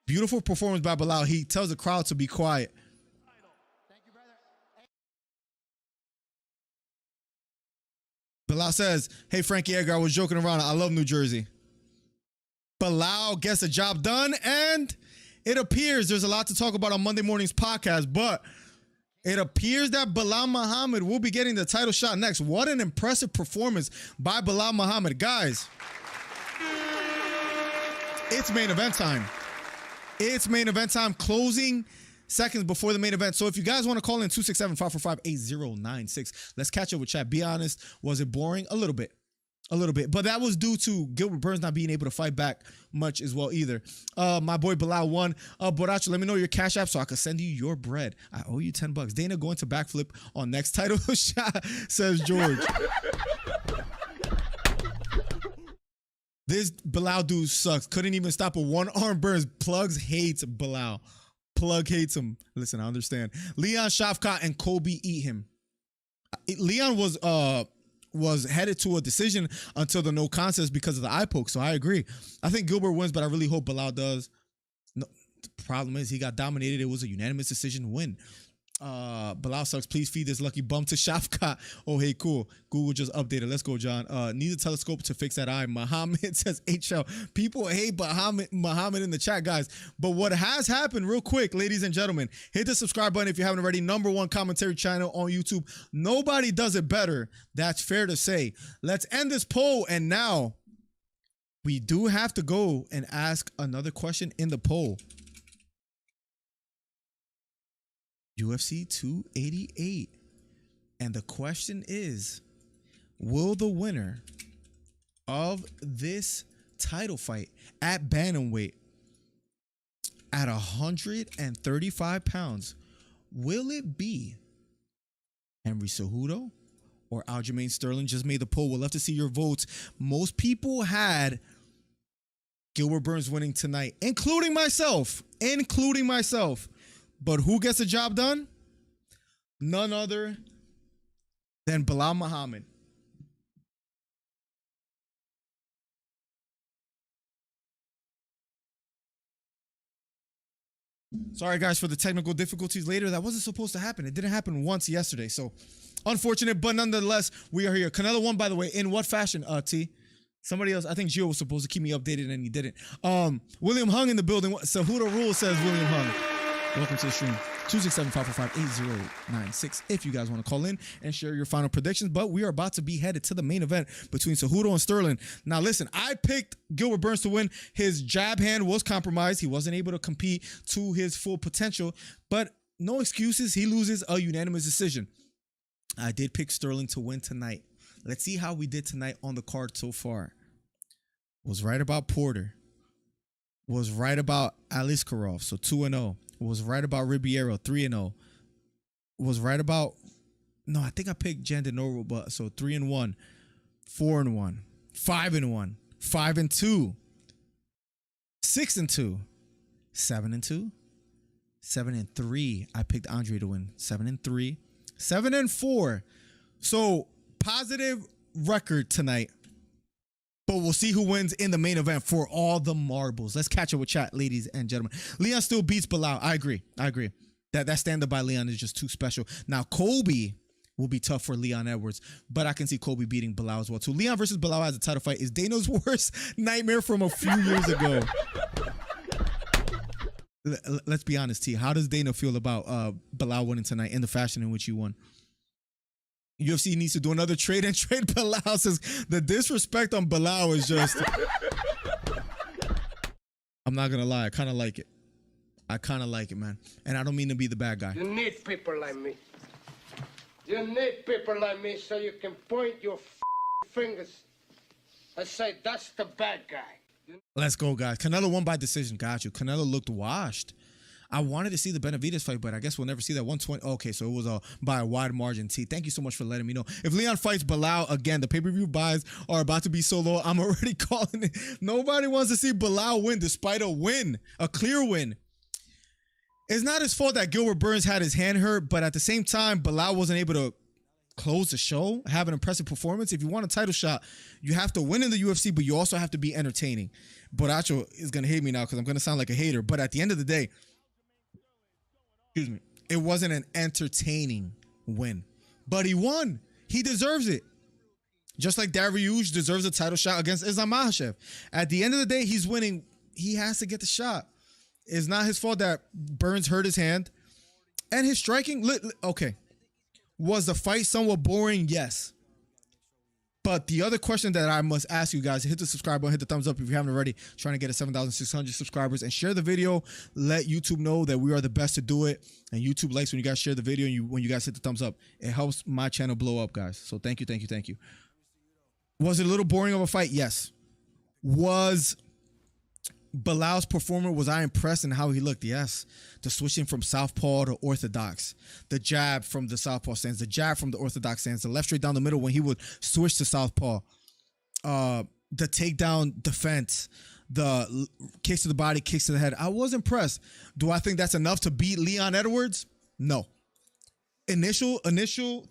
Beautiful performance by Bilal. He tells the crowd to be quiet. Bilal says, hey, Frankie Edgar, I was joking around. I love New Jersey. Bilal gets the job done, and it appears there's a lot to talk about on Monday morning's podcast, but it appears that Bilal Muhammad will be getting the title shot next. What an impressive performance by Bilal Muhammad. Guys, it's main event time. It's main event time, closing seconds before the main event. So if you guys want to call in 267-545-8096, let's catch up with chat. Be honest, was it boring? A little bit. But that was due to Gilbert Burns not being able to fight back much as well either. My boy Bilal won. Boracho, let me know your cash app so I can send you your bread. I owe you $10. Dana going to backflip on next title shot, says George. This Bilal dude sucks. Couldn't even stop a one-arm Burns. Plugs hates Bilal. Plug hates him. Listen, I understand. Leon Shafkat and Kobe eat him. Leon was headed to a decision until the no contest because of the eye poke. So I agree. I think Gilbert wins, but I really hope Bilal does. No, the problem is he got dominated. It was a unanimous decision win. Bilal sucks. Please feed this lucky bum to Shafkat. Oh, hey, cool. Google just updated. Let's go, John. Need a telescope to fix that eye. Muhammad says HL. People hate Muhammad in the chat, guys. But what has happened real quick, ladies and gentlemen, hit the subscribe button if you haven't already. #1 commentary channel on YouTube. Nobody does it better. That's fair to say. Let's end this poll. And now we do have to go and ask another question in the poll. UFC 288. And the question is, will the winner of this title fight at bantamweight at 135 pounds, will it be Henry Cejudo or Aljamain Sterling? Just made the poll. We'll love to see your votes. Most people had Gilbert Burns winning tonight, including myself. But who gets the job done? none other than Bilal Muhammad. Sorry, guys, for the technical difficulties later. That wasn't supposed to happen. It didn't happen once yesterday. So, unfortunate, but nonetheless, we are here. Canelo won, by the way. In what fashion, T? Somebody else, I think Gio was supposed to keep me updated and he didn't. William Hung in the building. Cejudo Rule says William Hung. Welcome to the stream. 267-545-8096 if you guys want to call in and share your final predictions. But we are about to be headed to the main event between Cejudo and Sterling. Now, listen, I picked Gilbert Burns to win. His jab hand was compromised. He wasn't able to compete to his full potential. But no excuses. He loses a unanimous decision. I did pick Sterling to win tonight. Let's see how we did tonight on the card so far. Was right about Porter. Was right about Aliskerov, so 2-0. Was right about Ribeiro, 3-0. Was right about, no, I think I picked Jandiroba, so 3-1, 4-1, 5-1, 5-2, 6-2, 7-2, 7-3. I picked Andrade to win, 7-3, 7-4. So positive record tonight. But we'll see who wins in the main event for all the marbles. Let's catch up with chat, ladies and gentlemen. Leon still beats Bilal. I agree. That stand-up by Leon is just too special. Now, Kobe will be tough for Leon Edwards, but I can see Kobe beating Bilal as well, too. Leon versus Bilal as a title fight is Dana's worst nightmare from a few years ago. Let's be honest, T. How does Dana feel about Bilal winning tonight in the fashion in which he won? UFC needs to do another trade and trade Bilal. Says the disrespect on Bilal is just. I'm not gonna lie, I kind of like it. I kind of like it, man. And I don't mean to be the bad guy. You need people like me. You need people like me so you can point your fingers and say that's the bad guy. Let's go, guys. Canelo won by decision. Got you. Canelo looked washed. I wanted to see the Benavidez fight, but I guess we'll never see that. 120. Okay, so it was by a wide margin. T, thank you so much for letting me know. If Leon fights Bilal again, the pay-per-view buys are about to be so low. I'm already calling it. Nobody wants to see Bilal win despite a win, a clear win. It's not his fault that Gilbert Burns had his hand hurt, but at the same time, Bilal wasn't able to close the show, have an impressive performance. If you want a title shot, you have to win in the UFC, but you also have to be entertaining. Boracho is going to hate me now because I'm going to sound like a hater, but at the end of the day, excuse me, it wasn't an entertaining win, but he won. He deserves it. Just like Dariush deserves a title shot against Islam Makhachev. At the end of the day, he's winning. He has to get the shot. It's not his fault that Burns hurt his hand. And his striking, okay. Was the fight somewhat boring? Yes. But the other question that I must ask you guys, hit the subscribe button, hit the thumbs up if you haven't already. Trying to get to 7,600 subscribers and share the video. Let YouTube know that we are the best to do it. And YouTube likes when you guys share the video and when you guys hit the thumbs up. It helps my channel blow up, guys. So thank you, thank you, thank you. Was it a little boring of a fight? Yes. Was Bilal's performer, was I impressed in how he looked? Yes. The switching from southpaw to orthodox, the jab from the southpaw stance, the jab from the orthodox stance, the left straight down the middle when he would switch to southpaw, the takedown defense, the kicks to the body, kicks to the head. I was impressed. Do I think that's enough to beat Leon Edwards? No. Initial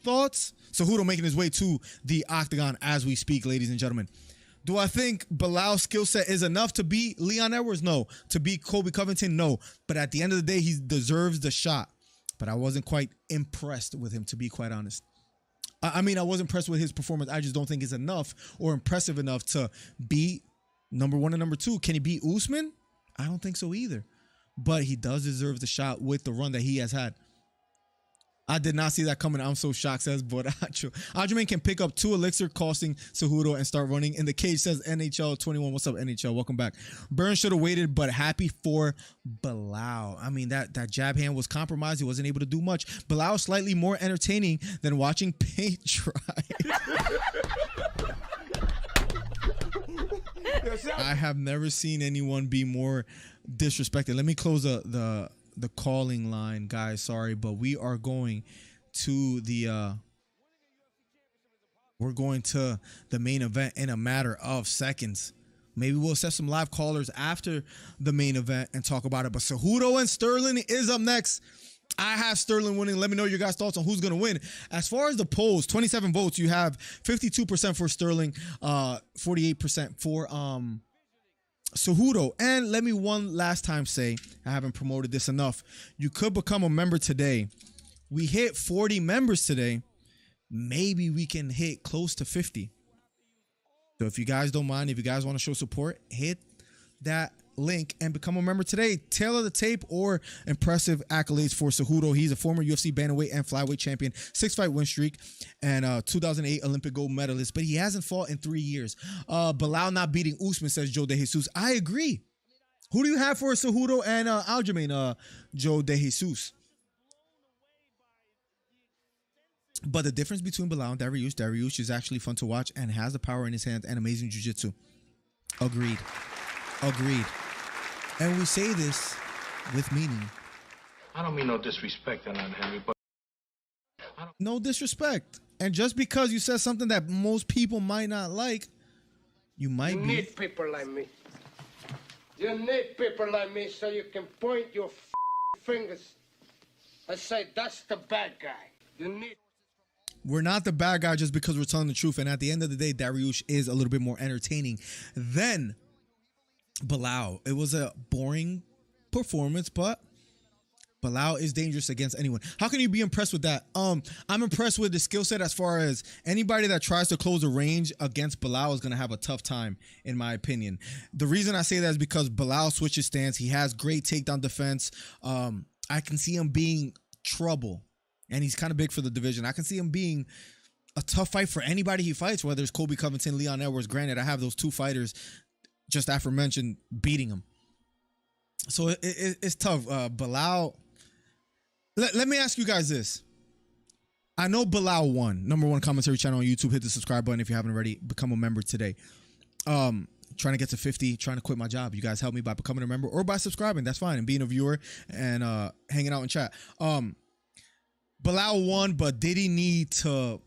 thoughts? Cejudo making his way to the octagon as we speak, ladies and gentlemen. Do I think Bilal's skill set is enough to beat Leon Edwards? No. To beat Colby Covington? No. But at the end of the day, he deserves the shot. But I wasn't quite impressed with him, to be quite honest. I mean, I was impressed with his performance. I just don't think it's enough or impressive enough to beat number one and number two. Can he beat Usman? I don't think so either. But he does deserve the shot with the run that he has had. I did not see that coming. I'm so shocked, says Boracho. Aljamain can pick up 2 elixir costing Cejudo and start running. In the cage, says NHL 21. What's up, NHL? Welcome back. Burns should have waited, but happy for Bilal. I mean, that jab hand was compromised. He wasn't able to do much. Bilal slightly more entertaining than watching paint dry. I have never seen anyone be more disrespected. Let me close the calling line, guys. Sorry, but we are going to the main event in a matter of seconds. Maybe we'll set some live callers after the main event and talk about it. But Cejudo and Sterling is up next. I have Sterling winning. Let me know your guys' thoughts on who's going to win. As far as the polls, 27 votes. You have 52% for Sterling, 48% for Cejudo. And let me one last time say, I haven't promoted this enough. You could become a member today. We hit 40 members today. Maybe we can hit close to 50. So if you guys don't mind, if you guys want to show support, hit that link and become a member today. Tail of the tape or impressive accolades for Cejudo. He's a former UFC bantamweight and flyweight champion, 6-fight win streak, and 2008 Olympic gold medalist, but he hasn't fought in 3 years. Bilal not beating Usman, says Joe De Jesus. I agree. Who do you have for Cejudo and Aljamain, Joe De Jesus? But the difference between Bilal and Dariush is actually fun to watch and has the power in his hands and amazing jiu-jitsu. Agreed. And we say this with meaning. I don't mean no disrespect on Henry, but no disrespect. And just because you said something that most people might not like, you need people like me. You need people like me so you can point your fingers and say, that's the bad guy. You need. We're not the bad guy just because we're telling the truth. And at the end of the day, Dariush is a little bit more entertaining than Bilal. It was a boring performance, but Bilal is dangerous against anyone. How can you be impressed with that? I'm impressed with the skill set as far as anybody that tries to close a range against Bilal is going to have a tough time, in my opinion. The reason I say that is because Bilal switches stance. He has great takedown defense. I can see him being trouble, and he's kind of big for the division. I can see him being a tough fight for anybody he fights, whether it's Colby Covington, Leon Edwards. Granted, I have those two fighters just aforementioned beating him. So it's tough. Bilal, let me ask you guys this. I know Bilal won. #1 commentary channel on YouTube. Hit the subscribe button if you haven't already. Become a member today. Trying to get to 50, trying to quit my job. You guys help me by becoming a member or by subscribing. That's fine. And being a viewer and hanging out in chat. Bilal won, but did he need to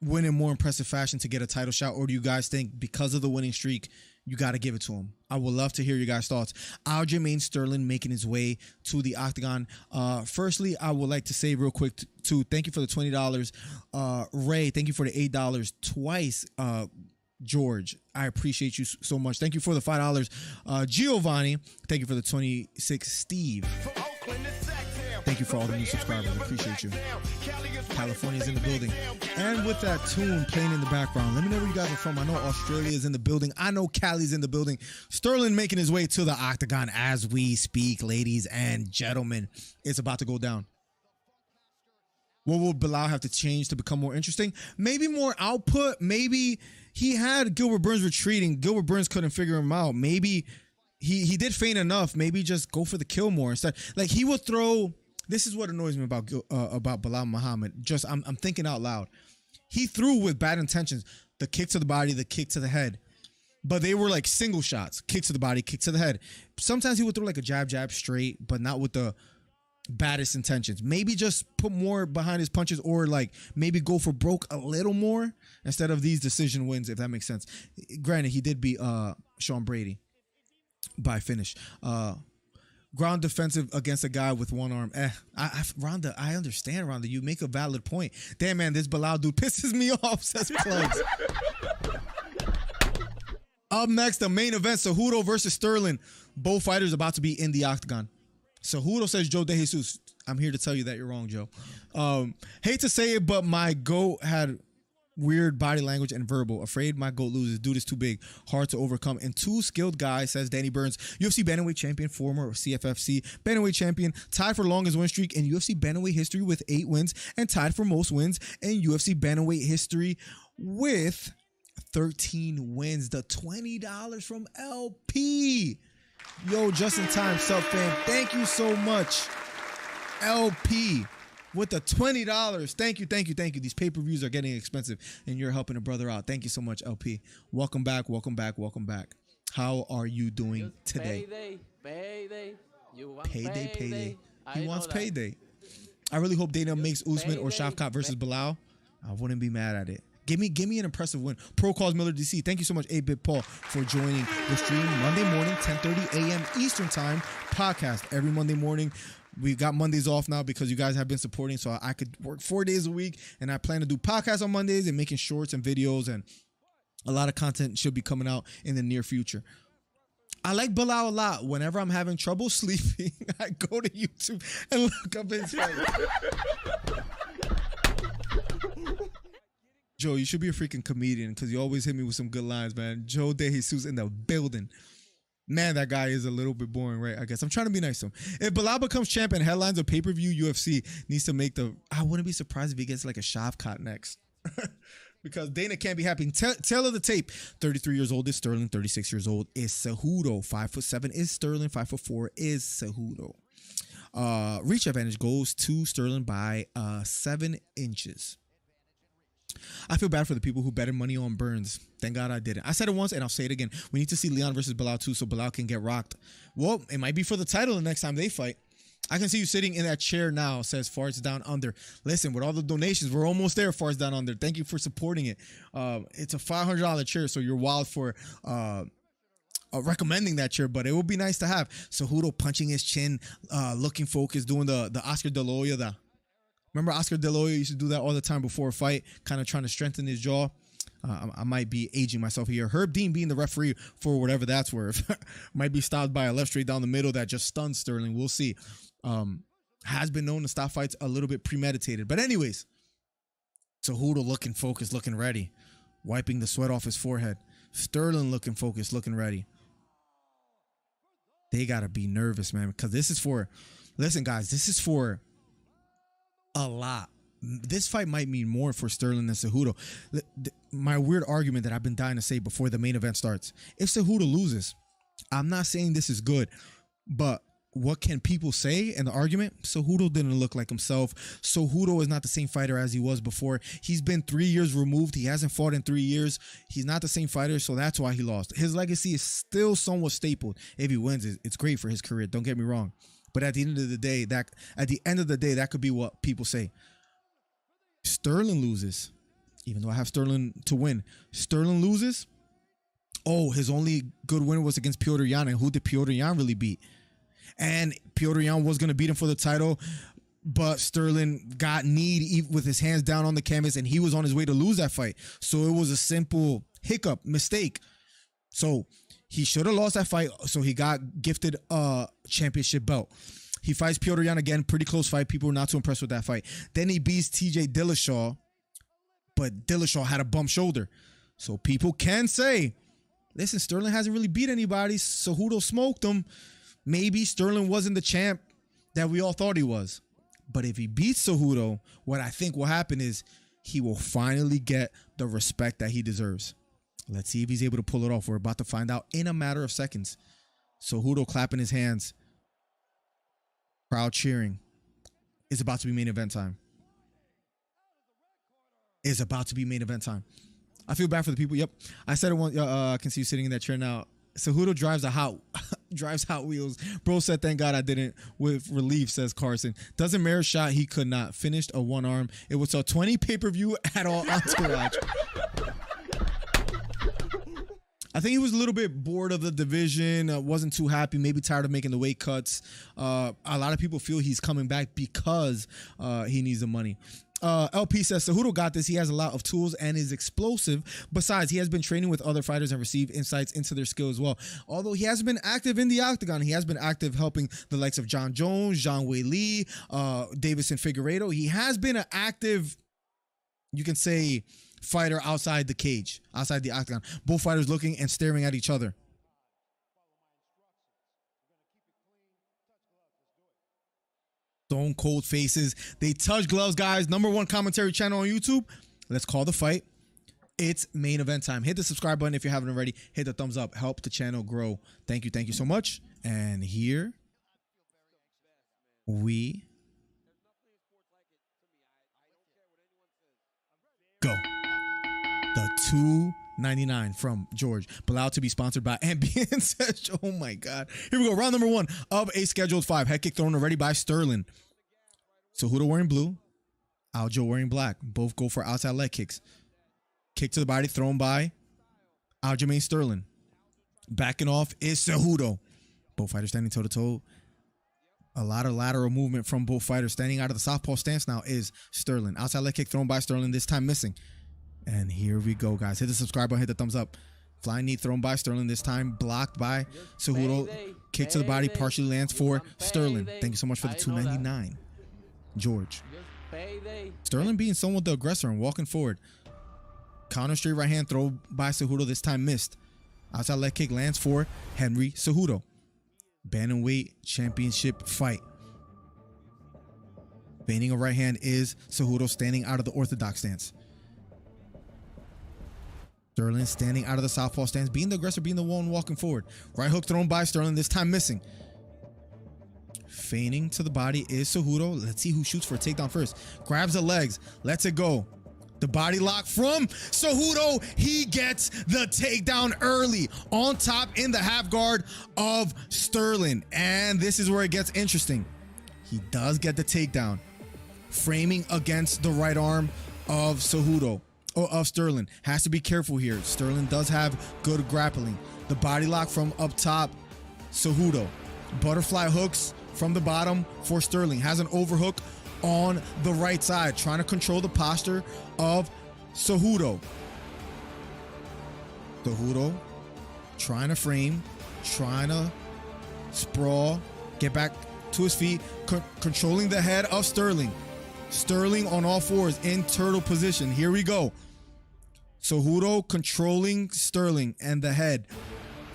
win in more impressive fashion to get a title shot? Or do you guys think because of the winning streak, you got to give it to him? I would love to hear your guys' thoughts. Aljamain Sterling making his way to the octagon. Firstly, I would like to say real quick, too, thank you for the $20. Ray, thank you for the $8 twice. George, I appreciate you so much. Thank you for the $5. Giovanni, thank you for the 26. Steve, thank you for all the new subscribers. I appreciate you. California's in the building. And with that tune playing in the background, let me know where you guys are from. I know Australia is in the building. I know Cali's in the building. Sterling making his way to the octagon as we speak, ladies and gentlemen. It's about to go down. What will Bilal have to change to become more interesting? Maybe more output. Maybe he had Gilbert Burns retreating. Gilbert Burns couldn't figure him out. Maybe he did feint enough. Maybe just go for the kill more instead. Like he would throw. This is what annoys me about Bilal Muhammad. Just I'm thinking out loud. He threw with bad intentions. The kick to the body, the kick to the head. But they were like single shots. Kick to the body, kick to the head. Sometimes he would throw like a jab straight, but not with the baddest intentions. Maybe just put more behind his punches, or like maybe go for broke a little more instead of these decision wins, if that makes sense. Granted, he did beat Sean Brady by finish. Ground defensive against a guy with one arm. Rhonda, I understand, Rhonda. You make a valid point. Damn, man, this Bilal dude pisses me off, says Plugs. Up next, the main event, Cejudo versus Sterling. Both fighters about to be in the octagon. Cejudo, says Joe De Jesus. I'm here to tell you that you're wrong, Joe. Hate to say it, but my GOAT had weird body language and verbal. Afraid my GOAT loses. Dude is too big. Hard to overcome. And two skilled guys, says Danny Burns. UFC bantamweight champion, former CFFC bantamweight champion, tied for longest win streak in UFC bantamweight history with 8 wins, and tied for most wins in UFC bantamweight history with 13 wins. The $20 from LP. Yo, just in time, sub fam. Thank you so much, LP. With the $20. Thank you. These pay-per-views are getting expensive, and you're helping a brother out. Thank you so much, LP. Welcome back. How are you doing today? Payday. You want Payday. He wants payday. I really hope Dana makes Usman or Shavkat versus Bilal. I wouldn't be mad at it. Give me an impressive win. Pro Calls Miller DC. Thank you so much, 8-Bit Paul, for joining the stream Monday morning, 10:30 a.m. Eastern Time podcast every Monday morning. We got Mondays off now because you guys have been supporting, so I could work 4 days a week, and I plan to do podcasts on Mondays and making shorts and videos, and a lot of content should be coming out in the near future. I like Bilal a lot. Whenever I'm having trouble sleeping, I go to YouTube and look up his fight. Joe, you should be a freaking comedian because you always hit me with some good lines, man. Joe De Jesus in the building. Man, that guy is a little bit boring, right? I guess I'm trying to be nice to him. If Bilal becomes champ and headlines of pay-per-view, UFC needs to make the... I wouldn't be surprised if he gets like a Shavkat next. Because Dana can't be happy. Tell of the tape. 33 years old is Sterling. 36 years old is Cejudo. 5'7" is Sterling. 5'4" is Cejudo. Reach advantage goes to Sterling by 7 inches. I feel bad for the people who betted money on Burns. Thank God I didn't. I said it once and I'll say it again. We need to see Leon versus Bilal too so Bilal can get rocked. Well, it might be for the title the next time they fight. I can see you sitting in that chair now, says Farts Down Under. Listen, with all the donations, we're almost there, Farts Down Under. Thank you for supporting it. It's a $500 chair, so you're wild for recommending that chair, but it would be nice to have. Cejudo punching his chin, looking focused, doing the Oscar De La Hoya. Remember Oscar De La Hoya used to do that all the time before a fight, kind of trying to strengthen his jaw. I might be aging myself here. Herb Dean being the referee for whatever that's worth. Might be stopped by a left straight down the middle that just stunned Sterling. We'll see. Has been known to stop fights a little bit premeditated. But anyways, Cejudo looking focused, looking ready. Wiping the sweat off his forehead. Sterling looking focused, looking ready. They got to be nervous, man. Because this is for... Listen, guys, this is for a lot. This fight might mean more for Sterling than Cejudo. My weird argument that I've been dying to say before the main event starts. If Cejudo loses, I'm not saying this is good, but what can people say in the argument? Cejudo didn't look like himself. Cejudo is not the same fighter as he was before. He's been 3 years removed. He hasn't fought in 3 years. He's not the same fighter, so that's why he lost. His legacy is still somewhat stapled. If he wins, it's great for his career. Don't get me wrong. But at the end of the day, that could be what people say. Sterling loses, even though I have Sterling to win. Sterling loses. Oh, his only good win was against Petr Yan, and who did Petr Yan really beat? And Petr Yan was going to beat him for the title, but Sterling got kneed with his hands down on the canvas, and he was on his way to lose that fight. So it was a simple hiccup, mistake. So he should have lost that fight, so he got gifted a championship belt. He fights Petr Yan again, pretty close fight. People were not too impressed with that fight. Then he beats TJ Dillashaw, but Dillashaw had a bump shoulder. So people can say, listen, Sterling hasn't really beat anybody. Cejudo smoked him. Maybe Sterling wasn't the champ that we all thought he was. But if he beats Cejudo, what I think will happen is he will finally get the respect that he deserves. Let's see if he's able to pull it off. We're about to find out in a matter of seconds. Cejudo clapping his hands. Crowd cheering. It's about to be main event time. It's about to be main event time. I feel bad for the people. Yep. I said it once. I can see you sitting in that chair now. Cejudo drives Hot Wheels. Bro said, thank God I didn't with relief, says Carson. Doesn't matter shot he could not. Finished a one arm. It was a 20 pay-per-view at all entourage. I think he was a little bit bored of the division, wasn't too happy, maybe tired of making the weight cuts. A lot of people feel he's coming back because he needs the money. LP says, Cejudo got this. He has a lot of tools and is explosive. Besides, he has been training with other fighters and received insights into their skill as well. Although he hasn't been active in the octagon, he has been active helping the likes of John Jones, Zhang Wei Li, Davison Figueiredo. He has been an active, you can say, fighter outside the cage, outside the octagon. Both fighters looking and staring at each other. Stone cold faces. They touch gloves, guys. #1 commentary channel on YouTube. Let's call the fight. It's main event time. Hit the subscribe button if you haven't already. Hit the thumbs up. Help the channel grow. Thank you. Thank you so much. And here we go. The $2.99 from George. Bilal to be sponsored by Ambient. Oh my God. Here we go. Round #1 of a scheduled 5. Head kick thrown already by Sterling. Cejudo wearing blue. Aljo wearing black. Both go for outside leg kicks. Kick to the body thrown by Aljamain Sterling. Backing off is Cejudo. Both fighters standing toe to toe. A lot of lateral movement from both fighters. Standing out of the southpaw stance now is Sterling. Outside leg kick thrown by Sterling, this time missing. And here we go, guys. Hit the subscribe button, hit the thumbs up. Flying knee thrown by Sterling, this time blocked by Cejudo. Kick to the body, partially lands for Sterling. Thank you so much for the $2.99. George. Sterling being somewhat the aggressor and walking forward. Counter straight right hand throw by Cejudo, this time missed. Outside leg kick lands for Henry Cejudo. Bantamweight championship fight. Feigning a right hand is Cejudo, standing out of the orthodox stance. Sterling standing out of the southpaw stance, being the aggressor, being the one walking forward. Right hook thrown by Sterling, this time missing. Feigning to the body is Cejudo. Let's see who shoots for a takedown first. Grabs the legs, lets it go. The body lock from Cejudo. He gets the takedown early. On top in the half guard of Sterling. And this is where it gets interesting. He does get the takedown. Framing against the right arm of Cejudo. Or of Sterling. Has to be careful here. Sterling does have good grappling. The body lock from up top, Cejudo. Butterfly hooks from the bottom for Sterling. Has an overhook on the right side, trying to control the posture of Cejudo. Cejudo trying to frame, trying to sprawl, get back to his feet, controlling the head of Sterling. Sterling on all fours in turtle position. Here we go. Cejudo controlling Sterling and the head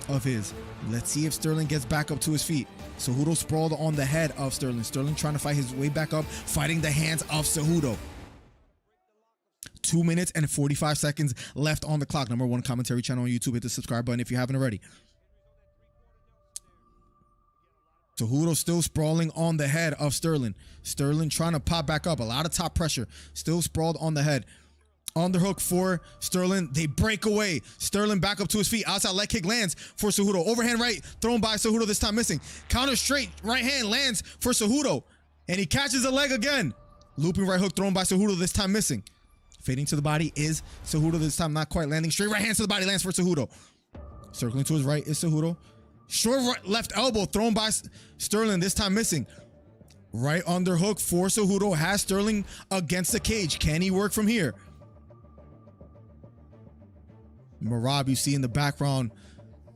of his. Let's see if Sterling gets back up to his feet. Cejudo sprawled on the head of Sterling. Sterling trying to fight his way back up, fighting the hands of Cejudo. 2 minutes and 45 seconds left on the clock. #1 commentary channel on YouTube. Hit the subscribe button if you haven't already. Cejudo still sprawling on the head of Sterling. Sterling trying to pop back up. A lot of top pressure. Still sprawled on the head. Underhook for Sterling. They break away. Sterling back up to his feet. Outside leg kick lands for Cejudo. Overhand right thrown by Cejudo, this time missing. Counter straight right hand lands for Cejudo. And he catches the leg again. Looping right hook thrown by Cejudo, this time missing. Fading to the body is Cejudo, this time not quite landing. Straight right hand to the body lands for Cejudo. Circling to his right is Cejudo. Short right, left elbow thrown by Sterling, this time missing. Right underhook for Cejudo. Has Sterling against the cage. Can he work from here? Marab, you see in the background,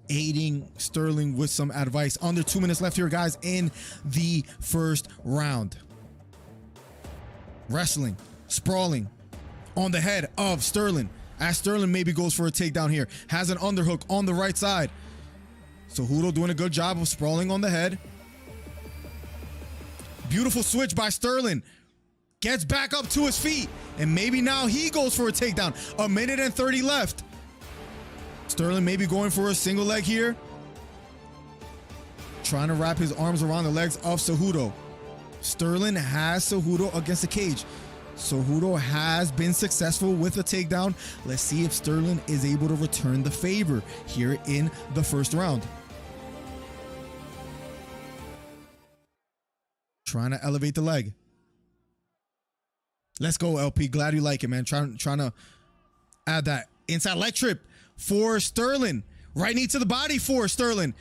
aiding Sterling with some advice. Under 2 minutes left here, guys, in the first round. Wrestling, sprawling on the head of Sterling. As Sterling maybe goes for a takedown here. Has an underhook on the right side. Cejudo doing a good job of sprawling on the head. Beautiful switch by Sterling. Gets back up to his feet. And maybe now he goes for a takedown. 1 minute and 30 left. Sterling maybe going for a single leg here. Trying to wrap his arms around the legs of Cejudo. Sterling has Cejudo against the cage. Cejudo has been successful with a takedown. Let's see if Sterling is able to return the favor here in the first round. Trying to elevate the leg. Let's go, LP. Glad you like it, man. Trying to add that inside leg trip for Sterling. Right knee to the body for Sterling.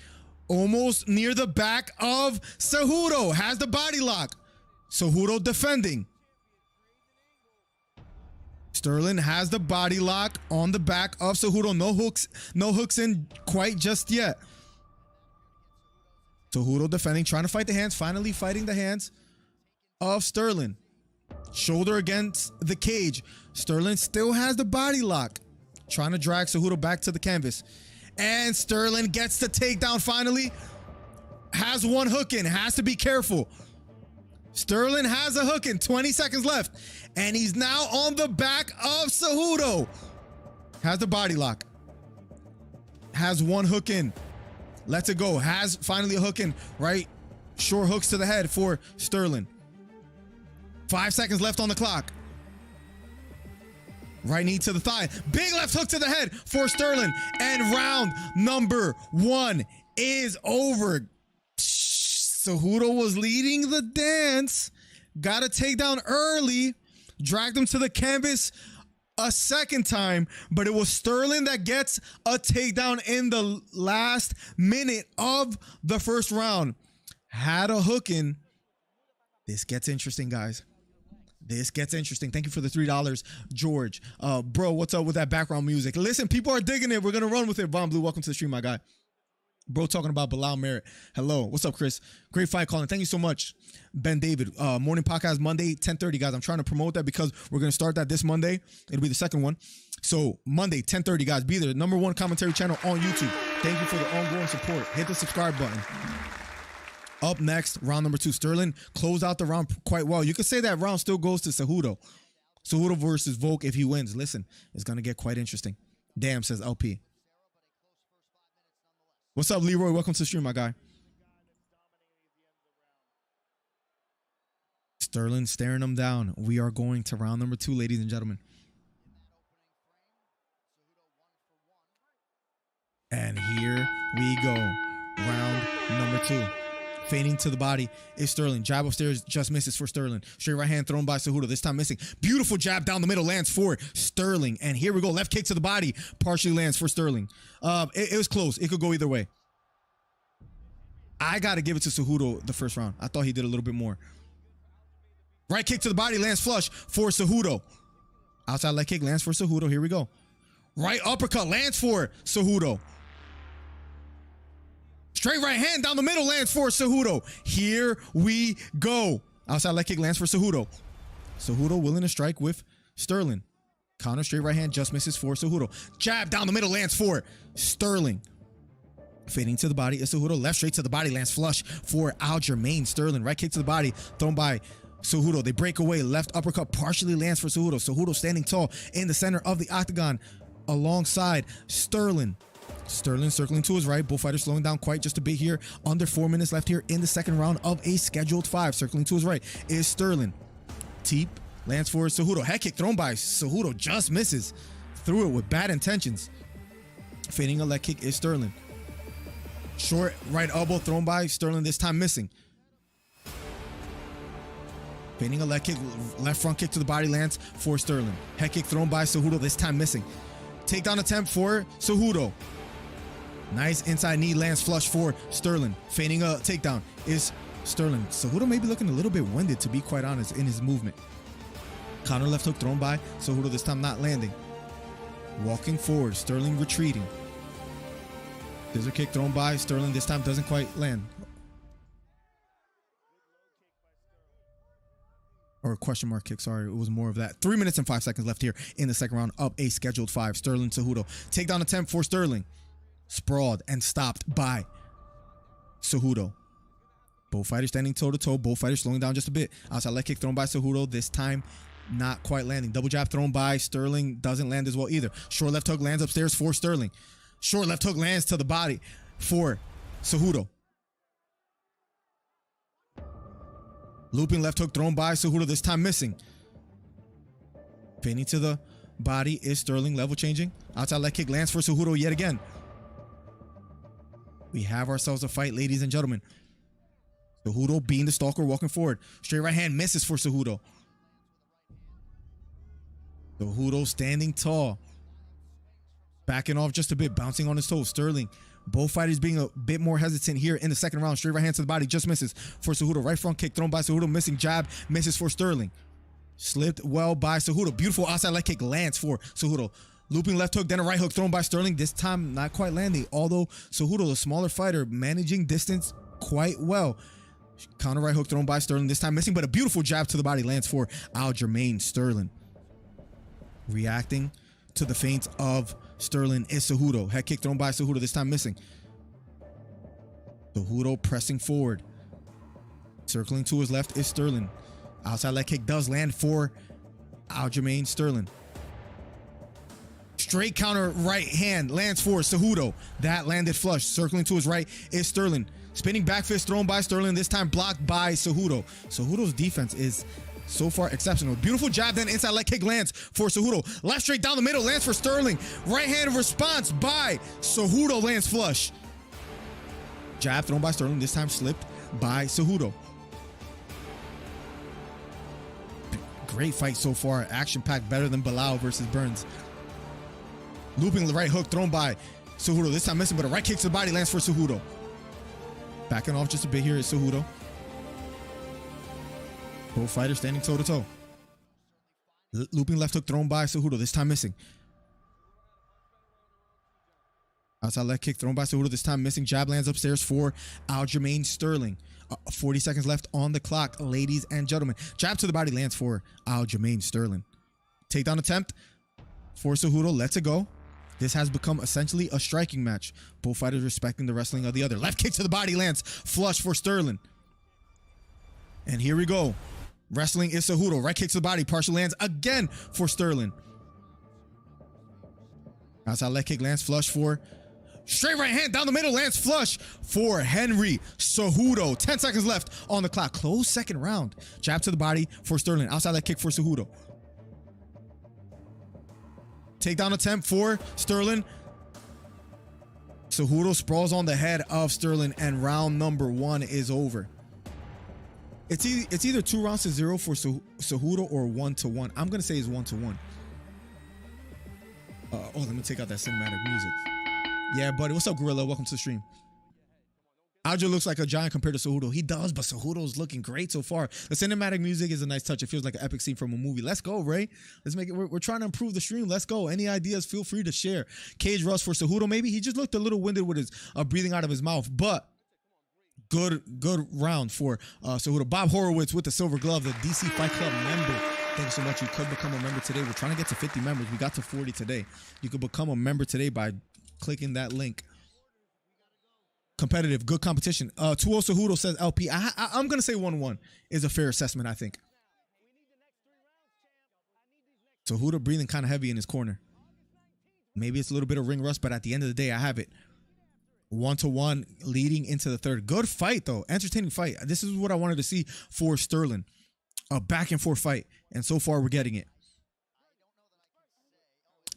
Almost near the back of Cejudo. Has the body lock. Cejudo defending. Sterling has the body lock on the back of Cejudo. No hooks in quite just yet. Cejudo defending, trying to fight the hands. Finally fighting the hands of Sterling. Shoulder against the cage. Sterling still has the body lock. Trying to drag Cejudo back to the canvas. And Sterling gets the takedown finally. Has one hook in. Has to be careful. Sterling has a hook in. 20 seconds left. And he's now on the back of Cejudo. Has the body lock. Has one hook in. Lets it go. Has finally a hook in. Right. Short hooks to the head for Sterling. 5 seconds left on the clock. Right knee to the thigh. Big left hook to the head for Sterling. And round number 1 is over. Cejudo was leading the dance. Got a takedown early. Dragged him to the canvas a second time. But it was Sterling that gets a takedown in the last minute of the first round. Had a hook in. This gets interesting, guys. This gets interesting. Thank you for the $3, George. Bro, what's up with that background music? Listen, people are digging it. We're going to run with it. Von Blue, welcome to the stream, my guy. Bro talking about Bilal Merritt. Hello. What's up, Chris? Great fight calling. Thank you so much. Ben David. Morning podcast Monday, 10:30, guys. I'm trying to promote that because we're going to start that this Monday. It'll be the second one. So Monday, 10:30, guys. Be there. #1 commentary channel on YouTube. Thank you for the ongoing support. Hit the subscribe button. Up next, round number 2. Sterling closed out the round quite well. You could say that round still goes to Cejudo. Cejudo versus Volk if he wins. Listen, it's going to get quite interesting. Damn, says LP. What's up, Leroy? Welcome to the stream, my guy. Sterling staring him down. We are going to round number 2, ladies and gentlemen. And here we go. Round number 2. Feigning to the body is Sterling. Jab upstairs just misses for Sterling. Straight right hand thrown by Cejudo. This time missing. Beautiful jab down the middle lands for Sterling. And here we go. Left kick to the body. Partially lands for Sterling. It was close. It could go either way. I got to give it to Cejudo the first round. I thought he did a little bit more. Right kick to the body lands flush for Cejudo. Outside leg kick lands for Cejudo. Here we go. Right uppercut lands for Cejudo. Straight right hand down the middle lands for Cejudo. Here we go. Outside leg kick lands for Cejudo. Cejudo willing to strike with Sterling. Counter straight right hand just misses for Cejudo. Jab down the middle lands for Sterling. Fading to the body is Cejudo. Left straight to the body lands flush for Aljamain Sterling. Right kick to the body thrown by Cejudo. They break away. Left uppercut partially lands for Cejudo. Cejudo standing tall in the center of the octagon alongside Sterling. Sterling circling to his right. Both fighters slowing down quite just a bit here. Under 4 minutes left here in the second round of a scheduled 5. Circling to his right is Sterling. Teep lands for Cejudo. Head kick thrown by Cejudo. Just misses. Threw it with bad intentions. Fading a leg kick is Sterling. Short right elbow thrown by Sterling. This time missing. Fading a leg kick. Left front kick to the body lands for Sterling. Head kick thrown by Cejudo. This time missing. Takedown attempt for Cejudo. Nice inside knee lands flush for Sterling. Feigning a takedown is Sterling. Cejudo may be looking a little bit winded, to be quite honest, in his movement. Counter left hook thrown by Cejudo, this time not landing. Walking forward, Sterling retreating. Scissor kick thrown by Sterling, this time doesn't quite land. Or question mark kick, sorry, it was more of that. 3 minutes and 5 seconds left here in the second round of a scheduled 5. Sterling Cejudo. Takedown attempt for Sterling. Sprawled and stopped by Cejudo. Both fighters standing toe to toe. Both fighters slowing down just a bit. Outside leg kick thrown by Cejudo. This time not quite landing. Double jab thrown by Sterling. Doesn't land as well either. Short left hook lands upstairs for Sterling. Short left hook lands to the body for Cejudo. Looping left hook thrown by Cejudo. This time missing. Feigning to the body is Sterling. Level changing. Outside leg kick lands for Cejudo yet again. We have ourselves a fight, ladies and gentlemen. Cejudo being the stalker, walking forward. Straight right hand misses for Cejudo. Cejudo standing tall. Backing off just a bit, bouncing on his toes. Sterling. Both fighters being a bit more hesitant here in the second round. Straight right hand to the body, just misses for Cejudo. Right front kick thrown by Cejudo, missing jab, misses for Sterling. Slipped well by Cejudo. Beautiful outside leg kick lands for Cejudo. Looping left hook, then a right hook thrown by Sterling. This time not quite landing, although Cejudo, the smaller fighter, managing distance quite well. Counter right hook thrown by Sterling, this time missing, but a beautiful jab to the body lands for Aljamain Sterling. Reacting to the feints of Sterling is Cejudo. Head kick thrown by Cejudo, this time missing. Cejudo pressing forward. Circling to his left is Sterling. Outside leg kick does land for Aljamain Sterling. Straight counter right hand lands for Cejudo. That landed flush. Circling to his right is Sterling. Spinning back fist thrown by Sterling, this time blocked by Cejudo. Cejudo's defense is so far exceptional. Beautiful jab, then inside leg kick lands for Cejudo. Left straight down the middle lands for Sterling. Right hand response by Cejudo lands flush. Jab thrown by Sterling, this time slipped by Cejudo. Great fight so far. Action-packed, better than Bilal versus Burns. Looping the right hook thrown by Cejudo. This time missing, but a right kick to the body lands for Cejudo. Backing off just a bit here is Cejudo. Both fighters standing toe to toe. Looping left hook thrown by Cejudo, this time missing. Outside leg kick thrown by Cejudo, this time missing. Jab lands upstairs for Aljamain Sterling. 40 seconds left on the clock, ladies and gentlemen. Jab to the body lands for Aljamain Sterling. Takedown attempt for Cejudo, lets it go. This has become essentially a striking match. Both fighters respecting the wrestling of the other. Left kick to the body lands, flush for Sterling. And here we go. Wrestling is Cejudo. Right kick to the body, partial lands again for Sterling. Outside leg kick lands, flush for straight right hand down the middle, lands flush for Henry Cejudo. 10 seconds left on the clock. Close second round. Jab to the body for Sterling. Outside leg kick for Cejudo. Takedown attempt for Sterling. Cejudo sprawls on the head of Sterling, and round number 1 is over. It's either 2 rounds to 0 for Cejudo or 1-1. I'm gonna say it's 1-1. Let me take out that cinematic music. Yeah, buddy. What's up, Gorilla? Welcome to the stream. Aljo looks like a giant compared to Cejudo. He does, but Cejudo's looking great so far. The cinematic music is a nice touch. It feels like an epic scene from a movie. Let's go, Ray. Let's make it. We're trying to improve the stream. Let's go. Any ideas, feel free to share. Cage rush for Cejudo. Maybe he just looked a little winded with his breathing out of his mouth, but good round for Cejudo. Bob Horowitz with the silver glove, the DC Fight Club member. Thank you so much. You could become a member today. We're trying to get to 50 members. We got to 40 today. You could become a member today by clicking that link. Competitive, good competition. 2-0 Cejudo says LP. I'm going to say 1-1 is a fair assessment, I think. Cejudo breathing kind of heavy in his corner. Maybe it's a little bit of ring rust, but at the end of the day, I have it. 1-1 leading into the third. Good fight, though. Entertaining fight. This is what I wanted to see for Sterling. A back and forth fight. And so far, we're getting it.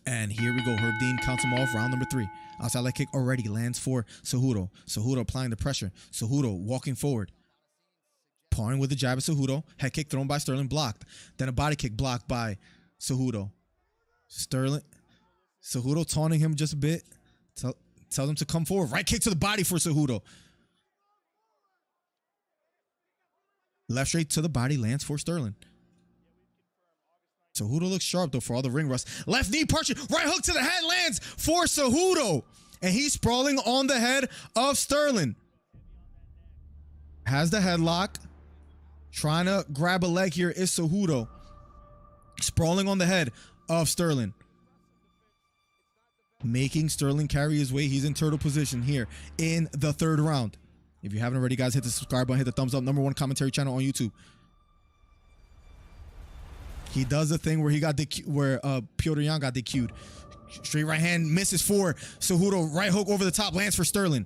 And here we go. Herb Dean counts him off. Round number 3. Outside leg kick already lands for Cejudo. Cejudo applying the pressure. Cejudo walking forward. Pawing with the jab of Cejudo. Head kick thrown by Sterling, blocked. Then a body kick blocked by Cejudo. Cejudo taunting him just a bit. Tell them to come forward. Right kick to the body for Cejudo. Left straight to the body lands for Sterling. Cejudo looks sharp, though, for all the ring rust. Left knee pressure. Right hook to the head lands for Cejudo. And he's sprawling on the head of Sterling. Has the headlock. Trying to grab a leg here is Cejudo. Sprawling on the head of Sterling. Making Sterling carry his weight. He's in turtle position here in the third round. If you haven't already, guys, hit the subscribe button, hit the thumbs up. #1 commentary channel on YouTube. He does the thing where Petr Yan got DQ'd. Straight right hand misses for Cejudo. Right hook over the top lands for Sterling.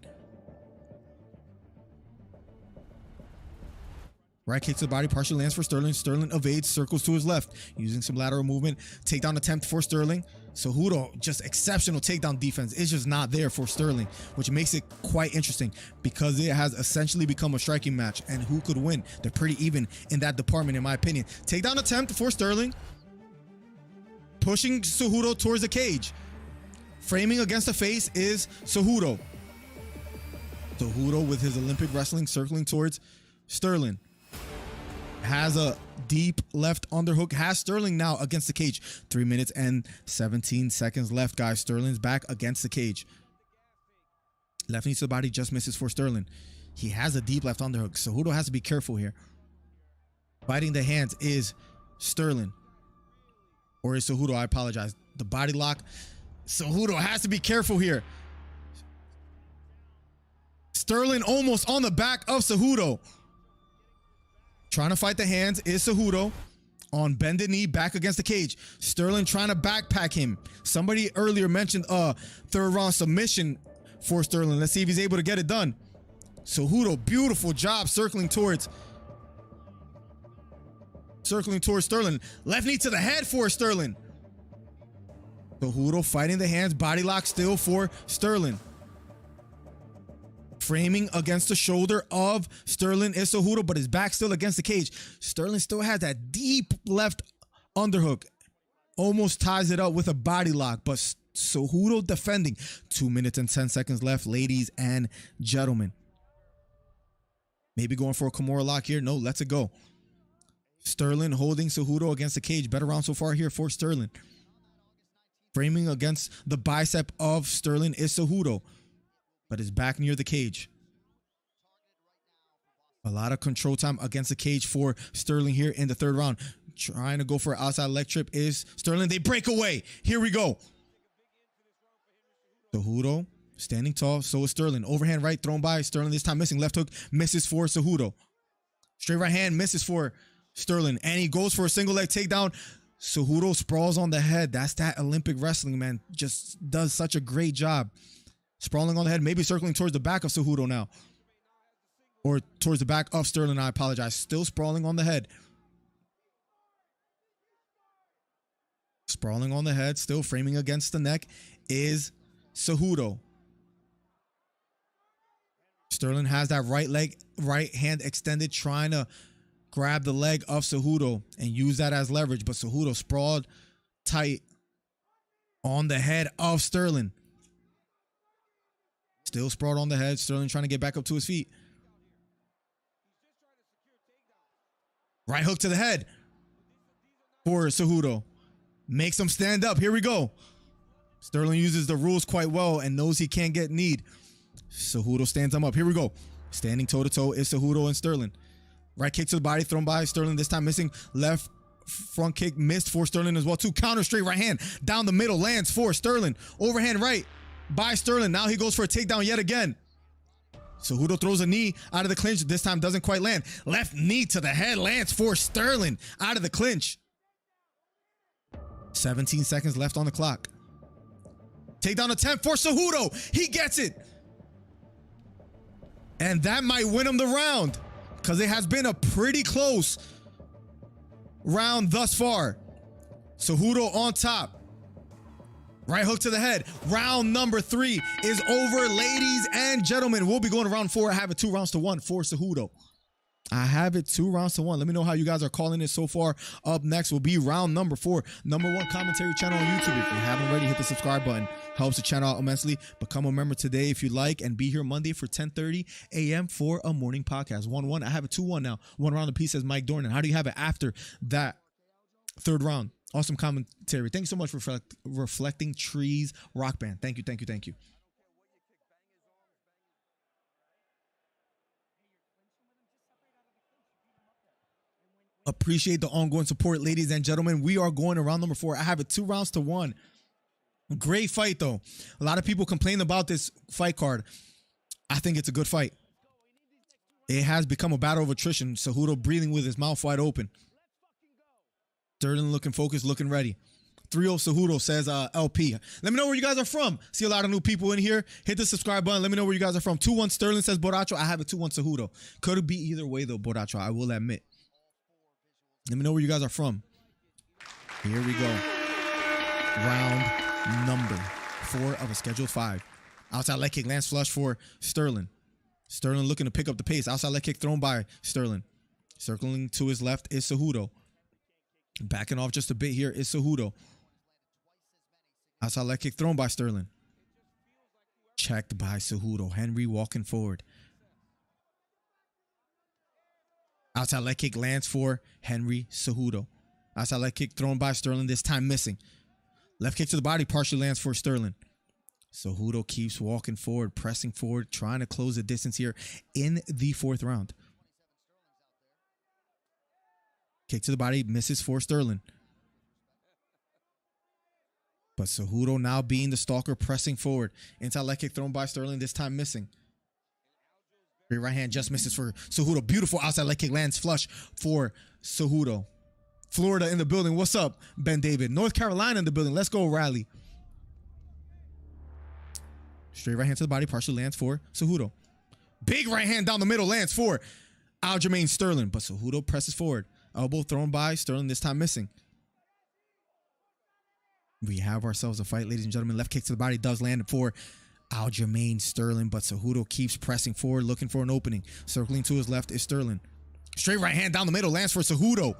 Right kick to the body, partially lands for Sterling. Sterling evades, circles to his left, using some lateral movement. Takedown attempt for Sterling. Cejudo, just exceptional takedown defense. It's just not there for Sterling, which makes it quite interesting because it has essentially become a striking match. And who could win? They're pretty even in that department, in my opinion. Takedown attempt for Sterling. Pushing Cejudo towards the cage. Framing against the face is Cejudo. Cejudo with his Olympic wrestling circling towards Sterling. Has a deep left underhook. Has Sterling now against the cage. 3 minutes and 17 seconds left, guys. Sterling's back against the cage. Left knee to the body just misses for Sterling. He has a deep left underhook. Cejudo has to be careful here. Biting the hands is Sterling. Or is Cejudo, I apologize. The body lock. Cejudo has to be careful here. Sterling almost on the back of Cejudo. Trying to fight the hands is Cejudo. On bended knee, back against the cage. Sterling trying to backpack him. Somebody earlier mentioned third round submission for Sterling. Let's see if he's able to get it done. Cejudo, beautiful job circling towards Sterling. Left knee to the head for Sterling. Cejudo fighting the hands. Body lock still for Sterling. Framing against the shoulder of Sterling is Cejudo, but his back still against the cage. Sterling still has that deep left underhook. Almost ties it up with a body lock, but Cejudo defending. 2 minutes and 10 seconds left, ladies and gentlemen. Maybe going for a Kimura lock here. No, lets it go. Sterling holding Cejudo against the cage. Better round so far here for Sterling. Framing against the bicep of Sterling is Cejudo, but his back near the cage. A lot of control time against the cage for Sterling here in the third round. Trying to go for an outside leg trip is Sterling. They break away. Here we go. Cejudo standing tall. So is Sterling. Overhand right thrown by Sterling. This time missing. Left hook misses for Cejudo. Straight right hand misses for Sterling. And he goes for a single leg takedown. Cejudo sprawls on the head. That's that Olympic wrestling, man. Just does such a great job. Sprawling on the head. Maybe circling towards the back of Cejudo now. Or towards the back of Sterling. I apologize. Still sprawling on the head. Sprawling on the head. Still framing against the neck is Cejudo. Sterling has that right hand extended, trying to grab the leg of Cejudo and use that as leverage. But Cejudo sprawled tight on the head of Sterling. Still sprawled on the head. Sterling trying to get back up to his feet. Right hook to the head for Cejudo. Makes him stand up. Here we go. Sterling uses the rules quite well and knows he can't get kneed. Cejudo stands him up. Here we go. Standing toe-to-toe is Cejudo and Sterling. Right kick to the body thrown by Sterling. This time missing. Left front kick missed for Sterling as well. Two counter straight right hand down the middle lands for Sterling. Overhand right by Sterling. Now he goes for a takedown yet again. Cejudo throws a knee out of the clinch. This time doesn't quite land. Left knee to the head lands for Sterling out of the clinch. 17 seconds left on the clock. Takedown attempt for Cejudo. He gets it. And that might win him the round, because it has been a pretty close round thus far. Cejudo on top. Right hook to the head. Round number 3 is over, ladies and gentlemen. We'll be going to round 4. I have it 2 rounds to 1 for Cejudo. I have it 2 rounds to 1. Let me know how you guys are calling it so far. Up next will be round number 4. #1 commentary channel on YouTube. If you haven't already, hit the subscribe button. Helps the channel out immensely. Become a member today if you like, and be here Monday for 10:30 a.m. for a morning podcast. 1-1. I have it 2-1 now. 1 round apiece, says Mike Dornan. How do you have it after that third round? Awesome commentary. Thank you so much for Reflecting Trees Rock Band. Thank you, thank you, thank you. Appreciate the ongoing support, ladies and gentlemen. We are going to round number 4. I have it 2 rounds to 1. Great fight, though. A lot of people complain about this fight card. I think it's a good fight. It has become a battle of attrition. Cejudo breathing with his mouth wide open. Sterling looking focused, looking ready. 3-0 Cejudo, says LP. Let me know where you guys are from. See a lot of new people in here. Hit the subscribe button. Let me know where you guys are from. 2-1 Sterling, says Borracho. I have a 2-1 Cejudo. Could be either way, though, Borracho. I will admit. Let me know where you guys are from. Here we go. Round number 4 of a scheduled 5. Outside leg kick lands flush for Sterling. Sterling looking to pick up the pace. Outside leg kick thrown by Sterling. Circling to his left is Cejudo. Backing off just a bit here is Cejudo. Outside leg kick thrown by Sterling. Checked by Cejudo. Henry walking forward. Outside leg kick lands for Henry Cejudo. Outside leg kick thrown by Sterling, this time missing. Left kick to the body partially lands for Sterling. Cejudo keeps walking forward, pressing forward, trying to close the distance here in the 4th round. Kick to the body, misses for Sterling. But Cejudo now being the stalker, pressing forward. Inside leg kick thrown by Sterling, this time missing. Great right hand just misses for Cejudo. Beautiful outside leg kick lands flush for Cejudo. Florida in the building. What's up, Ben David? North Carolina in the building. Let's go, Raleigh. Straight right hand to the body, partially lands for Cejudo. Big right hand down the middle lands for Aljamain Sterling. But Cejudo presses forward. Elbow thrown by Sterling, this time missing. We have ourselves a fight, ladies and gentlemen. Left kick to the body does land for Aljamain Sterling, but Cejudo keeps pressing forward, looking for an opening. Circling to his left is Sterling. Straight right hand down the middle lands for Cejudo.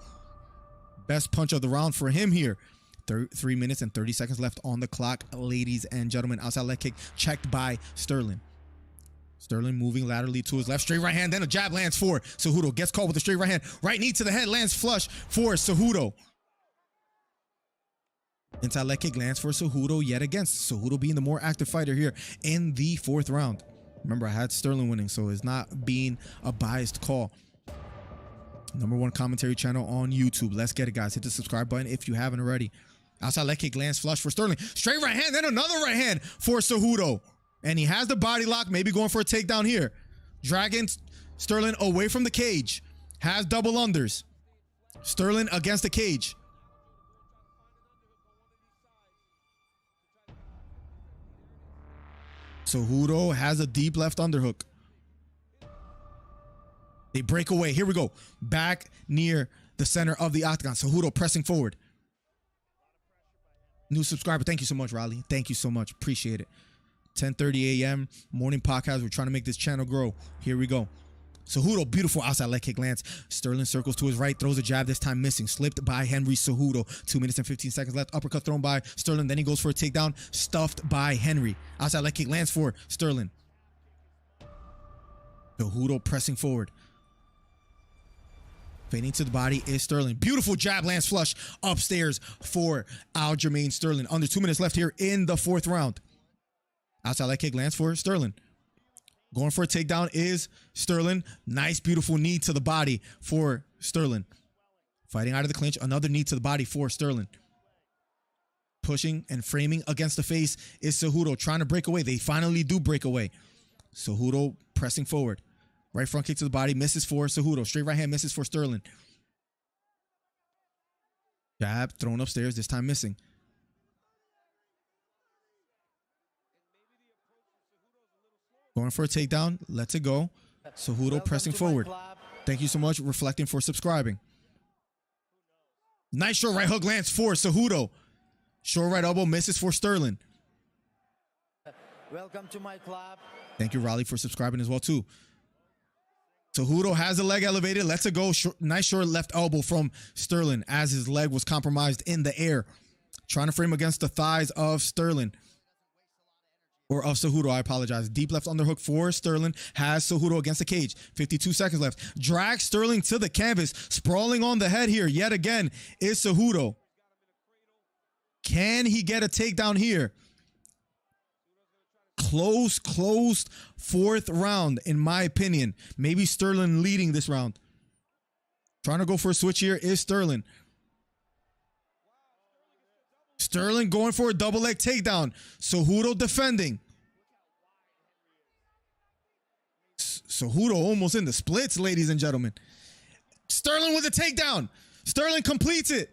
Best punch of the round for him here. 3 minutes and 30 seconds left on the clock, ladies and gentlemen. Outside leg kick checked by Sterling. Sterling moving laterally to his left. Straight right hand. Then a jab lands for Cejudo. Gets caught with a straight right hand. Right knee to the head. Lands flush for Cejudo. Inside leg kick lands for Cejudo yet again. Cejudo being the more active fighter here in the 4th round. Remember, I had Sterling winning, so it's not being a biased call. #1 commentary channel on YouTube. Let's get it, guys. Hit the subscribe button if you haven't already. Outside leg kick lands flush for Sterling. Straight right hand, then another right hand for Cejudo. And he has the body lock, maybe going for a takedown here. Dragging Sterling away from the cage. Has double unders. Sterling against the cage. Cejudo has a deep left underhook. They break away. Here we go. Back near the center of the octagon. Cejudo pressing forward. New subscriber. Thank you so much, Riley. Thank you so much. Appreciate it. 10:30 a.m. morning podcast. We're trying to make this channel grow. Here we go. Cejudo, beautiful outside leg kick lands. Sterling circles to his right, throws a jab, this time missing. Slipped by Henry Cejudo. 2 minutes and 15 seconds left. Uppercut thrown by Sterling. Then he goes for a takedown. Stuffed by Henry. Outside leg kick lands for Sterling. Cejudo pressing forward. Fading to the body is Sterling. Beautiful jab lands flush upstairs for Aljamain Sterling. Under 2 minutes left here in the 4th round. Outside leg kick lands for Sterling. Going for a takedown is Sterling. Nice, beautiful knee to the body for Sterling. Fighting out of the clinch. Another knee to the body for Sterling. Pushing and framing against the face is Cejudo. Trying to break away. They finally do break away. Cejudo pressing forward. Right front kick to the body. Misses for Cejudo. Straight right hand misses for Sterling. Jab thrown upstairs. This time missing. Going for a takedown. Lets it go. Cejudo pressing forward. Thank you so much. Reflecting for subscribing. Nice short right hook lands for Cejudo. Short right elbow misses for Sterling. Welcome to my club. Thank you, Raleigh, for subscribing as well, too. Cejudo has the leg elevated. Lets it go. Nice short left elbow from Sterling as his leg was compromised in the air. Trying to frame against the thighs of Sterling. Or of Cejudo, I apologize. Deep left underhook for Sterling. Has Cejudo against the cage. 52 seconds left. Drags Sterling to the canvas. Sprawling on the head here yet again is Cejudo. Can he get a takedown here? Close 4th round, in my opinion. Maybe Sterling leading this round. Trying to go for a switch here is Sterling. Sterling going for a double leg takedown. Cejudo defending. Cejudo almost in the splits, ladies and gentlemen. Sterling with a takedown. Sterling completes it.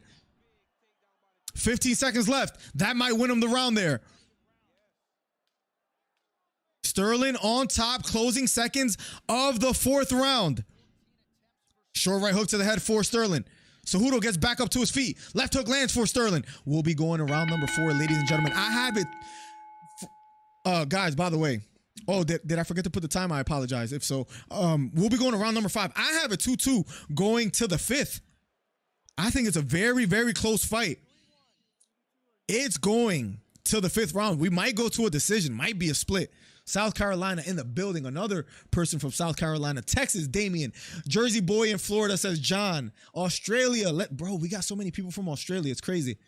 15 seconds left. That might win him the round there. Sterling on top, closing seconds of the 4th round. Short right hook to the head for Sterling. Cejudo gets back up to his feet. Left hook lands for Sterling. We'll be going to round number 4, ladies and gentlemen. I have it. Guys, by the way. Oh, did I forget to put the time? I apologize if so. We'll be going to round number 5. I have a 2-2 going to the 5th. I think it's a very, very close fight. It's going to the 5th round. We might go to a decision. Might be a split. South Carolina in the building. Another person from South Carolina. Texas, Damien. Jersey boy in Florida says John. Australia. Bro, we got so many people from Australia. It's crazy.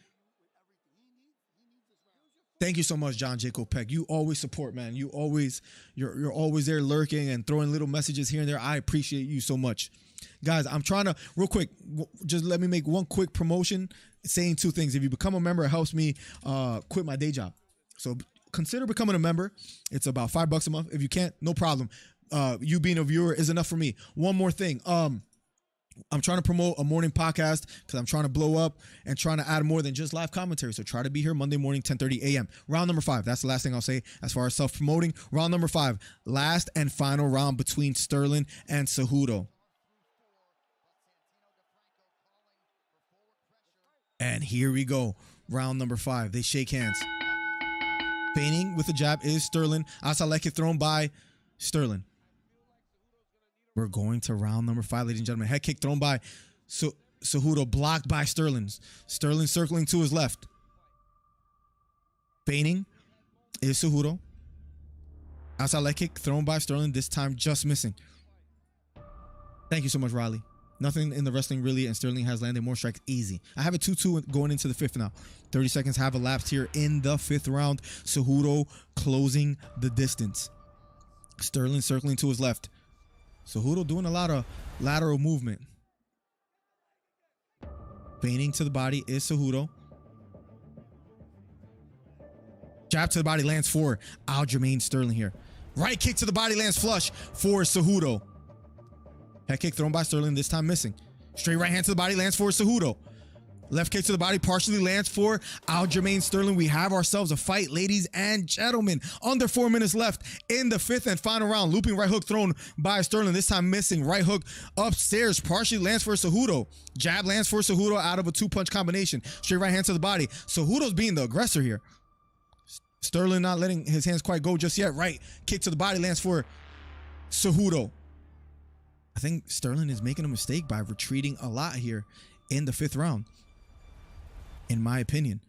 Thank you so much, John Jacob Peck. You always support, man. You're always there lurking and throwing little messages here and there. I appreciate you so much. Guys, I'm trying to, real quick, just let me make one quick promotion saying 2 things. If you become a member, it helps me quit my day job. So consider becoming a member. It's about $5 a month. If you can't, no problem. You being a viewer is enough for me. One more thing. I'm trying to promote a morning podcast because I'm trying to blow up and trying to add more than just live commentary. So try to be here Monday morning, 10:30 a.m. Round number 5. That's the last thing I'll say as far as self-promoting. Round number 5. Last and final round between Sterling and Cejudo. And here we go. Round number 5. They shake hands. Feigning with the jab is Sterling. Outside leg kick thrown by Sterling. We're going to round number 5, ladies and gentlemen. Head kick thrown by Cejudo, blocked by Sterling. Sterling circling to his left. Feigning is Cejudo. Outside leg kick thrown by Sterling, this time just missing. Thank you so much, Riley. Nothing in the wrestling really, and Sterling has landed more strikes easy. I have a 2-2 going into the 5th now. 30 seconds have elapsed here in the 5th round. Cejudo closing the distance. Sterling circling to his left. Cejudo doing a lot of lateral movement. Feigning to the body is Cejudo. Jab to the body lands for Aljamain Sterling here. Right kick to the body lands flush for Cejudo. Head kick thrown by Sterling, this time missing. Straight right hand to the body lands for Cejudo. Left kick to the body partially lands for Aljamain Sterling. We have ourselves a fight, ladies and gentlemen. Under 4 minutes left in the 5th and final round. Looping right hook thrown by Sterling, this time missing. Right hook upstairs partially lands for Cejudo. Jab lands for Cejudo out of a 2-punch combination. Straight right hand to the body. Cejudo's being the aggressor here. Sterling not letting his hands quite go just yet. Right kick to the body lands for Cejudo. I think Sterling is making a mistake by retreating a lot here in the 5th round, in my opinion.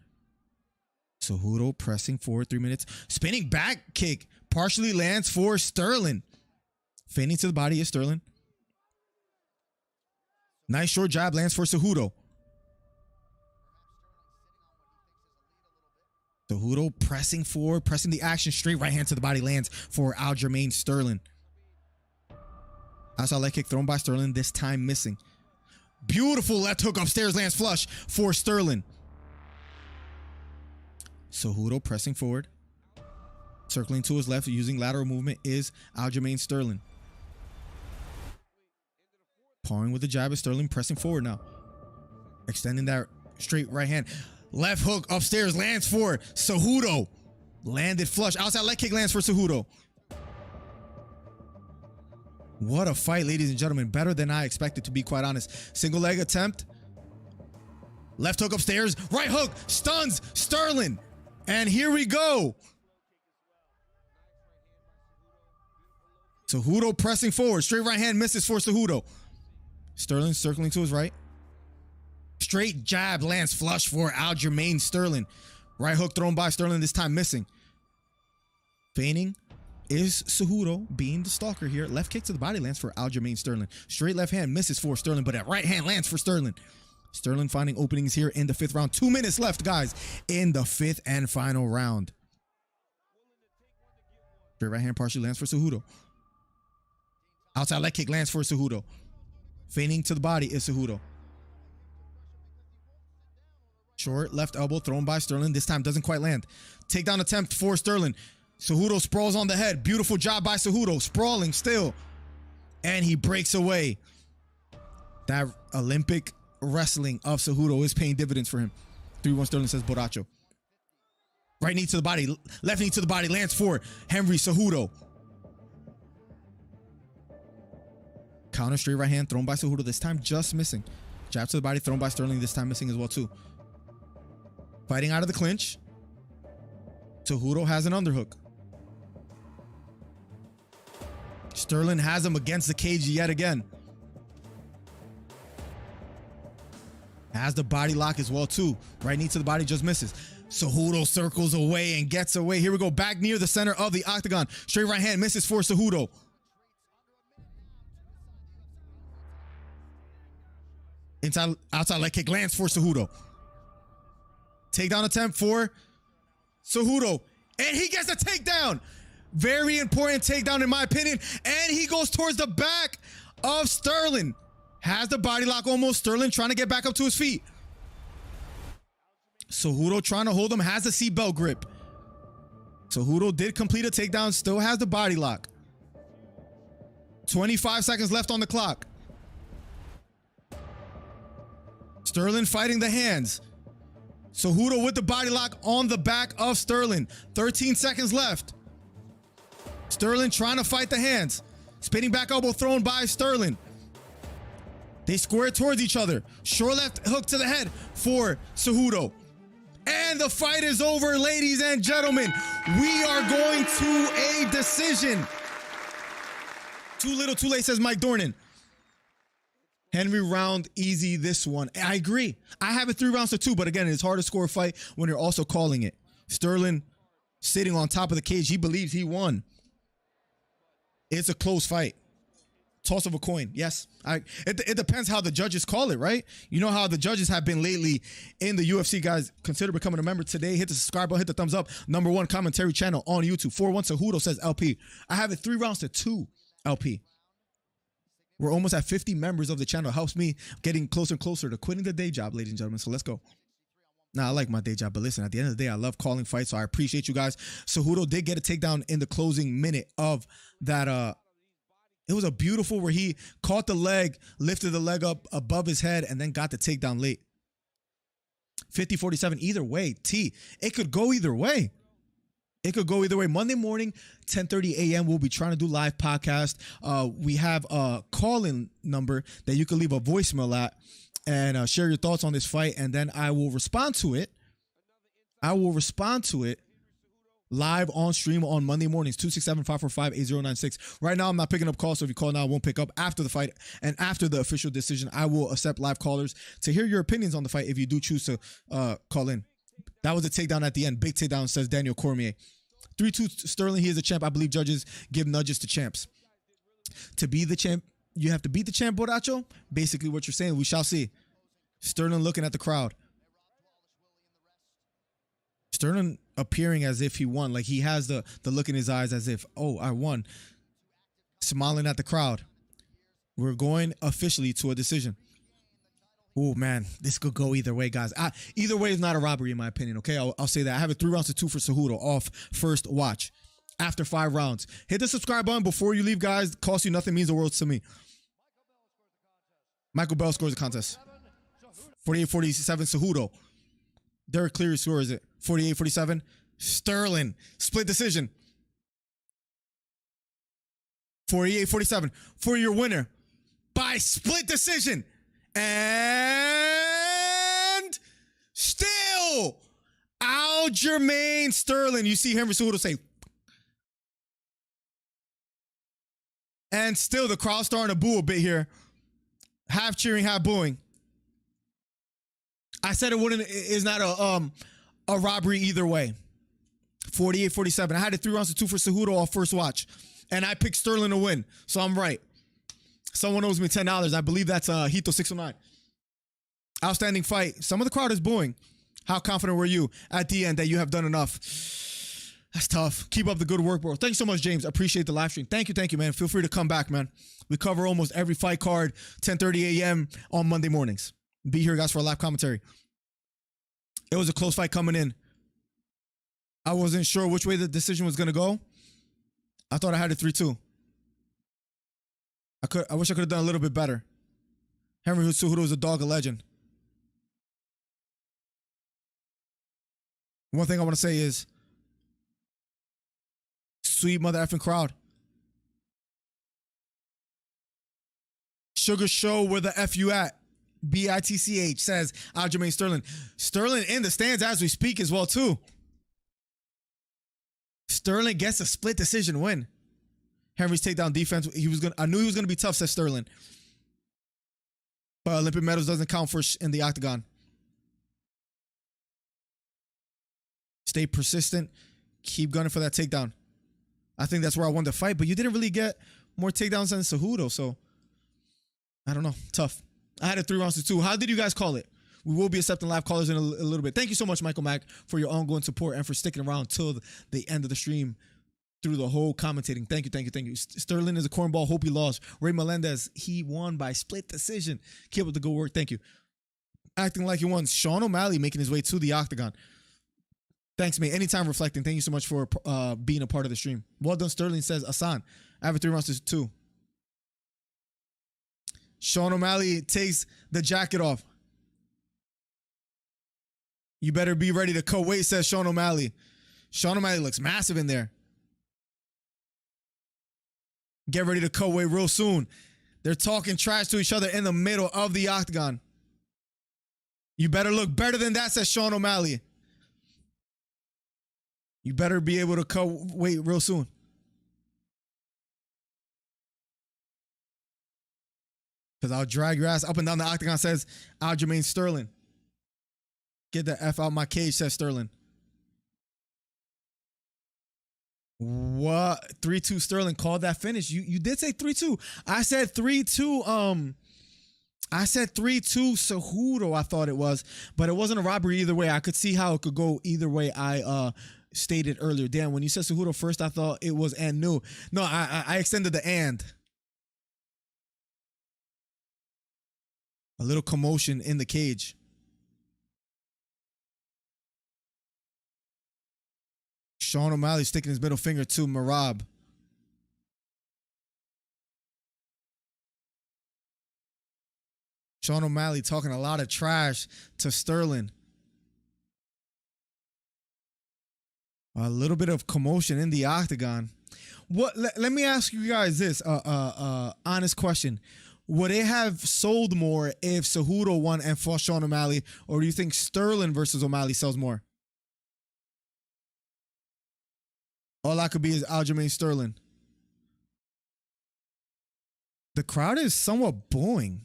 Cejudo pressing forward 3 minutes. Spinning back kick partially lands for Sterling. Feigning to the body is Sterling. Nice short jab lands for Cejudo. Cejudo pressing forward, pressing the action. Straight right hand to the body lands for Aljamain Sterling. Outside leg kick thrown by Sterling, this time missing. Beautiful left hook upstairs lands flush for Sterling. Cejudo pressing forward. Circling to his left using lateral movement is Aljamain Sterling. Pawing with the jab is Sterling pressing forward now. Extending that straight right hand. Left hook upstairs lands for Cejudo. Landed flush. Outside leg kick lands for Cejudo. What a fight, ladies and gentlemen. Better than I expected, to be quite honest. Single leg attempt. Left hook upstairs. Right hook stuns Sterling. And here we go. Cejudo pressing forward. Straight right hand misses for Cejudo. Sterling circling to his right. Straight jab lands flush for Aljamain Sterling. Right hook thrown by Sterling, this time missing. Feigning is Cejudo being the stalker here. Left kick to the body lands for Aljamain Sterling. Straight left hand misses for Sterling, but that right hand lands for Sterling. Sterling finding openings here in the 5th round. 2 minutes left, guys, in the 5th and final round. Straight right hand partially lands for Cejudo. Outside leg kick lands for Cejudo. Feigning to the body is Cejudo. Short left elbow thrown by Sterling. This time doesn't quite land. Takedown attempt for Sterling. Cejudo sprawls on the head. Beautiful job by Cejudo. Sprawling still. And he breaks away. That Olympic wrestling of Cejudo is paying dividends for him. 3-1 Sterling says Borracho. Right knee to the body. Left knee to the body lands for Henry Cejudo. Counter straight right hand thrown by Cejudo. This time just missing. Jab to the body thrown by Sterling. This time missing as well too. Fighting out of the clinch. Cejudo has an underhook. Sterling has him against the cage yet again. Has the body lock as well too. Right knee to the body just misses. Cejudo circles away and gets away. Here we go. Back near the center of the octagon. Straight right hand misses for Cejudo. Inside, outside leg kick lands for Cejudo. Takedown attempt for Cejudo. And he gets a takedown. Very important takedown in my opinion. And he goes towards the back of Sterling. Has the body lock almost. Sterling trying to get back up to his feet. Cejudo trying to hold him. Has the seatbelt grip. Cejudo did complete a takedown. Still has the body lock. 25 seconds left on the clock. Sterling fighting the hands. Cejudo with the body lock on the back of Sterling. 13 seconds left. Sterling trying to fight the hands. Spinning back elbow thrown by Sterling. They square towards each other. Short left hook to the head for Cejudo. And the fight is over, ladies and gentlemen. We are going to a decision. Too little, too late, says Mike Dornan. Henry round easy this one. I agree. I have it 3 rounds to 2, but again, it's hard to score a fight when you're also calling it. Sterling sitting on top of the cage. He believes he won. It's a close fight. Toss of a coin. Yes. It depends how the judges call it, right? You know how the judges have been lately in the UFC, guys. Consider becoming a member today. Hit the subscribe button, hit the thumbs up. #1 commentary channel on YouTube. 4-1 Cejudo says LP. I have it 3 rounds to 2 LP. We're almost at 50 members of the channel. It helps me getting closer and closer to quitting the day job, ladies and gentlemen. So let's go. Now, I like my day job, but listen, at the end of the day, I love calling fights, so I appreciate you guys. Cejudo did get a takedown in the closing minute of that. It was a beautiful where he caught the leg, lifted the leg up above his head, and then got the takedown late. 50-47, either way. It could go either way. It could go either way. Monday morning, 10:30 a.m., we'll be trying to do live podcast. We have a call-in number that you can leave a voicemail at and share your thoughts on this fight, and then I will respond to it. Live on stream on Monday mornings, 267-545-8096. Right now, I'm not picking up calls, so if you call now, I won't pick up. After the fight and after the official decision, I will accept live callers to hear your opinions on the fight if you do choose to call in. That was a takedown at the end. Big takedown, says Daniel Cormier. 3-2 Sterling, he is a champ. I believe judges give nudges to champs. To be the champ, you have to beat the champ, Borracho. Basically what you're saying, we shall see. Sterling looking at the crowd. Sterling appearing as if he won. Like he has the look in his eyes as if, oh, I won. Smiling at the crowd. We're going officially to a decision. Oh, man. This could go either way, guys. Either way is not a robbery, in my opinion, okay? I'll say that. I have it 3 rounds to 2 for Cejudo off first watch. After 5 rounds. Hit the subscribe button before you leave, guys. Costs you nothing, means the world to me. Michael Bell scores the contest. 48-47 Cejudo. Derek Cleary scores it. 48-47. Sterling. Split decision. 48-47 for your winner by split decision. And still Aljamain Sterling. You see Henry Cejudo say. And still the crowd starting to boo a bit here. Half cheering, half booing. I said it's not a robbery either way. 48-47. I had it 3 rounds to 2 for Cejudo off first watch. And I picked Sterling to win. So I'm right. Someone owes me $10. I believe that's Hito 609. Outstanding fight. Some of the crowd is booing. How confident were you at the end that you have done enough? That's tough. Keep up the good work, bro. Thank you so much, James. Appreciate the live stream. Thank you, man. Feel free to come back, man. We cover almost every fight card, 10:30 a.m. on Monday mornings. Be here, guys, for a live commentary. It was a close fight coming in. I wasn't sure which way the decision was going to go. I thought I had it 3-2. I wish I could have done a little bit better. Henry Cejudo is a dog, a legend. One thing I want to say is, sweet mother effing crowd. Sugar Show, where the F you at? BITCH says Aljamain Sterling. Sterling in the stands as we speak as well, too. Sterling gets a split decision win. Henry's takedown defense, I knew he was gonna be tough, says Sterling. But Olympic medals doesn't count for in the octagon. Stay persistent. Keep gunning for that takedown. I think that's where I won the fight, but you didn't really get more takedowns than Cejudo, so I don't know. Tough. I had it 3 rounds to 2. How did you guys call it? We will be accepting live callers in a little bit. Thank you so much, Michael Mack, for your ongoing support and for sticking around till the end of the stream through the whole commentating. Thank you. Sterling is a cornball. Hope he lost. Ray Melendez, he won by split decision. Keep up the good work. Thank you. Acting like he won. Sean O'Malley making his way to the octagon. Thanks, mate. Anytime reflecting. Thank you so much for being a part of the stream. Well done, Sterling, says Asan. I have it 3 rounds to 2. Sean O'Malley takes the jacket off. You better be ready to cut weight, says Sean O'Malley. Sean O'Malley looks massive in there. Get ready to cut weight real soon. They're talking trash to each other in the middle of the octagon. You better look better than that, says Sean O'Malley. You better be able to cut weight real soon. Because I'll drag your ass up and down the octagon, says Aljamain Sterling. Get the F out my cage, says Sterling. What? 3-2 Sterling called that finish. You did say 3-2. I said 3-2. I said 3-2 Cejudo, I thought it was, but it wasn't a robbery either way. I could see how it could go either way. I stated earlier. Damn, when you said Cejudo first, I thought it was and new. No, I extended the and. A little commotion in the cage. Sean O'Malley sticking his middle finger to Merab. Sean O'Malley talking a lot of trash to Sterling. A little bit of commotion in the octagon. What? Let me ask you guys this honest question. Would it have sold more if Cejudo won and fought Sean O'Malley, or do you think Sterling versus O'Malley sells more? All I could be is Aljamain Sterling. The crowd is somewhat booing.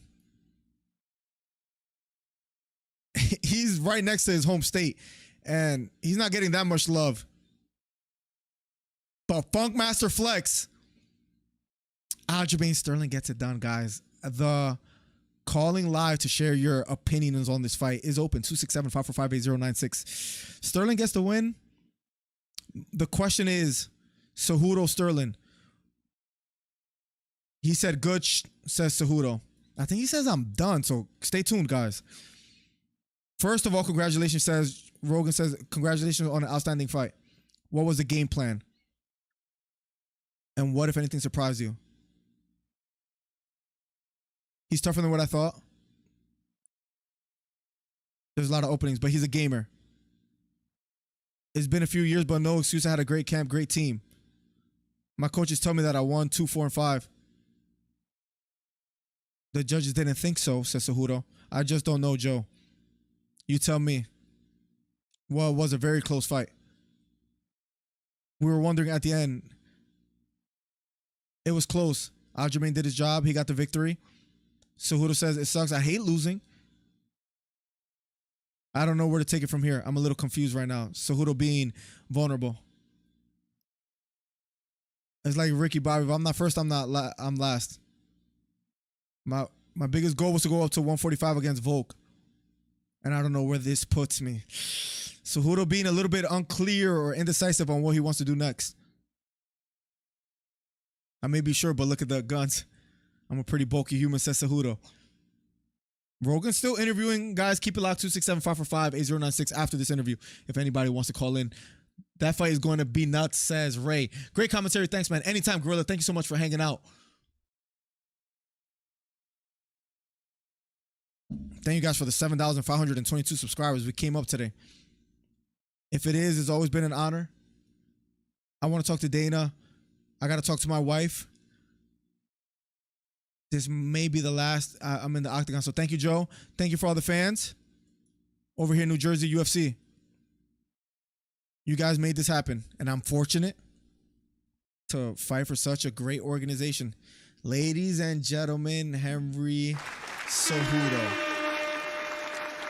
He's right next to his home state, and he's not getting that much love. But Funkmaster Flex, Aljamain Sterling gets it done, guys. The calling live to share your opinions on this fight is open. 267-545-8096. Sterling gets the win. The question is, Cejudo Sterling. He said good, says Cejudo. I think he says I'm done, so stay tuned, guys. First of all, congratulations, says Rogan says, congratulations on an outstanding fight. What was the game plan? And what, if anything, surprised you? He's tougher than what I thought. There's a lot of openings, but he's a gamer. It's been a few years, but no excuse. I had a great camp, great team. My coaches tell me that I won 2, 4, and 5. The judges didn't think so, says Cejudo. I just don't know, Joe. You tell me. Well, it was a very close fight. We were wondering at the end. It was close. Aljamain did his job. He got the victory. Cejudo says, it sucks. I hate losing. I don't know where to take it from here. I'm a little confused right now. Cejudo being vulnerable. It's like Ricky Bobby. If I'm not first, I'm last. My biggest goal was to go up to 145 against Volk. And I don't know where this puts me. Cejudo being a little bit unclear or indecisive on what he wants to do next. I may be sure, but look at the guns. I'm a pretty bulky human, says Cejudo. Rogan's still interviewing. Guys, keep it locked. 267-545-8096 after this interview. If anybody wants to call in. That fight is going to be nuts, says Ray. Great commentary. Thanks, man. Anytime, Gorilla. Thank you so much for hanging out. Thank you guys for the 7,522 subscribers. We came up today. If it is, it's always been an honor. I want to talk to Dana. I got to talk to my wife. This may be the last I'm in the octagon. So thank you, Joe. Thank you for all the fans over here in New Jersey, UFC. You guys made this happen, and I'm fortunate to fight for such a great organization. Ladies and gentlemen, Henry Cejudo.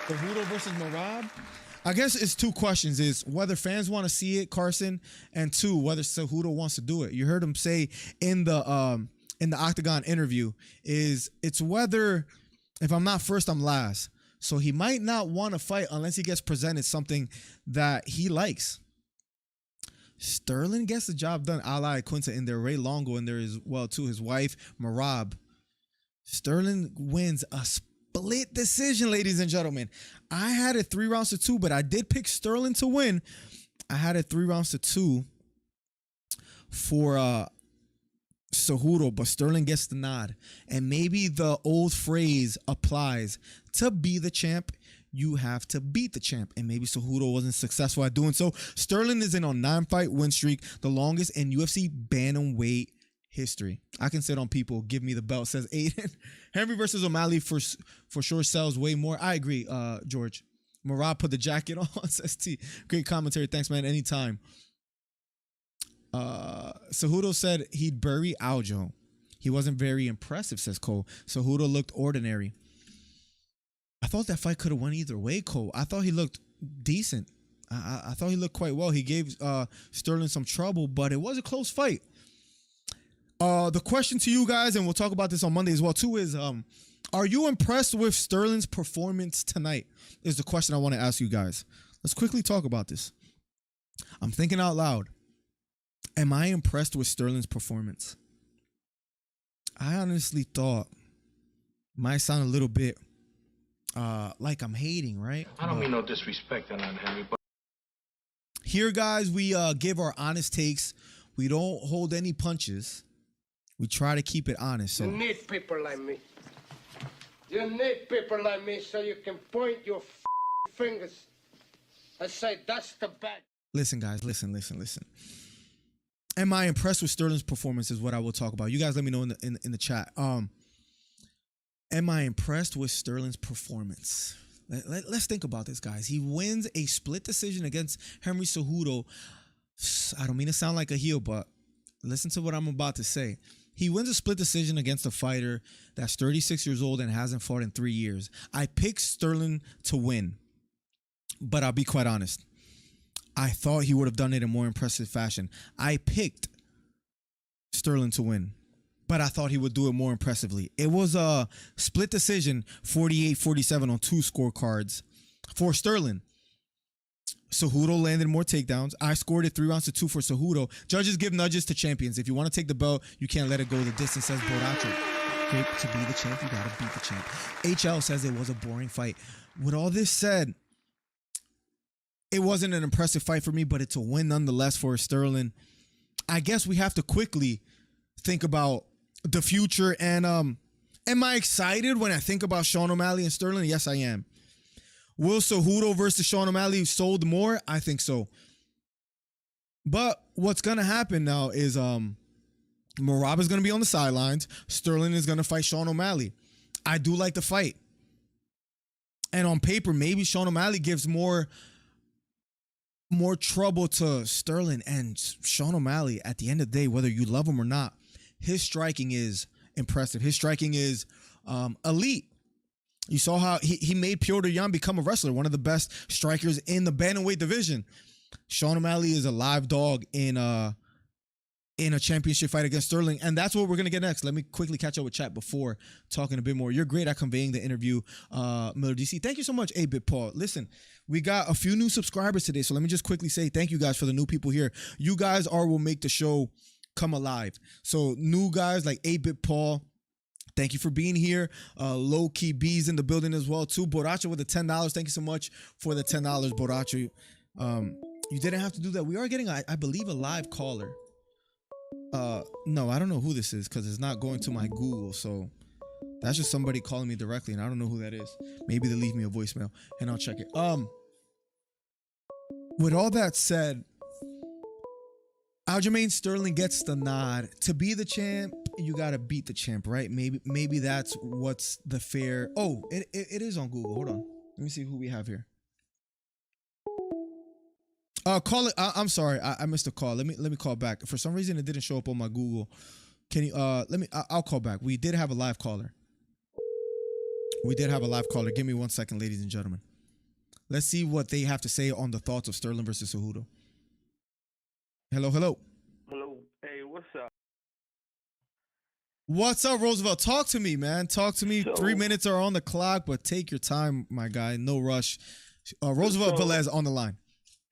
Cejudo versus Merab? I guess it's two questions. Is whether fans want to see it, Carson, and two, whether Cejudo wants to do it. You heard him say in the Octagon interview, it's whether, if I'm not first, I'm last. So he might not want to fight unless he gets presented something that he likes. Sterling gets the job done. Ali Quinta in there, Ray Longo in there as well too. His wife, Merab. Sterling wins a split decision, ladies and gentlemen. I had it 3 rounds to 2, but I did pick Sterling to win. I had it 3 rounds to 2 for Cejudo, but Sterling gets the nod. And maybe the old phrase applies: to be the champ, you have to beat the champ. And maybe Cejudo wasn't successful at doing so. Sterling is in on 9-fight win streak, the longest in UFC bantamweight history. I can sit on people. Give me the belt, says Aiden. Henry versus O'Malley for sure sells way more. I agree, George. Merab put the jacket on, says T. Great commentary. Thanks, man. Anytime. Cejudo said he'd bury Aljo. He wasn't very impressive, says Cole. Cejudo looked ordinary. I thought that fight could have went either way, Cole. I thought he looked decent. I thought he looked quite well. He gave Sterling some trouble, but it was a close fight. The question to you guys, and we'll talk about this on Monday as well too, is are you impressed with Sterling's performance tonight? Is the question I want to ask you guys. Let's quickly talk about this. I'm thinking out loud. Am I impressed with Sterling's performance? I honestly thought might sound a little bit like I'm hating, right? I don't mean no disrespect on Henry, but here, guys, we give our honest takes. We don't hold any punches. We try to keep it honest. So you need people like me. You need people like me so you can point your fingers and say, that's the bad. Listen, guys, listen. Am I impressed with Sterling's performance is what I will talk about. You guys let me know in the chat. Am I impressed with Sterling's performance? Let's think about this, guys. He wins a split decision against Henry Cejudo. I don't mean to sound like a heel, but listen to what I'm about to say. He wins a split decision against a fighter that's 36 years old and hasn't fought in 3 years. I picked Sterling to win, but I'll be quite honest. I thought he would have done it in more impressive fashion. I picked Sterling to win, but I thought he would do it more impressively. It was a split decision, 48-47 on 2 scorecards for Sterling. Cejudo landed more takedowns. I scored it 3-2 for Cejudo. Judges give nudges to champions. If you want to take the belt, you can't let it go the distance, says Boracho. Great, to be the champ, you got to beat the champ. HL says it was a boring fight. With all this said, it wasn't an impressive fight for me, but it's a win nonetheless for Sterling. I guess we have to quickly think about the future. And am I excited when I think about Sean O'Malley and Sterling? Yes, I am. Will Cejudo versus Sean O'Malley sold more? I think so. But what's going to happen now is Merab is going to be on the sidelines. Sterling is going to fight Sean O'Malley. I do like the fight. And on paper, maybe Sean O'Malley gives more trouble to Sterling. And Sean O'Malley, at the end of the day, whether you love him or not, his striking is impressive. His striking is elite. You saw how he made Piotr Jan become a wrestler, one of the best strikers in the bantamweight division. Sean O'Malley is a live dog in a championship fight against Sterling, and that's what we're going to get next. Let me quickly catch up with chat before talking a bit more. You're great at conveying the interview, Miller DC. Thank you so much, 8-Bit Paul. Listen, we got a few new subscribers today, so let me just quickly say thank you guys for the new people here. You guys will make the show come alive. So new guys like 8-Bit Paul, thank you for being here. Low Key B's in the building as well too. Boracho with the $10. Thank you so much for the $10, Boracho. You didn't have to do that. We are getting, I believe, a live caller. No, I don't know who this is because it's not going to my Google. So that's just somebody calling me directly, and I don't know who that is. Maybe they leave me a voicemail, and I'll check it. With all that said, Aljamain Sterling gets the nod. To be the champ, you got to beat the champ, right? Maybe that's what's the fair. Oh, it is on Google. Hold on. Let me see who we have here. Call it. I'm sorry. I missed a call. Let me call back. For some reason, it didn't show up on my Google. Can you, I'll call back. We did have a live caller. Give me 1 second, ladies and gentlemen. Let's see what they have to say on the thoughts of Sterling versus Cejudo. Hello. Hello. Hey, what's up? What's up, Roosevelt? Talk to me, man. Talk to me. 3 minutes are on the clock, but take your time, my guy. No rush. Roosevelt Velez on the line.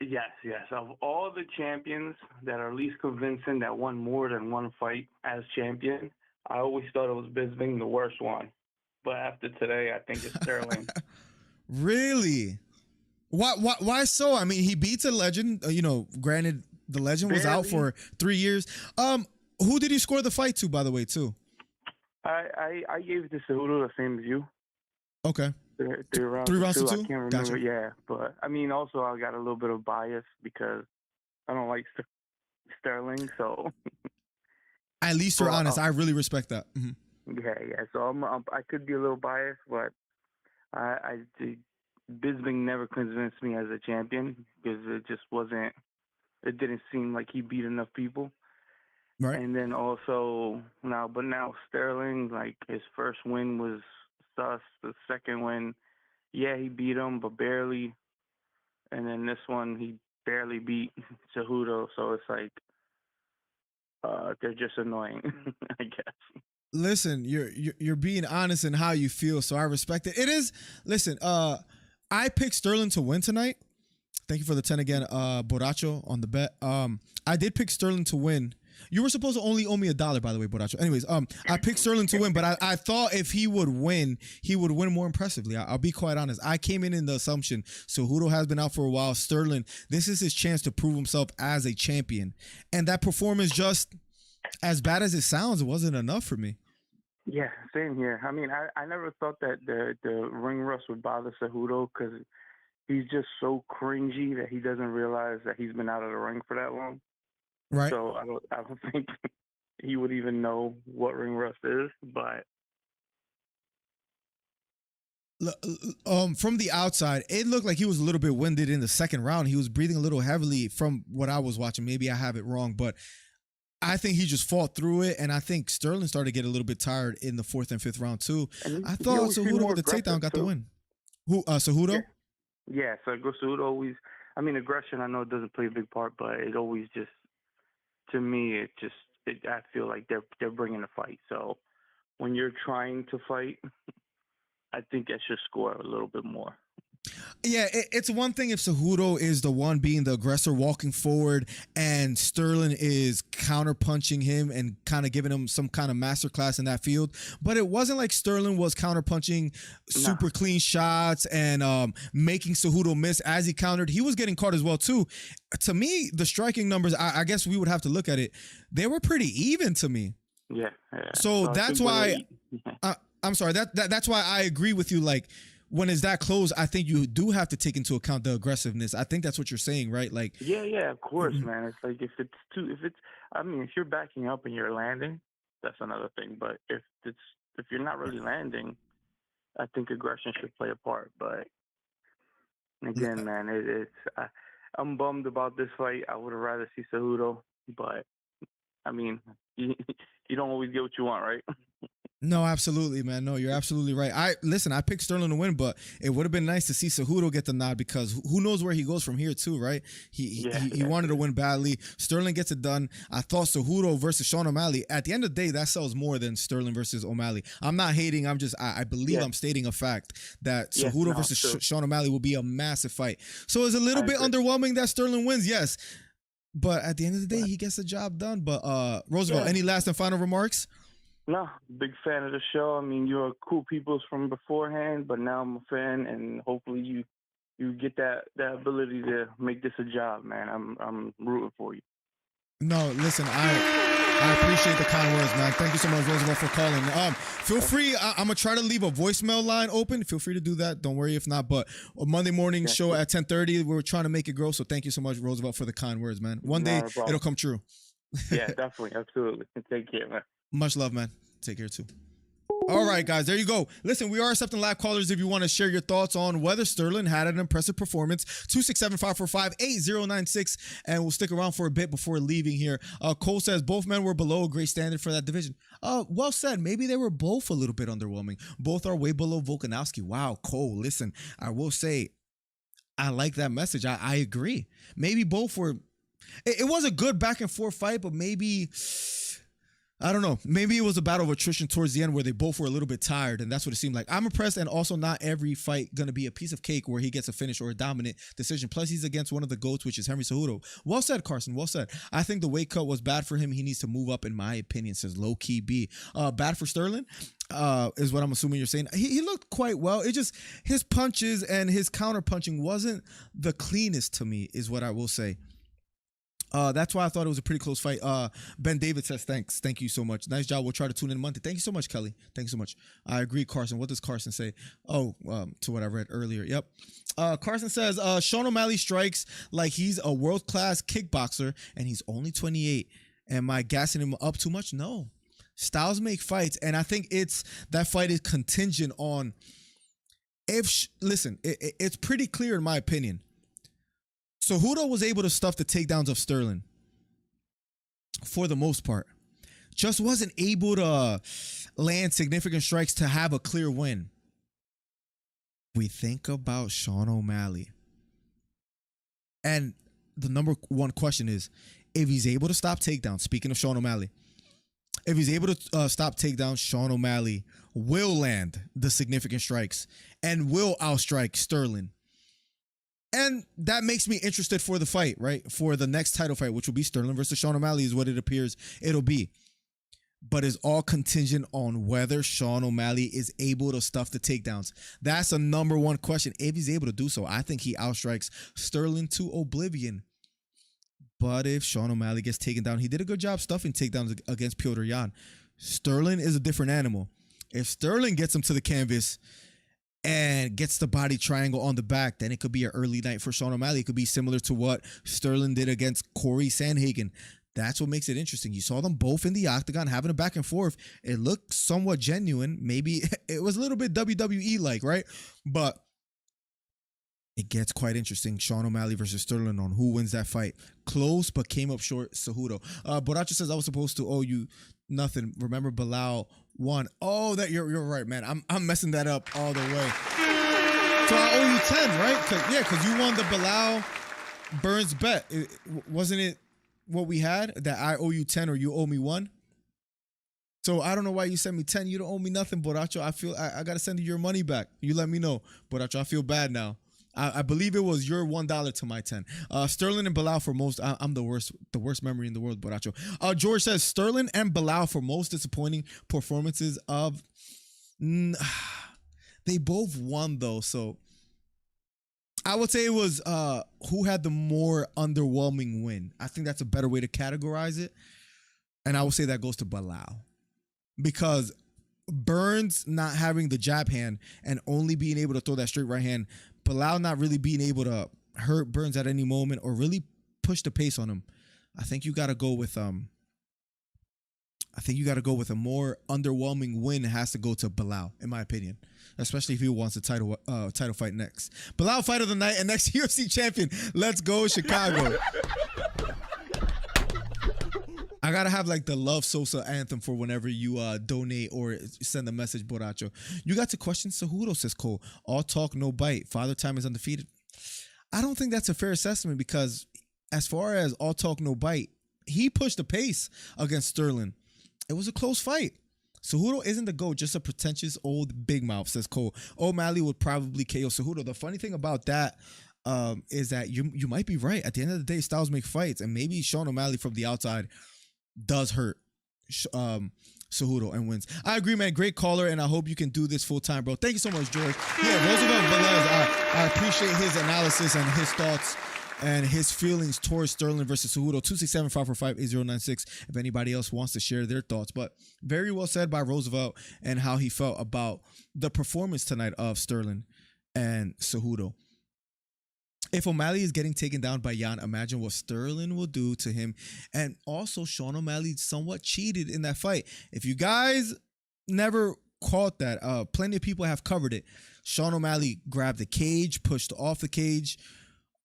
Yes. Of all the champions that are least convincing that won more than one fight as champion, I always thought it was Bisping, the worst one. But after today, I think it's Sterling. Really? Why so? I mean, he beats a legend. Granted, the legend was out for 3 years. Who did he score the fight to, by the way, too? I gave it to Cejudo, the same as you. Okay. Three rounds to two. I can't remember. Gotcha. Yeah, but I mean, also I got a little bit of bias because I don't like Sterling. So at least you're honest. I really respect that. Mm-hmm. Yeah. So I could be a little biased, but Bisping never convinced me as a champion because it just wasn't. It didn't seem like he beat enough people. Right. And then also now Sterling, like his first win was sus. The second win, yeah, he beat him, but barely. and then this one he barely beat Cejudo, so it's like they're just annoying, I guess. Listen, you're being honest in how you feel, so I respect it. It is. Listen, I picked Sterling to win tonight. Thank you for the 10 again, Borracho, on the bet. I did pick Sterling to win. You were supposed to only owe me $1, by the way, Borracho. Anyways, I picked Sterling to win, but I thought if he would win more impressively. I'll be quite honest. I came in the assumption Cejudo has been out for a while. Sterling, this is his chance to prove himself as a champion. And that performance, just as bad as it sounds, it wasn't enough for me. Yeah, same here. I mean, I never thought that the ring rust would bother Cejudo because he's just so cringy that he doesn't realize that he's been out of the ring for that long. Right. So I don't think he would even know what ring rust is. But from the outside, it looked like he was a little bit winded in the second round. He was breathing a little heavily from what I was watching. Maybe I have it wrong, but I think he just fought through it, and I think Sterling started to get a little bit tired in the 4th and 5th round too. I thought Cejudo with the takedown got the win. Who, Cejudo? Yeah, so Cejudo always, I mean, aggression, I know it doesn't play a big part, but it always just, to me, I feel like they're bringing the fight. So when you're trying to fight, I think I should score a little bit more. Yeah, it's one thing if Cejudo is the one being the aggressor walking forward and Sterling is counterpunching him and kind of giving him some kind of masterclass in that field. But it wasn't like Sterling was counterpunching super clean shots and making Cejudo miss as he countered. He was getting caught as well, too. To me, the striking numbers, I guess we would have to look at it. They were pretty even to me. Yeah. So that's why, I'm sorry, that's why I agree with you. Like, when it's that close, I think you do have to take into account the aggressiveness. I think that's what you're saying, right? Like, yeah, of course, man. It's like if you're backing up and you're landing, that's another thing. But if you're not really landing, I think aggression should play a part. But again, man, I'm bummed about this fight. I would have rather see Cejudo, but I mean, you don't always get what you want, right? No, absolutely, man. No, you're absolutely right. I picked Sterling to win, but it would have been nice to see Cejudo get the nod because who knows where he goes from here too, right? He wanted to win badly. Sterling gets it done. I thought Cejudo versus Sean O'Malley, at the end of the day, that sells more than Sterling versus O'Malley. I'm not hating. I'm just, I believe I'm stating a fact that Cejudo versus Sean O'Malley will be a massive fight. So it's a little bit underwhelming that Sterling wins, yes. But at the end of the day, he gets the job done. But Roosevelt, any last and final remarks? No, big fan of the show. I mean, you're cool people from beforehand, but now I'm a fan, and hopefully you get that ability to make this a job, man. I'm rooting for you. No, listen, I appreciate the kind words, man. Thank you so much, Roosevelt, for calling. Feel free. I'm gonna try to leave a voicemail line open. Feel free to do that. Don't worry if not. But a Monday morning show at 10:30. We're trying to make it grow. So thank you so much, Roosevelt, for the kind words, man. One day it'll come true. Yeah, definitely, absolutely. Take care, man. Much love, man. Take care too. All right, guys, there you go. Listen, we are accepting live callers if you want to share your thoughts on whether Sterling had an impressive performance. 267-545-8096, and we'll stick around for a bit before leaving here. Cole says both men were below a great standard for that division. Well said. Maybe they were both a little bit underwhelming. Both are way below Volkanovski. Wow, Cole, listen, I will say I like that message. I agree. Maybe both were. It was a good back and forth fight, but maybe, I don't know. Maybe it was a battle of attrition towards the end where they both were a little bit tired, and that's what it seemed like. I'm impressed, and also not every fight going to be a piece of cake where he gets a finish or a dominant decision. Plus, he's against one of the GOATs, which is Henry Cejudo. Well said, Carson. Well said. I think the weight cut was bad for him. He needs to move up, in my opinion, says Low Key B. Bad for Sterling, is what I'm assuming you're saying. He looked quite well. It just, his punches and his counter punching wasn't the cleanest to me, is what I will say. That's why I thought it was a pretty close fight. Ben David says, thanks. Thank you so much. Nice job. We'll try to tune in Monday. Thank you so much, Kelly. Thank you so much. I agree, Carson. What does Carson say? To what I read earlier. Yep. Carson says, Sean O'Malley strikes like he's a world-class kickboxer and he's only 28. Am I gassing him up too much? No. Styles make fights, and I think that fight is contingent on it's pretty clear in my opinion. Cejudo was able to stuff the takedowns of Sterling for the most part. Just wasn't able to land significant strikes to have a clear win. We think about Sean O'Malley. And the number one question is, if he's able to stop takedowns, speaking of Sean O'Malley, if he's able to stop takedowns, Sean O'Malley will land the significant strikes and will outstrike Sterling. And that makes me interested for the fight, right? For the next title fight, which will be Sterling versus Sean O'Malley is what it appears it'll be. But it's all contingent on whether Sean O'Malley is able to stuff the takedowns. That's a number one question. If he's able to do so, I think he outstrikes Sterling to oblivion. But if Sean O'Malley gets taken down, he did a good job stuffing takedowns against Petr Yan. Sterling is a different animal. If Sterling gets him to the canvas and gets the body triangle on the back, then it could be an early night for Sean O'Malley. It could be similar to what Sterling did against Corey Sandhagen. That's what makes it interesting. You saw them both in the octagon having a back and forth. It looked somewhat genuine. Maybe it was a little bit WWE-like, right? But it gets quite interesting. Sean O'Malley versus Sterling on who wins that fight. Close, but came up short. Cejudo. Boracho says, I was supposed to owe you nothing. Remember, Bilal won. Oh, that you're right, man. I'm messing that up all the way. So I owe you 10, right? Because you won the Bilal Burns bet. Wasn't it what we had? That I owe you 10 or you owe me 1? So I don't know why you sent me 10. You don't owe me nothing, Boracho. I feel I got to send you your money back. You let me know. Boracho, I feel bad now. I believe it was your $1 to my 10. Sterling and Bilal for most. I'm the worst memory in the world, Boracho. George says Sterling and Bilal for most disappointing performances of. They both won though, so I would say it was who had the more underwhelming win. I think that's a better way to categorize it, and I would say that goes to Bilal because Burns not having the jab hand and only being able to throw that straight right hand. Bilal not really being able to hurt Burns at any moment or really push the pace on him. I think you got to go with a more underwhelming win. It has to go to Bilal, in my opinion, especially if he wants a title fight next. Bilal fight of the night and next UFC champion. Let's go Chicago. I gotta have like the Love Sosa anthem for whenever you donate or send a message, Boracho. You got to question Cejudo, says Cole. All talk, no bite. Father Time is undefeated. I don't think that's a fair assessment because as far as all talk, no bite, he pushed the pace against Sterling. It was a close fight. Cejudo isn't the GOAT, just a pretentious old big mouth, says Cole. O'Malley would probably KO Cejudo. The funny thing about that is that you might be right. At the end of the day, styles make fights, and maybe Sean O'Malley from the outside does hurt Cejudo and wins. I agree, man. Great caller, and I hope you can do this full time, bro. Thank you so much, George. Yeah, Roosevelt Velez, I appreciate his analysis and his thoughts and his feelings towards Sterling versus Cejudo. 267-545-8096 if anybody else wants to share their thoughts. But very well said by Roosevelt and how he felt about the performance tonight of Sterling and Cejudo. If O'Malley is getting taken down by Yan, imagine what Sterling will do to him. And also, Sean O'Malley somewhat cheated in that fight. If you guys never caught that, plenty of people have covered it. Sean O'Malley grabbed the cage, pushed off the cage,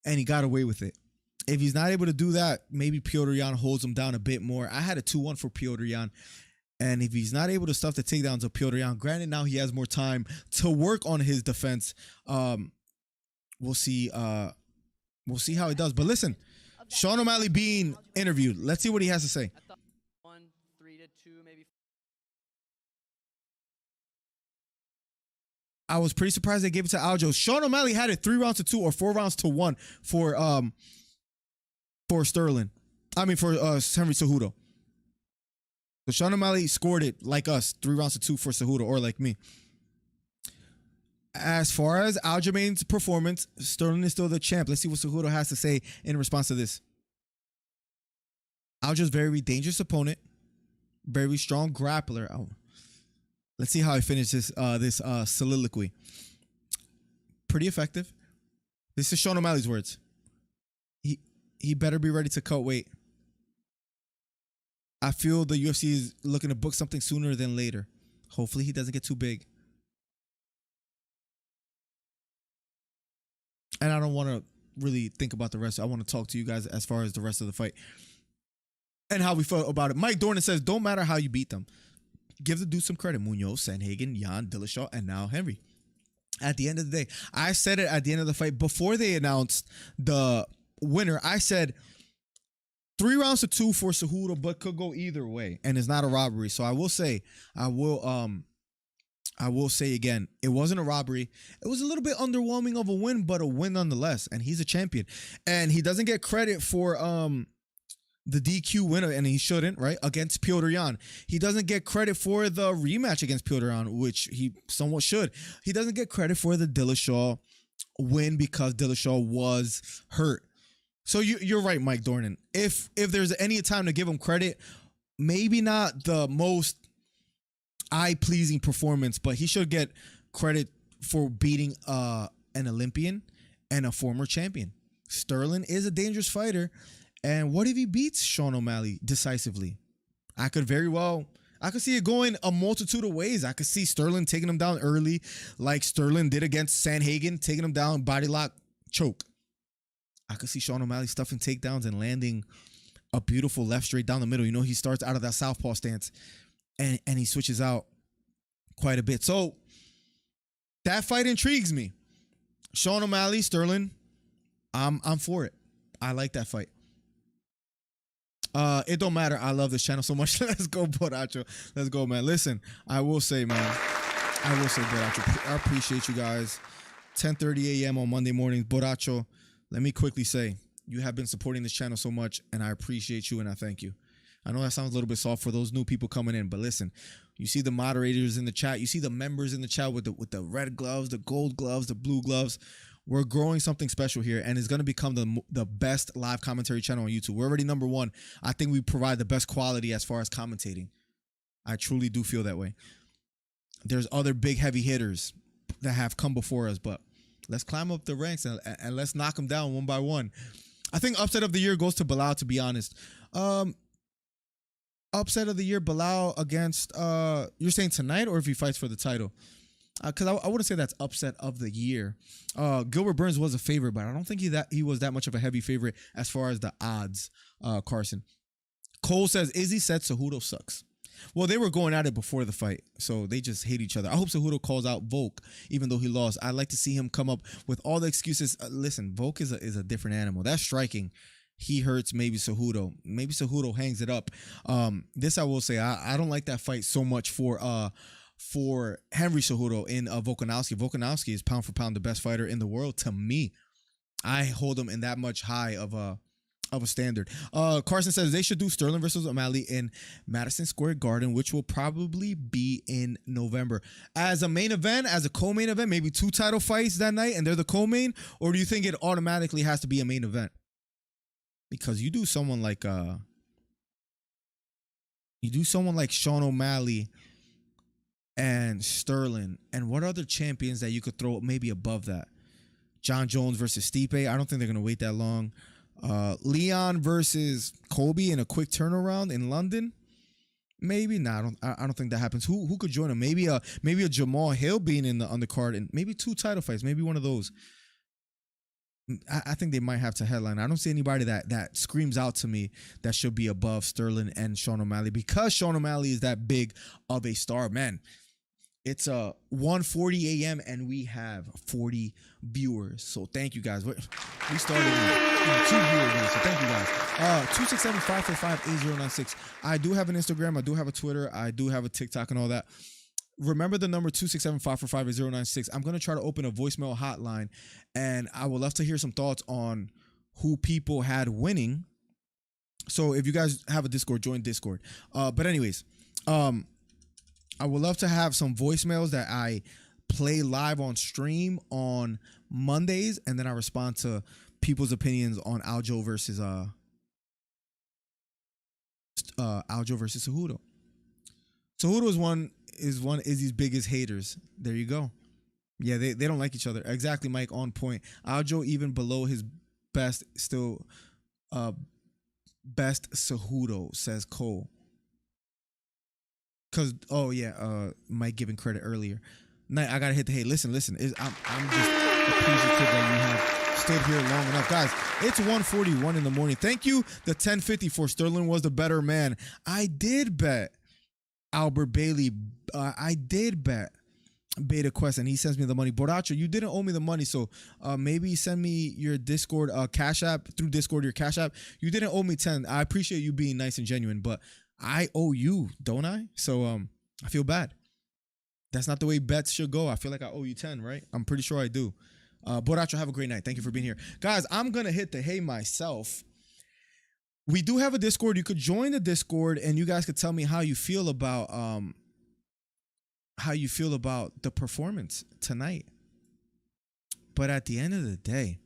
and he got away with it. If he's not able to do that, maybe Petr Yan holds him down a bit more. I had a 2-1 for Petr Yan. And if he's not able to stuff the takedowns of Petr Yan, granted now he has more time to work on his defense. We'll see how he does. But listen, Sean O'Malley being interviewed. Let's see what he has to say. 1-3 to 2, maybe. I was pretty surprised they gave it to Aljo. Sean O'Malley had it 3 rounds to 2 or 4 rounds to 1 for Sterling. I mean for Henry Cejudo. So Sean O'Malley scored it like us, 3 rounds to 2 for Cejudo, or like me. As far as Aljamain's performance, Sterling is still the champ. Let's see what Cejudo has to say in response to this. Aljo's very dangerous opponent, very strong grappler. Oh. Let's see how he finishes this soliloquy. Pretty effective. This is Sean O'Malley's words. He better be ready to cut weight. I feel the UFC is looking to book something sooner than later. Hopefully he doesn't get too big. And I don't want to really think about the rest. I want to talk to you guys as far as the rest of the fight and how we felt about it. Mike Dornan says, don't matter how you beat them. Give the dude some credit. Munoz, Sandhagen, Yan, Dillashaw, and now Henry. At the end of the day, I said it at the end of the fight before they announced the winner. I said 3 rounds to 2 for Cejudo, but could go either way, and it's not a robbery. So I will say again, it wasn't a robbery. It was a little bit underwhelming of a win, but a win nonetheless. And he's a champion, and he doesn't get credit for the DQ winner, and he shouldn't, right? Against Petr Yan. He doesn't get credit for the rematch against Petr Yan, which he somewhat should. He doesn't get credit for the Dillashaw win because Dillashaw was hurt. So you're right, Mike Dornan. If there's any time to give him credit, maybe not the most eye-pleasing performance, but he should get credit for beating an Olympian and a former champion. Sterling is a dangerous fighter. And what if he beats Sean O'Malley decisively? I could see it going a multitude of ways. I could see Sterling taking him down early, like Sterling did against Sanhagen, taking him down, body lock, choke. I could see Sean O'Malley stuffing takedowns and landing a beautiful left straight down the middle. You know, he starts out of that southpaw stance and he switches out quite a bit. So that fight intrigues me. Sean O'Malley, Sterling, I'm for it. I like that fight. It don't matter. I love this channel so much. Let's go, Boracho. Let's go, man. Listen, I will say, Boracho, I appreciate you guys. 10:30 a.m. on Monday mornings. Boracho, let me quickly say, you have been supporting this channel so much, and I appreciate you, and I thank you. I know that sounds a little bit soft for those new people coming in, but listen, you see the moderators in the chat. You see the members in the chat with the red gloves, the gold gloves, the blue gloves. We're growing something special here, and it's going to become the best live commentary channel on YouTube. We're already number 1. I think we provide the best quality as far as commentating. I truly do feel that way. There's other big heavy hitters that have come before us, but let's climb up the ranks and let's knock them down one by one. I think upset of the year goes to Bilal, to be honest. Upset of the year, Bilal against, you're saying tonight or if he fights for the title? Because I wouldn't say that's upset of the year. Gilbert Burns was a favorite, but I don't think he was that much of a heavy favorite as far as the odds, Carson. Cole says, Izzy said Cejudo sucks. Well, they were going at it before the fight, so they just hate each other. I hope Cejudo calls out Volk, even though he lost. I'd like to see him come up with all the excuses. Listen, Volk is a different animal. That's striking. He hurts maybe Cejudo. Maybe Cejudo hangs it up. This I will say, I don't like that fight so much for Henry Cejudo in Volkanovski. Volkanovski is pound for pound the best fighter in the world to me. I hold him in that much high of a standard. Carson says they should do Sterling versus O'Malley in Madison Square Garden, which will probably be in November. As a main event, as a co-main event, maybe 2 title fights that night and they're the co-main, or do you think it automatically has to be a main event? Because you do someone like Sean O'Malley and Sterling, and what other champions that you could throw maybe above that? John Jones versus Stipe. I don't think they're gonna wait that long. Leon versus Colby in a quick turnaround in London. Maybe not. I don't think that happens. Who could join him? Maybe a Jamal Hill being in the undercard, and maybe 2 title fights. Maybe one of those. I think they might have to headline. I don't see anybody that screams out to me that should be above Sterling and Sean O'Malley, because Sean O'Malley is that big of a star. Man, it's 1:40 a.m. and we have 40 viewers. So thank you guys. We started with 2 viewers, so thank you guys. 267-545-8096. I do have an Instagram. I do have a Twitter. I do have a TikTok and all that. Remember the number 267-545-8096. I'm going to try to open a voicemail hotline, and I would love to hear some thoughts on who people had winning. So if you guys have a Discord, join Discord. But anyways, I would love to have some voicemails that I play live on stream on Mondays, and then I respond to people's opinions on Aljo versus Cejudo. Cejudo is one Izzy's biggest haters. There you go. Yeah, they don't like each other. Exactly, Mike, on point. Aljo even below his best, still best Cejudo, says Cole. Cause Mike giving credit earlier. I gotta hit the hate. Listen. I'm just appreciative that you have stayed here long enough, guys. It's 1:41 in the morning. Thank you. The 1050 for Sterling was the better man. I did bet Albert Bailey. I did bet Beta Quest, and he sends me the money. Borracho, you didn't owe me the money, so maybe send me your Discord Cash App through Discord, your Cash App. You didn't owe me 10. I appreciate you being nice and genuine, but I owe you, don't I? So I feel bad. That's not the way bets should go. I feel like I owe you 10, right? I'm pretty sure I do. Borracho, have a great night. Thank you for being here. Guys, I'm going to hit the hay myself. We do have a Discord. You could join the Discord, and you guys could tell me how you feel about the performance tonight. But at the end of the day,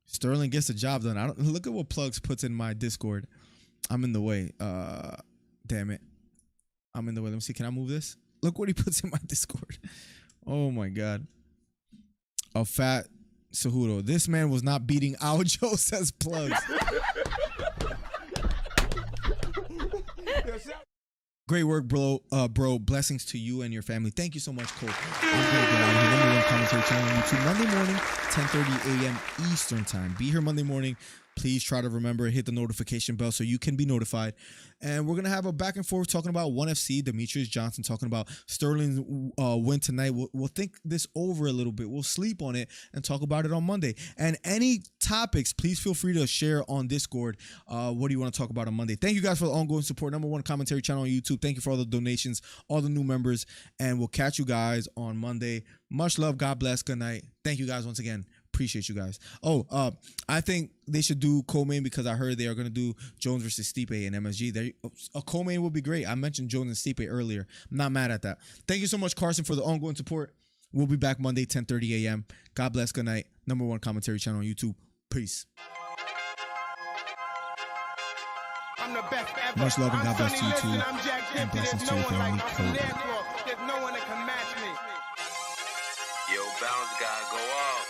Sterling gets the job done. Look at what Plugs puts in my Discord. I'm in the way. Damn it. I'm in the way. Let me see. Can I move this? Look what he puts in my Discord. Oh my God. A fat Cejudo. This man was not beating Aljo, says Plugs. Great work, bro. Blessings to you and your family. Thank you so much, Cole. I'm going to get out of here. Number one commentary channel on YouTube Monday morning, 10:30 a.m. Eastern time. Be here Monday morning. Please try to remember, hit the notification bell so you can be notified. And we're going to have a back and forth talking about ONE FC, Demetrius Johnson talking about Sterling's win tonight. We'll think this over a little bit. We'll sleep on it and talk about it on Monday. And any topics, please feel free to share on Discord. What do you want to talk about on Monday? Thank you guys for the ongoing support. Number one commentary channel on YouTube. Thank you for all the donations, all the new members. And we'll catch you guys on Monday. Much love. God bless. Good night. Thank you guys once again. Appreciate you guys. I think they should do co-main because I heard they are going to do Jones versus Stipe and MSG. A co-main would be great. I mentioned Jones and Stipe earlier. I'm not mad at that. Thank you so much, Carson, for the ongoing support. We'll be back Monday, 10:30 a.m. God bless. Good night. Number one commentary channel on YouTube. Peace. I'm the best ever. Much love and God bless to you too. I'm Jack And Dempsey. blessings There's to no your one like family. me. I'm from Network. There's no one that can match me. Yo, bounce guy, go off.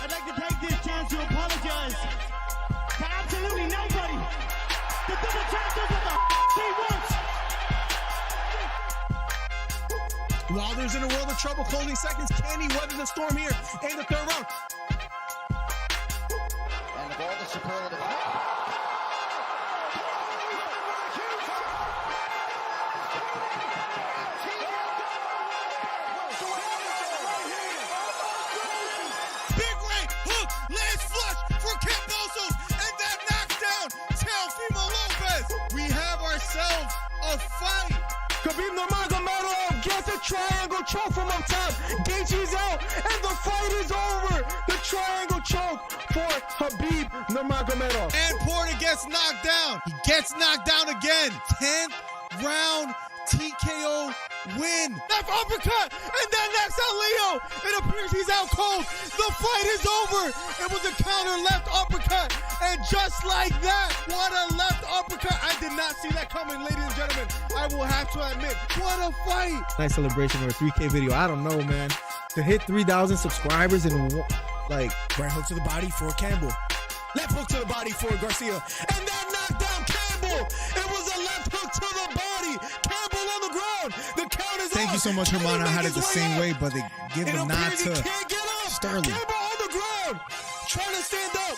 I'd like to take this chance to apologize to absolutely nobody. The double champ does what the he wants. While there's in a world of trouble, closing seconds, can he weather the storm here in the third round? And of all the superlative. Big right hook, lands flush for Cambosos, and that knocks down Teofimo Lopez. We have ourselves a fight. Khabib Nurmagomedov gets a triangle choke from up top. Gaethje's out, and the fight is over. The triangle choke for Khabib Nurmagomedov. And Porter gets knocked down. He gets knocked down again. 10th round TKO win. Left uppercut, and then knocks out Leo. It appears he's out cold. The fight is over. It was a counter left uppercut, and just like that, what a left uppercut. I did not see that coming, ladies and gentlemen. I will have to admit, what a fight. Nice celebration or a 3K video. I don't know, man. To hit 3,000 subscribers in like Right hook to the body for Campbell. Left hook to the body for Garcia. And that knocked down Campbell. It was a left hook to the body. Campbell on the ground. The count is Thank you so much, Herman. I had it the same way, but they give a nod to Sterling. Campbell on the ground. Trying to stand up.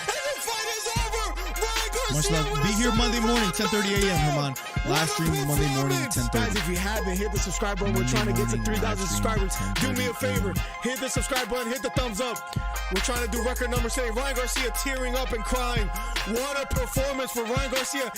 And the fight is over. Ryan Garcia. Much love. Be here Monday morning, 10:30 a.m. Herman. Live stream Monday morning, 10:30. Guys, if you haven't, hit the subscribe button. We're trying to get to 3,000 subscribers. Do me a favor. Hit the subscribe button. Hit the thumbs up. We're trying to do record numbers today. Ryan Garcia tearing up and crying. What a performance for Ryan Garcia.